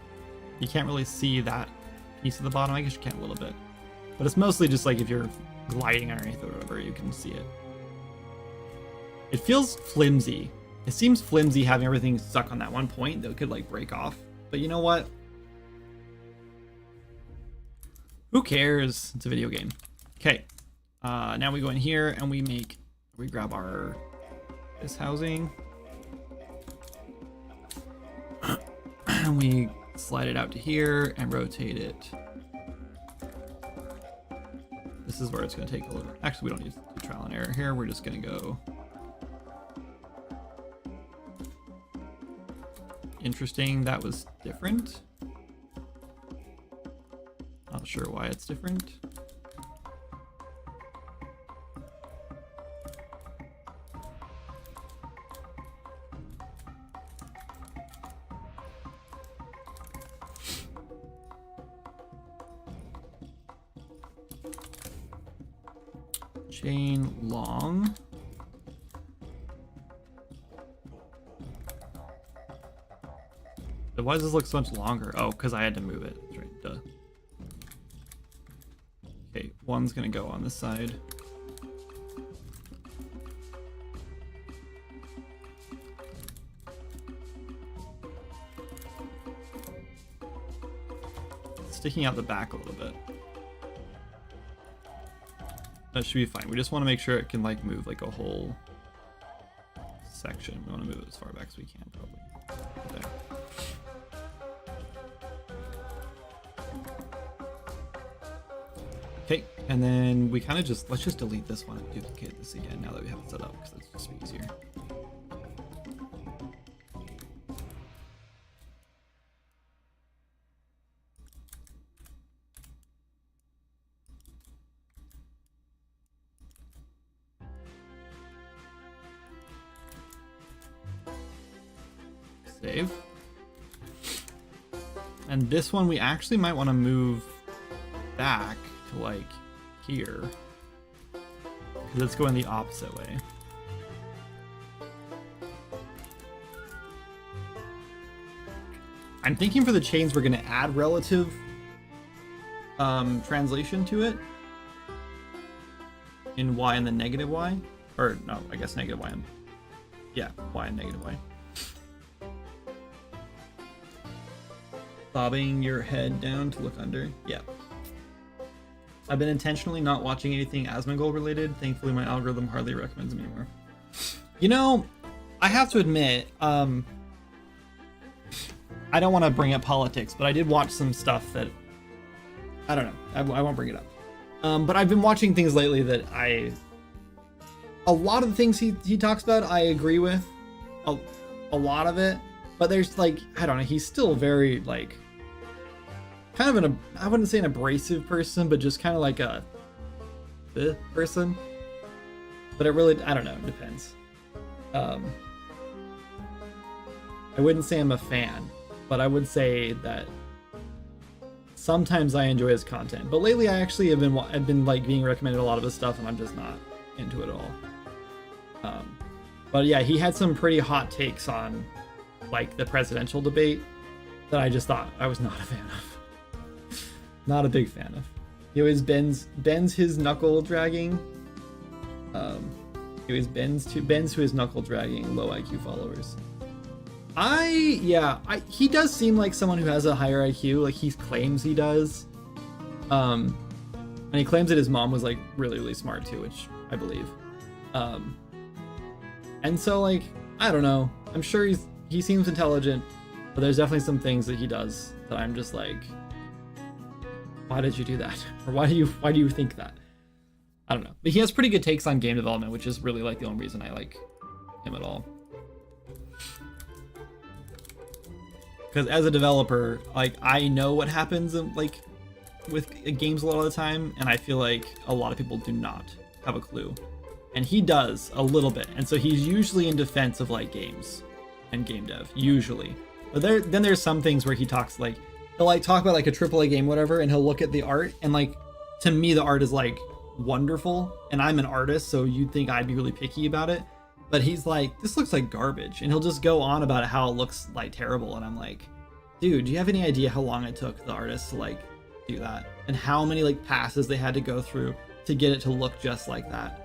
You can't really see that piece at the bottom. I guess you can a little bit. But it's mostly just like if you're gliding underneath or whatever, you can see it. It feels flimsy. It seems flimsy having everything stuck on that one point that could like break off. But you know what? Who cares? It's a video game. Okay. Now we go in here and we grab this housing. And we slide it out to here and rotate it. This is where it's going to take a little bit. Actually, we don't need to do trial and error here. We're just going to go. Interesting. That was different. Not sure why it's different. Chain long. So why does this look so much longer? Oh, because I had to move it. That's right. Duh. Okay, one's gonna go on this side. Sticking out the back a little bit. That should be fine. We just want to make sure it can like move like a whole section. We want to move it as far back as we can, probably. There. Okay, and then we kind of let's just delete this one and duplicate this again now that we have it set up, because that's just easier. Save. And this one we actually might want to move back to like here, because it's going the opposite way. I'm thinking for the chains we're going to add relative translation to it in y and then negative y, or no, I guess negative y and yeah, y and negative y. Bobbing your head down to look under. Yeah. I've been intentionally not watching anything Asmongold related. Thankfully, my algorithm hardly recommends me anymore. You know, I have to admit, I don't want to bring up politics, but I did watch some stuff that, I don't know, I won't bring it up. But I've been watching things lately that a lot of the things he talks about, I agree with, a lot of it, but there's like, I don't know, he's still very like, kind of I wouldn't say an abrasive person, but just kind of like a person. But it really, I don't know, it depends. I wouldn't say I'm a fan, but I would say that sometimes I enjoy his content. But lately I actually have been like being recommended a lot of his stuff and I'm just not into it at all. But yeah, he had some pretty hot takes on like the presidential debate that I just thought I was not a fan of. Not a big fan of. He always bends his knuckle dragging. He always bends to his knuckle dragging low IQ followers. He does seem like someone who has a higher IQ. Like he claims he does. And he claims that his mom was like really, really smart too, which I believe. And so like, I don't know. I'm sure he seems intelligent, but there's definitely some things that he does that I'm just like, why did you do that? Or why do you think that? I don't know. But he has pretty good takes on game development, which is really like the only reason I like him at all. Because as a developer, like I know what happens like with games a lot of the time, and I feel like a lot of people do not have a clue. And he does a little bit. And so he's usually in defense of like games and game dev, usually. But then there's some things where he talks like, he'll like talk about like a AAA game, whatever, and he'll look at the art, and like to me the art is like wonderful, and I'm an artist, so you'd think I'd be really picky about it. But he's like, this looks like garbage, and he'll just go on about how it looks like terrible, and I'm like, dude, do you have any idea how long it took the artists to like do that, and how many like passes they had to go through to get it to look just like that?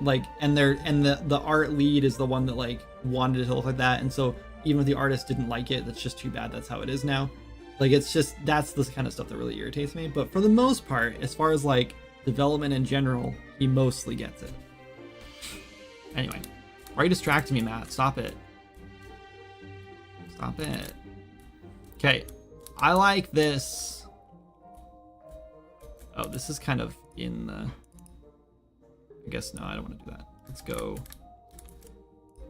Like, and the art lead is the one that like wanted it to look like that, and so even if the artist didn't like it, that's just too bad. That's how it is now. Like, it's just, that's the kind of stuff that really irritates me. But for the most part, as far as like development in general, he mostly gets it. Anyway, why are you distracting me, Matt? Stop it. Stop it. Okay, I like this. Oh, this is kind of in the... I guess, no, I don't want to do that. Let's go.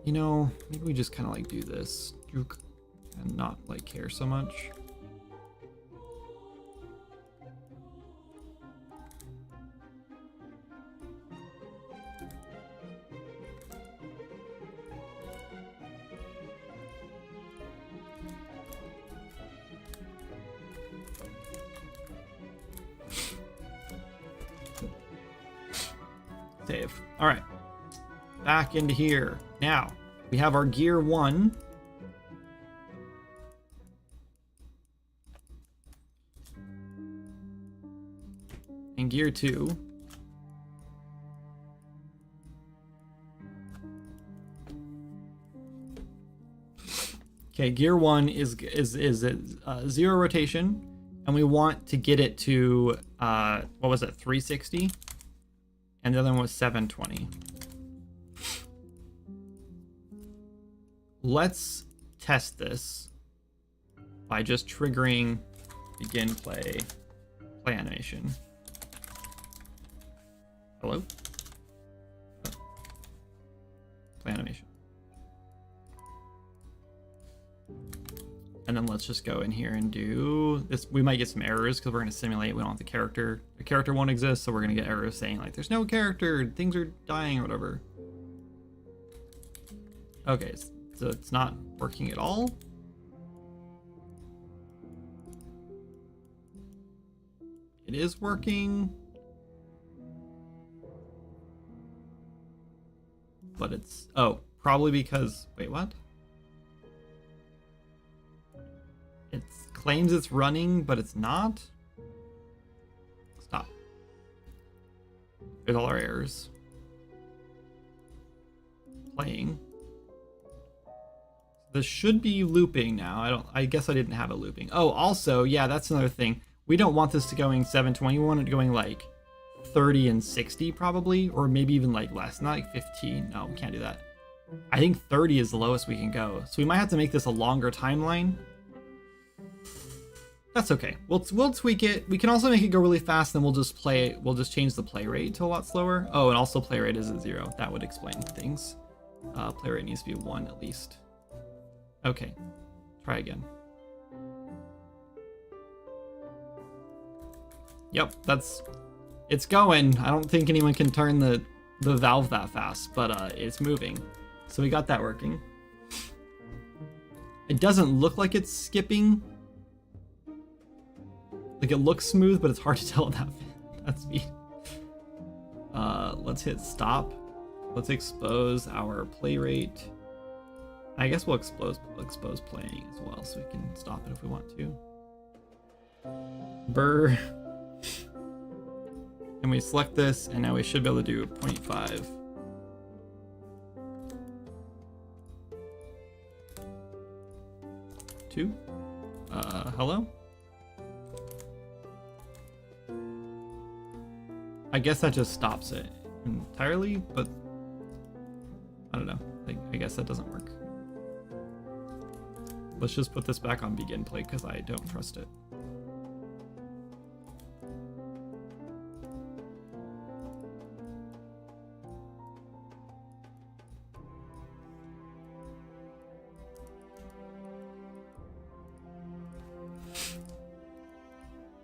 You know, maybe we just kind of like do this. And not like care so much. Save. All right, back into here. Now we have our gear 1. And gear 2. Okay, gear 1 is 0 rotation, and we want to get it to what was it, 360? And the other one was 720. Let's test this by just triggering begin play animation. Hello? Play animation. And then let's just go in here and do this. We might get some errors because we're going to simulate. We don't have the character. The character won't exist, so we're going to get errors saying like there's no character, things are dying or whatever. Okay, so it's not working at all. It is working. But it's, oh, probably because, wait, what? It claims it's running, but it's not. Stop. There's all our errors. Playing. This should be looping now. I guess I didn't have it looping. Oh, also, yeah, that's another thing. We don't want this to going 720. We want it going like 30 and 60 probably, or maybe even like less, not like 15. No, we can't do that. I think 30 is the lowest we can go. So we might have to make this a longer timeline. That's okay. We'll tweak it. We can also make it go really fast, then we'll just change the play rate to a lot slower. Oh, and also play rate is at 0. That would explain things. Play rate needs to be 1 at least. Okay, try again. Yep, it's going. I don't think anyone can turn the valve that fast, but it's moving. So we got that working. It doesn't look like it's skipping. Like it looks smooth, but it's hard to tell that speed. Let's hit stop. Let's expose our play rate. I guess we'll expose playing as well, so we can stop it if we want to. Burr. And we select this, and now we should be able to do 0.5. Two. Hello? I guess that just stops it entirely, but I don't know. I guess that doesn't work. Let's just put this back on begin play because I don't trust it.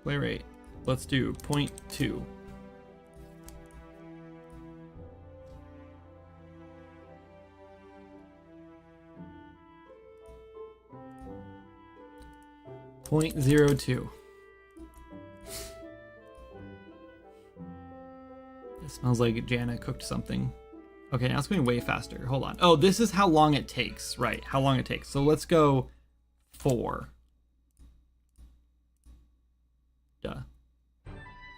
Play rate. Let's do 0.2. .02. It smells like Jana cooked something. Okay, now it's going way faster. Hold on. Oh, this is how long it takes. Right, how long it takes. So let's go 4. Duh.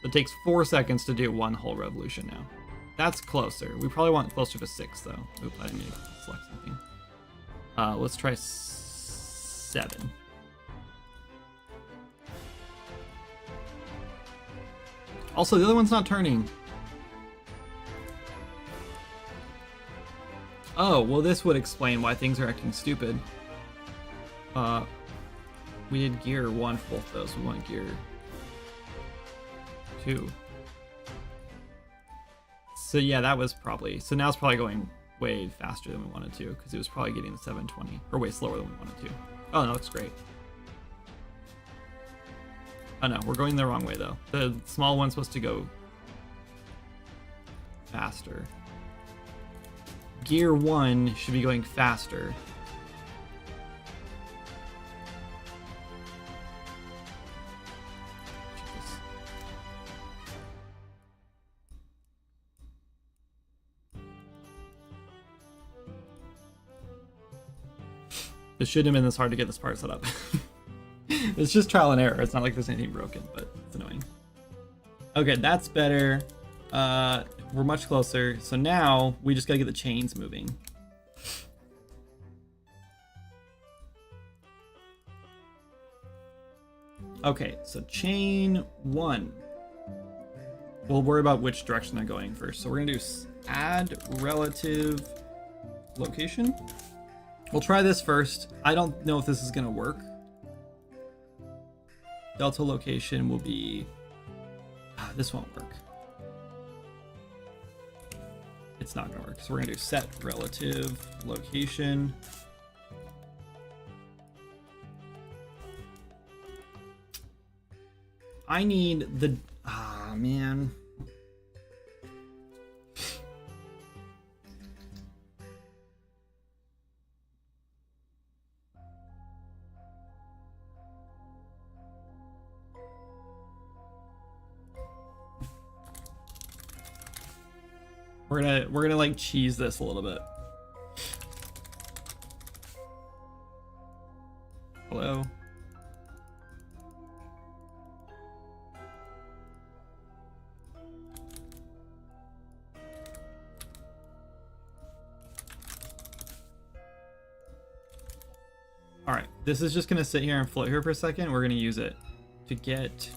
It takes 4 seconds to do 1 whole revolution now. That's closer. We probably want closer to 6 though. Oop, I didn't mean to select something. Let's try 7. Also, the other one's not turning. Oh, well, this would explain why things are acting stupid. We did gear 1 for both those. We want gear 2. So yeah, that was probably... So now it's probably going way faster than we wanted to, because it was probably getting the 720, or way slower than we wanted to. Oh, that looks great. Oh no, we're going the wrong way though. The small one's supposed to go faster. Gear 1 should be going faster. It shouldn't have been this hard to get this part set up. It's just trial and error. It's not like there's anything broken, but it's annoying. Okay, that's better. We're much closer. So now we just gotta get the chains moving. Okay, so chain 1. We'll worry about which direction they're going first. So we're gonna do add relative location. We'll try this first. I don't know if this is gonna work. Delta location will be... this won't work. It's not gonna work. So we're gonna do set relative location. I need the... Ah, man. We're gonna like cheese this a little bit. Hello. All right, this is just gonna sit here and float here for a second. We're gonna use it to get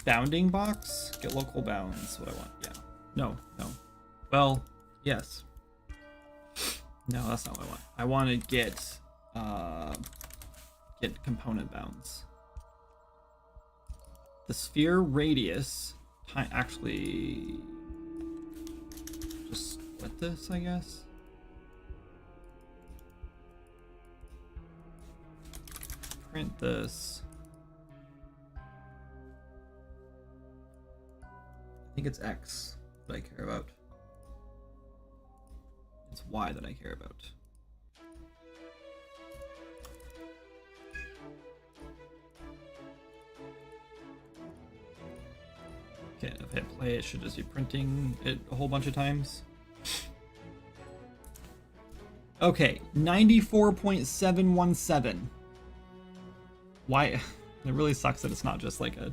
bounding box. Get local bounds. What I want. Yeah. No. Well, yes. No, that's not what I want. I want to get component bounds. The sphere radius. Actually, just split this, I guess. Print this. I think it's X that I care about. It's Y that I care about. Okay, if I hit play, it should just be printing it a whole bunch of times. Okay, 94.717. Why? It really sucks that it's not just like a...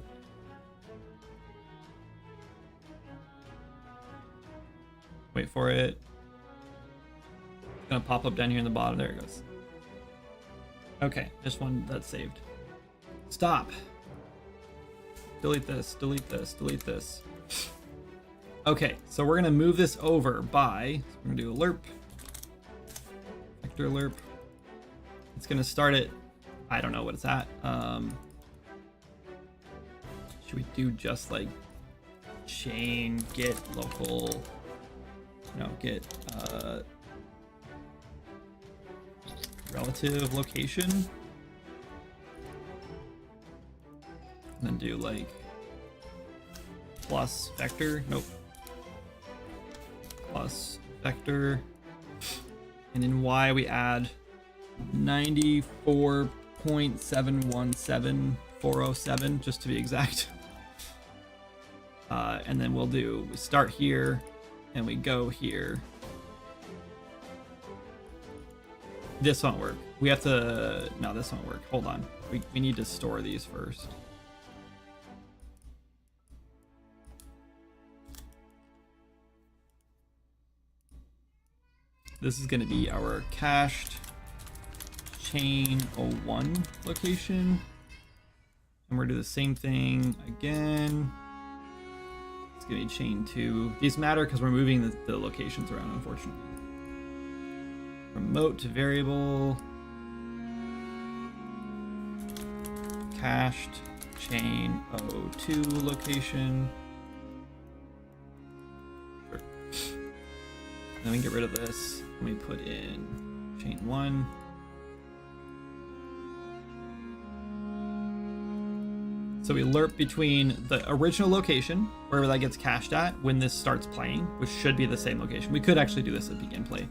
Wait for it. It's gonna pop up down here in the bottom. There it goes. Okay, this one that's saved. Stop. Delete this, delete this, delete this. Okay, so we're gonna move this over by, so we're gonna do a lerp. Vector lerp. It's gonna start it, I don't know what it's at. Should we do just like chain get local, no, get relative location? And then do like plus vector, nope. Plus vector. And in Y we add 94.717407, just to be exact. And then we start here and we go here. This won't work. We have to, no, this won't work. Hold on. We need to store these first. This is going to be our cached chain 01 location. And we're gonna do the same thing again. It's gonna be chain 2. These matter because we're moving the locations around, unfortunately. Remote to variable. Cached chain O2 location. Sure. Then we get rid of this. And we put in chain 1. So we lerp between the original location, wherever that gets cached at, when this starts playing, which should be the same location. We could actually do this at begin play.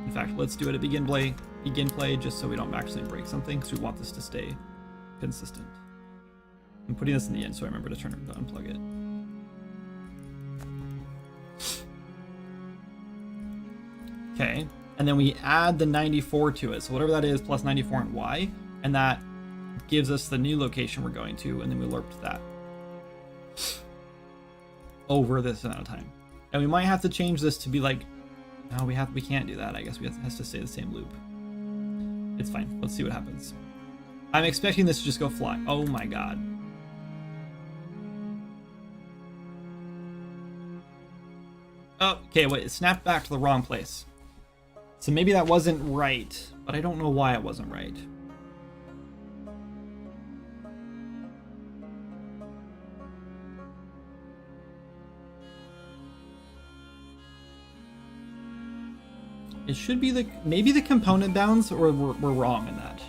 In fact, let's do it at begin play, just so we don't actually break something, because we want this to stay consistent. I'm putting this in the end, so I remember to turn it to unplug it. Okay, and then we add the 94 to it. So whatever that is, plus 94 and Y, and that gives us the new location we're going to, and then we lerped that over this amount of time. And we might have to change this to be like, no, we can't do that. I guess it has to stay the same loop. It's fine. Let's see what happens. I'm expecting this to just go fly. Oh my god. Oh, okay, wait, it snapped back to the wrong place. So maybe that wasn't right, but I don't know why it wasn't right. It should be maybe the component bounds, or we're wrong in that.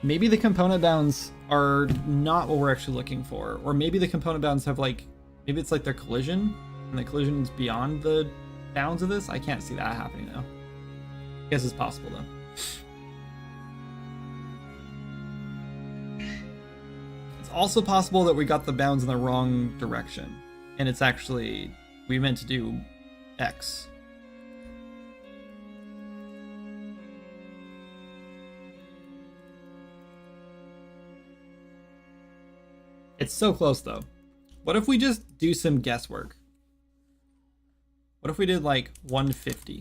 Maybe the component bounds are not what we're actually looking for, or maybe the component bounds have maybe it's like their collision, and the collision's beyond the bounds of this. I can't see that happening though. I guess it's possible though. It's also possible that we got the bounds in the wrong direction. And it's actually, we meant to do X. It's so close though. What if we just do some guesswork? What if we did like 150? I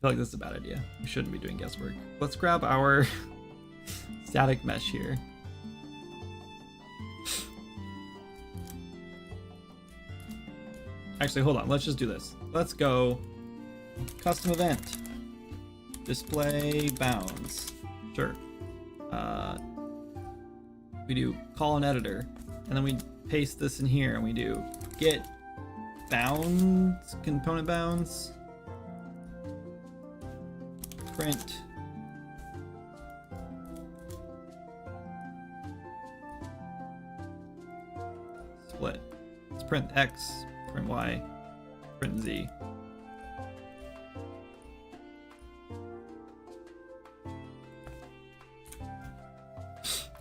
feel like this is a bad idea. We shouldn't be doing guesswork. Let's grab our static mesh here. Actually, hold on. Let's just do this. Let's go custom event. Display bounds. Sure. We do call an editor, and then we paste this in here, and we do get bounds, component bounds, print split. Let's print X, print Y, print Z.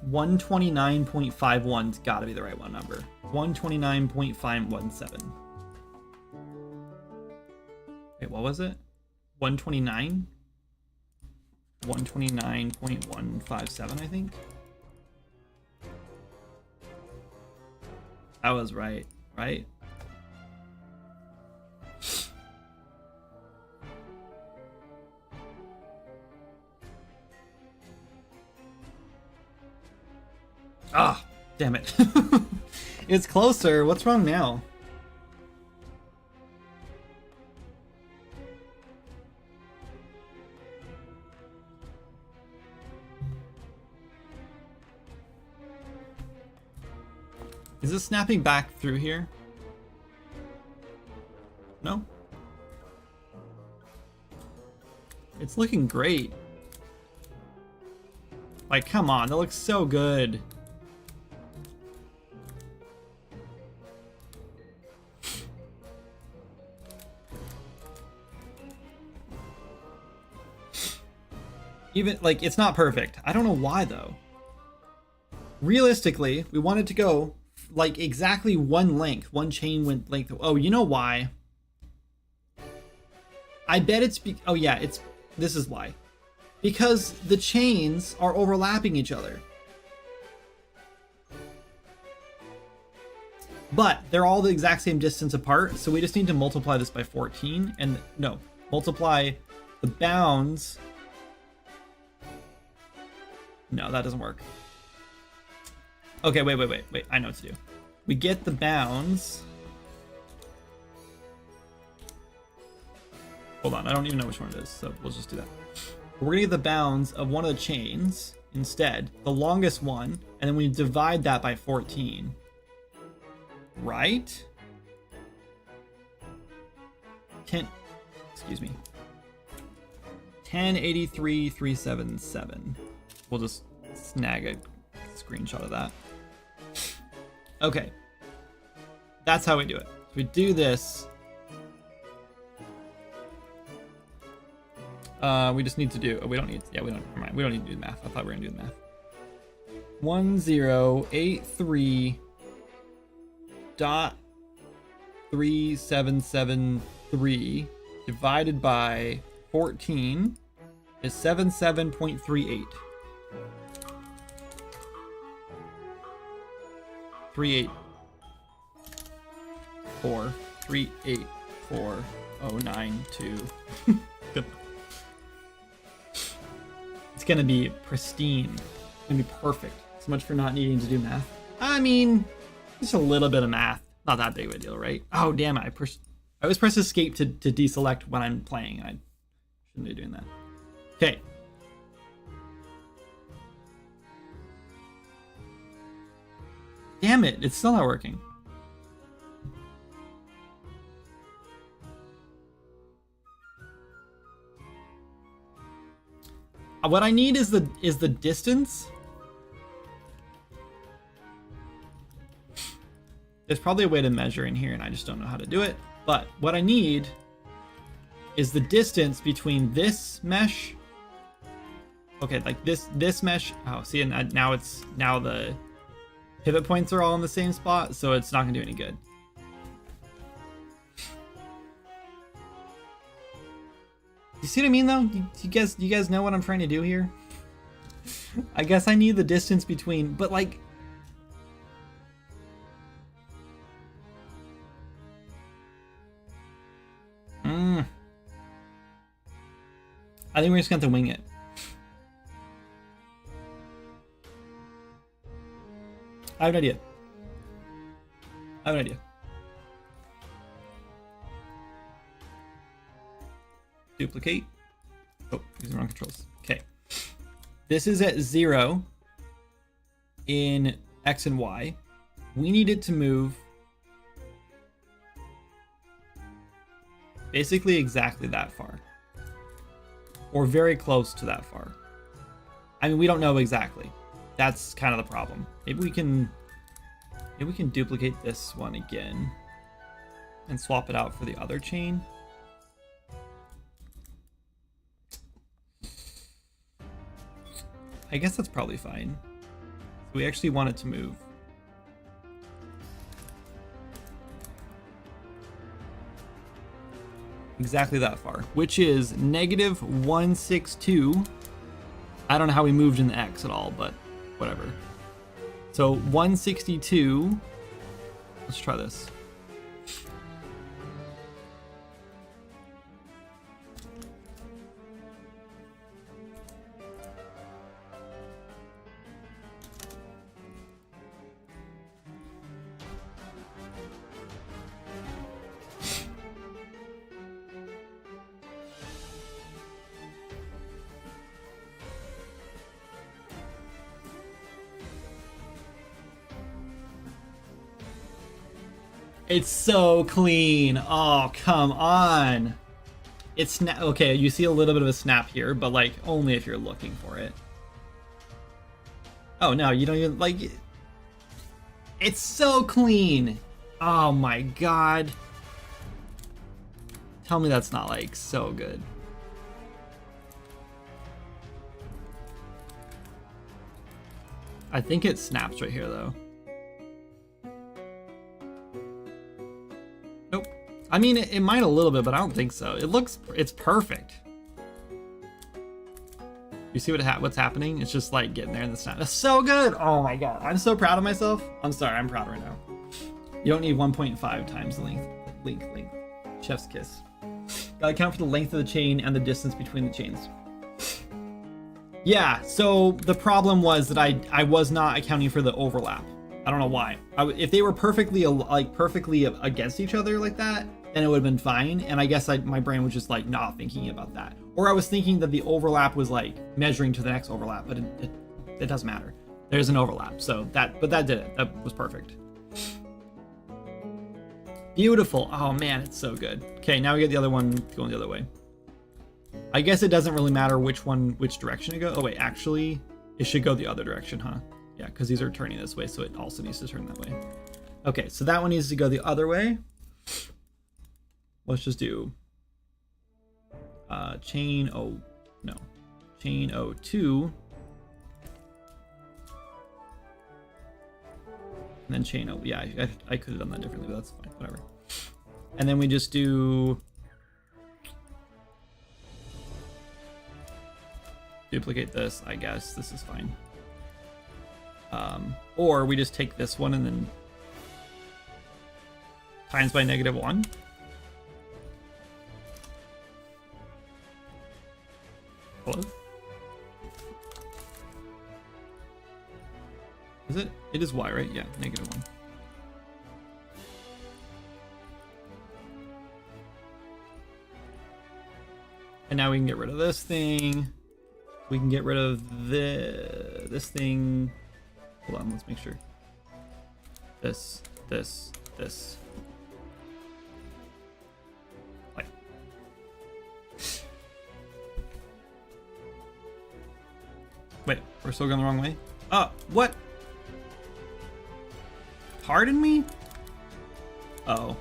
$129.51's got to be the right one number. 129.517. Wait, what was it? 129? 129.157, I think. That was right, right? Ah, damn it. It's closer. What's wrong now? Is this snapping back through here? No? It's looking great. Like, come on, that looks so good. Even, like, it's not perfect. I don't know why, though. Realistically, we wanted to go, like, exactly one length. One chain length. Oh, you know why? I bet it's... oh, yeah, this is why. Because the chains are overlapping each other. But they're all the exact same distance apart, so we just need to multiply this by 14. And, no, multiply the bounds. No, that doesn't work. Okay, wait. I know what to do. We get the bounds. Hold on, I don't even know which one it is, so we'll just do that. We're gonna get the bounds of one of the chains instead, the longest one, and then we divide that by 14. Right? 1083,377. We'll just snag a screenshot of that. Okay. That's how we do it. So we do this. We just need to do, we don't need to do the math. I thought we were gonna do the math. 1083.3773 divided by 14 is 77.38. 384,092. Good. It's gonna be pristine. It's gonna be perfect. So much for not needing to do math. I mean, just a little bit of math. Not that big of a deal, right? Oh, damn it. I always press escape to deselect when I'm playing. I shouldn't be doing that. Okay. Damn it. It's still not working. What I need is the distance. There's probably a way to measure in here and I just don't know how to do it. But what I need is the distance between this mesh. Okay, like this mesh. Oh, see, and now the pivot points are all in the same spot, so it's not gonna do any good. You see what I mean, though? Do you guys know what I'm trying to do here? I guess I need the distance between, but like, I think we're just gonna have to wing it. I have an idea. Duplicate. Oh, these are wrong controls. Okay. This is at 0 in X and Y. We need it to move basically exactly that far. Or very close to that far. I mean, we don't know exactly. That's kind of the problem. Maybe we can duplicate this one again and swap it out for the other chain. I guess that's probably fine. We actually want it to move. Exactly that far, which is -162. I don't know how we moved in the X at all, but whatever. So 162. Let's try this. It's so clean. Oh, come on. It's okay, you see a little bit of a snap here, but like only if you're looking for it. Oh no, you don't even like it. It's so clean. Oh my god. Tell me that's not like so good. I think it snaps right here though. Nope. I mean, it might a little bit, but I don't think so. It's perfect. You see what's happening? It's just like getting there in the snap. That's so good. Oh my god. I'm so proud of myself. I'm sorry, I'm proud right now. You don't need 1.5 times the length. Chef's kiss. Gotta account for the length of the chain and the distance between the chains. Yeah, so the problem was that I was not accounting for the overlap. I don't know why. If they were perfectly against each other like that, then it would have been fine. And I guess my brain was just like not thinking about that. Or I was thinking that the overlap was like measuring to the next overlap, but it doesn't matter. There's an overlap, but that did it. That was perfect. Beautiful. Oh man, it's so good. Okay, now we get the other one going the other way. I guess it doesn't really matter which direction it goes. Oh wait, actually, it should go the other direction, huh? Yeah, because these are turning this way, so it also needs to turn that way. Okay, so that one needs to go the other way. Let's just do chain O2, and then chain O. Yeah, I could have done that differently, but that's fine. Whatever. And then we just do duplicate this. I guess this is fine. Or we just take this one and then times by -1. Hello? Is it? It is Y, right? Yeah, -1. And now we can get rid of this thing. We can get rid of this thing. Hold on, let's make sure. This. Like. Wait, we're still going the wrong way? Oh, what? Pardon me? Oh.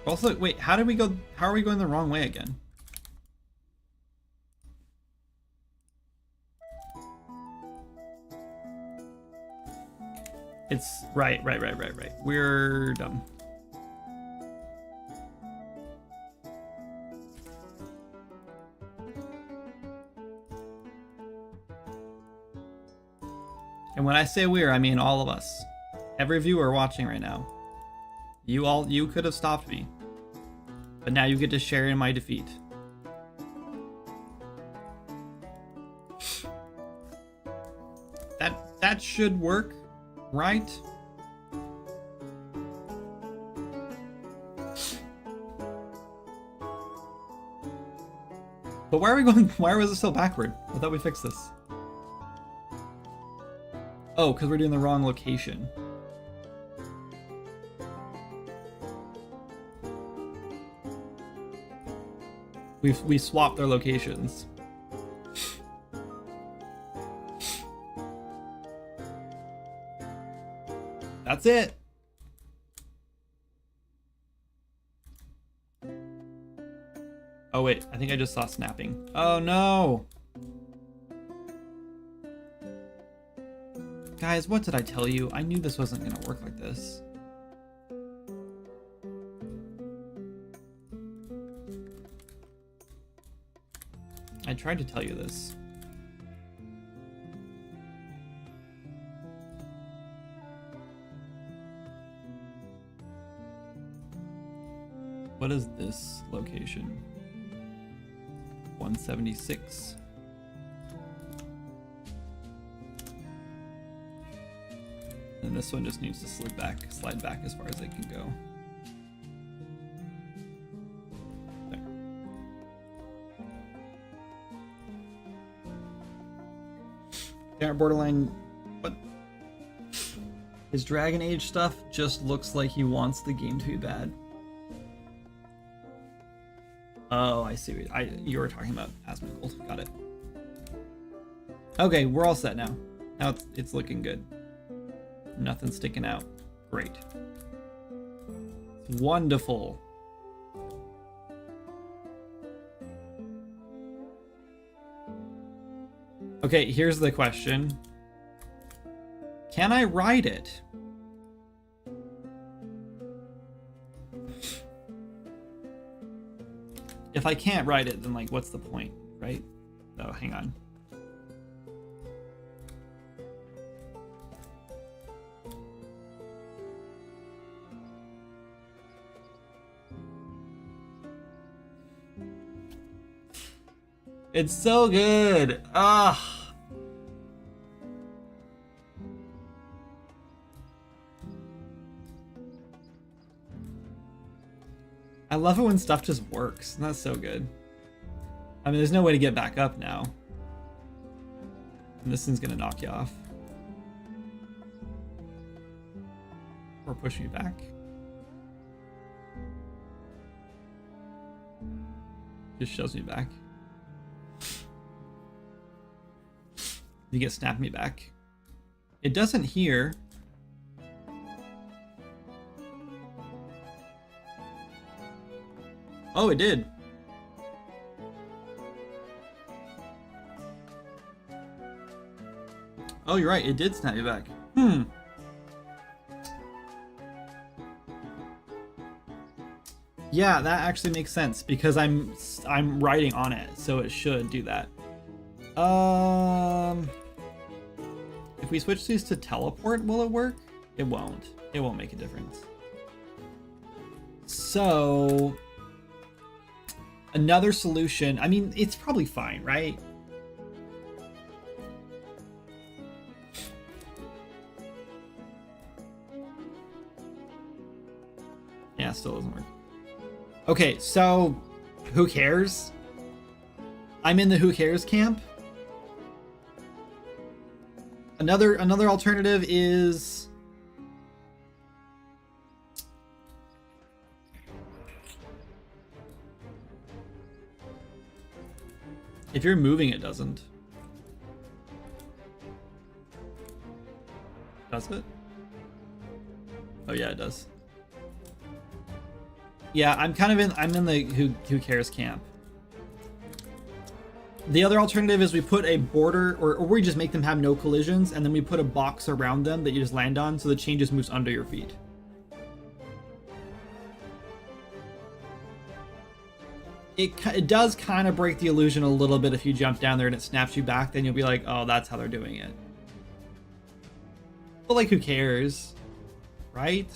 Also, wait, how did we go? How are we going the wrong way again? It's right. We're dumb. And when I say we're, I mean all of us. Every viewer watching right now. You could have stopped me. But now you get to share in my defeat. That should work, right? But why are we going? Why was it still backward? I thought we fixed this. Oh, because we're doing the wrong location. We swapped their locations. That's it. Oh wait, I think I just saw snapping. Oh no. Guys, what did I tell you? I knew this wasn't gonna work like this. I tried to tell you this. What is this location? 176. And this one just needs to slide back as far as it can go. There. Darren Borderline, what? His Dragon Age stuff just looks like he wants the game to be bad. Oh, I see. You were talking about Asmongold. Got it. Okay, we're all set now. Now it's looking good. Nothing sticking out. Great. Wonderful. Okay, here's the question. Can I ride it? If I can't ride it, then like, what's the point, right? Oh, hang on. It's so good. Ah. I love it when stuff just works. That's so good. I mean, there's no way to get back up now. And this thing's gonna knock you off. Or push me back. Just shoves me back. You get snap me back. It doesn't here. Oh, it did. Oh, you're right. It did snap you back. Yeah, that actually makes sense because I'm riding on it, so it should do that. If we switch these to teleport, will it work? It won't. It won't make a difference. So another solution. I mean, it's probably fine, right? Yeah, it still doesn't work. Okay, so who cares? I'm in the who cares camp. Another alternative is if you're moving, it doesn't. Does it? Oh yeah, it does. Yeah, I'm in the who cares camp. The other alternative is we put a border, or we just make them have no collisions, and then we put a box around them that you just land on, so the chain just moves under your feet. It does kind of break the illusion a little bit if you jump down there and it snaps you back, then you'll be like, oh, that's how they're doing it. But like, who cares? Right?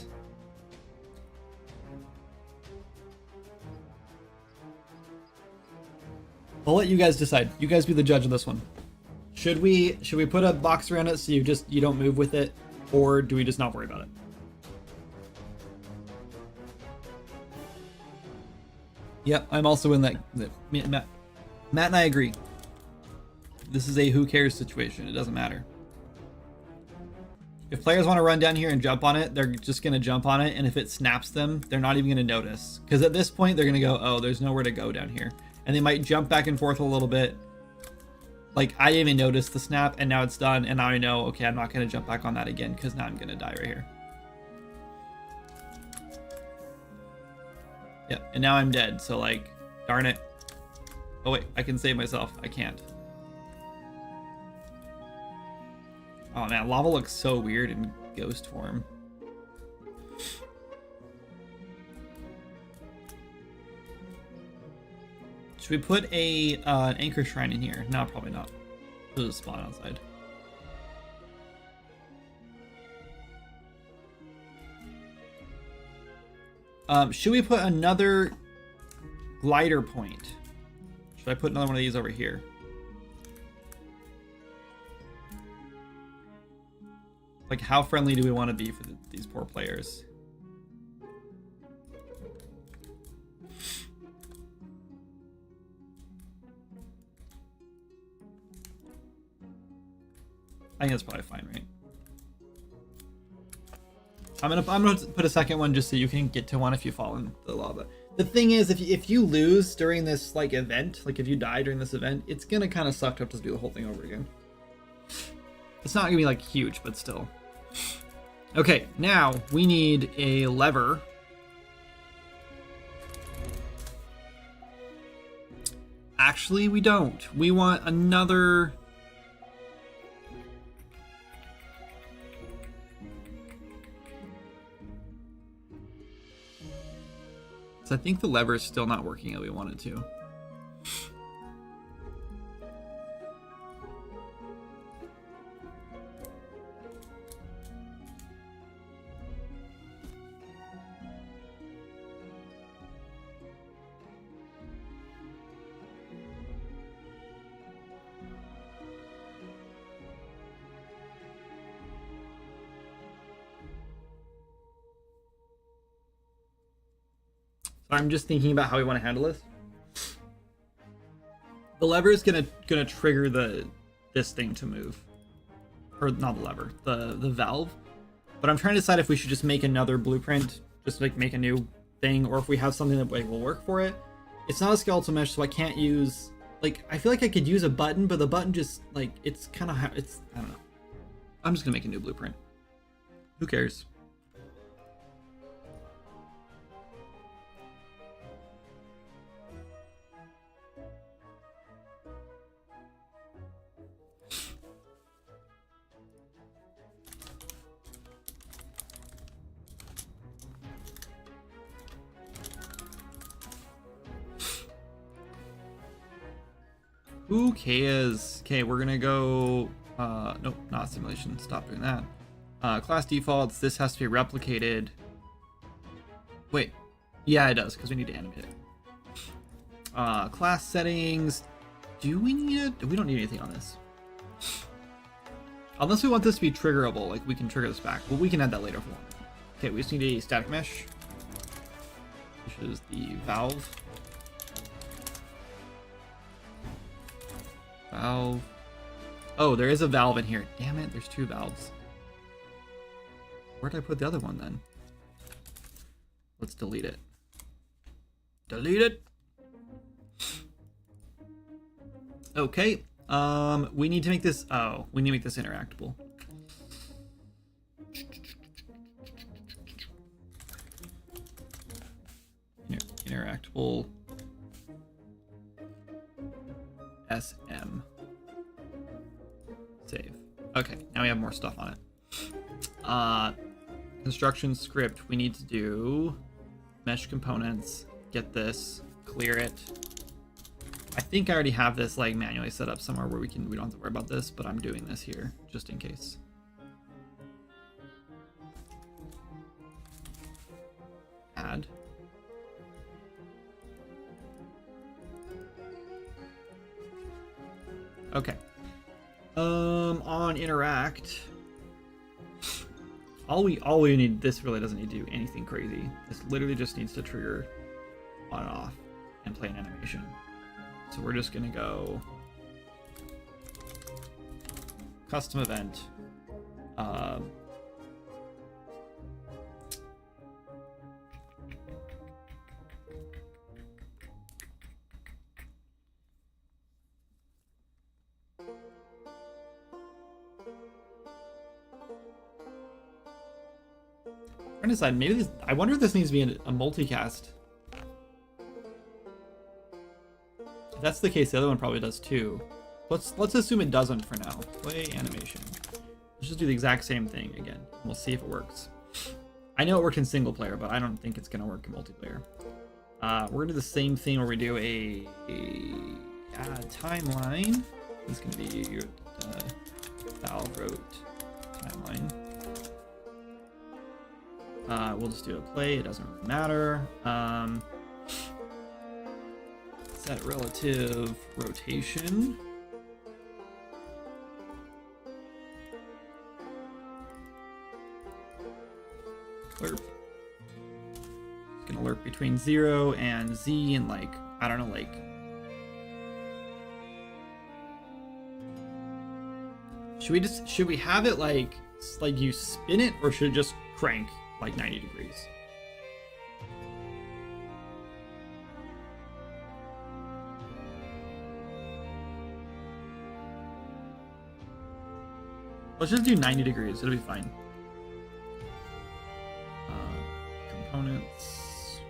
I'll let you guys decide. You guys be the judge of this one. Should we put a box around it so you don't move with it, or do we just not worry about it? Yep, I'm also in that. Matt and I agree. This is a who cares situation. It doesn't matter. If players want to run down here and jump on it, they're just going to jump on it, and if it snaps them, they're not even going to notice. Because at this point, they're going to go, oh, there's nowhere to go down here. And they might jump back and forth a little bit. Like, I didn't even notice the snap, and now it's done, and now I know, okay, I'm not going to jump back on that again, because now I'm going to die right here. Yep, and now I'm dead, so like, darn it. Oh wait, I can save myself. I can't. Oh man, lava looks so weird in ghost form. Should we put a an anchor shrine in here? No, probably not. There's a spawn outside. Should we put another glider point? Should I put another one of these over here? Like, how friendly do we want to be for these poor players? I think that's probably fine, right? I'm gonna put a second one just so you can get to one if you fall in the lava. The thing is, if you lose during this like event, like if you die during this event, it's gonna kind of suck to have to do the whole thing over again. It's not gonna be like huge, but still. Okay, now we need a lever. Actually, we don't. We want another. I think the lever is still not working how we want it to. I'm just thinking about how we want to handle this. The lever is gonna trigger this thing to move, or not the lever, the valve. But I'm trying to decide if we should just make another blueprint, just like make a new thing, or if we have something that will work for it. It's not a skeletal mesh, so I can't use, like, I feel like I could use a button, but the button just, like, it's kind of, I don't know. I'm just gonna make a new blueprint. Who cares? Who cares? Okay, we're gonna go, nope, not simulation, stop doing that. Class defaults, this has to be replicated. Wait, yeah it does, because we need to animate it. Class settings, do we need it? We don't need anything on this. Unless we want this to be triggerable, like we can trigger this back. Well, we can add that later if we want. Okay, we just need a static mesh, which is the valve. Valve. Oh, there is a valve in here. Damn it, there's two valves. Where did I put the other one then? Let's delete it. Delete it. Okay. We need to make this. Oh, we need to make this interactable. Interactable. SM. Save. Okay, now we have more stuff on it. Construction script, we need to do mesh components, get this, clear it. I think I already have this like manually set up somewhere where we don't have to worry about this, but I'm doing this here just in case. Add. Okay. On interact, all we need, this really doesn't need to do anything crazy. This literally just needs to trigger on and off and play an animation. So we're just gonna go custom event. Trying to decide, maybe this, I wonder if this needs to be a multicast. If that's the case, the other one probably does too. Let's assume it doesn't for now. Play animation. Let's just do the exact same thing again. We'll see if it works. I know it worked in single player, but I don't think it's gonna work in multiplayer. We're gonna do the same thing where we do a timeline. This is gonna be Valve wrote timeline. We'll just do a play, it doesn't really matter. Set relative rotation. Lerp. It's gonna lerp between 0 and Z and like, I don't know, like. Should we have it like you spin it, or should it just crank like 90 degrees? Let's just do 90 degrees, it'll be fine. Components.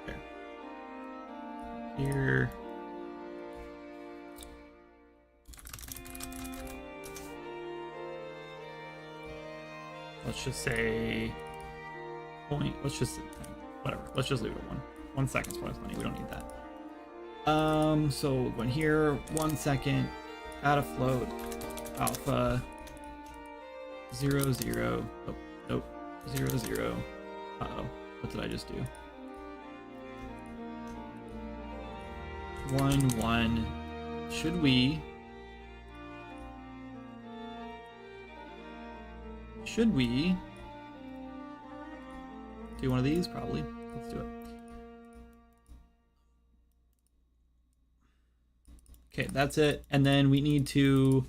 Okay. Here. Let's just say point. Let's just whatever. Let's just leave it at 1 second's worth of money. We don't need that. So going here, 1 second, add a float, alpha 0 0. Oh, nope, 0 0. Uh-oh, what did I just do? 1 1. Should we do one of these? Probably. Let's do it. Okay, that's it. And then we need to...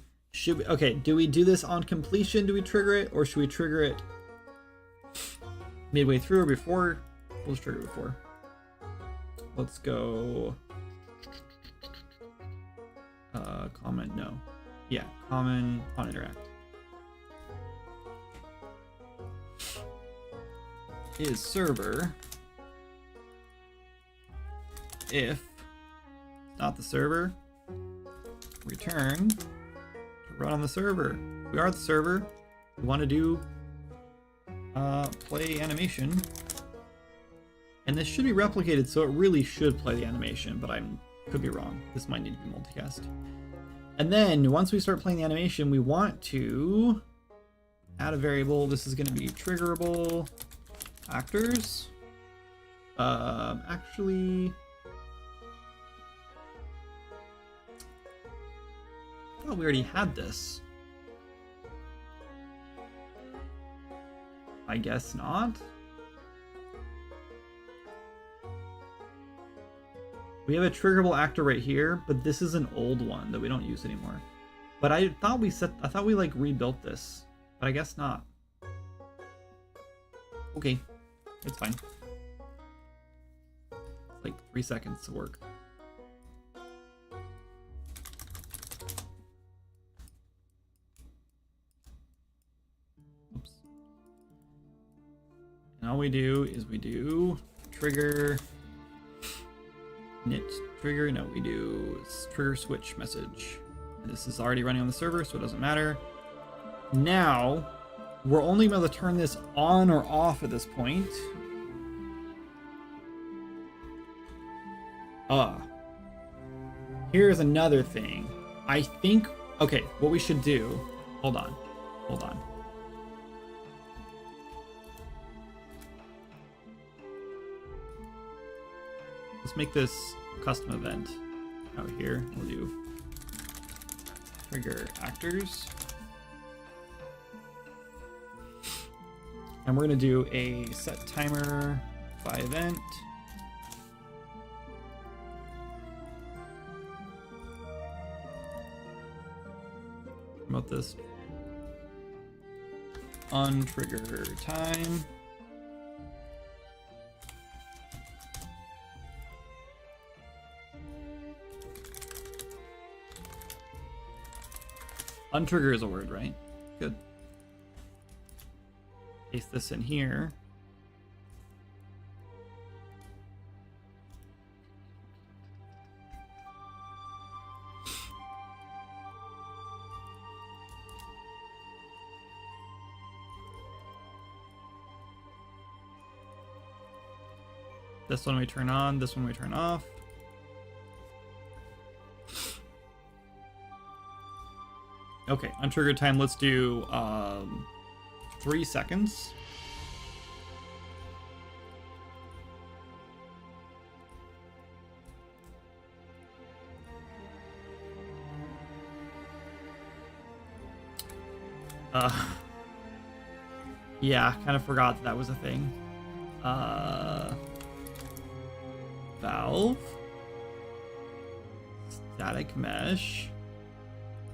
Okay, do we do this on completion? Do we trigger it? Or should we trigger it midway through or before? We'll just trigger it before. Let's go... comment, no. Yeah, common on interact. Is server if not the server, return to run on the server. We are the server. We want to do play animation, and this should be replicated, so it really should play the animation, but I could be wrong. This might need to be multicast. And then once we start playing the animation, we want to add a variable. This is going to be triggerable actors. Actually, I thought we already had this. I guess not. We have a triggerable actor right here, but this is an old one that we don't use anymore. But I thought we like rebuilt this, but I guess not. Okay, it's fine. It's like 3 seconds to work. Oops. And all we do is we do trigger knit trigger. No, we do trigger switch message. And this is already running on the server, so it doesn't matter. Now we're only able to turn this on or off at this point. Here's another thing. I think, okay, what we should do, hold on. Let's make this custom event out here. We'll do trigger actors. And we're going to do a set timer by event. Promote this. Untrigger time. Untrigger is a word, right? Good. Paste this in here. This one we turn on, this one we turn off. Okay, untriggered time, let's do 3 seconds. Yeah, kind of forgot that was a thing. Valve. Static mesh.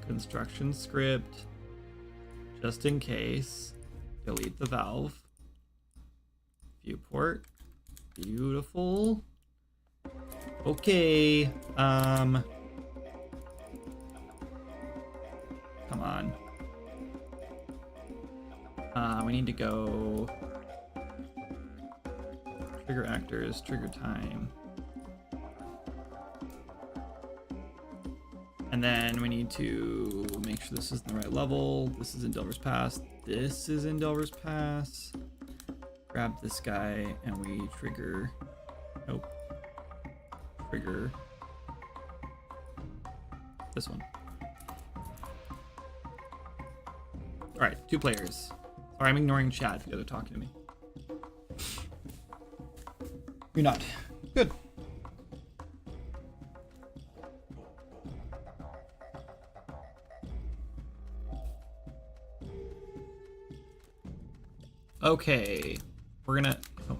Construction script. Just in case. Delete the valve. Viewport. Beautiful. Okay. Come on. We need to go trigger actors, trigger time. And then we need to make sure this is in the right level. This is in Delver's Pass. This is in Delver's Pass. Grab this guy and we trigger. Nope. Trigger this one. All right, 2 players. Sorry, I'm ignoring chat if you guys are talking to me. You're not. Good. Okay, we're gonna. Oh,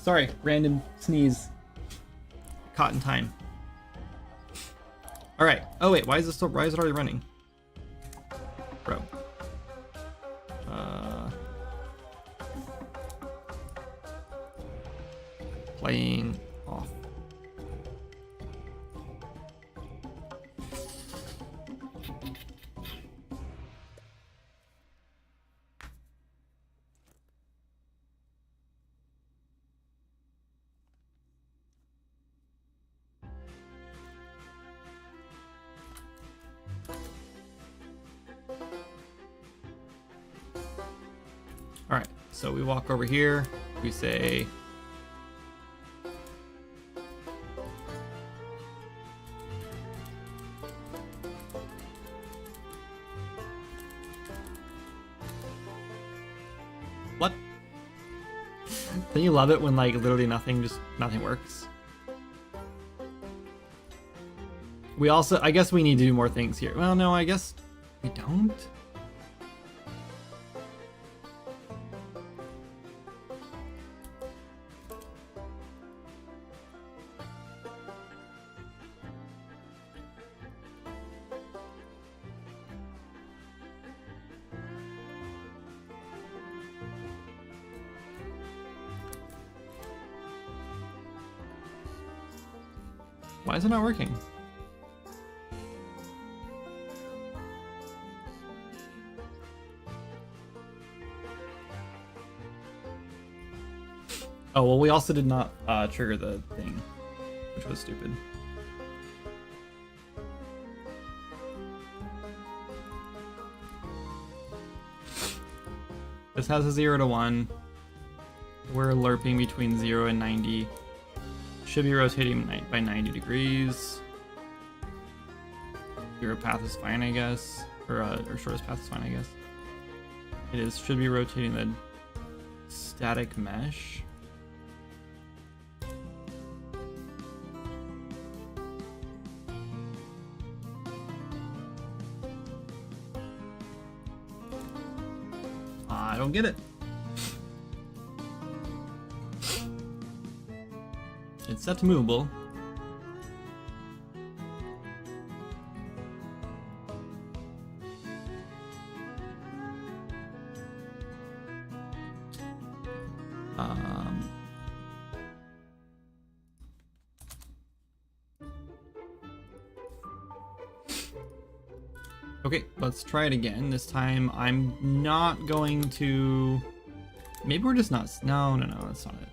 Sorry, random sneeze. Caught in time. All right. Oh wait, why is it already running? Bro. Playing off. All right, so we walk over here, we say, what? Don't you love it when like literally nothing works? We also, I guess we need to do more things here. Well, no, I guess we don't. Why is it not working? Oh, well, we also did not trigger the thing, which was stupid. This has a 0 to 1. We're lerping between 0 and 90. Should be rotating by 90 degrees. Zero path is fine, I guess. Or shortest path is fine, I guess. It is. Should be rotating the static mesh. I don't get it. It's set to movable. Okay, let's try it again. This time I'm not going to... Maybe we're just not... No, that's not it.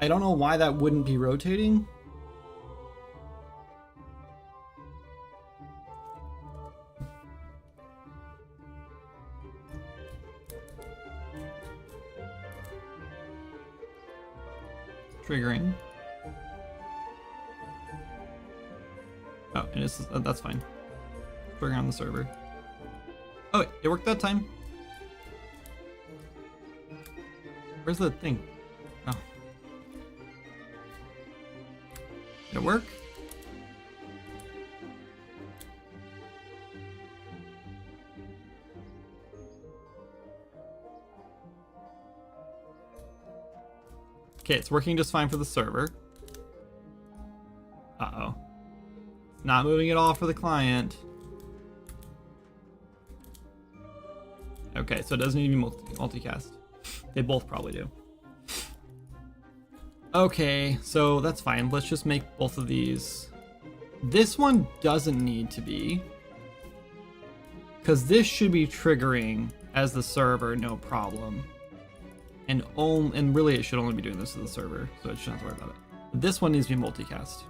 I don't know why that wouldn't be rotating. Triggering. Oh, and that's fine. Triggering on the server. Oh, it worked that time. Where's the thing? Oh. Did it work? Okay, it's working just fine for the server. Uh-oh. It's not moving at all for the client. Okay, so it doesn't need to be multicast. They both probably do. Okay, so that's fine. Let's just make both of these. This one doesn't need to be, because this should be triggering as the server, no problem. And really it should only be doing this to the server, so it shouldn't have to worry about it. But this one needs to be multicast.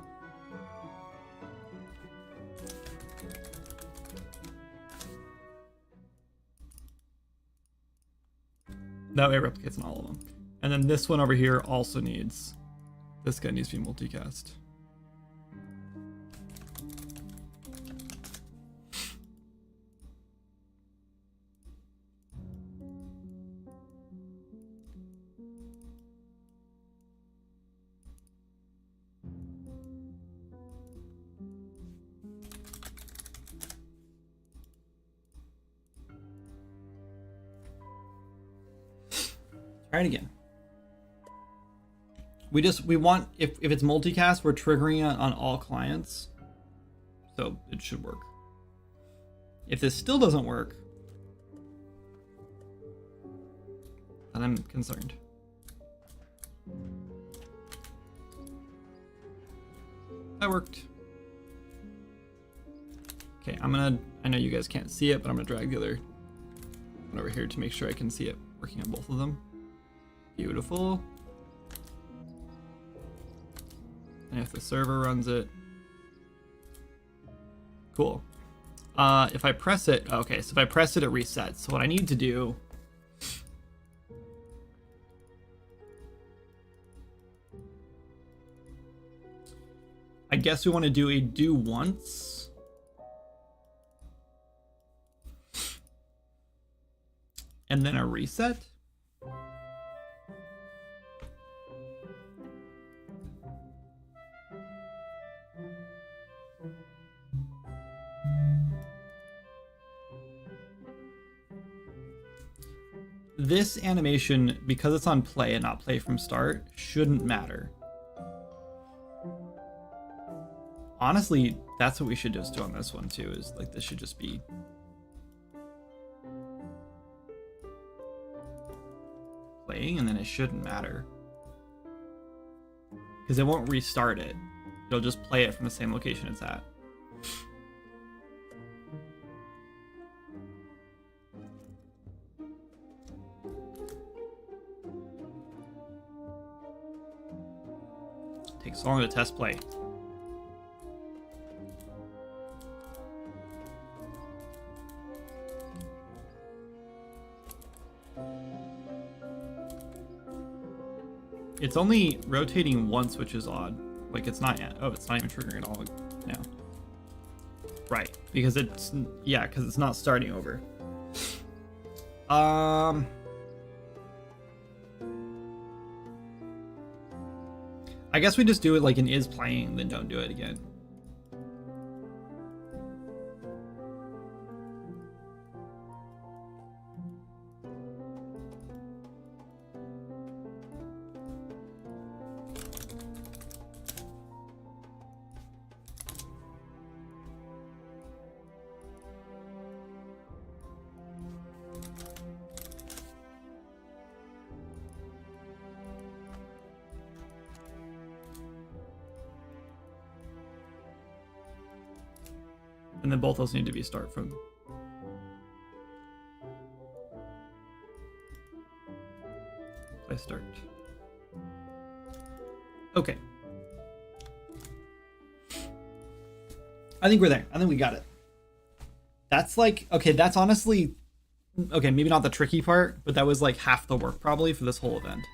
That way it replicates on all of them. And then this one over here also needs... This guy needs to be multicast. Try it again. We want, if it's multicast, we're triggering it on all clients. So it should work. If this still doesn't work, then I'm concerned. That worked. Okay, I know you guys can't see it, but I'm gonna drag the other one over here to make sure I can see it working on both of them. Beautiful. And if the server runs it, cool. If I press it, okay, so if I press it, it resets. So what I need to do, I guess we want to do a do once. And then a reset. This animation, because it's on play and not play from start, shouldn't matter. Honestly, that's what we should just do on this one too, is like this should just be playing, and then it shouldn't matter. Because it won't restart it. It'll just play it from the same location it's at. Takes long to test play. It's only rotating once, which is odd. Like it's not yet. Oh, it's not even triggering at all now. Right, because it's, yeah, because it's not starting over. I guess we just do it like an is playing, then don't do it again. And then both those need to be start from. Play start. Okay. I think we're there. I think we got it. That's like, okay, that's honestly, okay, maybe not the tricky part, but that was like half the work probably for this whole event.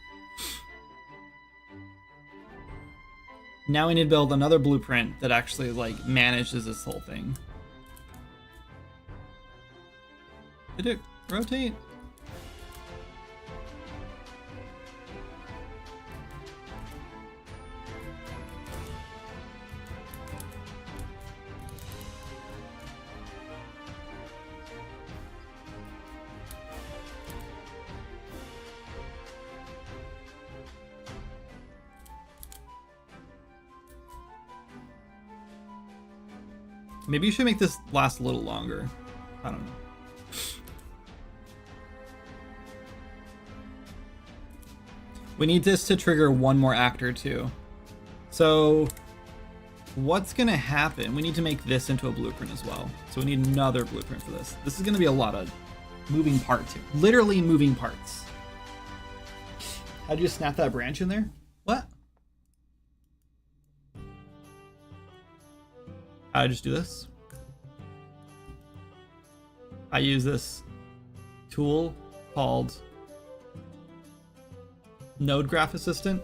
Now we need to build another blueprint that actually like manages this whole thing. Did it rotate? Maybe you should make this last a little longer. I don't know. We need this to trigger one more actor too. So what's gonna happen? We need to make this into a blueprint as well. So we need another blueprint for this. This is gonna be a lot of moving parts here. Literally moving parts. How'd you snap that branch in there? What? I just do this. I use this tool called Node Graph Assistant.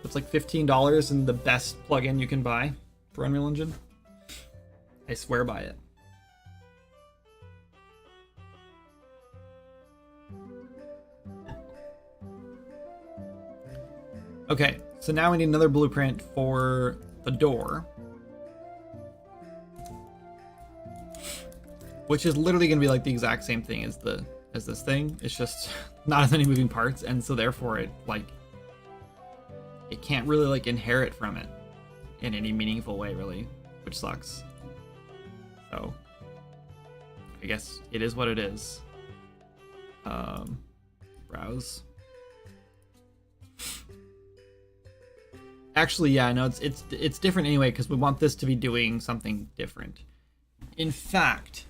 It's like $15 and the best plugin you can buy for Unreal Engine. I swear by it. Okay, so now we need another blueprint for the door, which is literally going to be like the exact same thing as the as this thing. It's just not as many moving parts, and so therefore it can't really like inherit from it in any meaningful way, really, which sucks. So I guess it is what it is. Browse. Actually, yeah, no, it's different anyway because we want this to be doing something different. In fact,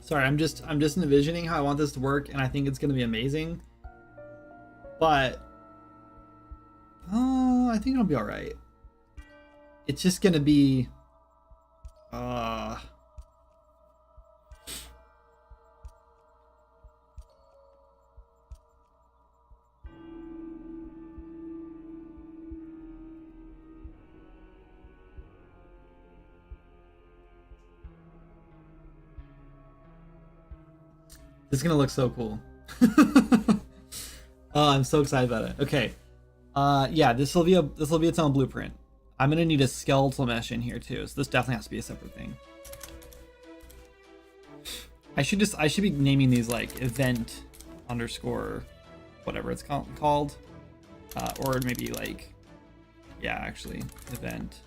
sorry, I'm just envisioning how I want this to work, and I think it's gonna be amazing. But I think it'll be all right. It's just gonna be this is gonna look so cool. Oh, I'm so excited about it. Okay. Yeah, this will be its own blueprint. I'm gonna need a skeletal mesh in here too, so this definitely has to be a separate thing. I should be naming these like event underscore whatever it's called. Or maybe like, yeah, actually event.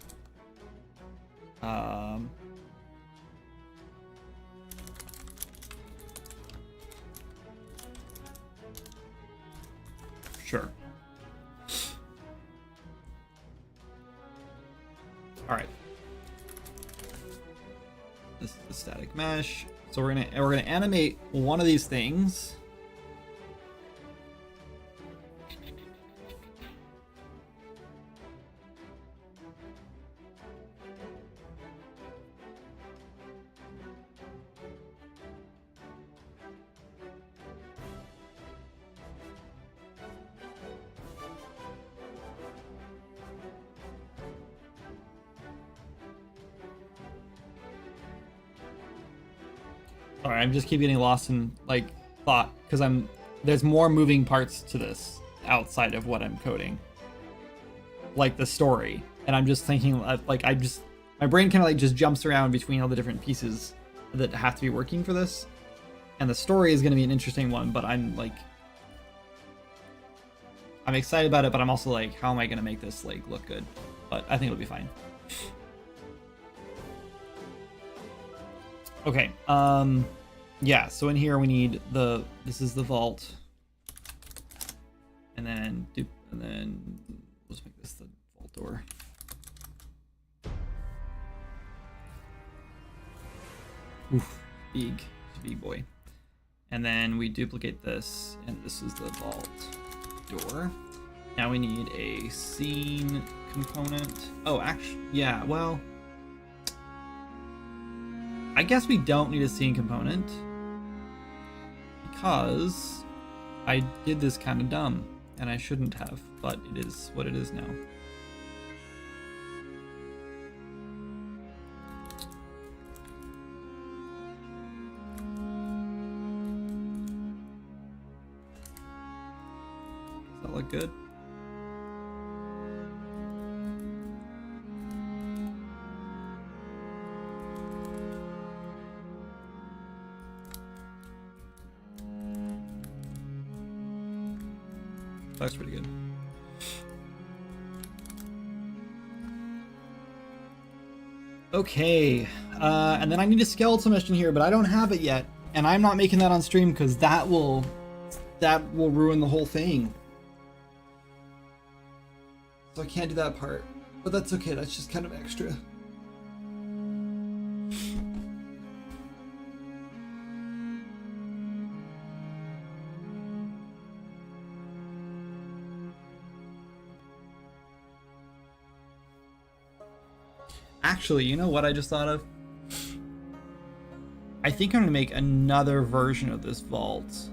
Sure. All right. This is the static mesh. So we're gonna animate one of these things. Sorry, I'm just keep getting lost in like thought because there's more moving parts to this outside of what I'm coding, like the story, and I'm just thinking like my brain kind of like just jumps around between all the different pieces that have to be working for this, and the story is going to be an interesting one, but I'm excited about it, but I'm also like, how am I going to make this like look good? But I think it'll be fine. Okay, yeah, so in here we need this is the vault. And then let's make this the vault door. Oof, big boy. And then we duplicate this, and this is the vault door. Now we need a scene component. Oh, actually, yeah, well, I guess we don't need a scene component because I did this kind of dumb and I shouldn't have, but it is what it is now. Does that look good? That's pretty good. Okay, and then I need a skeletal mesh in here, but I don't have it yet, and I'm not making that on stream because that will ruin the whole thing. So I can't do that part, but that's okay. That's just kind of extra. Actually, you know what I just thought of? I think I'm gonna make another version of this vault.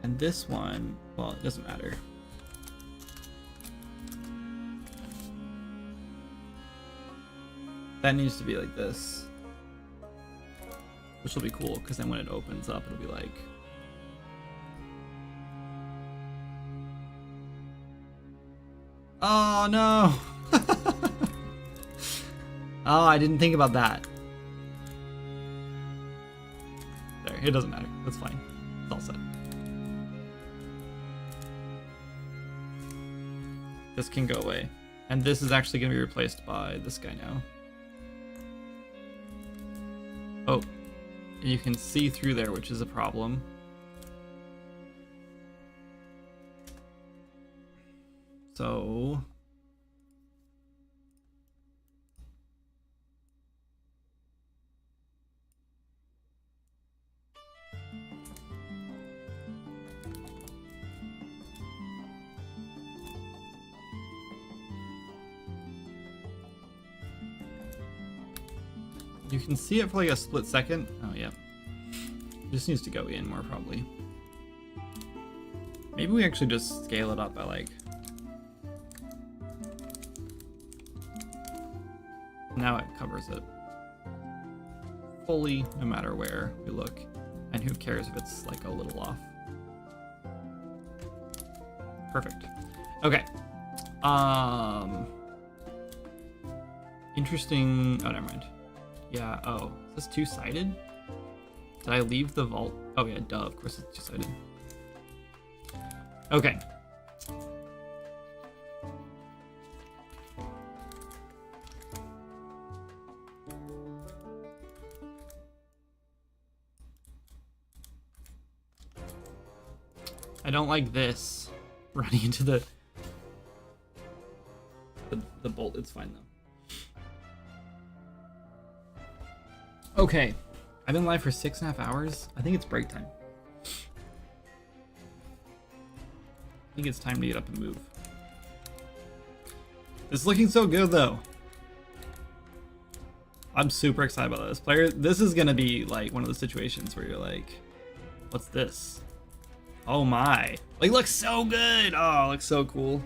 And this one, well, it doesn't matter. That needs to be like this. Which will be cool, because then when it opens up, it'll be like... Oh, no! Oh, I didn't think about that. There, it doesn't matter. That's fine. It's all set. This can go away. And this is actually going to be replaced by this guy now. Oh, you can see through there, which is a problem. So... You can see it for like a split second. Oh, yeah. It just needs to go in more, probably. Maybe we actually just scale it up by like... Now it covers it fully, no matter where we look. And who cares if it's like a little off. Perfect. Okay. Interesting. Oh, never mind. Yeah, oh, is this two-sided? Did I leave the vault? Oh yeah, duh, of course it's two-sided. Okay. I don't like this running into the bolt. It's fine though. Okay, I've been live for 6.5 hours. I think it's break time. I think it's time to get up and move. It's looking so good though. I'm super excited about this. This is gonna be like one of those situations where you're like, what's this? Oh my. Like, looks so good. Oh, it looks so cool.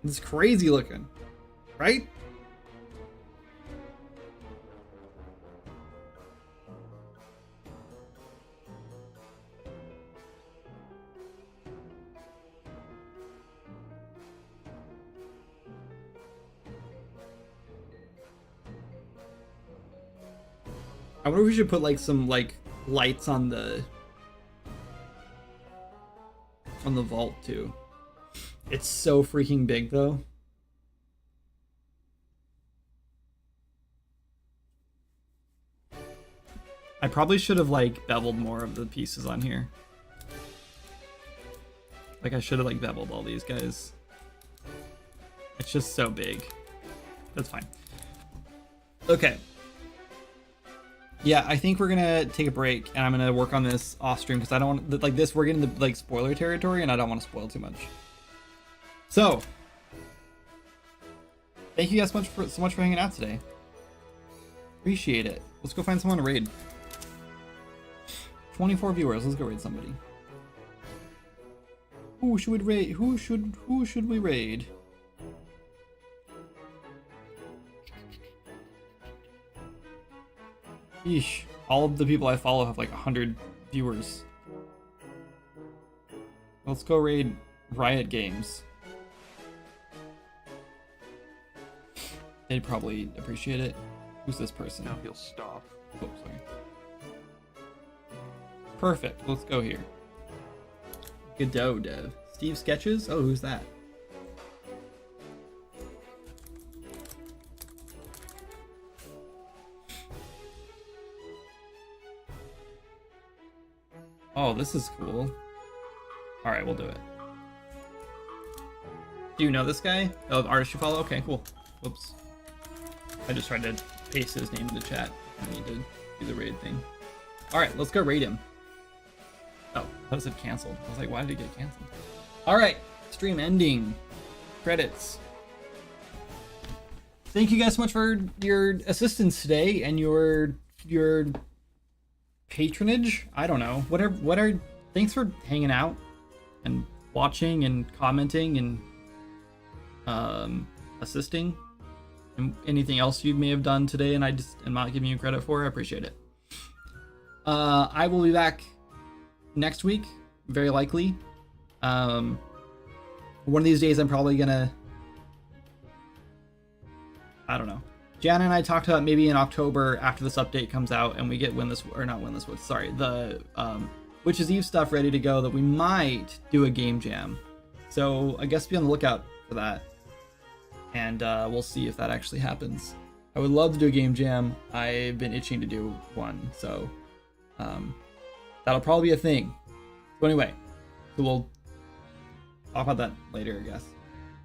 It's crazy looking, right? I wonder if we should put like some like lights on the vault too. It's so freaking big though. I probably should have like beveled more of the pieces on here. Like I should have like beveled all these guys. It's just so big. That's fine. Okay. Yeah, I think we're gonna take a break, and I'm gonna work on this off stream because I don't want like this. We're getting the like spoiler territory, and I don't want to spoil too much. So, thank you guys so much for hanging out today. Appreciate it. Let's go find someone to raid. 24 viewers. Let's go raid somebody. Who should we raid? Who should we raid? Yeesh. All of the people I follow have like 100 viewers. Let's go raid Riot Games. They'd probably appreciate it. Who's this person? Now he'll stop. Oh, sorry. Perfect. Let's go here. Godot Dev. Steve Sketches? Oh, who's that? Oh, this is cool. Alright, we'll do it. Do you know this guy? Oh, the artist you follow? Okay, cool. Whoops. I just tried to paste his name in the chat. I need to do the raid thing. Alright, let's go raid him. Oh, I thought it said canceled. I was like, why did it get canceled? Alright, stream ending. Credits. Thank you guys so much for your assistance today and your your patronage. I don't know. Thanks for hanging out and watching and commenting and assisting. And anything else you may have done today and I just am not giving you credit for, I appreciate it. I will be back next week, very likely. One of these days I'm probably gonna, I don't know. Jana and I talked about maybe in October after this update comes out and we get the Witch's Eve stuff ready to go, that we might do a game jam. So I guess be on the lookout for that. And we'll see if that actually happens. I would love to do a game jam. I've been itching to do one, so that'll probably be a thing. So anyway, so we'll talk about that later, I guess.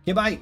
Okay, bye.